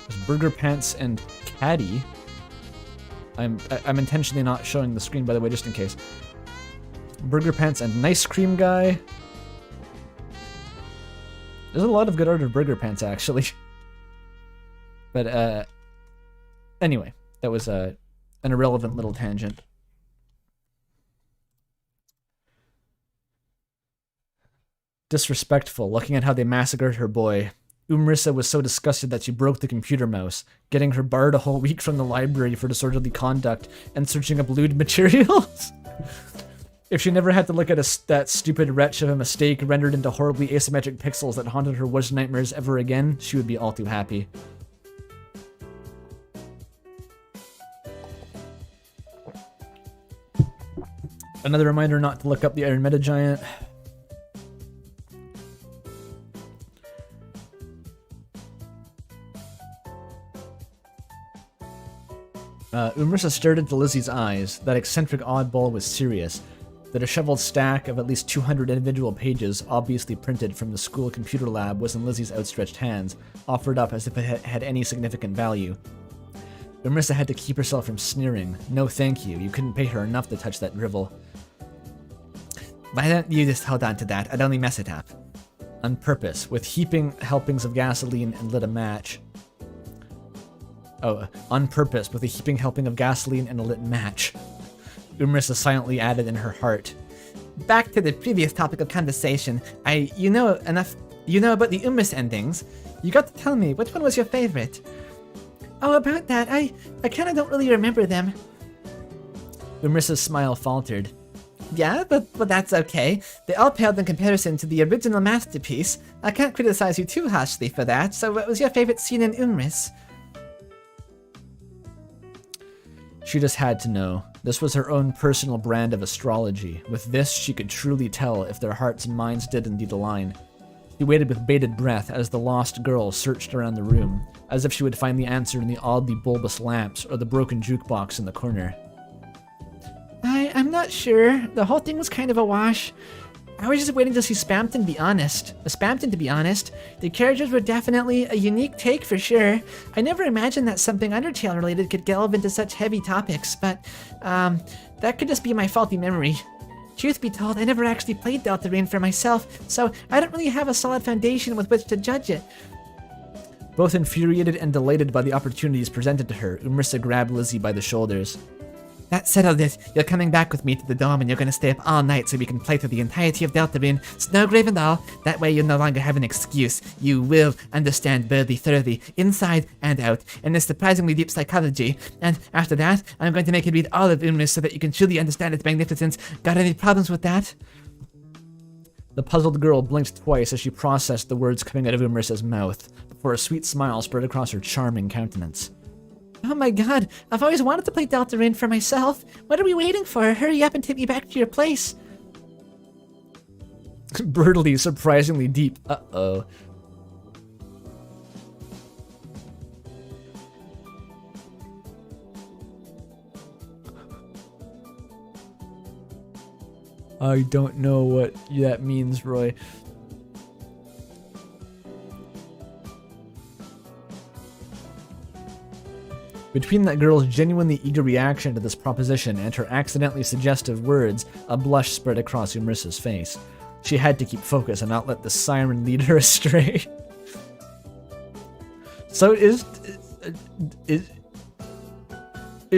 There's Burger Pants and Caddy. I'm intentionally not showing the screen, by the way, just in case. Burger Pants and Nice Cream Guy. There's a lot of good art of Burger Pants, actually. But, anyway, that was an irrelevant little tangent. Disrespectful, looking at how they massacred her boy. Umrissa was so disgusted that she broke the computer mouse, getting her barred a whole week from the library for disorderly conduct and searching up lewd materials. If she never had to look at that stupid wretch of a mistake rendered into horribly asymmetric pixels that haunted her worst nightmares ever again, she would be all too happy. Another reminder not to look up the Iron Meta Giant. Umrissa stared into Lizzie's eyes. That eccentric oddball was serious. The disheveled stack of at least 200 individual pages, obviously printed from the school computer lab, was in Lizzie's outstretched hands, offered up as if it had any significant value. Umrissa had to keep herself from sneering. No thank you, you couldn't pay her enough to touch that drivel. Why don't you just hold on to that? I'd only mess it up. On purpose, with heaping helpings of gasoline and lit a match. Oh, on purpose, with a heaping helping of gasoline and a lit match. Umrissa silently added in her heart. Back to the previous topic of conversation. You know about the Umris endings. You got to tell me, which one was your favorite? Oh, about that, I kinda don't really remember them. Umrissa's smile faltered. Yeah, but that's okay. They all paled in comparison to the original masterpiece. I can't criticize you too harshly for that, so what was your favorite scene in Umris? She just had to know. This was her own personal brand of astrology. With this, she could truly tell if their hearts and minds did indeed align. She waited with bated breath as the lost girl searched around the room, as if she would find the answer in the oddly bulbous lamps or the broken jukebox in the corner. I'm not sure. The whole thing was kind of a wash. I was just waiting to see Spampton to be honest. The characters were definitely a unique take for sure. I never imagined that something Undertale related could delve into such heavy topics, but that could just be my faulty memory. Truth be told, I never actually played Deltarune for myself, so I don't really have a solid foundation with which to judge it. Both infuriated and delighted by the opportunities presented to her, Umrissa grabbed Lizzie by the shoulders. That settled it. You're coming back with me to the dorm and you're gonna stay up all night so we can play through the entirety of Deltarune, Snowgrave and all. That way you'll no longer have an excuse. You will understand Birdie thoroughly, inside and out, in this surprisingly deep psychology. And after that, I'm going to make you read all of Umris so that you can truly understand its magnificence. Got any problems with that? The puzzled girl blinked twice as she processed the words coming out of Umrissa's mouth, before a sweet smile spread across her charming countenance. Oh my god, I've always wanted to play Deltarune for myself. What are we waiting for? Hurry up and take me back to your place. Brutally, surprisingly deep. Uh-oh. I don't know what that means, Roy. Between that girl's genuinely eager reaction to this proposition and her accidentally suggestive words, a blush spread across Umrissa's face. She had to keep focus and not let the siren lead her astray. So is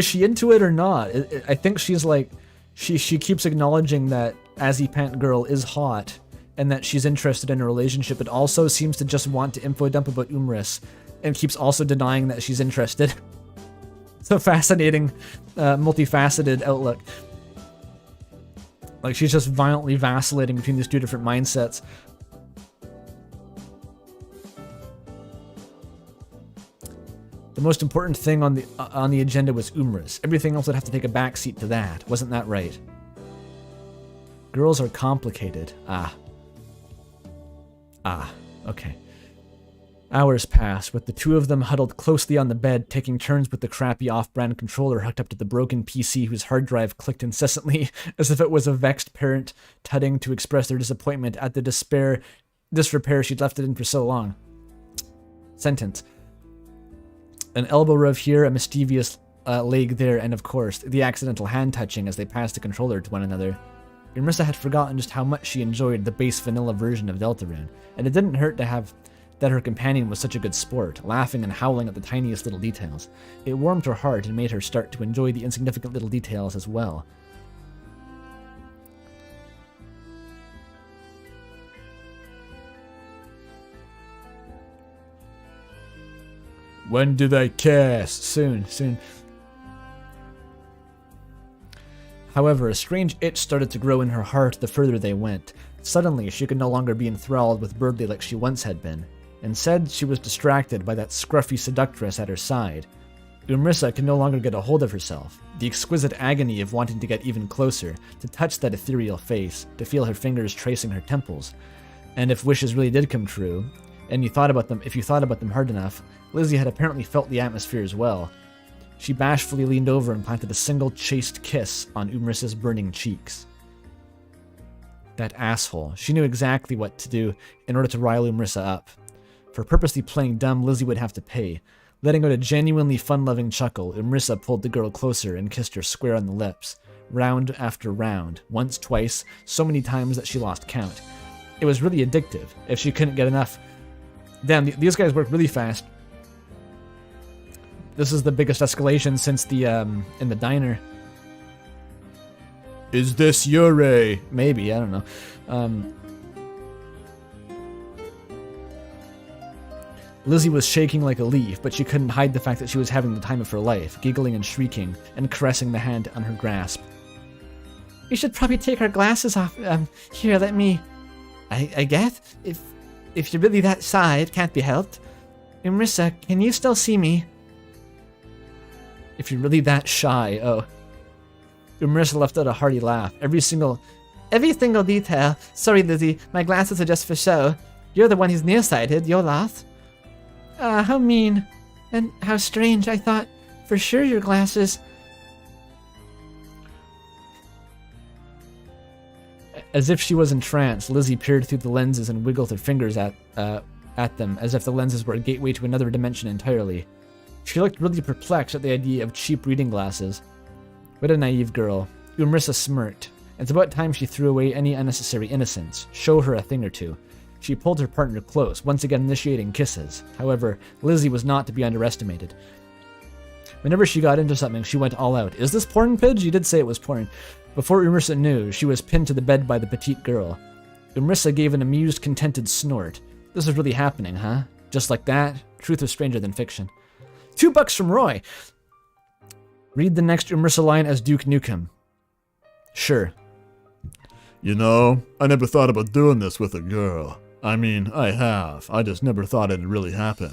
she into it or not? I think she's like, she keeps acknowledging that Azzypant girl is hot and that she's interested in a relationship, but also seems to just want to info dump about Umris and keeps also denying that she's interested. So fascinating, multifaceted outlook. Like she's just violently vacillating between these two different mindsets. The most important thing on the agenda was Umris. Everything else would have to take a backseat to that. Wasn't that right? Girls are complicated. Ah, okay. Hours passed, with the two of them huddled closely on the bed, taking turns with the crappy off-brand controller hooked up to the broken PC whose hard drive clicked incessantly, as if it was a vexed parent tutting to express their disappointment at the disrepair she'd left it in for so long. Sentence. An elbow rub here, a mischievous leg there, and of course, the accidental hand touching as they passed the controller to one another. Umrissa had forgotten just how much she enjoyed the base vanilla version of Deltarune, and it didn't hurt to have that her companion was such a good sport, laughing and howling at the tiniest little details. It warmed her heart and made her start to enjoy the insignificant little details as well. When do they kiss? Soon. However, a strange itch started to grow in her heart the further they went. Suddenly, she could no longer be enthralled with Birdie like she once had been. Instead, she was distracted by that scruffy seductress at her side. Umrissa could no longer get a hold of herself. The exquisite agony of wanting to get even closer, to touch that ethereal face, to feel her fingers tracing her temples. And if wishes really did come true, and if you thought about them hard enough, Lizzie had apparently felt the atmosphere as well. She bashfully leaned over and planted a single chaste kiss on Umrissa's burning cheeks. That asshole. She knew exactly what to do in order to rile Umrissa up. For purposely playing dumb, Lizzie would have to pay. Letting out a genuinely fun-loving chuckle, Umrissa pulled the girl closer and kissed her square on the lips, round after round, once, twice, so many times that she lost count. It was really addictive, if she couldn't get enough. Damn, these guys work really fast. This is the biggest escalation since the, in the diner. Is this Yuri? Maybe, I don't know. Lizzie was shaking like a leaf, but she couldn't hide the fact that she was having the time of her life, giggling and shrieking, and caressing the hand on her grasp. We should probably take our glasses off. Here, let me... I guess? If you're really that shy, it can't be helped. Umrissa, can you still see me? If you're really that shy, oh. Umrissa left out a hearty laugh. Every single detail. Sorry, Lizzie, my glasses are just for show. You're the one who's nearsighted, you're lost. How mean. And how strange, I thought for sure your glasses... As if she was entranced, Lizzie peered through the lenses and wiggled her fingers at them, as if the lenses were a gateway to another dimension entirely. She looked really perplexed at the idea of cheap reading glasses. What a naive girl. Umrissa smirked. It's about time she threw away any unnecessary innocence. Show her a thing or two. She pulled her partner close, once again initiating kisses. However, Lizzie was not to be underestimated. Whenever she got into something, she went all out. Is this porn, Pidge? You did say it was porn. Before Umrissa knew, she was pinned to the bed by the petite girl. Umrissa gave an amused, contented snort. This is really happening, huh? Just like that? Truth is stranger than fiction. $2 from Roy! Read the next Umrissa line as Duke Nukem. Sure. You know, I never thought about doing this with a girl. I mean, I have. I just never thought it'd really happen.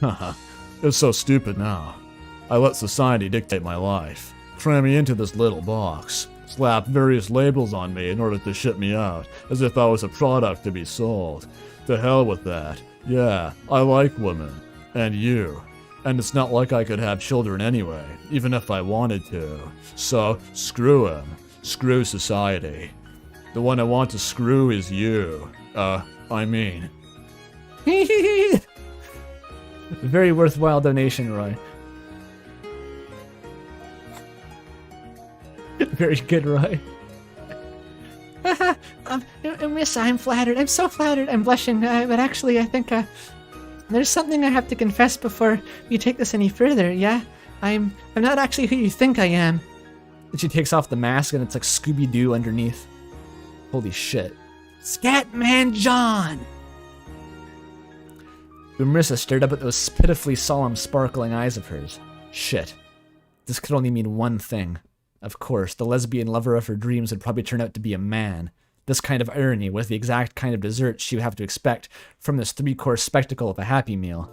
Haha. It's so stupid now. I let society dictate my life. Cram me into this little box. Slap various labels on me in order to ship me out, as if I was a product to be sold. To hell with that. Yeah, I like women. And you. And it's not like I could have children anyway, even if I wanted to. So, screw him. Screw society. The one I want to screw is you. I mean. Very worthwhile donation, Roy. Very good, Roy. Miss, I'm flattered. I'm so flattered. I'm blushing. But actually, I think there's something I have to confess before you take this any further. Yeah, I'm not actually who you think I am. She takes off the mask and it's like Scooby-Doo underneath. Holy shit. Scatman John! Umrissa stared up at those pitifully solemn, sparkling eyes of hers. Shit. This could only mean one thing. Of course, the lesbian lover of her dreams would probably turn out to be a man. This kind of irony was the exact kind of dessert she would have to expect from this 3-course spectacle of a Happy Meal.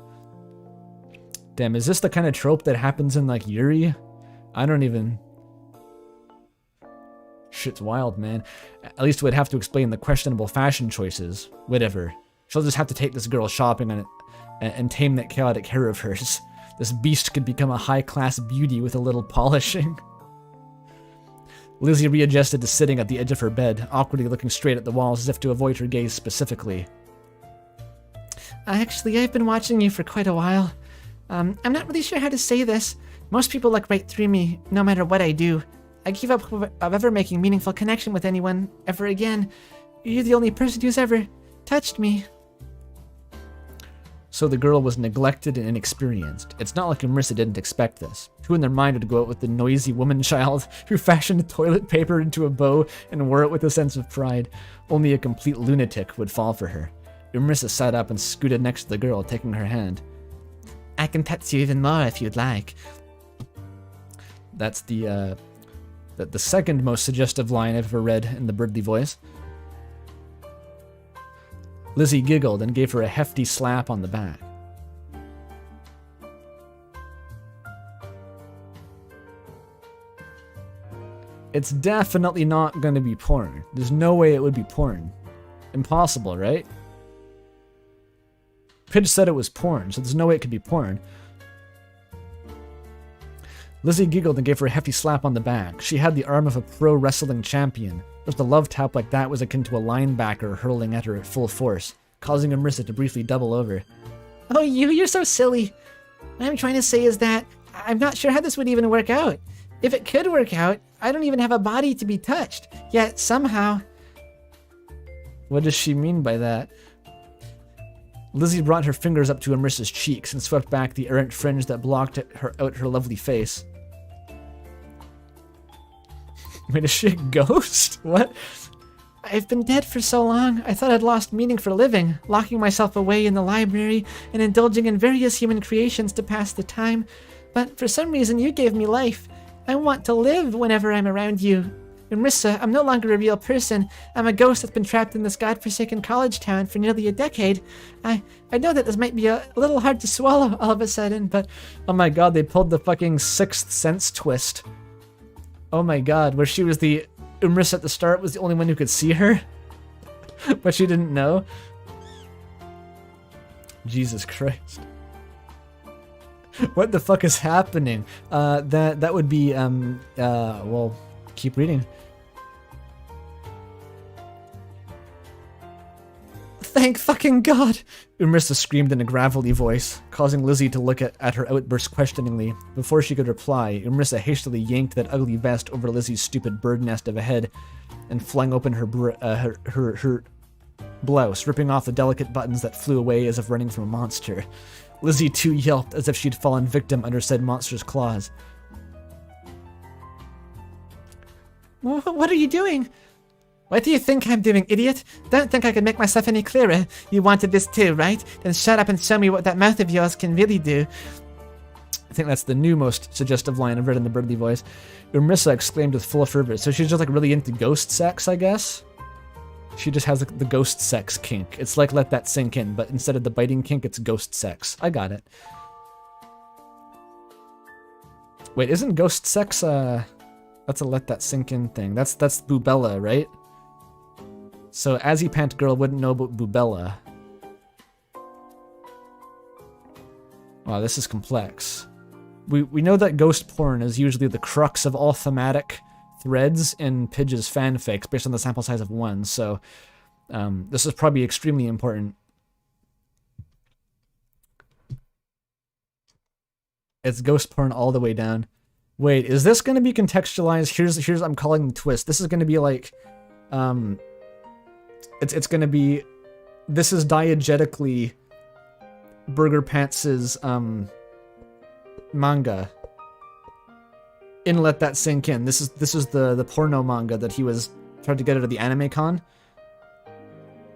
Damn, is this the kind of trope that happens in, like, Yuri? I don't even... Shit's wild, man. At least we'd have to explain the questionable fashion choices. Whatever. She'll just have to take this girl shopping and tame that chaotic hair of hers. This beast could become a high-class beauty with a little polishing. Lizzie readjusted to sitting at the edge of her bed, awkwardly looking straight at the walls as if to avoid her gaze specifically. Actually, I've been watching you for quite a while. I'm not really sure how to say this. Most people look right through me, no matter what I do. I give up hope of ever making meaningful connection with anyone ever again. You're the only person who's ever touched me. So the girl was neglected and inexperienced. It's not like Marissa didn't expect this. Who in their mind would go out with the noisy woman-child who fashioned toilet paper into a bow and wore it with a sense of pride? Only a complete lunatic would fall for her. Marissa sat up and scooted next to the girl, taking her hand. I can touch you even more if you'd like. That's the second most suggestive line I've ever read in the Birdly voice. Lizzie giggled and gave her a hefty slap on the back. It's definitely not going to be porn. There's no way it would be porn. Impossible, right? Pidge said it was porn, so there's no way it could be porn. Lizzie giggled and gave her a hefty slap on the back. She had the arm of a pro wrestling champion. Just a love tap like that was akin to a linebacker hurling at her at full force, causing Marissa to briefly double over. Oh, you're so silly. What I'm trying to say is that I'm not sure how this would even work out. If it could work out, I don't even have a body to be touched. Yet somehow... What does she mean by that? Lizzie brought her fingers up to Marissa's cheeks and swept back the errant fringe that blocked out her lovely face. Wait, is she a ghost? What? I've been dead for so long, I thought I'd lost meaning for living, locking myself away in the library and indulging in various human creations to pass the time. But for some reason, you gave me life. I want to live whenever I'm around you. Marissa, I'm no longer a real person. I'm a ghost that's been trapped in this godforsaken college town for nearly a decade. I know that this might be a little hard to swallow all of a sudden, but... Oh my god, they pulled the fucking Sixth Sense twist. Oh my god, where she was the... Marissa at the start was the only one who could see her? But she didn't know? Jesus Christ. What the fuck is happening? That would be, well, keep reading. Thank fucking God! Marissa screamed in a gravelly voice, causing Lizzie to look at her outburst questioningly. Before she could reply, Marissa hastily yanked that ugly vest over Lizzie's stupid bird nest of a head and flung open her blouse, ripping off the delicate buttons that flew away as if running from a monster. Lizzie too yelped as if she'd fallen victim under said monster's claws. What are you doing? What do you think I'm doing, idiot? Don't think I could make myself any clearer. You wanted this too, right? Then shut up and show me what that mouth of yours can really do. I think that's the new most suggestive line I've read in the Birdly voice. Marissa exclaimed with full fervor. So she's just like really into ghost sex, I guess? She just has the ghost sex kink. It's like let that sink in, but instead of the biting kink, it's ghost sex. I got it. Wait, isn't ghost sex, that's a let that sink in thing. That's Boobella, right? So Azzypant girl wouldn't know about Boobella. Wow, this is complex. We know that ghost porn is usually the crux of all thematic threads in Pidge's fanfics based on the sample size of 1, so this is probably extremely important. It's ghost porn all the way down. Wait, is this going to be contextualized? Here's I'm calling the twist. This is going to be like, it's going to be, this is diegetically Burger Pants's manga. In Let That Sink In. This is the porno manga that he was trying to get out of the anime con.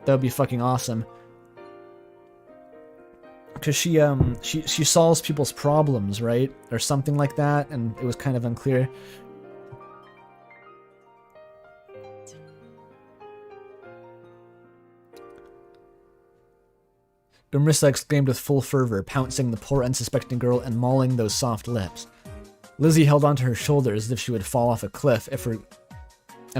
That would be fucking awesome. Because she solves people's problems, right? Or something like that, and it was kind of unclear. Marissa exclaimed with full fervor, pouncing the poor unsuspecting girl and mauling those soft lips. Lizzie held onto her shoulders as if she would fall off a cliff if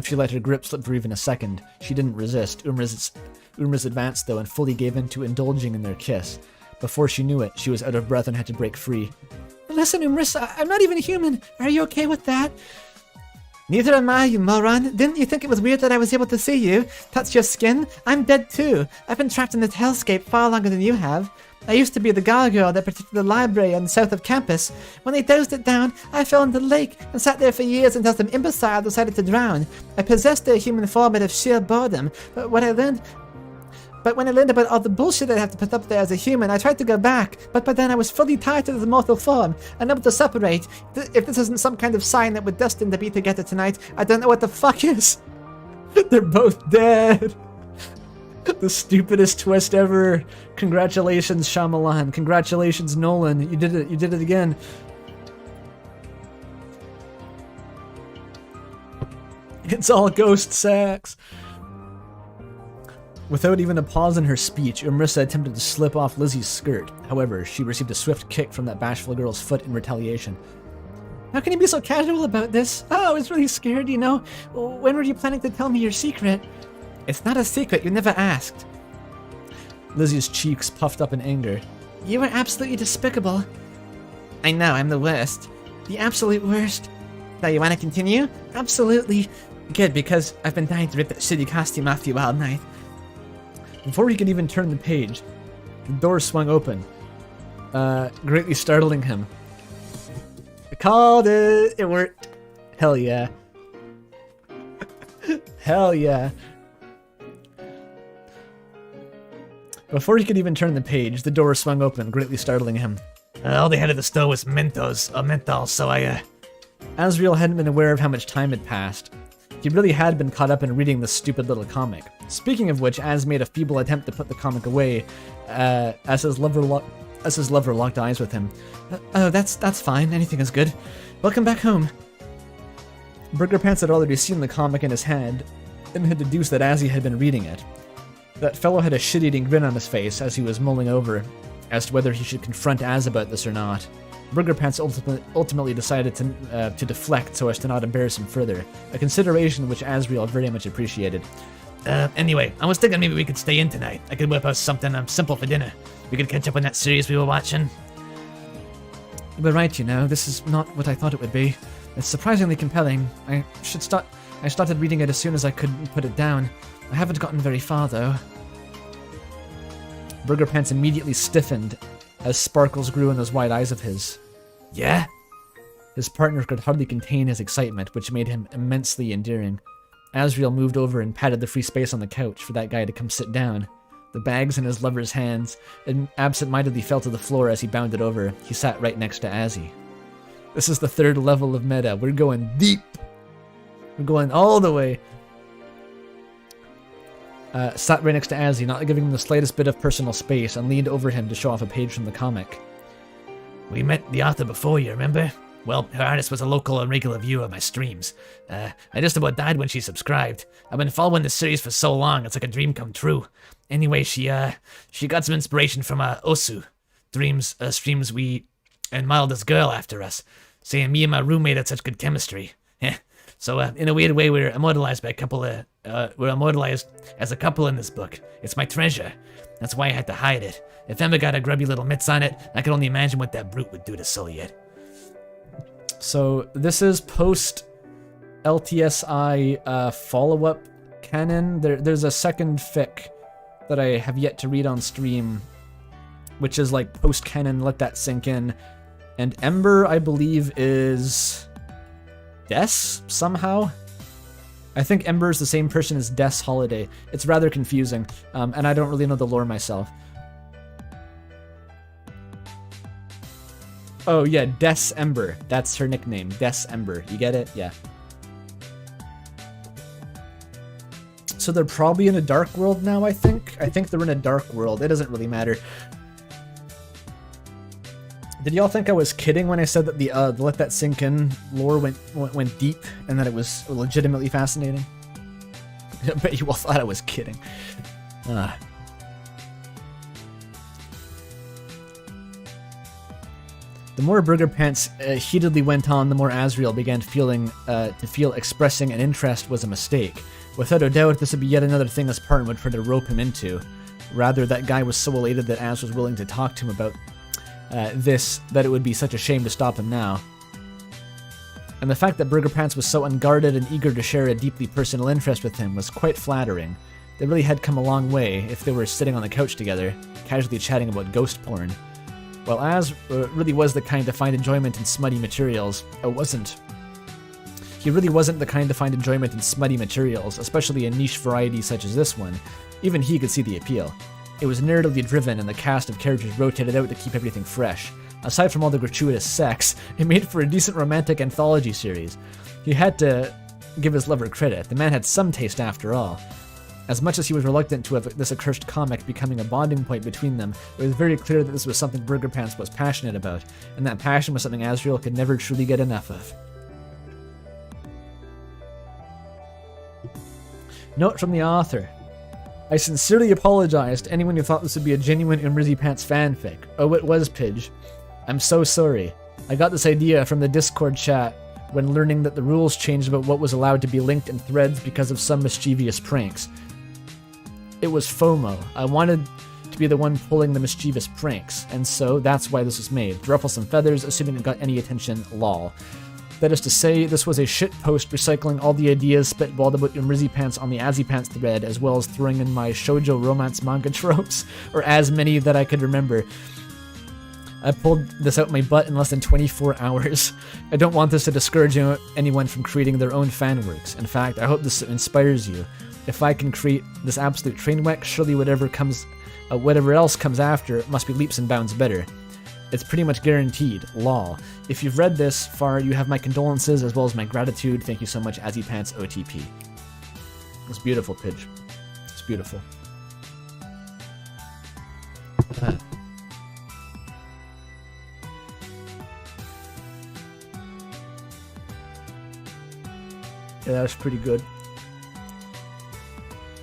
she let her grip slip for even a second. She didn't resist. Umris advanced, though, and fully gave in to indulging in their kiss. Before she knew it, she was out of breath and had to break free. Listen, Umrissa, I'm not even human. Are you okay with that? Neither am I, you moron. Didn't you think it was weird that I was able to see you? Touch your skin? I'm dead too. I've been trapped in this hellscape far longer than you have. I used to be the gargoyle that protected the library on the south of campus. When they dosed it down, I fell into the lake and sat there for years until some imbecile decided to drown. I possessed their human form out of sheer boredom, but when I learned about all the bullshit I'd have to put up there as a human, I tried to go back, but by then I was fully tied to the mortal form, unable to separate. If this isn't some kind of sign that we're destined to be together tonight, I don't know what the fuck is. They're both dead. The stupidest twist ever. Congratulations, Shyamalan. Congratulations, Nolan. You did it. You did it again. It's all ghost sex. Without even a pause in her speech, Umrissa attempted to slip off Lizzie's skirt. However, she received a swift kick from that bashful girl's foot in retaliation. How can you be so casual about this? Oh, I was really scared, you know. When were you planning to tell me your secret? It's not a secret, you never asked. Lizzie's cheeks puffed up in anger. You were absolutely despicable. I know, I'm the worst. The absolute worst. Now you want to continue? Absolutely. Good, because I've been dying to rip that shitty costume off you all night. Before he could even turn the page, the door swung open, greatly startling him. I called it! It worked! Hell yeah. Hell yeah. Before he could even turn the page, the door swung open, greatly startling him. All they had at the store was menthol, so Asriel hadn't been aware of how much time had passed. He really had been caught up in reading this stupid little comic. Speaking of which, Az made a feeble attempt to put the comic away, as his lover locked eyes with him. Oh, that's fine. Anything is good. Welcome back home. Burger Pants had already seen the comic in his hand, and had deduced that Azzy had been reading it. That fellow had a shit-eating grin on his face as he was mulling over as to whether he should confront Az about this or not. Burger Pants ultimately decided to deflect so as to not embarrass him further, a consideration which Asriel very much appreciated. Anyway, I was thinking maybe we could stay in tonight. I could whip us something simple for dinner. We could catch up on that series we were watching. You were right, you know, this is not what I thought it would be. It's surprisingly compelling. I started reading it as soon as I could put it down. I haven't gotten very far, though. Burger Pants immediately stiffened as sparkles grew in those wide eyes of his. Yeah? His partner could hardly contain his excitement, which made him immensely endearing. Asriel moved over and patted the free space on the couch for that guy to come sit down. The bags in his lover's hands, and absent-mindedly fell to the floor as he bounded over. He sat right next to Azzy. This is the third level of meta. We're going deep. We're going all the way. Sat right next to Azzy, not giving him the slightest bit of personal space, and leaned over him to show off a page from the comic. We met the author before, you remember? Well, her artist was a local and regular viewer of my streams. I just about died when she subscribed. I've been following this series for so long, it's like a dream come true. Anyway, she got some inspiration from Osu. Streams we and modeled this girl after us, saying me and my roommate had such good chemistry. So, in a weird way, we're immortalized as a couple in this book. It's my treasure. That's why I had to hide it. If Emma got her grubby little mitts on it, I can only imagine what that brute would do to sully it. So, this is post LTSI follow-up canon. There's a second fic that I have yet to read on stream, which is like post-canon, let that sink in. And Ember, I believe, is Des, somehow? I think Ember is the same person as Des Holiday. It's rather confusing, and I don't really know the lore myself. Oh yeah, Des Ember. That's her nickname, Des Ember. You get it? Yeah. So they're probably in a dark world now, I think? I think they're in a dark world. It doesn't really matter. Did y'all think I was kidding when I said that the Let That Sink In lore went deep and that it was legitimately fascinating? I bet you all thought I was kidding. The more Burger Pants heatedly went on, the more Asriel began to feel expressing an interest was a mistake. Without a doubt, this would be yet another thing this partner would try to rope him into. Rather, that guy was so elated that Az was willing to talk to him about this that it would be such a shame to stop him now. And the fact that Burger Pants was so unguarded and eager to share a deeply personal interest with him was quite flattering. They really had come a long way if they were sitting on the couch together, casually chatting about ghost porn. Well, Az really was the kind to find enjoyment in smutty materials. He really wasn't the kind to find enjoyment in smutty materials, especially a niche variety such as this one. Even he could see the appeal. It was narratively driven and the cast of characters rotated out to keep everything fresh. Aside from all the gratuitous sex, it made for a decent romantic anthology series. He had to give his lover credit. The man had some taste after all. As much as he was reluctant to have this accursed comic becoming a bonding point between them, it was very clear that this was something Burger Pants was passionate about, and that passion was something Asriel could never truly get enough of. Note from the author. I sincerely apologize to anyone who thought this would be a genuine Azzypants fanfic. Oh, it was, Pidge. I'm so sorry. I got this idea from the Discord chat when learning that the rules changed about what was allowed to be linked in threads because of some mischievous pranks. It was FOMO. I wanted to be the one pulling the mischievous pranks, and so that's why this was made. To ruffle some feathers, assuming it got any attention, lol. That is to say, this was a shit post recycling all the ideas spitballed about Azzypants on the Azzypants thread, as well as throwing in my shoujo romance manga tropes, or as many that I could remember. I pulled this out my butt in less than 24 hours. I don't want this to discourage anyone from creating their own fan works. In fact, I hope this inspires you. If I can create this absolute train wreck, surely whatever else comes after must be leaps and bounds better. It's pretty much guaranteed. Lol. If you've read this far, you have my condolences as well as my gratitude. Thank you so much, Azzypants OTP. It's beautiful, Pidge. It's beautiful. Yeah, that was pretty good.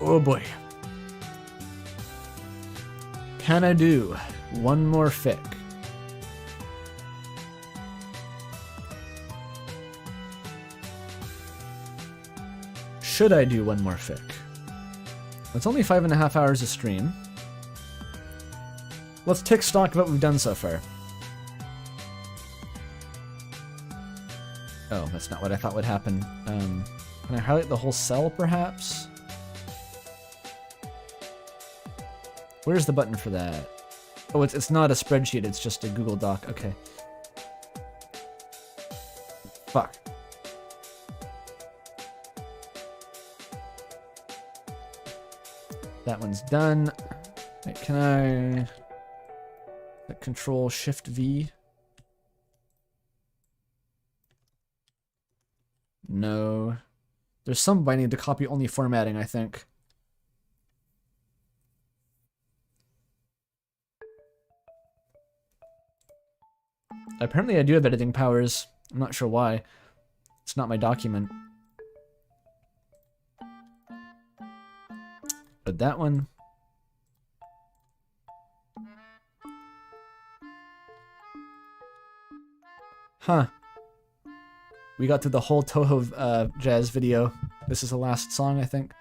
Oh boy. Can I do one more fic? Should I do one more fic? It's only 5.5 hours of stream. Let's take stock of what we've done so far. Oh, that's not what I thought would happen. Can I highlight the whole cell, perhaps? Where's the button for that? Oh, it's not a spreadsheet, it's just a Google Doc. Okay. Fuck. That one's done. Wait, can I... Control Shift V? No. There's some binding to copy only formatting, I think. Apparently I do have editing powers. I'm not sure why. It's not my document. But that one... Huh. We got through the whole Toho jazz video. This is the last song, I think.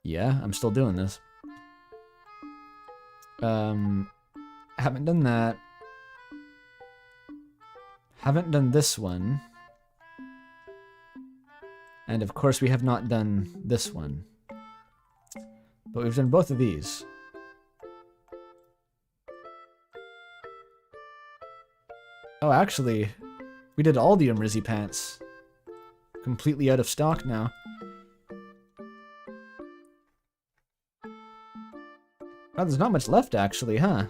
Yeah, I'm still doing this. Haven't done that. Haven't done this one. And of course we have not done this one. But we've done both of these. Oh, actually, we did all the Azzypants. Completely out of stock now. Oh, there's not much left, actually, huh?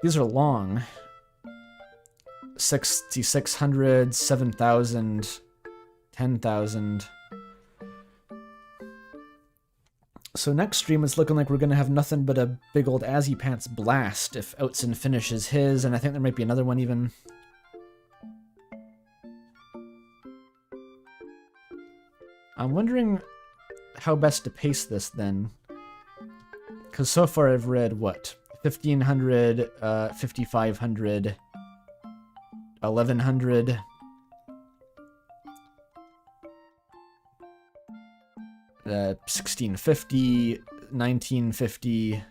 These are long. 6,600, 7,000, 10,000. So next stream it's looking like we're gonna have nothing but a big old Azzypants blast if Outson finishes his, and I think there might be another one even. I'm wondering how best to pace this then. Because so far I've read, what? 1,500, 5,500, 1,100. 1650, 1950,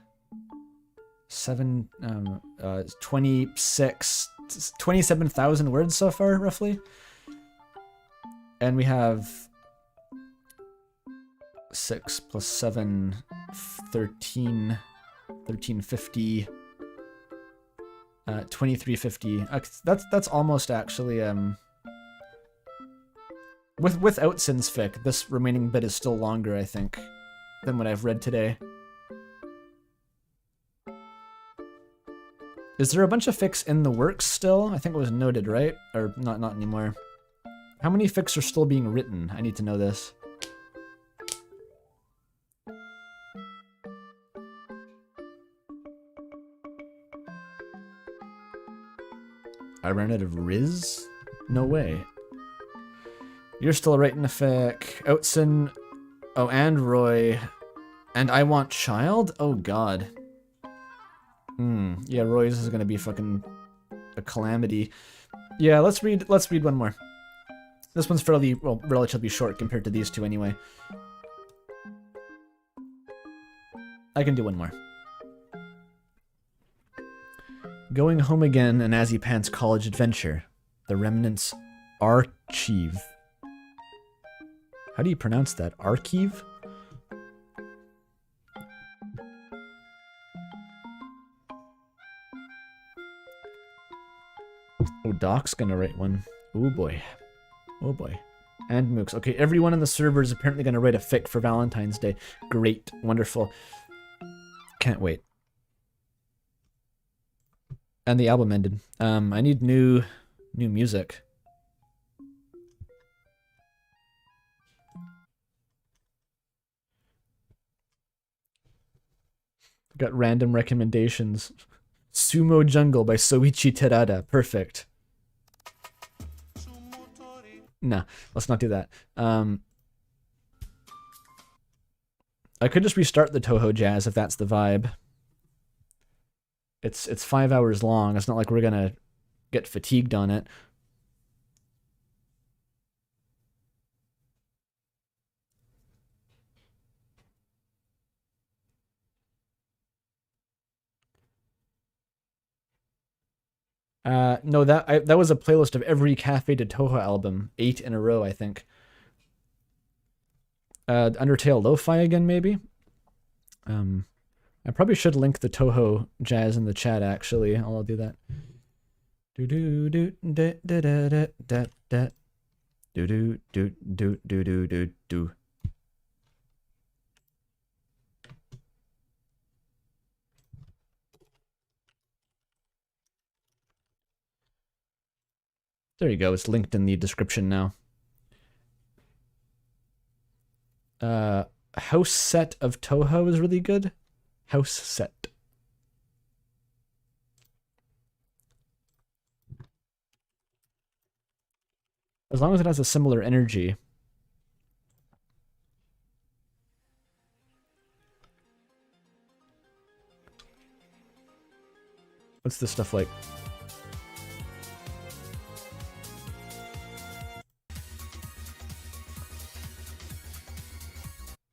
27,000 words so far, roughly. And we have 6 plus 7, 13, 1350, 2350. That's almost actually, without Sinsfic, this remaining bit is still longer, I think, than what I've read today. Is there a bunch of fics in the works still? I think it was noted, right? Or not anymore. How many fics are still being written? I need to know this. I ran out of Riz? No way. You're still writing a fic. Outson. Oh, and Roy. And I Want Child? Oh god. Yeah, Roy's is gonna be fucking a calamity. Yeah, let's read one more. This one's fairly, well, relatively short compared to these two anyway. I can do one more. Going Home Again, an Azzypants college adventure. The Remnants Archive. How do you pronounce that? Archive? Oh, Doc's gonna write one. Oh boy. Oh boy. And Mooks. Okay, everyone in the server is apparently gonna write a fic for Valentine's Day. Great. Wonderful. Can't wait. And the album ended. I need new music. Got random recommendations. Sumo Jungle by Soichi Terada. Perfect. Nah, let's not do that. I could just restart the Toho Jazz if that's the vibe. It's 5 hours long. It's not like we're gonna get fatigued on it. No, that was a playlist of every Cafe de Toho album, 8 in a row, I think. Undertale Lo-Fi again, maybe? I probably should link the Toho Jazz in the chat, actually. I'll do that. Do do do da da da da da da. Do do do do do do do do. There you go. It's linked in the description now. House Set of Toho is really good. House Set. As long as it has a similar energy. What's this stuff like?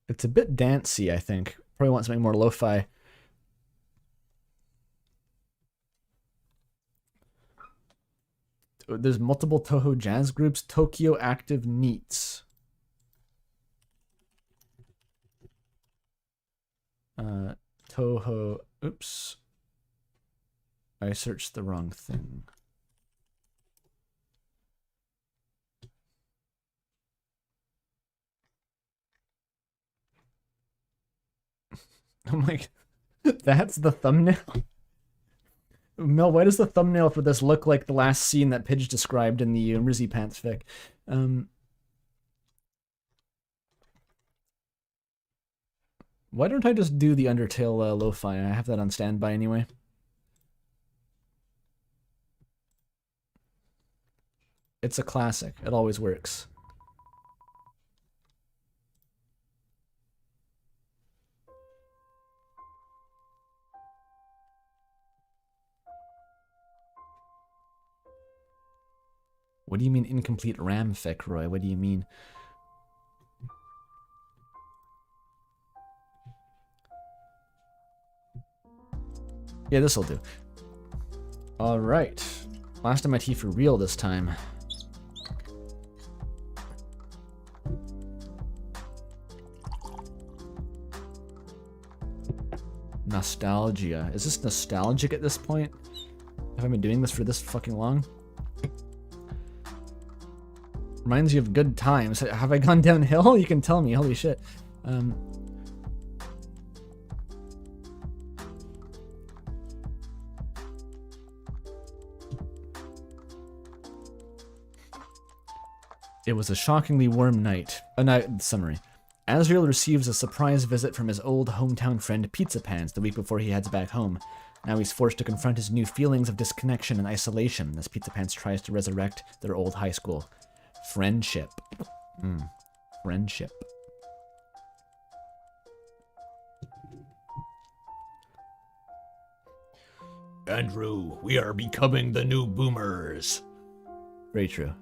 It's a bit dancey, I think. Probably want something more lo-fi. There's multiple Toho jazz groups. Tokyo Active Neats. Toho... Oops. I searched the wrong thing. I'm like, that's the thumbnail? Mel, why does the thumbnail for this look like the last scene that Pidge described in the Azzypants fic? Why don't I just do the Undertale lo-fi? I have that on standby anyway. It's a classic. It always works. What do you mean incomplete RAM fic, Roy? What do you mean? Yeah, this'll do. Alright. Last MIT for real this time. Nostalgia. Is this nostalgic at this point? Have I been doing this for this fucking long? Reminds you of good times. Have I gone downhill? You can tell me. Holy shit. It was a shockingly warm night. Summary. Asriel receives a surprise visit from his old hometown friend Pizzapants the week before he heads back home. Now he's forced to confront his new feelings of disconnection and isolation as Pizzapants tries to resurrect their old high school. Friendship. Friendship. Andrew, we are becoming the new boomers. Very true.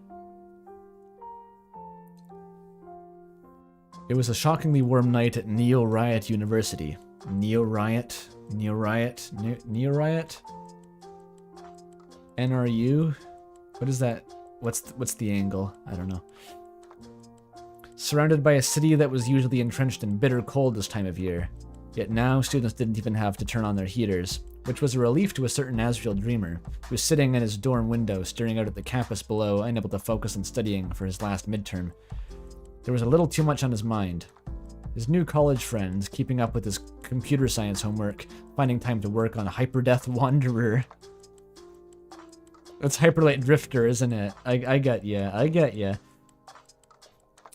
It was a shockingly warm night at Neo Riot University. Neo Riot? Neo Riot? Neo Riot? NRU? What is that? What's the angle? I don't know. Surrounded by a city that was usually entrenched in bitter cold this time of year. Yet now, students didn't even have to turn on their heaters, which was a relief to a certain Asriel dreamer, who was sitting in his dorm window staring out at the campus below, unable to focus on studying for his last midterm. There was a little too much on his mind. His new college friends, keeping up with his computer science homework, finding time to work on Hyperdeath Wanderer. That's Hyperlight Drifter, isn't it? I get ya. I get ya.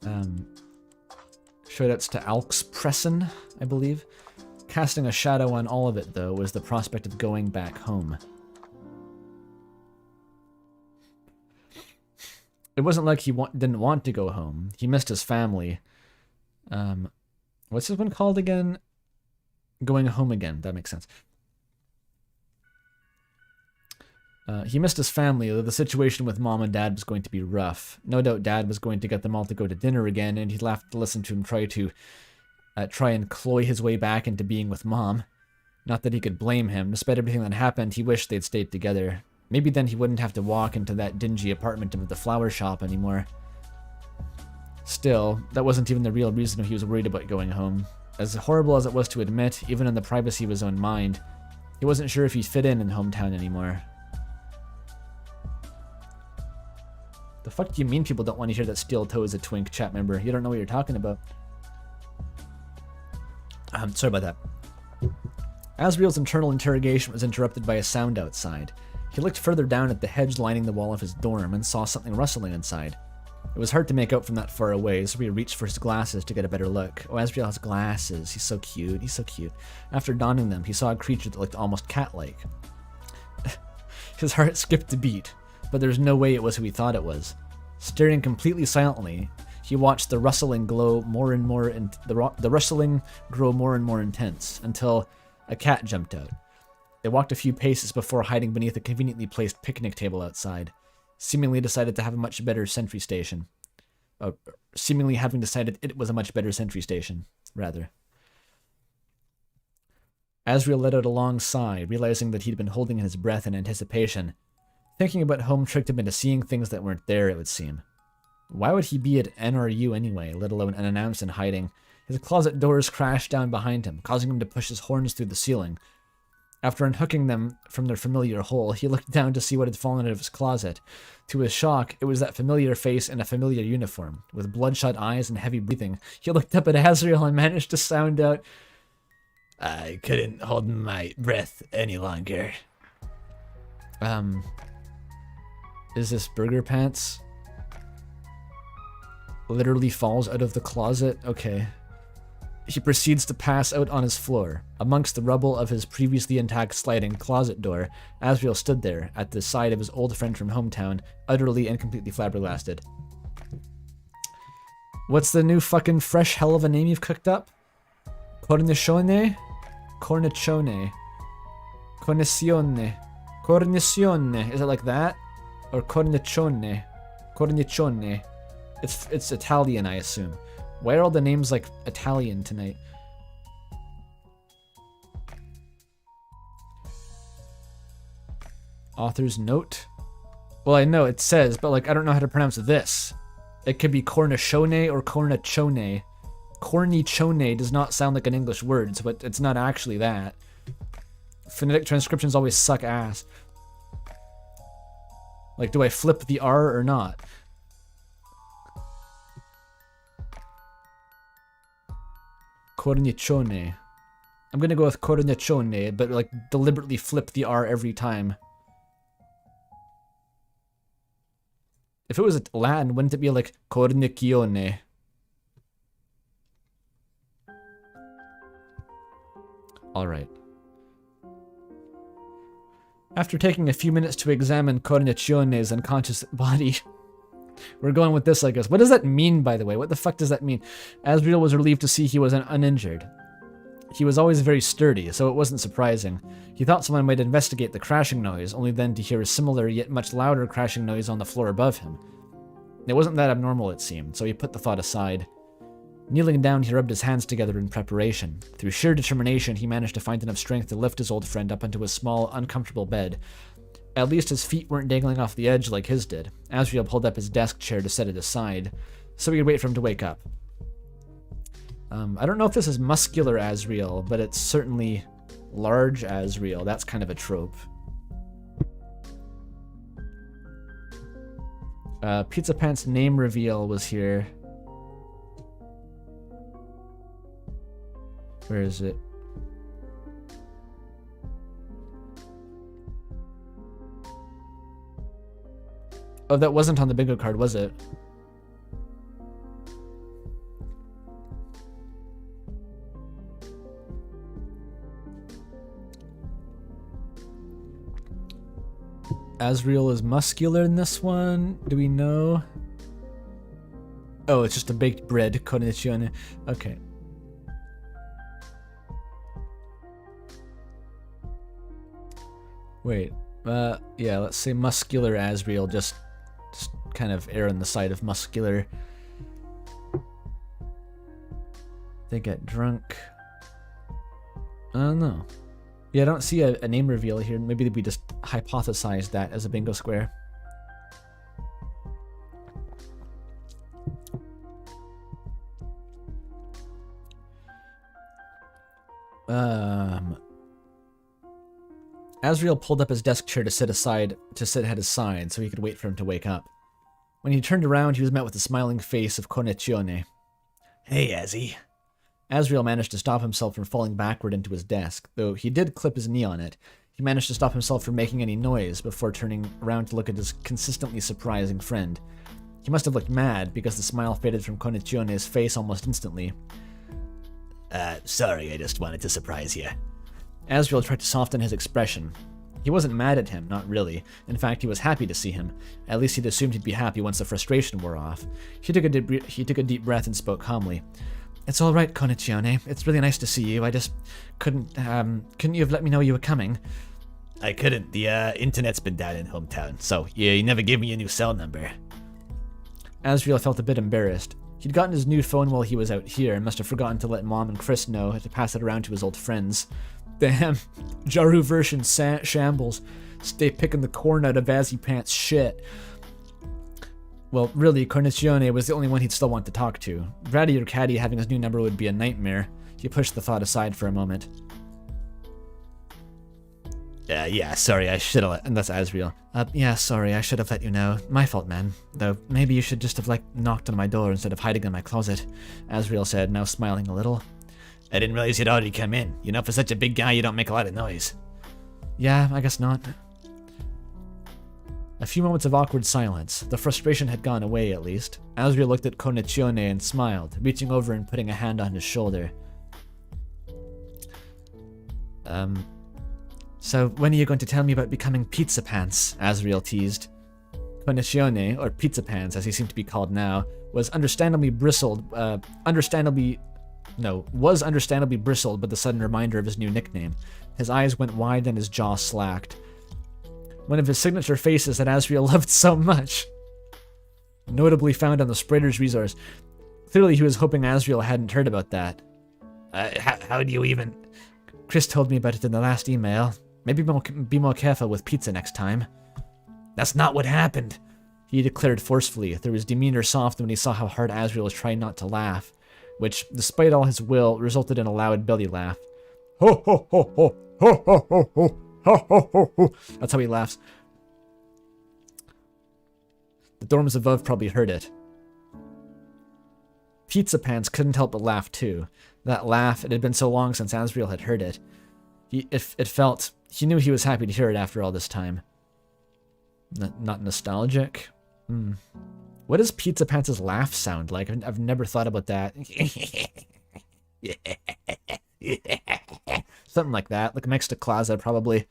Shoutouts to Alks Presson, I believe. Casting a shadow on all of it, though, was the prospect of going back home. It wasn't like he didn't want to go home. He missed his family. What's this one called again? Going home again. That makes sense. He missed his family, though the situation with mom and dad was going to be rough. No doubt dad was going to get them all to go to dinner again, and he'd have to listen to him try and cloy his way back into being with mom. Not that he could blame him. Despite everything that happened, he wished they'd stayed together. Maybe then he wouldn't have to walk into that dingy apartment with the flower shop anymore. Still, that wasn't even the real reason he was worried about going home. As horrible as it was to admit, even in the privacy of his own mind, he wasn't sure if he'd fit in hometown anymore. The fuck do you mean people don't want to hear that Steel Toe is a twink, chat member? You don't know what you're talking about. Sorry about that. Asriel's internal interrogation was interrupted by a sound outside. He looked further down at the hedge lining the wall of his dorm and saw something rustling inside. It was hard to make out from that far away, so he reached for his glasses to get a better look. Oh, Asriel has glasses. He's so cute. He's so cute. After donning them, he saw a creature that looked almost cat-like. His heart skipped a beat, but there's no way it was who he thought it was. Staring completely silently, he watched the rustling grow more and more intense until a cat jumped out. They walked a few paces before hiding beneath a conveniently placed picnic table outside, seemingly decided to have a much better sentry station. Seemingly having decided it was a much better sentry station, rather. Asriel let out a long sigh, realizing that he'd been holding his breath in anticipation. Thinking about home tricked him into seeing things that weren't there, it would seem. Why would he be at NRU anyway, let alone unannounced and hiding? His closet doors crashed down behind him, causing him to push his horns through the ceiling. After unhooking them from their familiar hole, he looked down to see what had fallen out of his closet. To his shock, it was that familiar face in a familiar uniform. With bloodshot eyes and heavy breathing, he looked up at Asriel and managed to sound out, I couldn't hold my breath any longer. Is this Burger Pants? Literally falls out of the closet? Okay. He proceeds to pass out on his floor. Amongst the rubble of his previously intact sliding closet door, Asriel stood there, at the side of his old friend from hometown, utterly and completely flabbergasted. What's the new fucking fresh hell of a name you've cooked up? Cornicione? Cornicione. Cornicione. Cornicione. Is it like that? Or cornicione? Cornicione. It's Italian, I assume. Why are all the names like Italian tonight? Author's note? Well, I know it says, but like I don't know how to pronounce this. It could be cornichone or cornichone. Cornichone does not sound like an English word, so it's not actually that. Phonetic transcriptions always suck ass. Like, do I flip the R or not? Cornichone. I'm gonna go with cornichone, but like deliberately flip the R every time. If it was Latin, wouldn't it be like cornicione? Alright. After taking a few minutes to examine Cornicione's unconscious body, we're going with this, I guess. What does that mean, by the way? What the fuck does that mean? Asriel was relieved to see he was uninjured. He was always very sturdy, so it wasn't surprising. He thought someone might investigate the crashing noise, only then to hear a similar yet much louder crashing noise on the floor above him. It wasn't that abnormal, it seemed, so he put the thought aside. Kneeling down, he rubbed his hands together in preparation. Through sheer determination, he managed to find enough strength to lift his old friend up into a small, uncomfortable bed. At least his feet weren't dangling off the edge like his did. Asriel pulled up his desk chair to set it aside, so he could wait for him to wake up. I don't know if this is muscular Asriel, but it's certainly large Asriel. That's kind of a trope. Pizzapants' name reveal was here. Where is it? Oh, that wasn't on the bingo card, was it? Asriel is muscular in this one. Do we know? Oh, it's just a baked bread. Cornichone. Okay. Wait. Yeah, let's say muscular Asriel. Just kind of err on the side of muscular. They get drunk. I don't know. Yeah, I don't see a name reveal here. Maybe we just hypothesized that as a bingo square. Asriel pulled up his desk chair to sit at his side so he could wait for him to wake up. When he turned around, he was met with the smiling face of Cornichone. Hey, Azzy. Asriel managed to stop himself from falling backward into his desk, though he did clip his knee on it. He managed to stop himself from making any noise before turning around to look at his consistently surprising friend. He must have looked mad, because the smile faded from Cornicione's face almost instantly. Sorry, I just wanted to surprise you. Asriel tried to soften his expression. He wasn't mad at him, not really. In fact, he was happy to see him. At least he'd assumed he'd be happy once the frustration wore off. He took a deep breath and spoke calmly. It's all right, Cornicione. It's really nice to see you. I just couldn't you have let me know you were coming? I couldn't. The internet's been down in hometown, so you never gave me a new cell number. Asriel felt a bit embarrassed. He'd gotten his new phone while he was out here and must have forgotten to let Mom and Chris know to pass it around to his old friends. Damn, Jaru version shambles. Stay picking the corn out of Azzypants' shit. Well, really, Cornicione was the only one he'd still want to talk to. Ratty or Caddy having his new number would be a nightmare. He pushed the thought aside for a moment. Yeah, sorry, I should have let... And that's Asriel. Yeah, sorry, I should have let you know. My fault, man. Though, maybe you should just have, knocked on my door instead of hiding in my closet, Asriel said, now smiling a little. I didn't realize you'd already come in. You know, for such a big guy, you don't make a lot of noise. Yeah, I guess not. A few moments of awkward silence. The frustration had gone away, at least. Asriel looked at Cornicione and smiled, reaching over and putting a hand on his shoulder. So when are you going to tell me about becoming Pizzapants? Asriel teased. Cornicione, or Pizzapants as he seemed to be called now, was understandably bristled by the sudden reminder of his new nickname. His eyes went wide and his jaw slacked. One of his signature faces that Asriel loved so much. Notably found on the Sprayer's resource. Clearly he was hoping Asriel hadn't heard about that. How do you even... Chris told me about it in the last email. Maybe be more careful with pizza next time. That's not what happened, he declared forcefully, though his demeanor softened when he saw how hard Asriel was trying not to laugh, which, despite all his will, resulted in a loud belly laugh. Ho ho ho ho ho ho ho ho ho ho ho ho. That's how he laughs. The dorms above probably heard it. Pizzapants couldn't help but laugh too. That laugh, it had been so long since Asriel had heard it. He knew he was happy to hear it after all this time. Not nostalgic? What does Pizzapants' laugh sound like? I've never thought about that. Something like that, like next to Klaza, probably.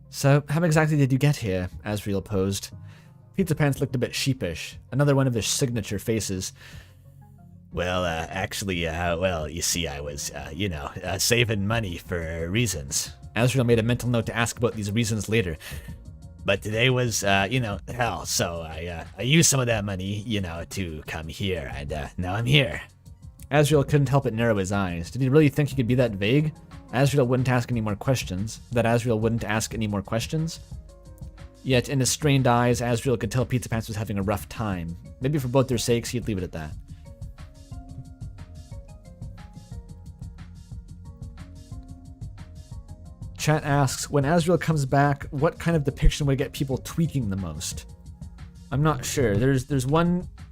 So, how exactly did you get here? Asriel posed. Pizzapants looked a bit sheepish, another one of his signature faces. Well, actually, well, you see, I was, saving money for reasons. Asriel made a mental note to ask about these reasons later. But today was, hell, so I used some of that money, to come here, and now I'm here. Asriel couldn't help but narrow his eyes. Did he really think he could be that vague? Asriel wouldn't ask any more questions. Yet, in his strained eyes, Asriel could tell Pizzapants was having a rough time. Maybe for both their sakes, he'd leave it at that. Chat asks, when Asriel comes back, what kind of depiction would get people tweaking the most? I'm not sure. There's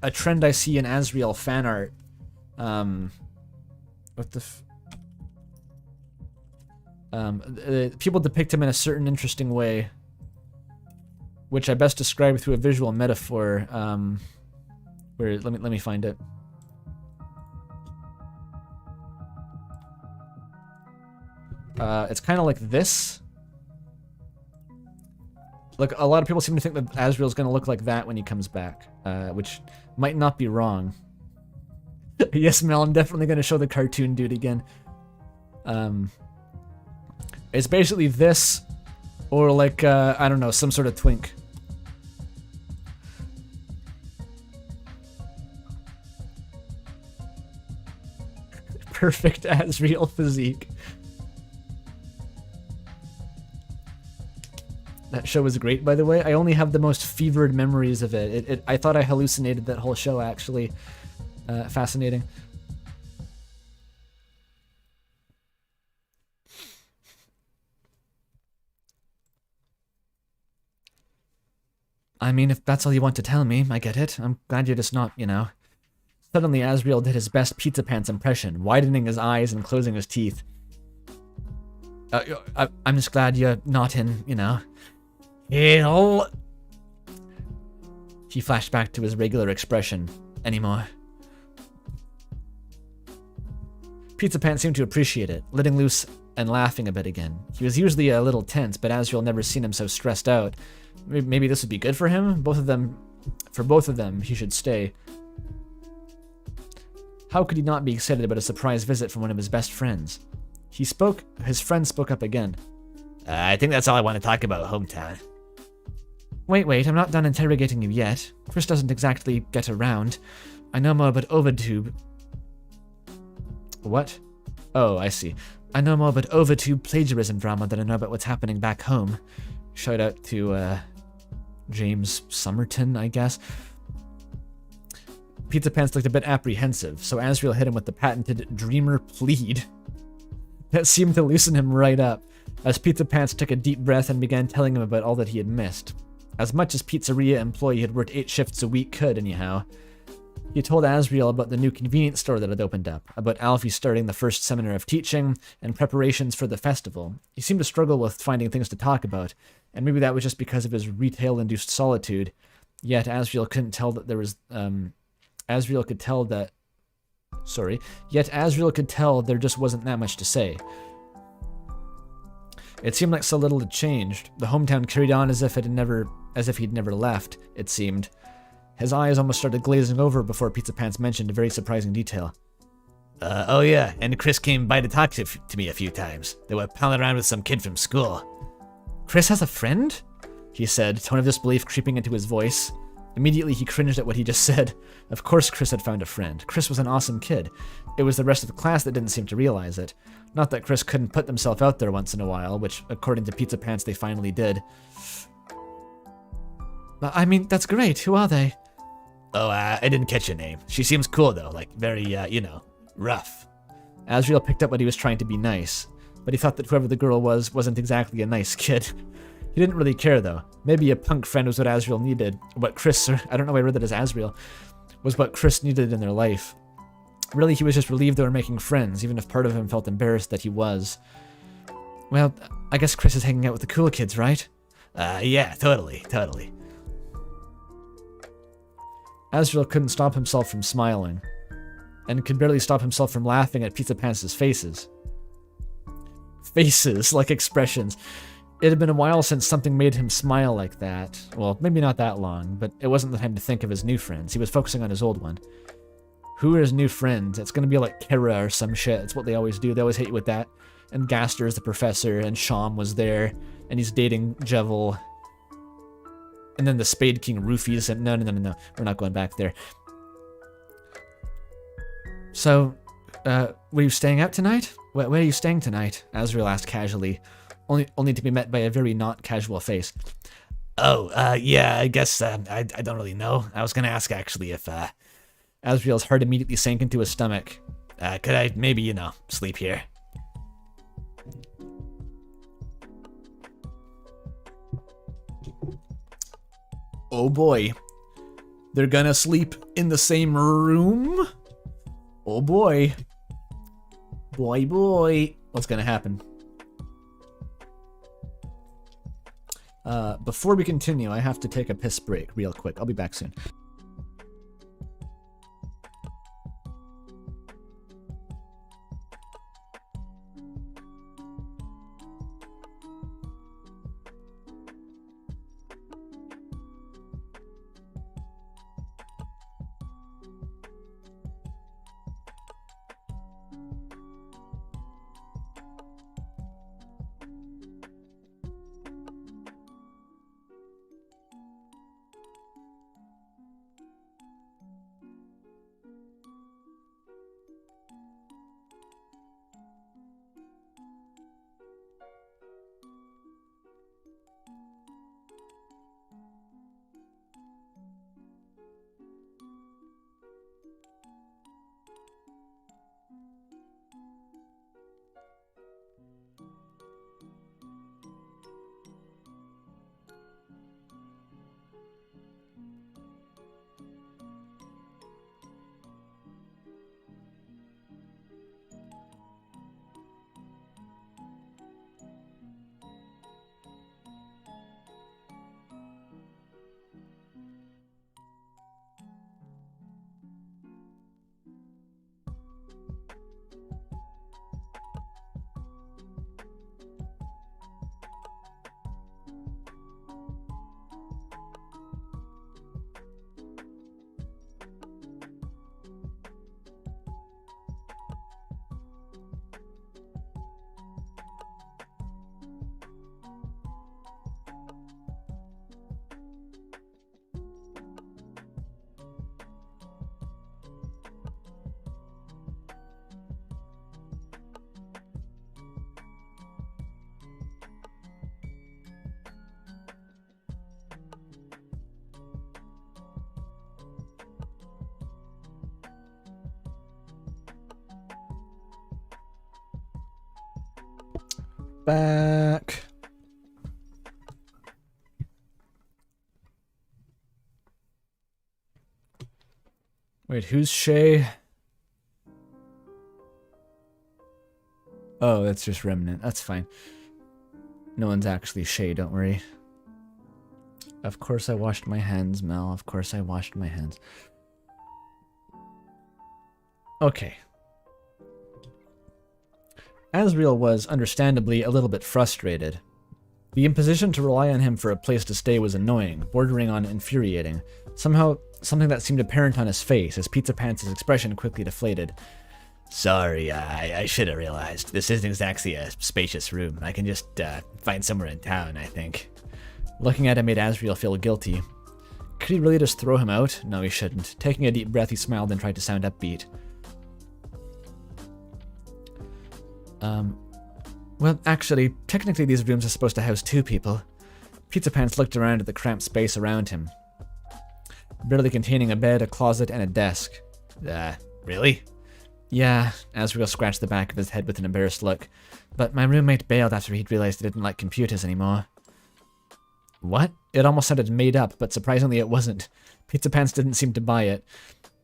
a trend I see in Asriel fan art. People depict him in a certain interesting way, which I best describe through a visual metaphor. Let me find it. It's kind of like this. Like, a lot of people seem to think that Asriel's going to look like that when he comes back, which might not be wrong. Yes, Mel, I'm definitely going to show the cartoon dude again. It's basically this, or like, I don't know, some sort of twink. Perfect Asriel physique. That show was great, by the way. I only have the most fevered memories of it. I thought I hallucinated that whole show, actually. Fascinating. I mean, if that's all you want to tell me, I get it. I'm glad you're just not, Suddenly, Asriel did his best Pizzapants impression, widening his eyes and closing his teeth. I'm just glad you're not in, hell. He flashed back to his regular expression. Anymore. Pizzapants seemed to appreciate it, letting loose and laughing a bit again. He was usually a little tense, but Asriel never seen him so stressed out. Maybe this would be good for him? For both of them, he should stay. How could he not be excited about a surprise visit from one of his best friends? His friend spoke up again. I think that's all I want to talk about, hometown. Wait, I'm not done interrogating you yet. Chris doesn't exactly get around. I know more about Overtube. What? Oh, I see. I know more about Overtube plagiarism drama than I know about what's happening back home. Shout out to, James Somerton, I guess. Pizzapants looked a bit apprehensive, so Asriel hit him with the patented dreamer plead. That seemed to loosen him right up, as Pizzapants took a deep breath and began telling him about all that he had missed. As much as pizzeria employee had worked 8 shifts a week could, anyhow. He told Asriel about the new convenience store that had opened up, about Alfie starting the first seminar of teaching, and preparations for the festival. He seemed to struggle with finding things to talk about, and maybe that was just because of his retail-induced solitude. Yet Asriel couldn't tell that there was, Asriel could tell there just wasn't that much to say. It seemed like so little had changed. The hometown carried on as if he'd never left, it seemed. His eyes almost started glazing over before Pizzapants mentioned a very surprising detail. Oh yeah, and Chris came by to talk to me a few times. They were palling around with some kid from school. Chris has a friend? He said, tone of disbelief creeping into his voice. Immediately, he cringed at what he just said. Of course Chris had found a friend. Chris was an awesome kid. It was the rest of the class that didn't seem to realize it. Not that Chris couldn't put himself out there once in a while, which, according to Pizzapants, they finally did. I mean, that's great. Who are they? Oh, I didn't catch your name. She seems cool, though. Like, very, rough. Asriel picked up what he was trying to be nice, but he thought that whoever the girl wasn't exactly a nice kid. He didn't really care, though. Maybe a punk friend was what Asriel needed. What Chris, or I don't know why I read that as Asriel, was what Chris needed in their life. Really, he was just relieved they were making friends, even if part of him felt embarrassed that he was. Well, I guess Chris is hanging out with the cool kids, right? Yeah, totally. Asriel couldn't stop himself from smiling, and could barely stop himself from laughing at Pizzapants' faces. Faces, like expressions. It had been a while since something made him smile like that. Well, maybe not that long, but it wasn't the time to think of his new friends. He was focusing on his old one. Who are his new friends? It's gonna be like Kara or some shit. It's what they always do. They always hit you with that. And Gaster is the professor, and Sham was there, and he's dating Jevil. And then the Spade King roofies, and no. We're not going back there. So, were you staying out tonight? Where are you staying tonight? Asriel asked casually, only to be met by a very not casual face. Oh, yeah, I guess, I don't really know. I was gonna ask, actually, if, Asriel's heart immediately sank into his stomach. could I maybe, sleep here? Oh boy. They're gonna sleep in the same room? Oh boy. Boy. What's gonna happen? Before we continue, I have to take a piss break real quick. I'll be back soon. Back. Wait, who's Shay? Oh, that's just Remnant. That's fine. No one's actually Shay, don't worry. Of course I washed my hands, Mel. Of course I washed my hands. Okay. Asriel was, understandably, a little bit frustrated. The imposition to rely on him for a place to stay was annoying, bordering on infuriating. Somehow, something that seemed apparent on his face, as Pizzapants' expression quickly deflated. Sorry, I should have realized. This isn't exactly a spacious room. I can just, find somewhere in town, I think. Looking at him made Asriel feel guilty. Could he really just throw him out? No, he shouldn't. Taking a deep breath, he smiled and tried to sound upbeat. Well, actually, technically these rooms are supposed to house 2 people. Pizzapants looked around at the cramped space around him, barely containing a bed, a closet, and a desk. Really? Yeah, Asriel scratched the back of his head with an embarrassed look. But my roommate bailed after he'd realized he didn't like computers anymore. What? It almost sounded made up, but surprisingly it wasn't. Pizzapants didn't seem to buy it,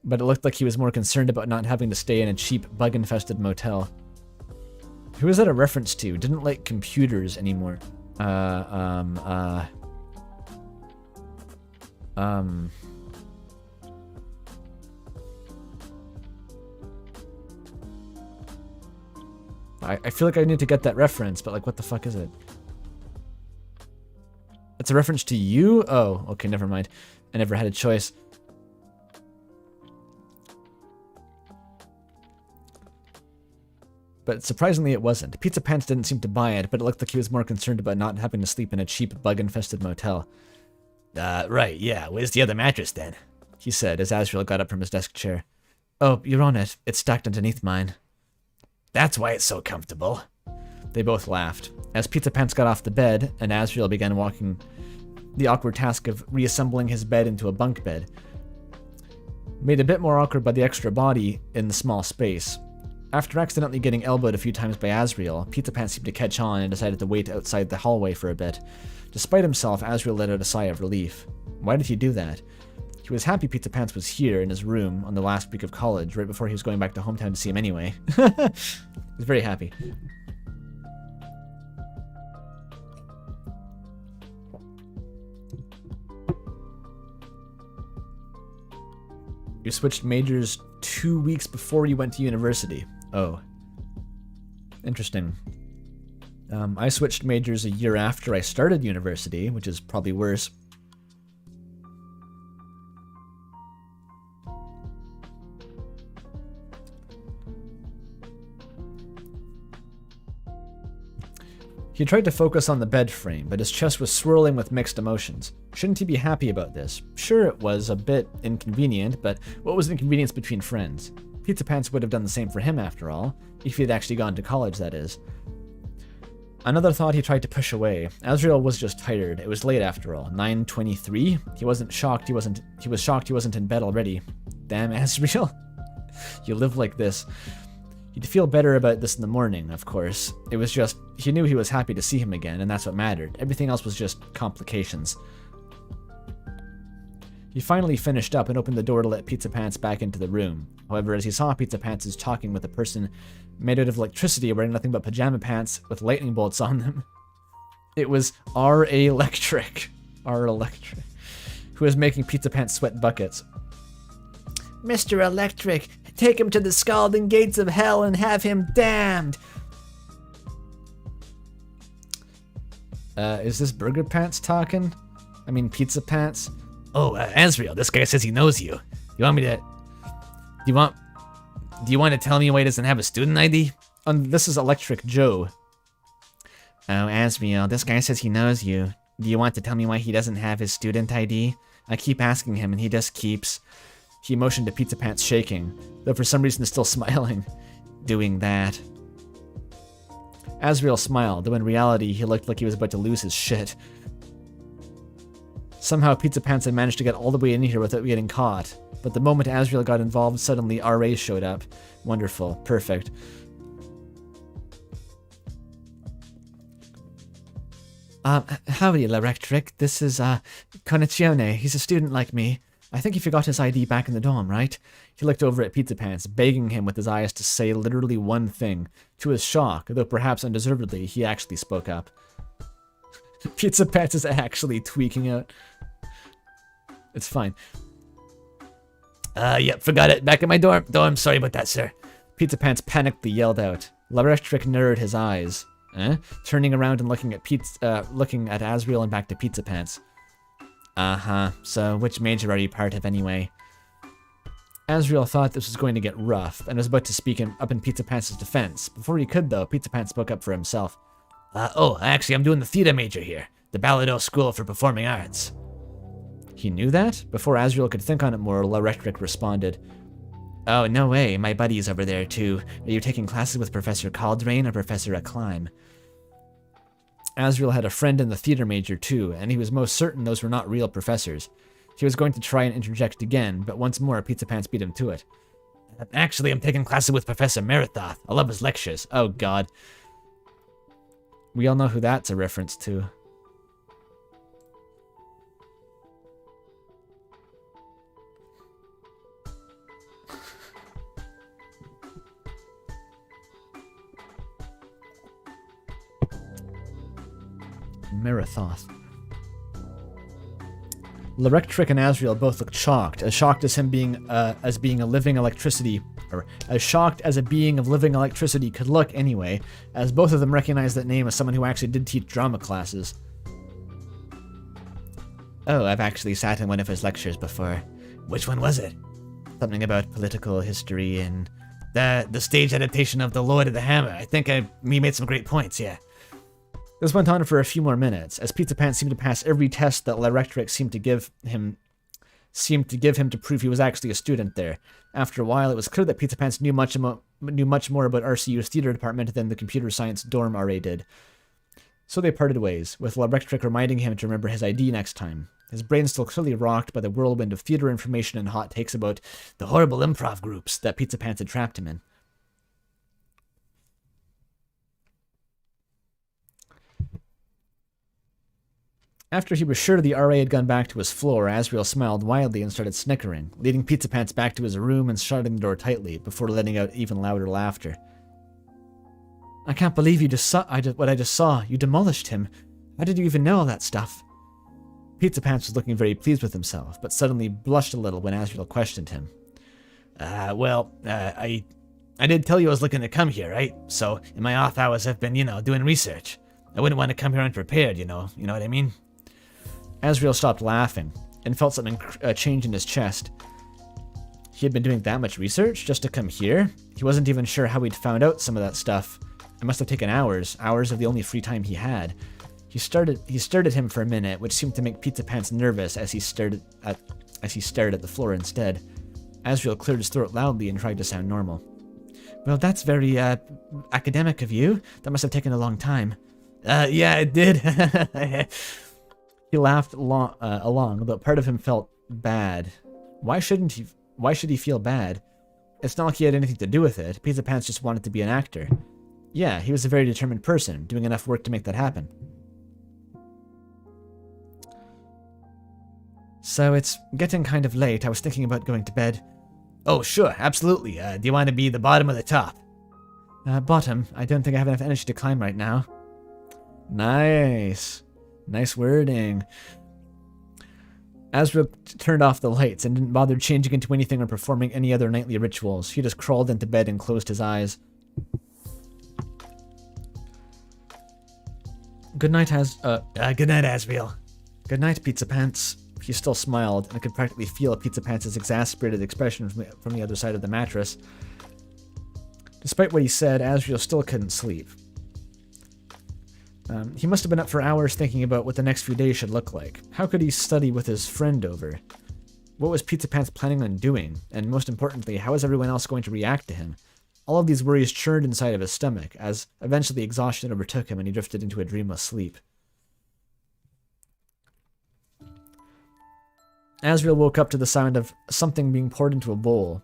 but it looked like he was more concerned about not having to stay in a cheap, bug-infested motel. Who is that a reference to? Didn't like computers anymore. I feel like I need to get that reference, but like, what the fuck is it? It's a reference to you? Oh, okay, never mind. I never had a choice. But surprisingly it wasn't. Pizzapants didn't seem to buy it, but it looked like he was more concerned about not having to sleep in a cheap, bug-infested motel. Right, yeah. Where's the other mattress then? He said as Asriel got up from his desk chair. Oh, you're on it. It's stacked underneath mine. That's why it's so comfortable. They both laughed. As Pizzapants got off the bed, and Asriel began walking the awkward task of reassembling his bed into a bunk bed, made a bit more awkward by the extra body in the small space. After accidentally getting elbowed a few times by Asriel, Pizzapants seemed to catch on and decided to wait outside the hallway for a bit. Despite himself, Asriel let out a sigh of relief. Why did he do that? He was happy Pizzapants was here in his room on the last week of college, right before he was going back to hometown to see him anyway. He was very happy. You switched majors 2 weeks before you went to university. Oh. Interesting. I switched majors a year after I started university, which is probably worse. He tried to focus on the bed frame, but his chest was swirling with mixed emotions. Shouldn't he be happy about this? Sure, it was a bit inconvenient, but what was the inconvenience between friends? Pizzapants would have done the same for him after all, if he had actually gone to college, that is. Another thought he tried to push away. Asriel was just tired. It was late after all. 9:23? He was shocked he wasn't in bed already. Damn, Asriel. You live like this. He'd feel better about this in the morning, of course. It was just, he knew he was happy to see him again, and that's what mattered. Everything else was just complications. He finally finished up and opened the door to let Pizzapants back into the room. However, as he saw Pizzapants talking with a person made out of electricity wearing nothing but pajama pants with lightning bolts on them, it was R.A. Electric. R. Electric. Who was making Pizzapants sweat buckets. Mr. Electric, take him to the scalding gates of hell and have him damned. Is this Burger Pants talking? I mean, Pizza Pants? Oh, Asriel, this guy says he knows you. You want me to... Do you want to tell me why he doesn't have a student ID? This is Electric Joe. Oh, Asriel, this guy says he knows you. Do you want to tell me why he doesn't have his student ID? I keep asking him and he just keeps... He motioned to Pizzapants shaking, though for some reason is still smiling. Doing that. Asriel smiled, though in reality he looked like he was about to lose his shit. Somehow Pizzapants had managed to get all the way in here without getting caught, but the moment Asriel got involved, suddenly RA showed up. Wonderful. Perfect. Howdy, Electric. This is, Conicione. He's a student like me. I think he forgot his ID back in the dorm, right? He looked over at Pizzapants, begging him with his eyes to say literally one thing. To his shock, though perhaps undeservedly, he actually spoke up. Pizzapants is actually tweaking out. It's fine. Yep, forgot it. Back in my dorm. Sorry about that, sir. Pizzapants panickedly yelled out. Electric narrowed his eyes, turning around and looking at Asriel and back to Pizzapants. Uh-huh. So, which major are you part of anyway? Asriel thought this was going to get rough, and was about to speak up in Pizzapants' defense. Before he could, though, Pizzapants spoke up for himself. Actually, I'm doing the theater major here. The Ballado School for Performing Arts. He knew that? Before Asriel could think on it more, Larectric responded. Oh, no way, my buddy's over there too. Are you taking classes with Professor Caldrain or Professor Acclime? Asriel had a friend in the theater major too, and he was most certain those were not real professors. He was going to try and interject again, but once more Pizzapants beat him to it. Actually, I'm taking classes with Professor Merithoth. I love his lectures. Oh god. We all know who that's a reference to. Merithoth. Larectric and Asriel both looked shocked as him being as being a living electricity, or as shocked as a being of living electricity could look anyway, as both of them recognized that name as someone who actually did teach drama classes. Oh, I've actually sat in one of his lectures before. Which one was it? Something about political history and the stage adaptation of The Lord of the Hammer. I think we made some great points, yeah. This went on for a few more minutes, as Pizzapants seemed to pass every test that Larectric seemed to give him to prove he was actually a student there. After a while, it was clear that Pizzapants knew much more about RCU's theater department than the computer science dorm RA did. So they parted ways, with Larectric reminding him to remember his ID next time. His brain still clearly rocked by the whirlwind of theater information and hot takes about the horrible improv groups that Pizzapants had trapped him in. After he was sure the RA had gone back to his floor, Asriel smiled wildly and started snickering, leading Pizzapants back to his room and shutting the door tightly, before letting out even louder laughter. I can't believe you just saw what I just saw. You demolished him. How did you even know all that stuff? Pizzapants was looking very pleased with himself, but suddenly blushed a little when Asriel questioned him. I did tell you I was looking to come here, right? So, in my off hours I've been, doing research. I wouldn't want to come here unprepared, you know what I mean? Asriel stopped laughing, and felt something change in his chest. He had been doing that much research just to come here? He wasn't even sure how he'd found out some of that stuff. It must have taken hours of the only free time he had. He stared at him for a minute, which seemed to make Pizzapants nervous as he stared at the floor instead. Asriel cleared his throat loudly and tried to sound normal. Well, that's very, academic of you. That must have taken a long time. Yeah, it did. He laughed along, but part of him felt bad. Why should he feel bad? It's not like he had anything to do with it. Pizzapants just wanted to be an actor. Yeah, he was a very determined person, doing enough work to make that happen. So it's getting kind of late. I was thinking about going to bed. Oh, sure, absolutely. Do you want to be the bottom or the top? Bottom. I don't think I have enough energy to climb right now. Nice. Nice wording. Asriel turned off the lights and didn't bother changing into anything or performing any other nightly rituals. He just crawled into bed and closed his eyes. Good night, Asriel. Good night, Pizzapants. He still smiled, and I could practically feel Pizzapants' exasperated expression from the other side of the mattress. Despite what he said, Asriel still couldn't sleep. He must have been up for hours thinking about what the next few days should look like. How could he study with his friend over? What was Pizzapants planning on doing? And most importantly, how was everyone else going to react to him? All of these worries churned inside of his stomach, as eventually exhaustion overtook him and he drifted into a dreamless sleep. Asriel woke up to the sound of something being poured into a bowl.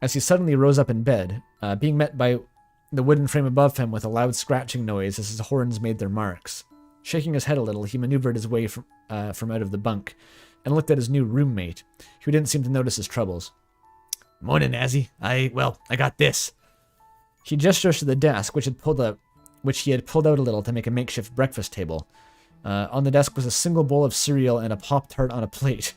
As he suddenly rose up in bed, being met by the wooden frame above him with a loud scratching noise as his horns made their marks. Shaking his head a little, he maneuvered his way from out of the bunk, and looked at his new roommate, who didn't seem to notice his troubles. Morning, Azzy. I got this. He gestures to the desk, which he had pulled out a little to make a makeshift breakfast table. On the desk was a single bowl of cereal and a Pop-Tart on a plate.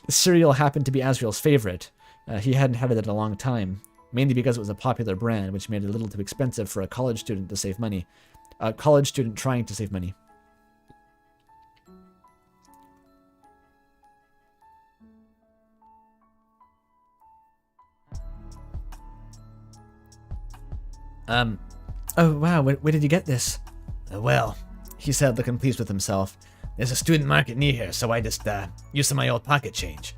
The cereal happened to be Asriel's favorite. He hadn't had it in a long time, mainly because it was a popular brand, which made it a little too expensive for a college student to save money. A college student trying to save money. Oh wow, where did you get this? Well, he said, looking pleased with himself. there's a student market near here, so I just use some of my old pocket change.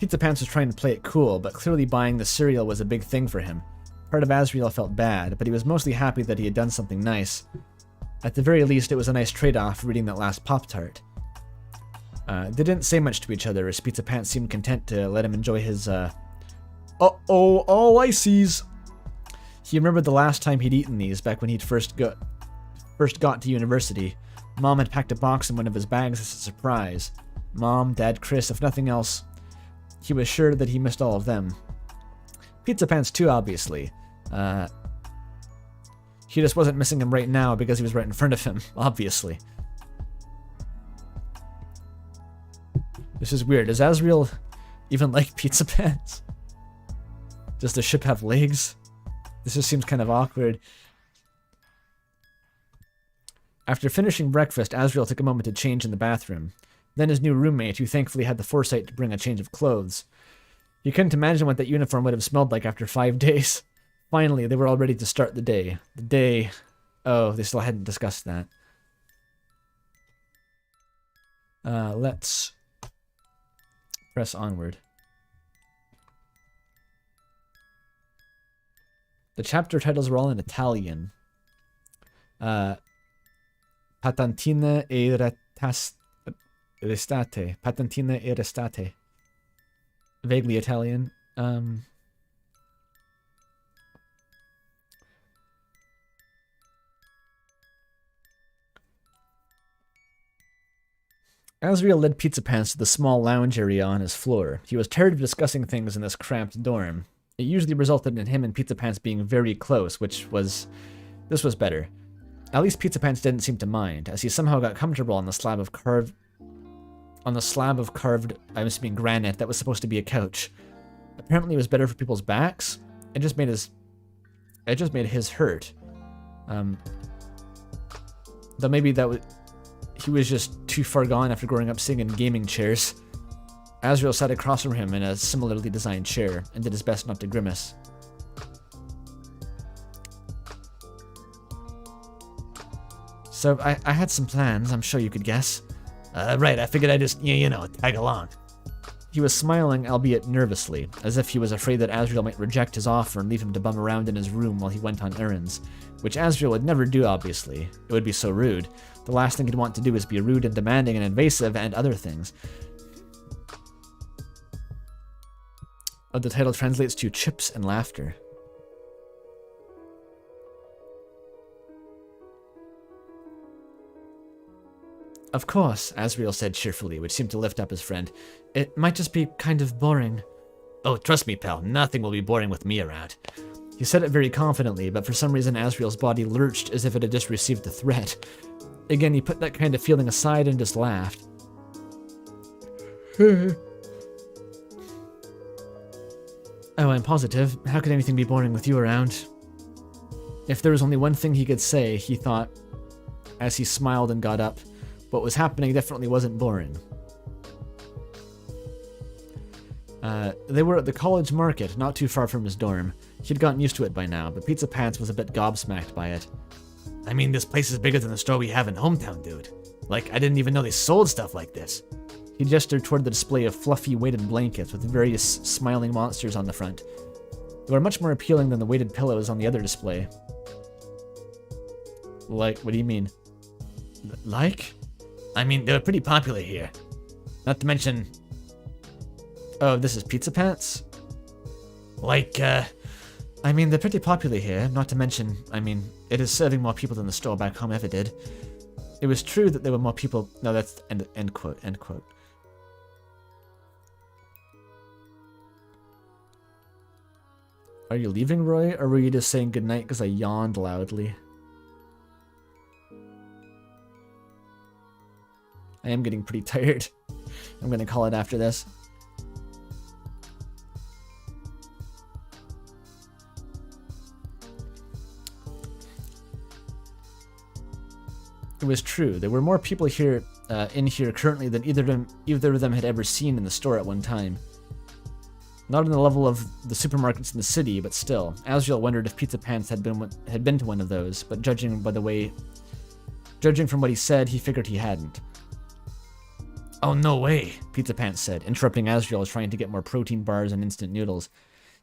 Pizzapants was trying to play it cool, but clearly buying the cereal was a big thing for him. Part of Asriel felt bad, but he was mostly happy that he had done something nice. At the very least, it was a nice trade-off reading that last Pop-Tart. They didn't say much to each other, as Pizzapants seemed content to let him enjoy his, all ices! He remembered the last time he'd eaten these, back when he'd first got to university. Mom had packed a box in one of his bags as a surprise. Mom, Dad, Chris, if nothing else, he was sure that he missed all of them. Pizzapants too, obviously. He just wasn't missing him right now because he was right in front of him, obviously. This is weird. Does Asriel even like Pizzapants? Does the ship have legs? This just seems kind of awkward. After finishing breakfast, Asriel took a moment to change in the bathroom. Then his new roommate, who thankfully had the foresight to bring a change of clothes. He couldn't imagine what that uniform would have smelled like after 5 days. Finally, they were all ready to start the day. The day... Oh, they still hadn't discussed that. Let's press onward. The chapter titles were all in Italian. Patantina e restate. Patantina e restate. Vaguely Italian. Asriel led Pizzapants to the small lounge area on his floor. He was tired of discussing things in this cramped dorm. It usually resulted in him and Pizzapants being very close, this was better. At least Pizzapants didn't seem to mind, as he somehow got comfortable on the slab of carved, I'm assuming granite, that was supposed to be a couch. Apparently it was better for people's backs. It just made his hurt. Though maybe he was just too far gone after growing up sitting in gaming chairs. Asriel sat across from him in a similarly designed chair, and did his best not to grimace. So, I had some plans, I'm sure you could guess. Right, I figured I'd just, tag along. He was smiling, albeit nervously, as if he was afraid that Asriel might reject his offer and leave him to bum around in his room while he went on errands, which Asriel would never do, obviously. It would be so rude. The last thing he'd want to do is be rude and demanding and invasive and other things. The title translates to Chips and Laughter. Of course, Asriel said cheerfully, which seemed to lift up his friend. It might just be kind of boring. Oh, trust me, pal, nothing will be boring with me around. He said it very confidently, but for some reason Asriel's body lurched as if it had just received a threat. Again, he put that kind of feeling aside and just laughed. Oh, I'm positive. How could anything be boring with you around? If there was only one thing he could say, he thought, as he smiled and got up, what was happening definitely wasn't boring. They were at the college market, not too far from his dorm. He'd gotten used to it by now, but Pizzapants was a bit gobsmacked by it. I mean, this place is bigger than the store we have in hometown, dude. Like, I didn't even know they sold stuff like this. He gestured toward the display of fluffy, weighted blankets with various smiling monsters on the front. They were much more appealing than the weighted pillows on the other display. Like, what do you mean? Like? I mean, they were pretty popular here. Not to mention... Oh, this is Pizzapants? Like, I mean, they're pretty popular here, not to mention, it is serving more people than the store back home ever did. It was true that there were more people... No, that's... End quote, end quote. Are you leaving, Roy, or were you just saying goodnight because I yawned loudly? I am getting pretty tired. I'm gonna call it after this. It was true. There were more people here, in here currently than either of them had ever seen in the store at one time. Not on the level of the supermarkets in the city, but still. Asriel wondered if Pizzapants had been to one of those, but judging from what he said, he figured he hadn't. Oh, no way, Pizzapants said, interrupting Asriel trying to get more protein bars and instant noodles.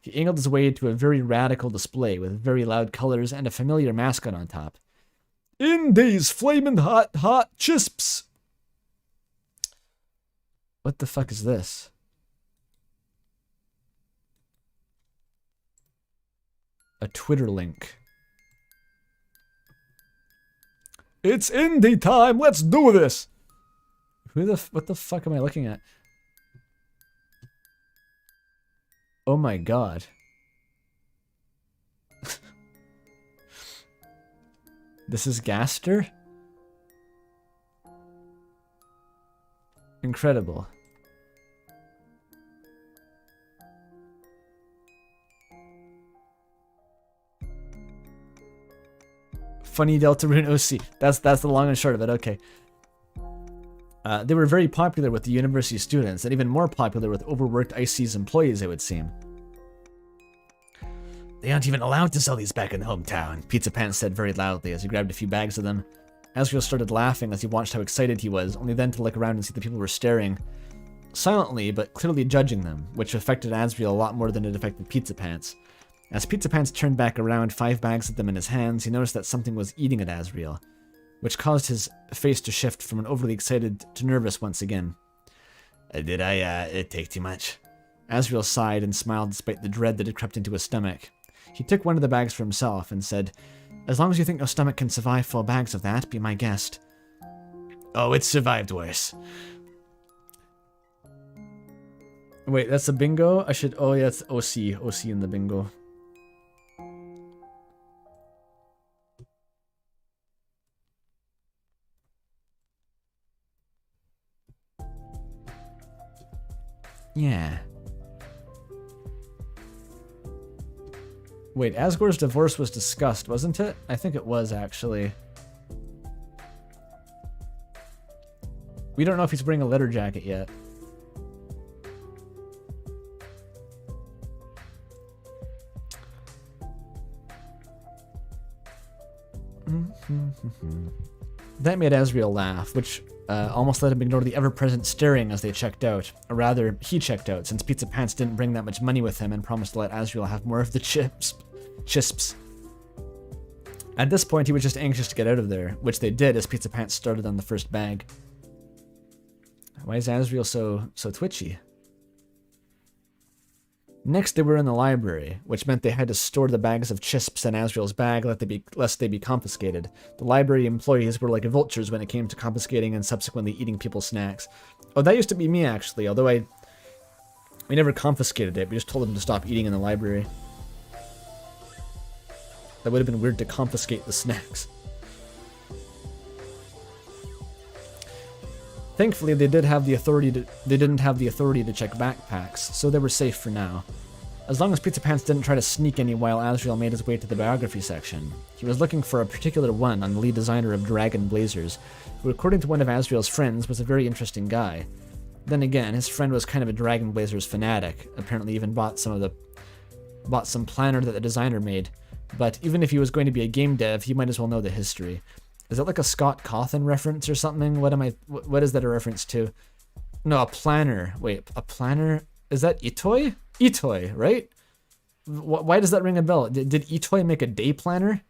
He angled his way to a very radical display with very loud colors and a familiar mascot on top. In these flamin' hot chisps! What the fuck is this? A Twitter link. It's indie time, let's do this! What the fuck am I looking at? Oh my god. This is Gaster? Incredible. Funny Deltarune OC. That's the long and short of it, okay. They were very popular with the university students, and even more popular with overworked IC's employees, it would seem. They aren't even allowed to sell these back in hometown, Pizzapants said very loudly as he grabbed a few bags of them. Asriel started laughing as he watched how excited he was, only then to look around and see the people were staring. Silently, but clearly judging them, which affected Asriel a lot more than it affected Pizzapants. As Pizzapants turned back around, 5 bags of them in his hands, he noticed that something was eating at Asriel, which caused his face to shift from an overly excited to nervous once again. Did I take too much? Asriel sighed and smiled despite the dread that had crept into his stomach. He took one of the bags for himself and said, "As long as you think your stomach can survive 4 bags of that, be my guest." Oh, it's survived worse. Wait, that's a bingo? I should... Oh, yeah, it's OC. OC in the bingo. Yeah. Wait, Asgore's divorce was discussed, wasn't it? I think it was, actually. We don't know if he's wearing a leather jacket yet. That made Asriel laugh, which almost let him ignore the ever-present staring as they checked out. Or rather, he checked out, since Pizzapants didn't bring that much money with him and promised to let Asriel have more of the chisps. At this point, he was just anxious to get out of there, which they did as Pizzapants started on the first bag. Why is Asriel so twitchy? Next, they were in the library, which meant they had to store the bags of chisps in Asriel's bag lest they be confiscated. The library employees were like vultures when it came to confiscating and subsequently eating people's snacks. Oh, that used to be me, actually, although we never confiscated it, we just told them to stop eating in the library. That would have been weird to confiscate the snacks. Thankfully, they didn't have the authority to check backpacks, so they were safe for now. As long as Pizzapants didn't try to sneak any while Asriel made his way to the biography section. He was looking for a particular one on the lead designer of Dragon Blazers, who according to one of Asriel's friends was a very interesting guy. Then again, his friend was kind of a Dragon Blazers fanatic, apparently even bought some planner that the designer made. But even if he was going to be a game dev, he might as well know the history. Is that like a Scott Cawthon reference or something? What is that a reference to? No, a planner. Wait, a planner? Is that Itoi? Itoi, right? Why does that ring a bell? Did Itoi make a day planner?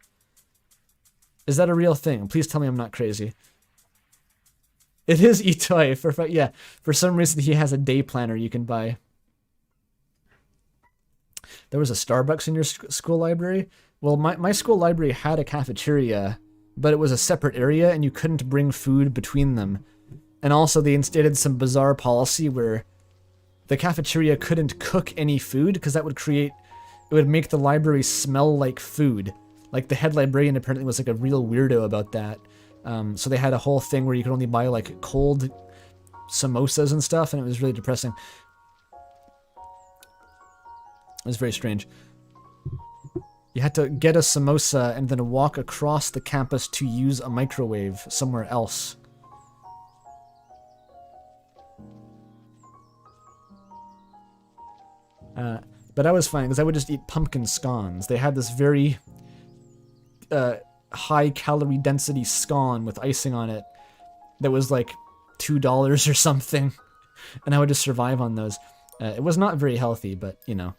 Is that a real thing? Please tell me I'm not crazy. It is Itoi. Yeah, for some reason he has a day planner you can buy. There was a Starbucks in your school library? Well, my school library had a cafeteria, but it was a separate area and you couldn't bring food between them. And also they instated some bizarre policy where the cafeteria couldn't cook any food because that would make the library smell like food. Like the head librarian apparently was like a real weirdo about that. So they had a whole thing where you could only buy like cold samosas and stuff, and it was really depressing. It was very strange. You had to get a samosa and then walk across the campus to use a microwave somewhere else. But I was fine because I would just eat pumpkin scones. They had this very high calorie density scone with icing on it that was like $2 or something, and I would just survive on those. It was not very healthy, but, you know,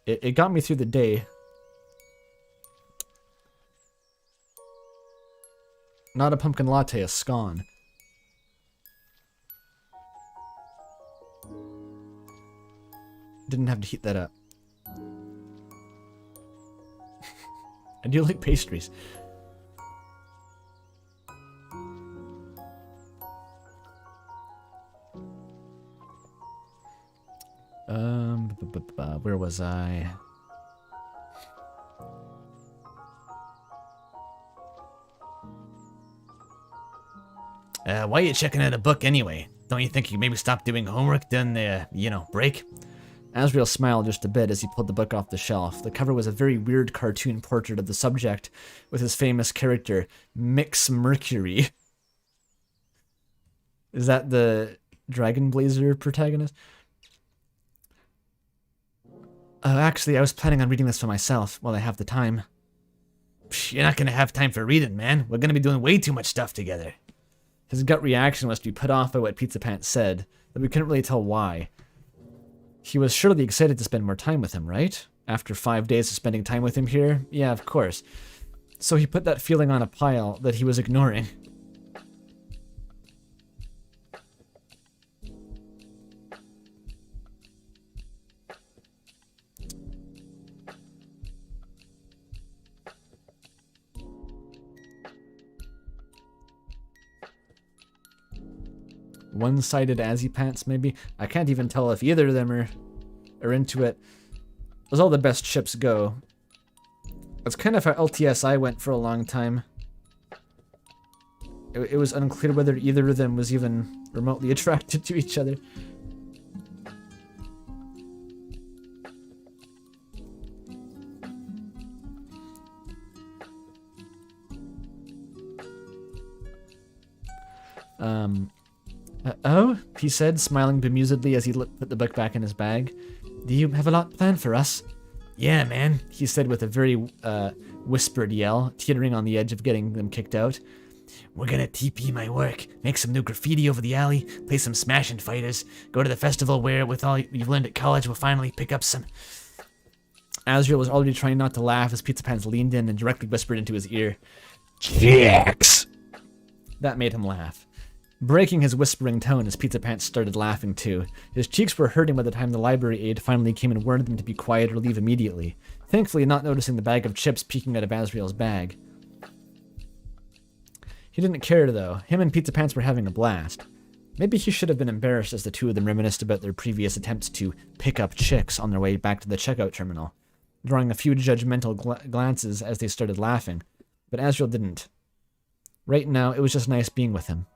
it got me through the day. Not a pumpkin latte, a scone. Didn't have to heat that up. I do like pastries. Where was I? Why are you checking out a book anyway? Don't you think you maybe stop doing homework during the, you know, break? Asriel smiled just a bit as he pulled the book off the shelf. The cover was a very weird cartoon portrait of the subject with his famous character, Mix Mercury. Is that the Dragon Blazer protagonist? Actually, I was planning on reading this for myself while I have the time. Psh, you're not gonna have time for reading, man. We're gonna be doing way too much stuff together. His gut reaction was to be put off by what Pizzapants said, but we couldn't really tell why. He was surely excited to spend more time with him, right? After 5 days of spending time with him here? Yeah, of course. So he put that feeling on a pile that he was ignoring. One-sided Azzypants, maybe? I can't even tell if either of them are into it. As all the best ships go. That's kind of how LTSI went for a long time. It was unclear whether either of them was even remotely attracted to each other. Oh, he said, smiling bemusedly as he put the book back in his bag. Do you have a lot planned for us? Yeah, man, He said with a very whispered yell, teetering on the edge of getting them kicked out. we're gonna TP my work, make some new graffiti over the alley, play some Smashing Fighters, go to the festival where, with all you've learned at college, we'll finally pick up some... Asriel was already trying not to laugh as Pizzapants leaned in and directly whispered into his ear. Chicks! That made him laugh. Breaking his whispering tone as Pizzapants started laughing too. His cheeks were hurting by the time the library aide finally came and warned them to be quiet or leave immediately, thankfully not noticing the bag of chips peeking out of Asriel's bag. He didn't care though. Him and Pizzapants were having a blast. Maybe he should have been embarrassed as the two of them reminisced about their previous attempts to pick up chicks on their way back to the checkout terminal, drawing a few judgmental glances as they started laughing, but Asriel didn't. Right now, it was just nice being with him.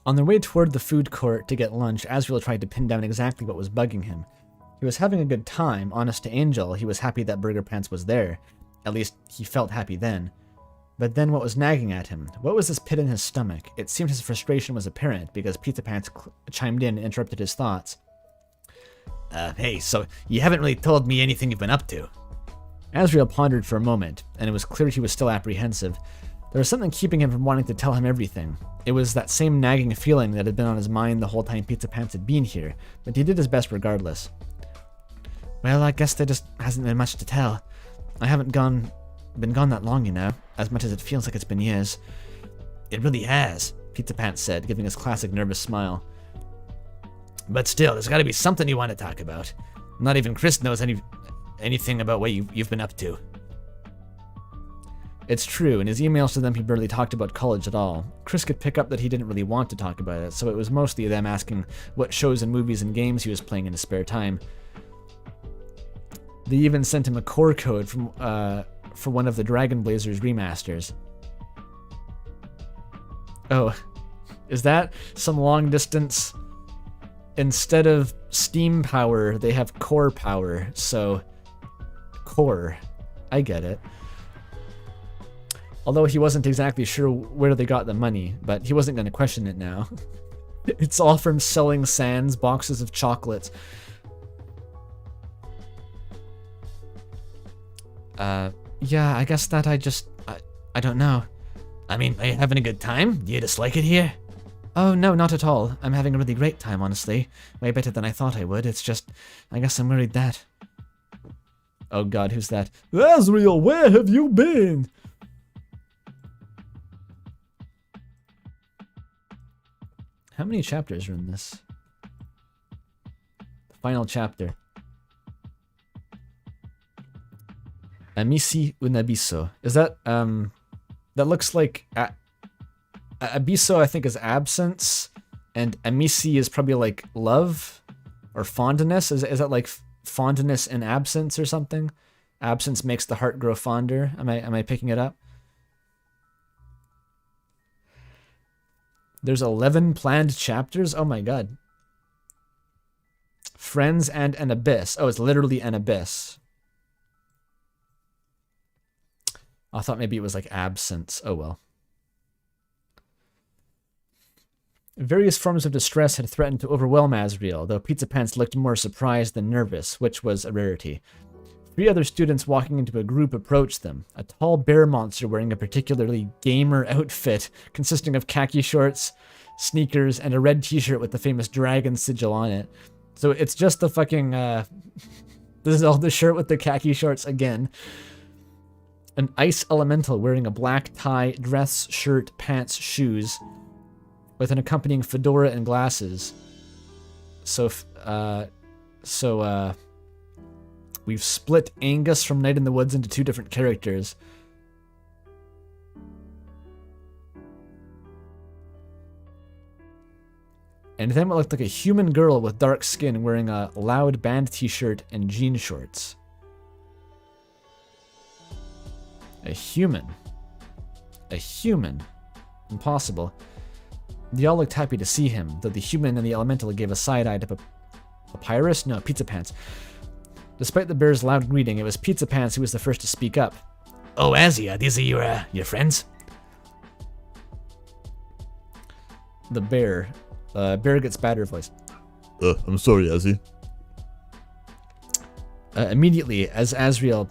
On their way toward the food court to get lunch, Asriel tried to pin down exactly what was bugging him. He was having a good time. Honest to Angel, he was happy that Burger Pants was there. At least, he felt happy then. But then what was nagging at him? What was this pit in his stomach? It seemed his frustration was apparent because Pizzapants chimed in and interrupted his thoughts. Hey, so you haven't really told me anything you've been up to. Asriel pondered for a moment, and it was clear he was still apprehensive. There was something keeping him from wanting to tell him everything. It was that same nagging feeling that had been on his mind the whole time Pizzapants had been here, but he did his best regardless. Well, I guess there just hasn't been much to tell. I haven't been gone that long, you know, as much as it feels like it's been years. It really has, Pizzapants said, giving his classic nervous smile. But still, there's gotta be something you want to talk about. Not even Chris knows anything about what you've been up to. It's true, in his emails to them he barely talked about college at all. Chris could pick up that he didn't really want to talk about it, so it was mostly them asking what shows and movies and games he was playing in his spare time. They even sent him a core code for one of the Dragon Blazers remasters. Oh, is that some long distance? Instead of steam power, they have core power, so core. I get it. Although he wasn't exactly sure where they got the money, but he wasn't going to question it now. It's all from selling Sans boxes of chocolates. Yeah, I guess that I don't know. I mean, are you having a good time? Do you dislike it here? Oh, no, not at all. I'm having a really great time, honestly. Way better than I thought I would. It's just, I guess I'm worried that... Oh god, who's that? Asriel, where have you been? How many chapters are in this? The final chapter. Amici un abisso. Is that, that looks like... abisso, I think, is absence, and amici is probably like love or fondness. Is that like fondness and absence or something? Absence makes the heart grow fonder. Am I picking it up? There's 11 planned chapters. Oh my god. Friends and an abyss. Oh, it's literally an abyss. I thought maybe it was like absence. Oh well. Various forms of distress had threatened to overwhelm Asriel, though Pizzapants looked more surprised than nervous, which was a rarity. 3 other students walking into a group approached them. A tall bear monster wearing a particularly gamer outfit consisting of khaki shorts, sneakers, and a red t-shirt with the famous dragon sigil on it. So it's just the fucking, this is all the shirt with the khaki shorts again. An ice elemental wearing a black tie, dress, shirt, pants, shoes, with an accompanying fedora and glasses. We've split Angus from Night in the Woods into 2 different characters. And then what looked like a human girl with dark skin wearing a loud band t-shirt and jean shorts. A human. A human. Impossible. They all looked happy to see him, though the human and the elemental gave a side-eye to Papyrus? No, Pizzapants. Despite the bear's loud greeting, it was Pizzapants who was the first to speak up. Oh, Azzy, these are your friends? The bear. Bear gets badder voice. I'm sorry, Azzy. Immediately, Asriel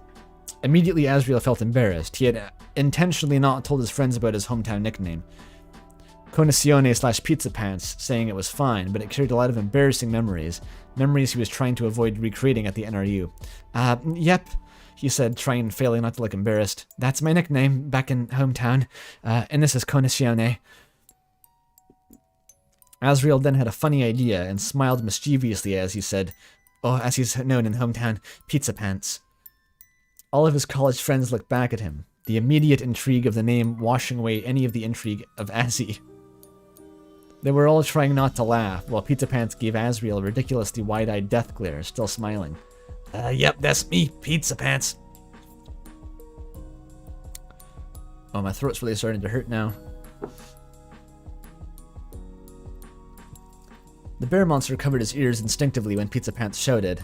felt embarrassed. He had intentionally not told his friends about his hometown nickname. Connessione/Pizzapants, saying it was fine, but it carried a lot of embarrassing memories. Memories he was trying to avoid recreating at the NRU. Yep, he said, failing not to look embarrassed. That's my nickname back in hometown, and this is Connessione. Asriel then had a funny idea and smiled mischievously as he said, oh, as he's known in hometown, Pizzapants. All of his college friends looked back at him, the immediate intrigue of the name washing away any of the intrigue of Azzy. They were all trying not to laugh, while Pizzapants gave Asriel a ridiculously wide-eyed death glare, still smiling. Yep, that's me, Pizzapants. Oh, my throat's really starting to hurt now. The bear monster covered his ears instinctively when Pizzapants shouted.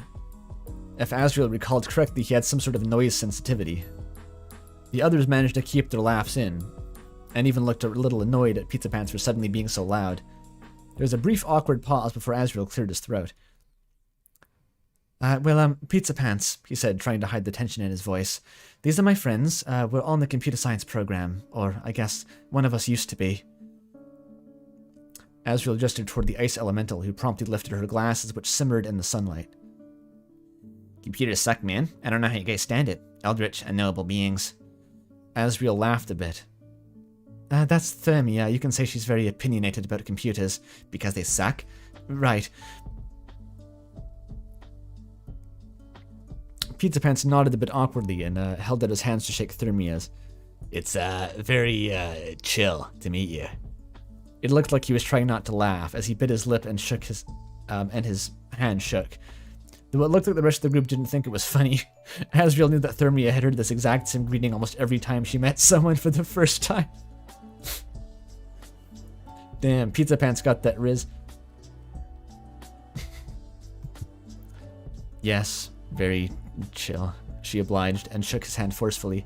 If Asriel recalled correctly, he had some sort of noise sensitivity. The others managed to keep their laughs in, and even looked a little annoyed at Pizzapants for suddenly being so loud. There was a brief awkward pause before Asriel cleared his throat. Pizzapants, he said, trying to hide the tension in his voice. These are my friends. We're all in the computer science program, or I guess one of us used to be. Asriel gestured toward the ice elemental, who promptly lifted her glasses, which simmered in the sunlight. Computers suck, man. I don't know how you guys stand it. Eldritch, unknowable beings. Asriel laughed a bit. That's Thermia. You can say she's very opinionated about computers. Because they suck? Right. Pizzapants nodded a bit awkwardly and held out his hands to shake Thermia's. It's very chill to meet you. It looked like he was trying not to laugh as he bit his lip and shook his hand shook. Though it looked like the rest of the group didn't think it was funny. Asriel knew that Thermia had heard this exact same greeting almost every time she met someone for the first time. Damn, Pizzapants got that riz. Yes, very chill, she obliged and shook his hand forcefully.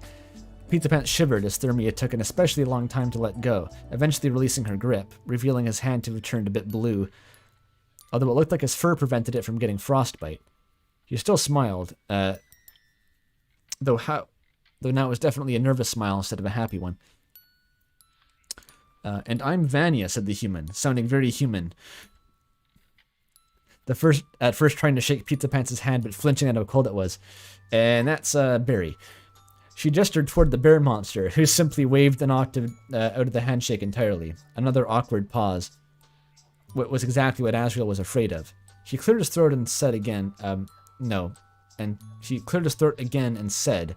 Pizzapants shivered as Thermia took an especially long time to let go, eventually releasing her grip, revealing his hand to have turned a bit blue, although it looked like his fur prevented it from getting frostbite. He still smiled, though though now it was definitely a nervous smile instead of a happy one. And I'm Vanya, said the human, sounding very human. At first trying to shake Pizzapants' hand, but flinching at how cold it was. And that's Barry. She gestured toward the bear monster, who simply waved an octave out of the handshake entirely. Another awkward pause. What was exactly what Asriel was afraid of. He cleared his throat and said again, no. And she cleared his throat again and said,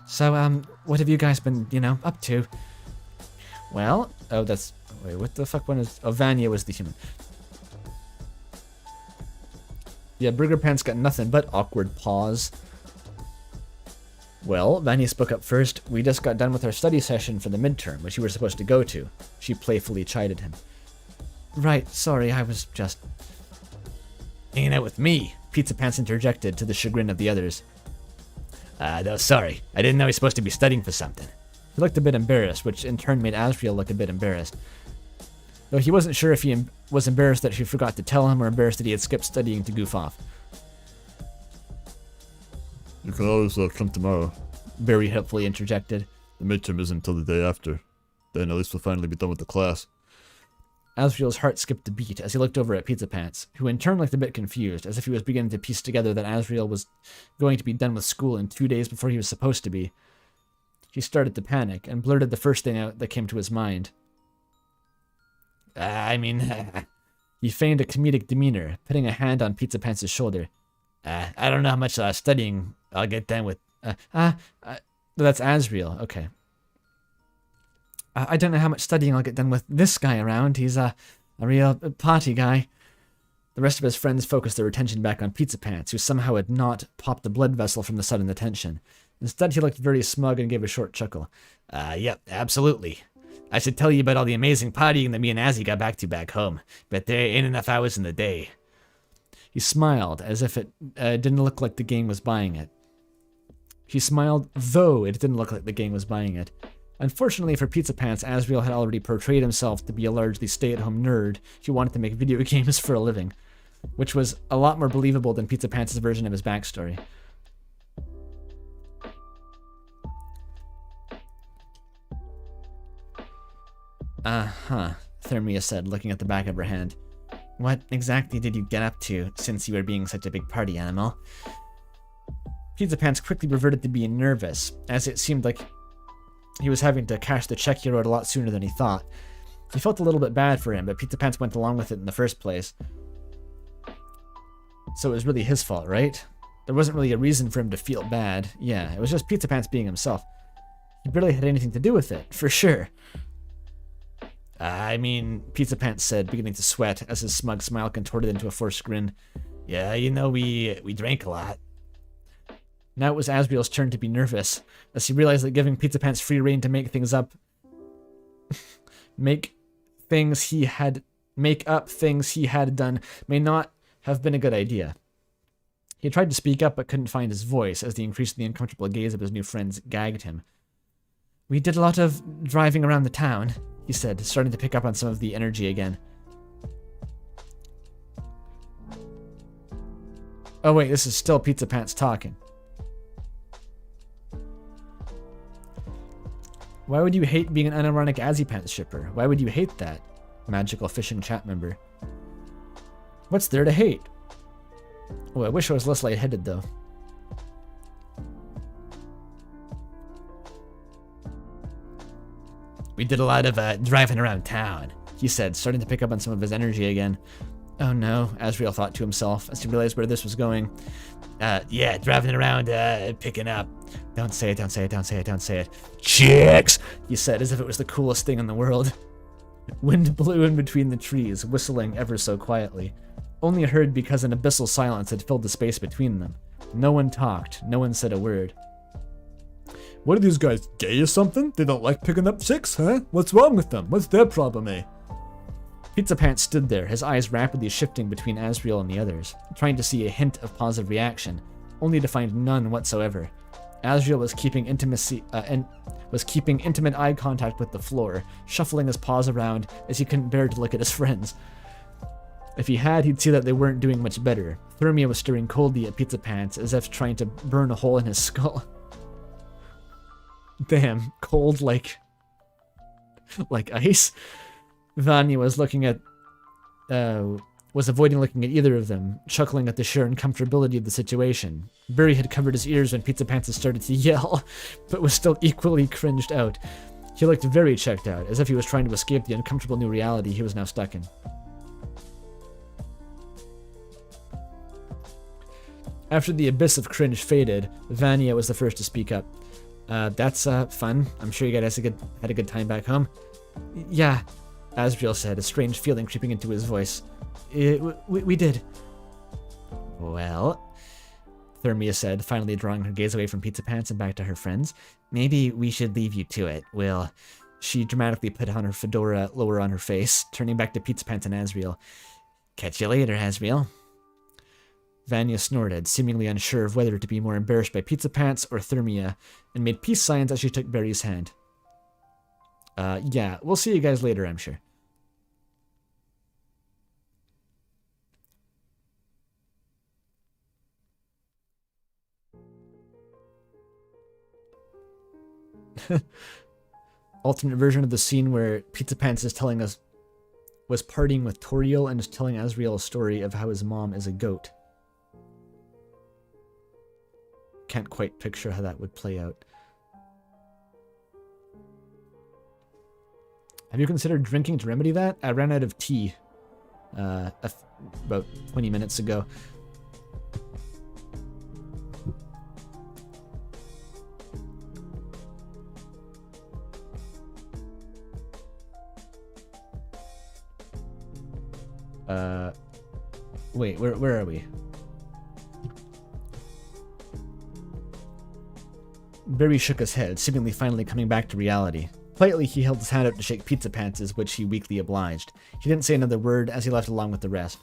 so, what have you guys been, up to? Well, wait, what the fuck one is, Vanya was the human. Yeah, Burger Pants got nothing but awkward pause. Well, Vanya spoke up first. We just got done with our study session for the midterm, which you were supposed to go to. She playfully chided him. Right, sorry, I was just Hanging out with me. Pizzapants interjected to the chagrin of the others. No, sorry. I didn't know he was supposed to be studying for something. He looked a bit embarrassed, which in turn made Asriel look a bit embarrassed. Though he wasn't sure if he was embarrassed that she forgot to tell him or embarrassed that he had skipped studying to goof off. You can always come tomorrow. Barry helpfully interjected. The midterm isn't until the day after. Then at least we'll finally be done with the class. Asriel's heart skipped a beat as he looked over at Pizzapants, who in turn looked a bit confused, as if he was beginning to piece together that Asriel was going to be done with school in 2 days before he was supposed to be. He started to panic, and blurted the first thing out that came to his mind. He feigned a comedic demeanor, putting a hand on Pizzapants' shoulder. I don't know how much studying I'll get done with. That's Asriel, okay. I don't know how much studying I'll get done with this guy around. He's a real party guy. The rest of his friends focused their attention back on Pizzapants, who somehow had not popped a blood vessel from the sudden attention. Instead, he looked very smug and gave a short chuckle. Yep, absolutely. I should tell you about all the amazing partying that me and Azzy got back home, but there ain't enough hours in the day. He smiled, as if it didn't look like the gang was buying it. He smiled, though it didn't look like the gang was buying it. Unfortunately for Pizzapants, Asriel had already portrayed himself to be a largely stay-at-home nerd who wanted to make video games for a living, which was a lot more believable than Pizzapants' version of his backstory. Thermia said, looking at the back of her hand. What exactly did you get up to, since you were being such a big party animal? Pizzapants quickly reverted to being nervous, as it seemed like he was having to cash the check he wrote a lot sooner than he thought. He felt a little bit bad for him, but Pizzapants went along with it in the first place. So it was really his fault, right? There wasn't really a reason for him to feel bad. Yeah, it was just Pizzapants being himself. He barely had anything to do with it, for sure. Pizzapants said, beginning to sweat as his smug smile contorted into a forced grin. Yeah, we drank a lot. Now it was Asriel's turn to be nervous, as he realized that giving Pizzapants free rein to make things up, make up things he had done may not have been a good idea. He tried to speak up but couldn't find his voice, as the increasingly uncomfortable gaze of his new friends gagged him. We did a lot of driving around the town, he said, starting to pick up on some of the energy again. Oh wait, this is still Pizzapants talking. Why would you hate being an unironic Azzypants shipper? Why would you hate that? Magical fishing chat member. What's there to hate? Oh, I wish I was less lightheaded though. We did a lot of driving around town, he said, starting to pick up on some of his energy again. Oh no, Asriel thought to himself as he realized where this was going. Yeah, driving around, picking up. Don't say it, don't say it, don't say it, don't say it. Chicks, he said, as if it was the coolest thing in the world. Wind blew in between the trees, whistling ever so quietly. Only heard because an abyssal silence had filled the space between them. No one talked, no one said a word. What are these guys, gay or something? They don't like picking up chicks, huh? What's wrong with them? What's their problem, eh? Pizzapants stood there, his eyes rapidly shifting between Asriel and the others, trying to see a hint of positive reaction, only to find none whatsoever. Asriel was keeping intimate eye contact with the floor, shuffling his paws around as he couldn't bear to look at his friends. If he had, he'd see that they weren't doing much better. Thermia was staring coldly at Pizzapants as if trying to burn a hole in his skull. Damn, cold like ice. Vanya was was avoiding looking at either of them, chuckling at the sheer uncomfortability of the situation. Barry had covered his ears when Pizzapants had started to yell, but was still equally cringed out. He looked very checked out, as if he was trying to escape the uncomfortable new reality he was now stuck in. After the abyss of cringe faded, Vanya was the first to speak up. That's fun. I'm sure you guys had a good time back home. Yeah, Asriel said, a strange feeling creeping into his voice. We did. Well, Thermia said, finally drawing her gaze away from Pizzapants and back to her friends. Maybe we should leave you to it, Will. She dramatically put on her fedora lower on her face, turning back to Pizzapants and Asriel. Catch you later, Asriel. Vanya snorted, seemingly unsure of whether to be more embarrassed by Pizzapants or Thermia, and made peace signs as she took Barry's hand. Yeah, we'll see you guys later, I'm sure. Alternate version of the scene where Pizzapants is telling us was partying with Toriel and is telling Asriel a story of how his mom is a goat. Can't quite picture how that would play out. Have you considered drinking to remedy that? I ran out of tea about 20 minutes ago. Wait, where are we? Barry shook his head, seemingly finally coming back to reality. Politely, he held his hand out to shake Pizzapants', which he weakly obliged. He didn't say another word as he left along with the rest.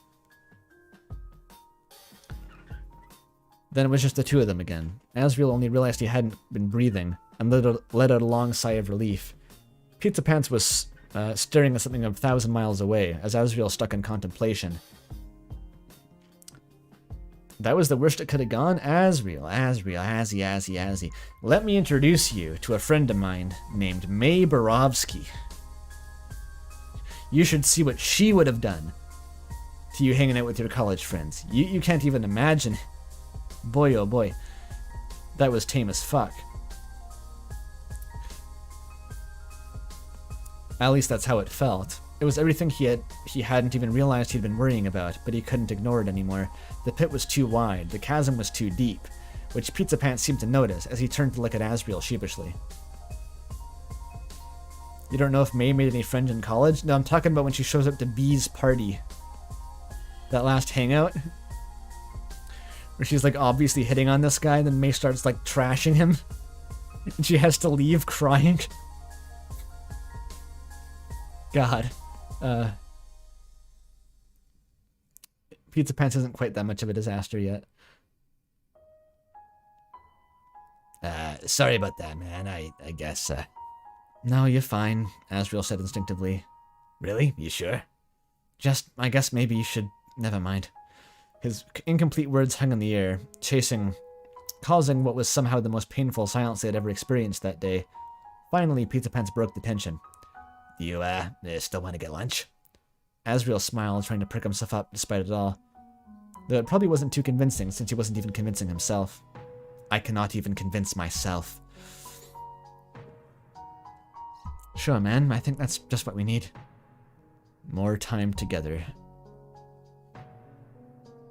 Then it was just the two of them again. Asriel only realized he hadn't been breathing, and let out a long sigh of relief. Pizzapants was staring at something 1,000 miles away, as Asriel stuck in contemplation. That was the worst it could have gone? Asriel, Azzy. Let me introduce you to a friend of mine named May Borowski. You should see what she would have done to you hanging out with your college friends. You can't even imagine. Boy, oh boy. That was tame as fuck. At least that's how it felt. It was everything he hadn't even realized he'd been worrying about, but he couldn't ignore it anymore. The pit was too wide, the chasm was too deep, which Pizzapants seemed to notice as he turned to look at Asriel sheepishly. You don't know if May made any friends in college? No, I'm talking about when she shows up to B's party. That last hangout? Where she's like obviously hitting on this guy, and then May starts like trashing him. And she has to leave crying. God. Pizzapants isn't quite that much of a disaster yet. Sorry about that, man. I guess, No, you're fine, Asriel said instinctively. Really? You sure? Just, I guess maybe you should... Never mind. His incomplete words hung in the air, causing what was somehow the most painful silence they had ever experienced that day. Finally, Pizzapants broke the tension. You, still want to get lunch? Asriel smiled, trying to prick himself up despite it all. Though it probably wasn't too convincing, since he wasn't even convincing himself. I cannot even convince myself. Sure, man. I think that's just what we need. More time together.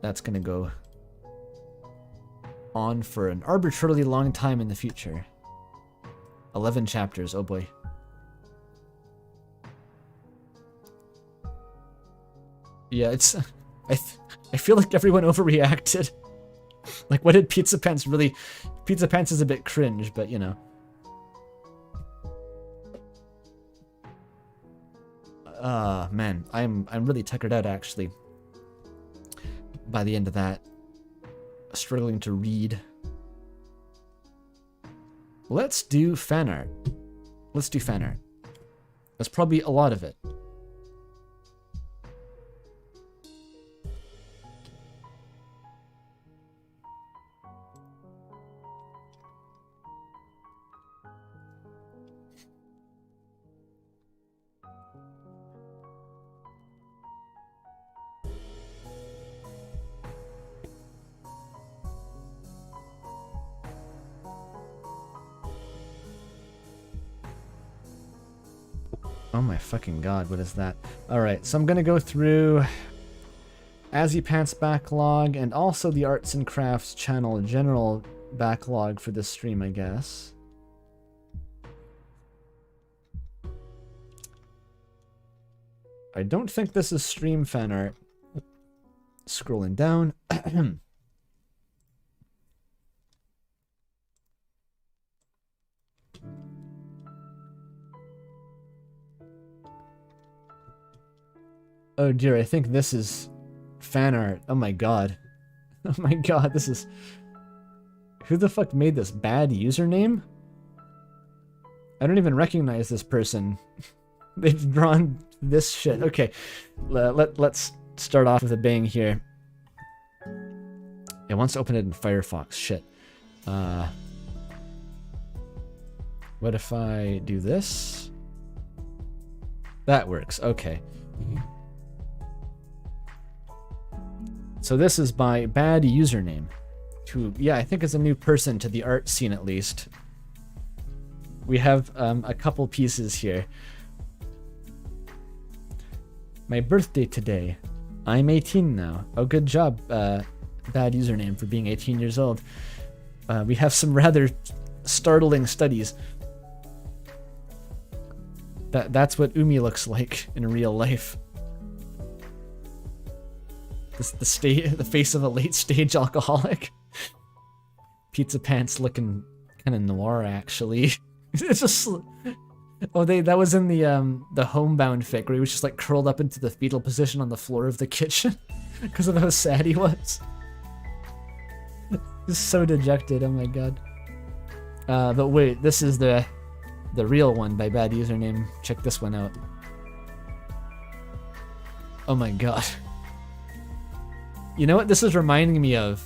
That's gonna go on for an arbitrarily long time in the future. 11 chapters, oh boy. Yeah, it's... I feel like everyone overreacted. Like, what did Pizzapants really... Pizzapants is a bit cringe, but, you know. Man, I'm really tuckered out, actually. By the end of that. Struggling to read. Let's do fan art. Let's do fan art. That's probably a lot of it. Oh my fucking god, what is that? Alright, so I'm gonna go through Azzypants backlog and also the Arts and Crafts channel general backlog for this stream, I guess. I don't think this is stream fan art. Scrolling down. Oh dear, I think this is fan art. Oh my god. Oh my god, this is... Who the fuck made this bad username? I don't even recognize this person. They've drawn this shit. Okay, let's start off with a bang here. It wants to open it in Firefox. Shit. What if I do this? That works. Okay. So this is by bad username. Who, yeah, I think is a new person to the art scene at least. We have a couple pieces here. My birthday today. I'm 18 now. Oh, good job, bad username, for being 18 years old. We have some rather startling studies. That's what Umi looks like in real life. The face of a late-stage alcoholic. Pizzapants looking kind of noir, actually. It's just... Oh, that was in the Homebound fic, where he was just like curled up into the fetal position on the floor of the kitchen because of how sad he was. He's so dejected, oh my god. But wait, this is the real one by bad username. Check this one out. Oh my god. You know what this is reminding me of?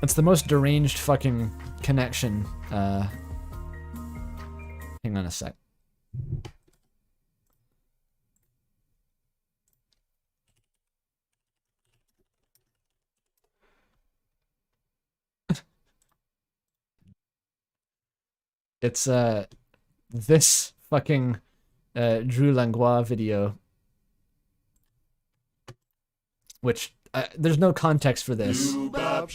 It's the most deranged fucking connection. Hang on a sec. It's this fucking Drew Langlois video, which there's no context for this. It's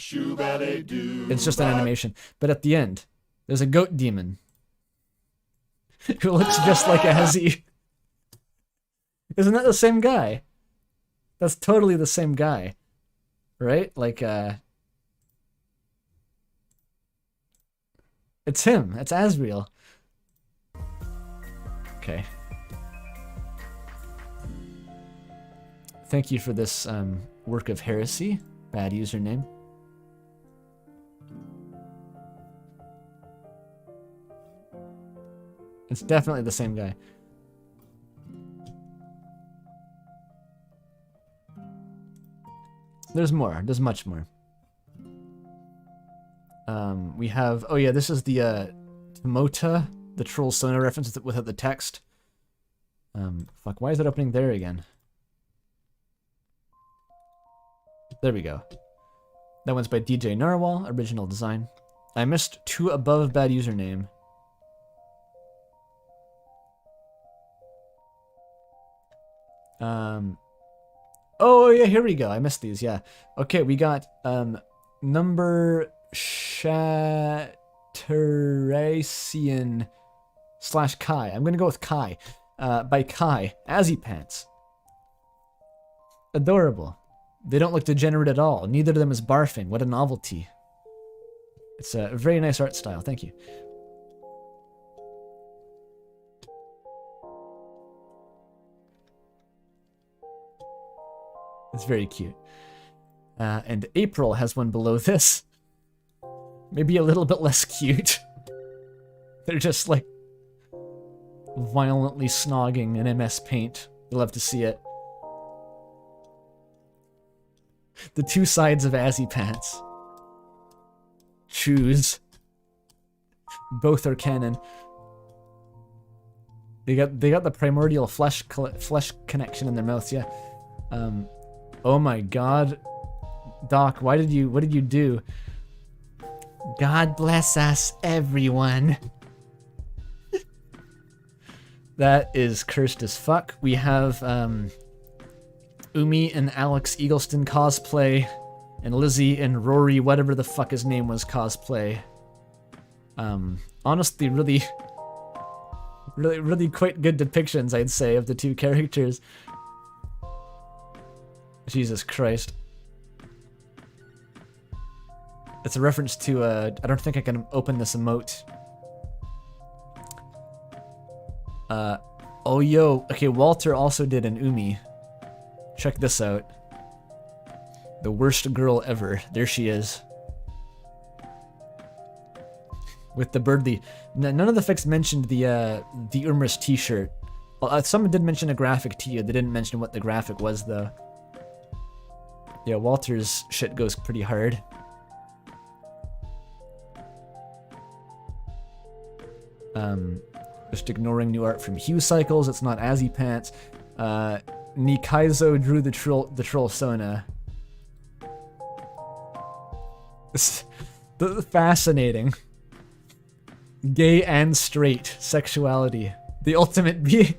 just an animation. But at the end, there's a goat demon who looks just like Azzy. Isn't that the same guy? That's totally the same guy, right? Like, it's him. It's Asriel. Okay. Thank you for this work of heresy. Bad username. It's definitely the same guy. There's more. There's much more. We have... Oh yeah, this is the Timota, the Troll Sona reference without the text. Fuck, why is it opening there again? There we go. That one's by DJ Narwhal, original design. I missed 2 above bad username. Oh yeah, here we go. I missed these, yeah. Okay, we got number Shatterasian / Kai. I'm gonna go with Kai. By Kai. Azzypants. Adorable. They don't look degenerate at all. Neither of them is barfing. What a novelty. It's a very nice art style. Thank you. It's very cute. And April has one below this. Maybe a little bit less cute. They're just like violently snogging in MS Paint. You'll love to see it. The 2 sides of Azzypants. Choose. Both are canon. They got the primordial flesh connection in their mouths, yeah. Oh my god. Doc, what did you do? God bless us, everyone. That is cursed as fuck. We have Umi and Alex Eagleston cosplay, and Lizzie and Rory, whatever the fuck his name was, cosplay. Honestly, really quite good depictions, I'd say, of the two characters. Jesus Christ. It's a reference to, I don't think I can open this emote. Oh yo, okay, Walter also did an Umi. Check this out. The worst girl ever. There she is. With the birdly. None of the fics mentioned the Umris t-shirt. Well, someone did mention a graphic to you. They didn't mention what the graphic was, though. Yeah, Walter's shit goes pretty hard. Just ignoring new art from Hue Cycles. It's not Azzypants. Nikaizo drew the troll Sona. Fascinating. Gay and straight sexuality. The ultimate being.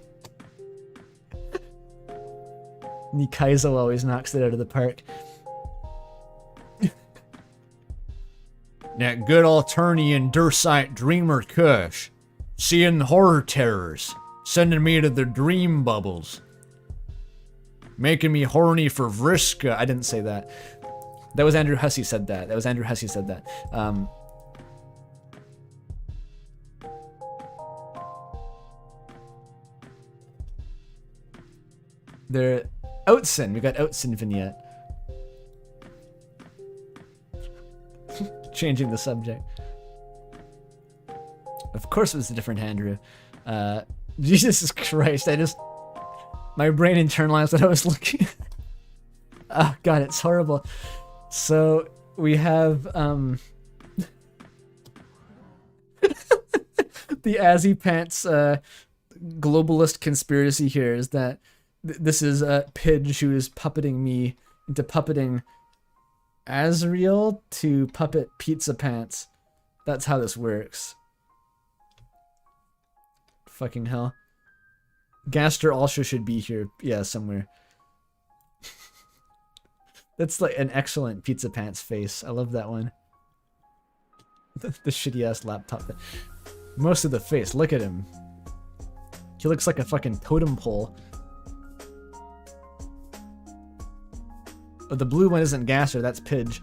Nikaizo always knocks it out of the park. That good Alternian Dursite Dreamer Kush. Seeing horror terrors. Sending me to the dream bubbles. Making me horny for Vriska. I didn't say that. That was Andrew Hussey said that. There, Outson. We got Outson vignette. Changing the subject. Of course, it was a different Andrew. Jesus Christ! My brain internalized what I was looking at. Oh god, it's horrible. So we have the Azzypants globalist conspiracy here is that this is Pidge who is puppeting me into puppeting Asriel to puppet Pizzapants. That's how this works. Fucking hell. Gaster also should be here. Yeah, somewhere. That's like an excellent Pizzapants face. I love that one. The shitty ass laptop. Most of the face. Look at him. He looks like a fucking totem pole. Oh, the blue one isn't Gaster, that's Pidge.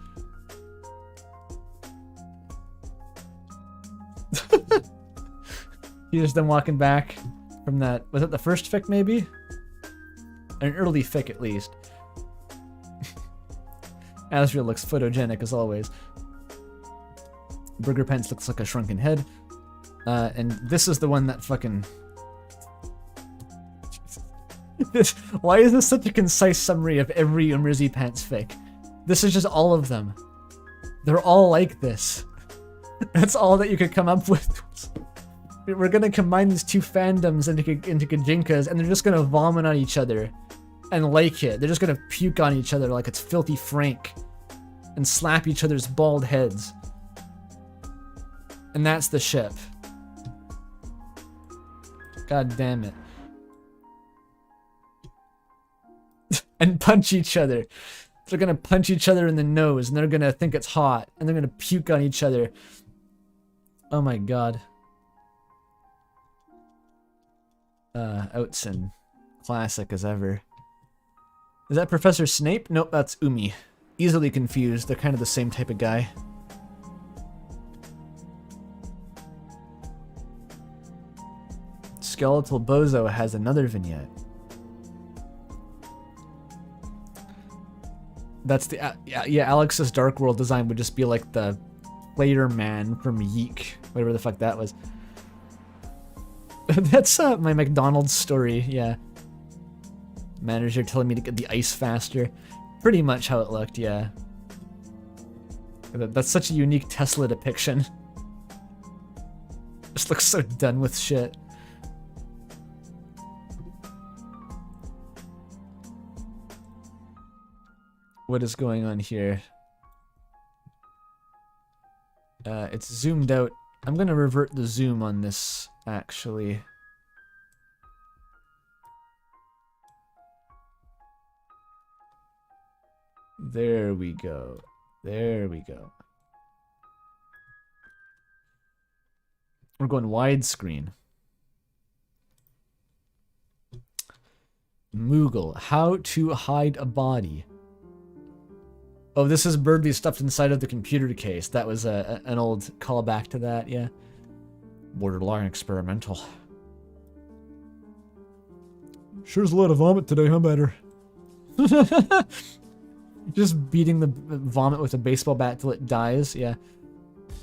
He's them walking back from that. Was it the first fic, maybe? An early fic, at least. Asriel looks photogenic, as always. Burger Pants looks like a shrunken head. And this is the one that fucking... Why is this such a concise summary of every Azzypants fic? This is just all of them. They're all like this. That's all that you could come up with. We're gonna combine these two fandoms into Kajinkas, and they're just gonna vomit on each other and like it. They're just gonna puke on each other like it's Filthy Frank and slap each other's bald heads. And that's the ship. God damn it. And punch each other. They're gonna punch each other in the nose, and they're gonna think it's hot, and they're gonna puke on each other. Oh my god. Outson. Classic as ever. Is that Professor Snape? Nope, that's Umi. Easily confused, they're kind of the same type of guy. Skeletal Bozo has another vignette. That's the... yeah, Alex's Dark World design would just be like the Player Man from Yeek. Whatever the fuck that was. That's my McDonald's story, yeah. Manager telling me to get the ice faster. Pretty much how it looked, yeah. That's such a unique Tesla depiction. Just looks so done with shit. What is going on here? It's zoomed out. I'm gonna revert the zoom on this, actually. There we go. There we go. We're going widescreen. Moogle, how to hide a body. Oh, this is Birdly stuffed inside of the computer case. That was an old callback to that, yeah. Borderline experimental. Sure's a lot of vomit today, huh, better? Just beating the vomit with a baseball bat till it dies, yeah.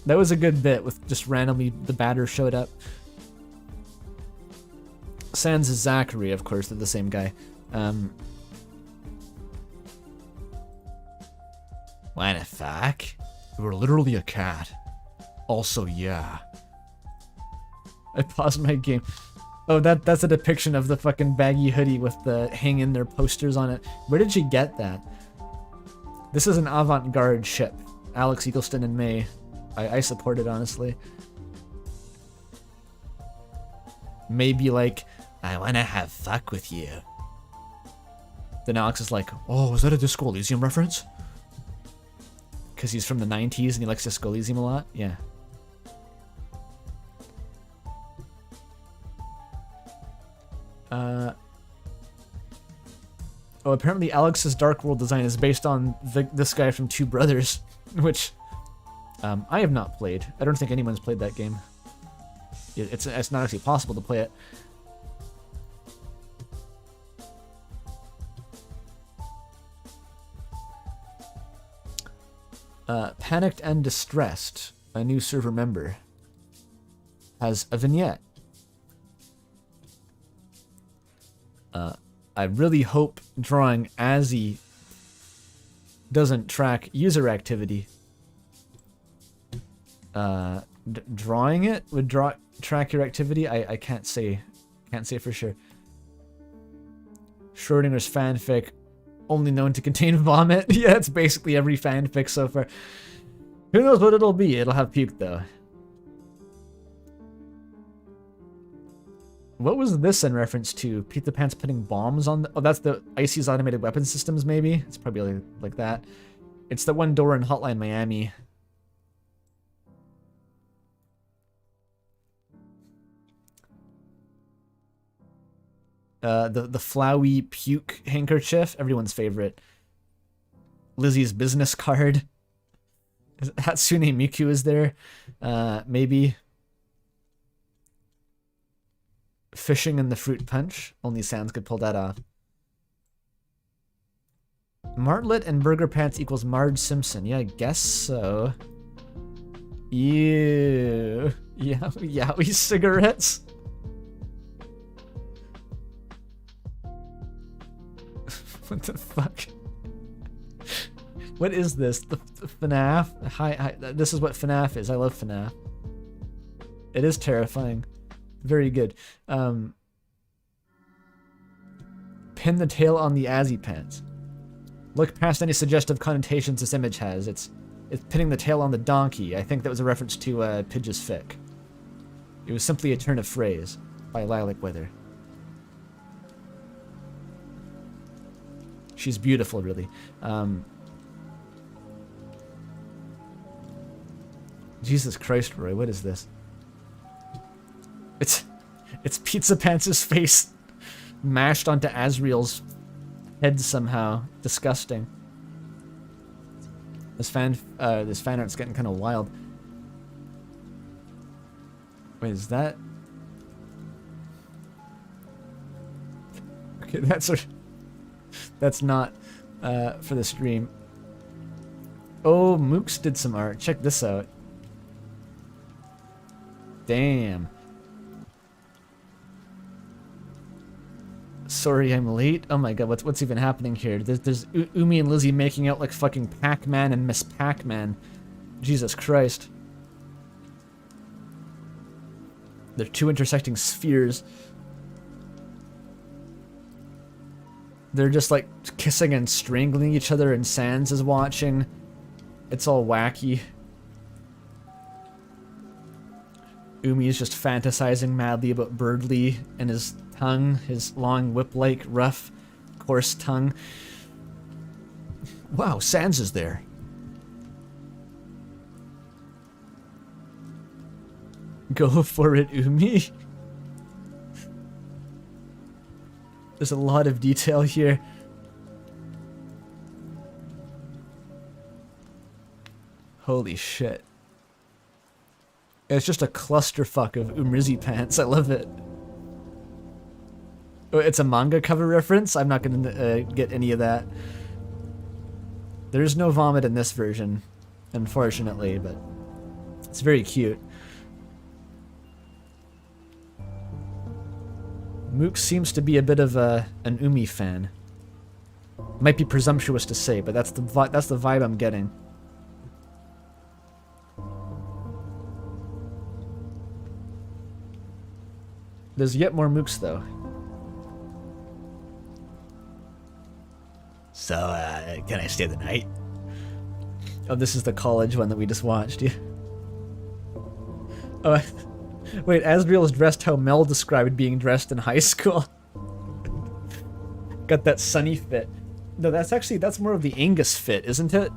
That was a good bit with just randomly the batter showed up. Sans is Zachary, of course, they're the same guy. What the fuck? You were literally a cat. Also, yeah. I paused my game. Oh, that's a depiction of the fucking baggy hoodie with the hang in there posters on it. Where did you get that? This is an avant-garde ship. Alex Eagleston and May. I support it, honestly. Maybe like, I wanna have fuck with you. then Alex is like, Oh, was that a Disco Elysium reference? because he's from the 90s and he likes Disco Elysium a lot? Yeah. Oh, apparently Alex's Dark World design is based on this guy from Two Brothers, which I have not played. I don't think anyone's played that game. It's not actually possible to play it. Panicked and Distressed, a new server member, has a vignette. I really hope drawing Azzy doesn't track user activity. Drawing it would track your activity. I can't say for sure. Schrodinger's fanfic, only known to contain vomit. Yeah, it's basically every fanfic so far. Who knows what it'll be? It'll have puke though. What was this in reference to? Pizzapants putting bombs on the... Oh, that's the Icy's automated weapon systems, maybe? It's probably like that. It's the one door in Hotline Miami. The Flowey puke handkerchief, everyone's favorite. Lizzie's business card. Hatsune Miku is there. Maybe. Fishing in the fruit punch. Only Sans could pull that off. Martlet and Burger Pants equals Marge Simpson. Yeah, I guess so. Ew. Yeah, Yowie cigarettes. What the fuck? What is this? The FNAF? Hi, this is what FNAF is. I love FNAF. It is terrifying. Very good. Pin the tail on the Azzypants. Look past any suggestive connotations this image has. It's pinning the tail on the donkey. I think that was a reference to Pidge's fic. It was simply a turn of phrase by Lilac Weather. She's beautiful, really. Jesus Christ, Roy, what is this? It's Pizzapants' face mashed onto Asriel's head somehow. Disgusting. This fan art's getting kind of wild. Wait, is that? Okay, that's not for the stream. Oh, Mooks did some art. Check this out. Damn. Sorry I'm late. Oh my god, what's even happening here? There's Umi and Lizzie making out like fucking Pac-Man and Miss Pac-Man. Jesus Christ. They're two intersecting spheres. They're just like kissing and strangling each other and Sans is watching. It's all wacky. Umi is just fantasizing madly about Birdly and his tongue, his long whip-like, rough, coarse tongue. Wow, Sans is there. Go for it, Umi. There's a lot of detail here. Holy shit. It's just a clusterfuck of Azzypants. I love it. Oh, it's a manga cover reference? I'm not gonna get any of that. There's no vomit in this version, unfortunately, but it's very cute. Mook seems to be a bit of an Umi fan. Might be presumptuous to say, but that's the vibe I'm getting. There's yet more Mooks though. So, can I stay the night? Oh, this is the college one that we just watched. Yeah. Oh, wait. Asriel is dressed how Mel described being dressed in high school. Got that sunny fit. No, that's more of the Angus fit, isn't it?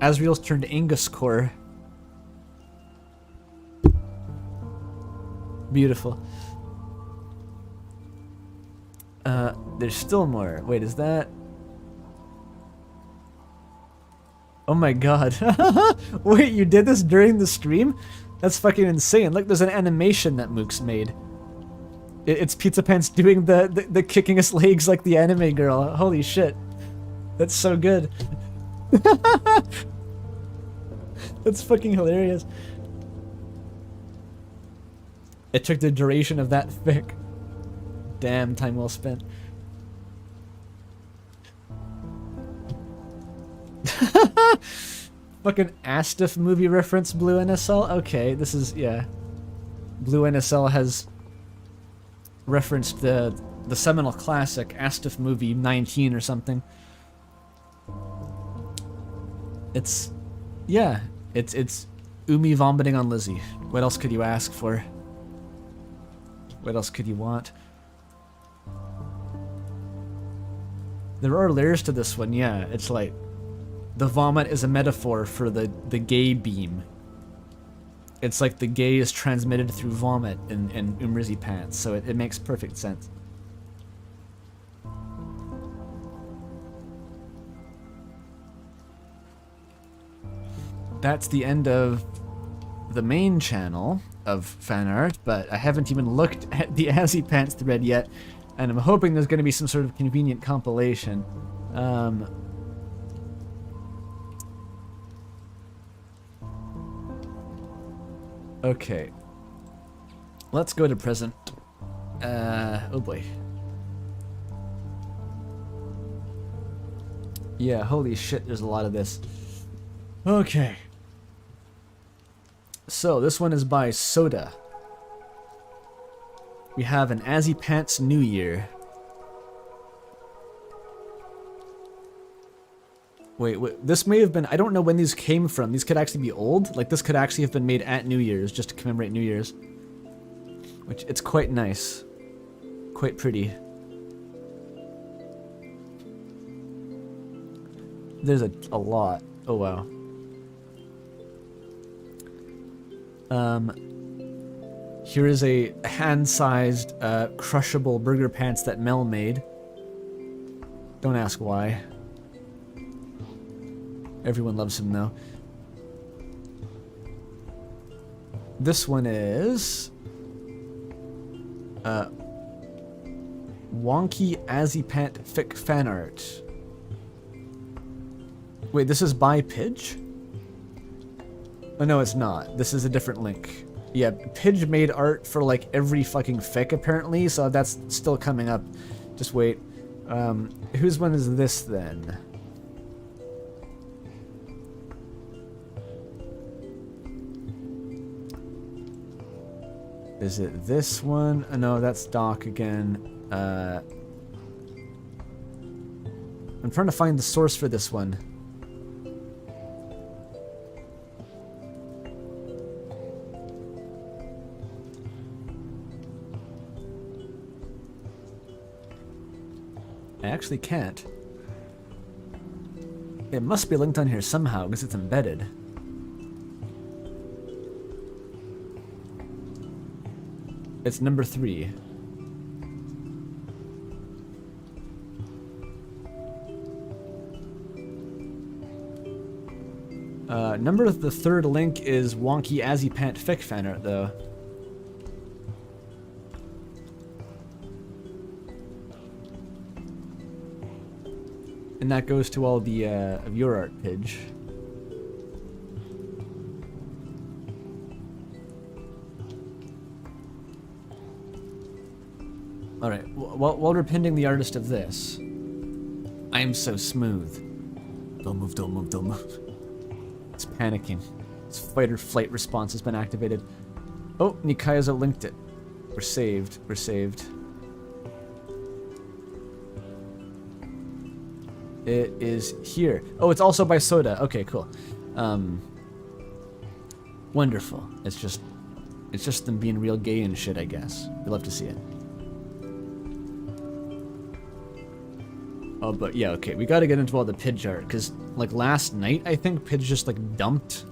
Asriel's turned Angus core. Beautiful. There's still more. Wait, is that? Oh my god. Wait, you did this during the stream? That's fucking insane. Look, there's an animation that Mook's made. It's Pizzapants doing the kicking his legs like the anime girl. Holy shit. That's so good. That's fucking hilarious. It took the duration of that fic. Damn, time well spent. Fucking Astif movie reference, Blue NSL? Okay, this is, yeah. Blue NSL has referenced the seminal classic Astif movie 19 or something. It's, yeah, it's Umi vomiting on Lizzie. What else could you ask for? What else could you want? There are layers to this one, yeah. It's like the vomit is a metaphor for the gay beam. It's like the gay is transmitted through vomit in Azzypants, so it makes perfect sense. That's the end of the main channel of fan art, but I haven't even looked at the Azzypants thread yet, and I'm hoping there's going to be some sort of convenient compilation. Okay. Let's go to present. Oh boy. Yeah, holy shit, there's a lot of this. Okay. So, this one is by Soda. We have an Azzypants New Year. Wait, this may have been, I don't know when these came from. These could actually be old. Like, this could actually have been made at New Year's, just to commemorate New Year's. Which, it's quite nice. Quite pretty. There's a lot. Oh, wow. Here is a hand-sized, crushable burger pants that Mel made. Don't ask why. Everyone loves him, though. This one is... Wonky Azzypant fic fan art. Wait, this is by Pidge? Oh, no, it's not. This is a different link. Yeah, Pidge made art for, like, every fucking fic, apparently, so that's still coming up. Just wait. Whose one is this, then? Is it this one? Oh, no, that's Doc again. I'm trying to find the source for this one. I actually can't. It must be linked on here somehow because it's embedded. It's number 3. Number the 3rd link is wonky Azzypant fic fan art though. And that goes to all the of your art page. Alright, while we're pending the artist of this, I am so smooth. Don't move, don't move, don't move. It's panicking. Its fight or flight response has been activated. Oh, Nikayazo linked it. We're saved, we're saved. It is here. Oh, it's also by Soda. Okay, cool. Wonderful. It's just them being real gay and shit, I guess. We love to see it. Oh, but yeah, okay. We gotta get into all the Pidge art, because, like, last night, I think Pidge just, like, dumped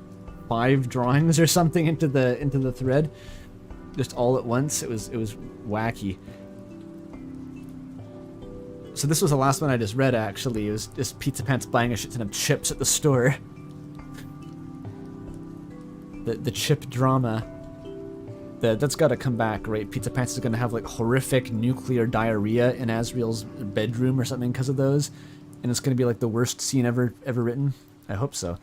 5 drawings or something into the thread. Just all at once. It was wacky. So this was the last one I just read, actually. It was just Pizzapants buying a shit ton of chips at the store. The chip drama. That's gotta come back, right? Pizzapants is gonna have, like, horrific nuclear diarrhea in Asriel's bedroom or something because of those. And it's gonna be, like, the worst scene ever written. I hope so.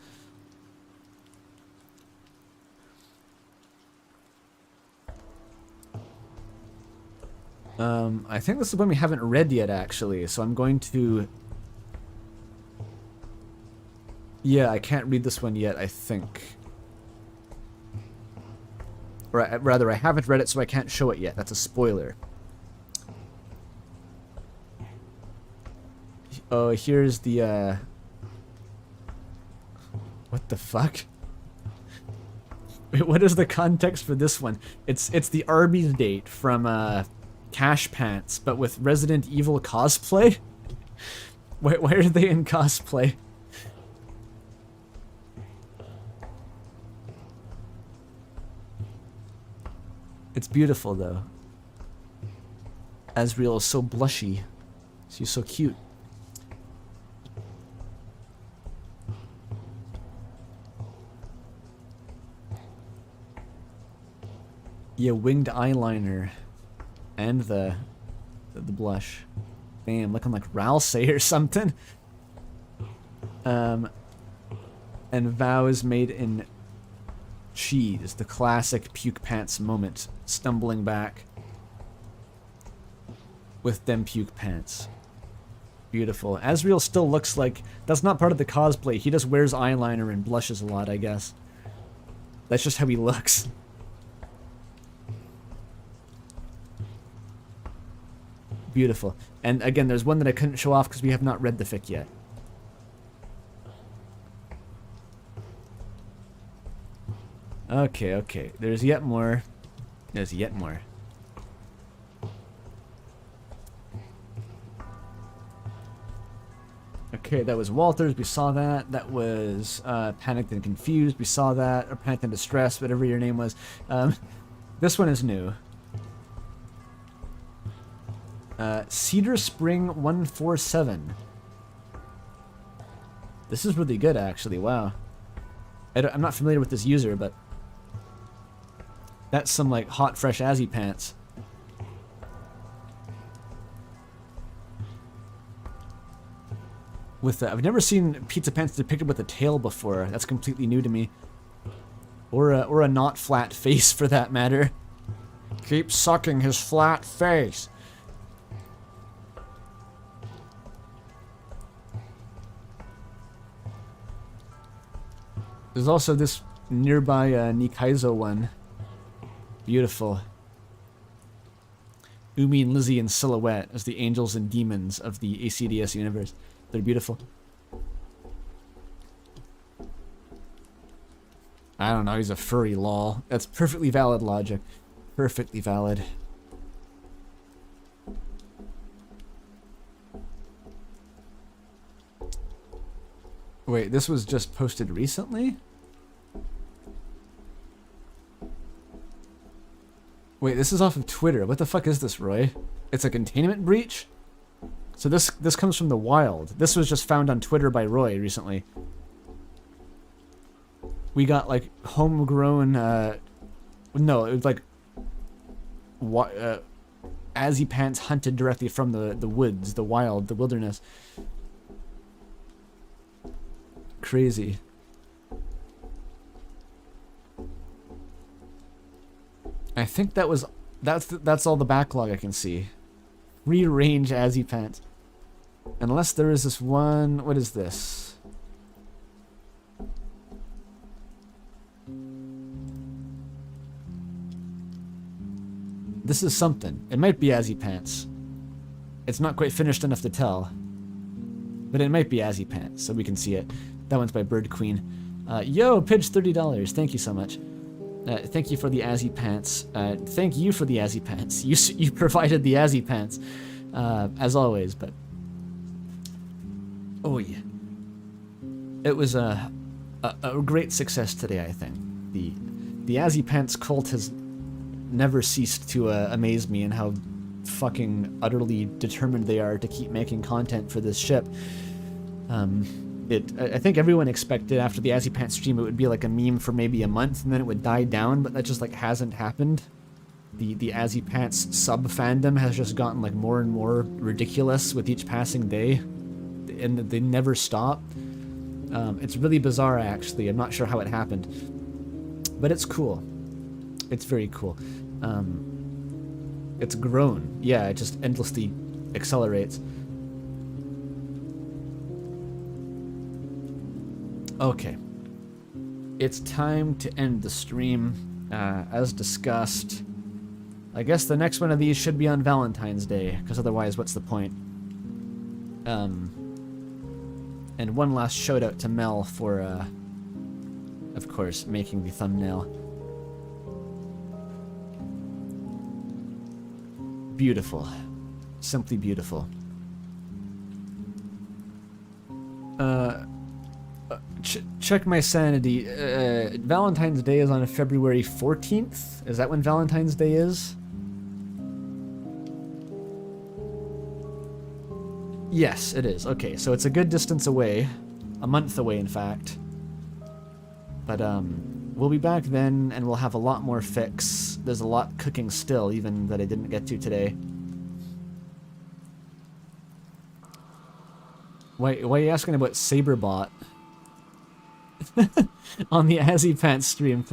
I think this is one we haven't read yet, actually, so I'm going to... Yeah, I can't read this one yet, I think. Or rather, I haven't read it, so I can't show it yet. That's a spoiler. Oh, here's the, What the fuck? Wait, what is the context for this one? It's the Arby's date from, Cash Pants, but with Resident Evil cosplay? Why are they in cosplay? It's beautiful, though. Asriel is so blushy. She's so cute. Yeah, winged eyeliner. And the blush. Damn, looking like Ralsei or something. And Vow is made in cheese, the classic puke pants moment, stumbling back with them puke pants. Beautiful. Asriel still looks like, that's not part of the cosplay, he just wears eyeliner and blushes a lot, I guess. That's just how he looks. Beautiful. And again, there's one that I couldn't show off because we have not read the fic yet. Okay, okay. There's yet more. There's yet more. Okay, that was Walters. We saw that. That was Panicked and Confused. We saw that. Or Panicked and Distressed, whatever your name was. This one is new. Cedar Spring 147. This is really good, actually. Wow. I'm not familiar with this user, but that's some, like, hot, fresh Azzypants. With I've never seen Pizzapants depicted with a tail before. That's completely new to me. Or a not flat face, for that matter. Keep sucking his flat face. There's also this nearby Nikaizo one. Beautiful. Umi and Lizzie in silhouette as the angels and demons of the ACDS universe. They're beautiful. I don't know, he's a furry, lol. That's perfectly valid logic. Perfectly valid. Wait, this was just posted recently? Wait, this is off of Twitter. What the fuck is this, Roy? It's a containment breach? So this comes from the wild. This was just found on Twitter by Roy recently. We got like homegrown, no, it was like Azzypants hunted directly from the woods, the wild, the wilderness. Crazy. I think that's all the backlog I can see. Free range Azzypants. Unless there is this one, what is this? This is something. It might be Azzypants. It's not quite finished enough to tell. But it might be Azzypants, so we can see it. That one's by Bird Queen. Yo, Pidge, $30. Thank you so much. Thank you for the Azzypants. Thank you for the Azzypants. You provided the Azzypants, as always. But oh yeah, it was a great success today. I think the Azzypants cult has never ceased to amaze me, and how fucking utterly determined they are to keep making content for this ship. I think everyone expected after the Azzypants stream it would be like a meme for maybe a month and then it would die down, but that just like hasn't happened. The Azzypants sub fandom has just gotten like more and more ridiculous with each passing day, and they never stop. It's really bizarre actually. I'm not sure how it happened, but it's cool. It's very cool. It's grown. Yeah, it just endlessly accelerates. Okay, it's time to end the stream. As discussed, I guess the next one of these should be on Valentine's Day, because otherwise what's the point? And one last shout out to Mel for, of course, making the thumbnail. Beautiful. Simply beautiful. Check my sanity. Valentine's Day is on February 14th. Is that when Valentine's Day is? Yes, it is. Okay, so it's a good distance away. A month away, in fact. But, we'll be back then, and we'll have a lot more fix. There's a lot cooking still, even that I didn't get to today. Why are you asking about Saberbot? On the Azzypants stream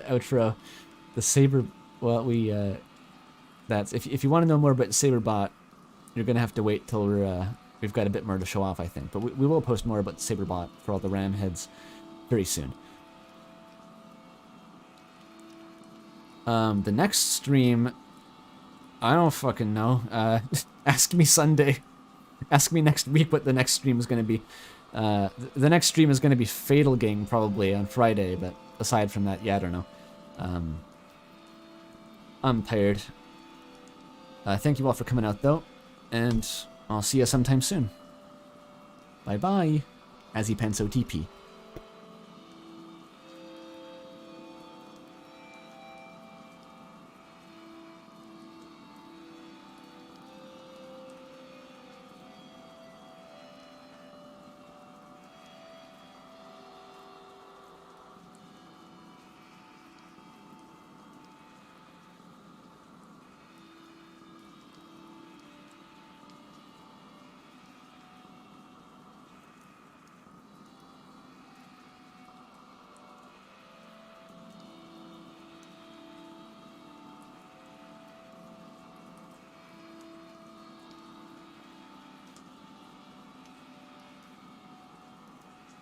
outro, the Saber. Well, that's if you want to know more about Saberbot, you're gonna have to wait till we've got a bit more to show off, I think. But we will post more about Saberbot for all the ram heads very soon. The next stream, I don't fucking know. Ask me Sunday. Ask me next week what the next stream is gonna be. The next stream is going to be Fatal Gang probably on Friday, but aside from that, yeah, I don't know. I'm tired. Thank you all for coming out though, and I'll see you sometime soon. Bye bye, Azzypants OTP.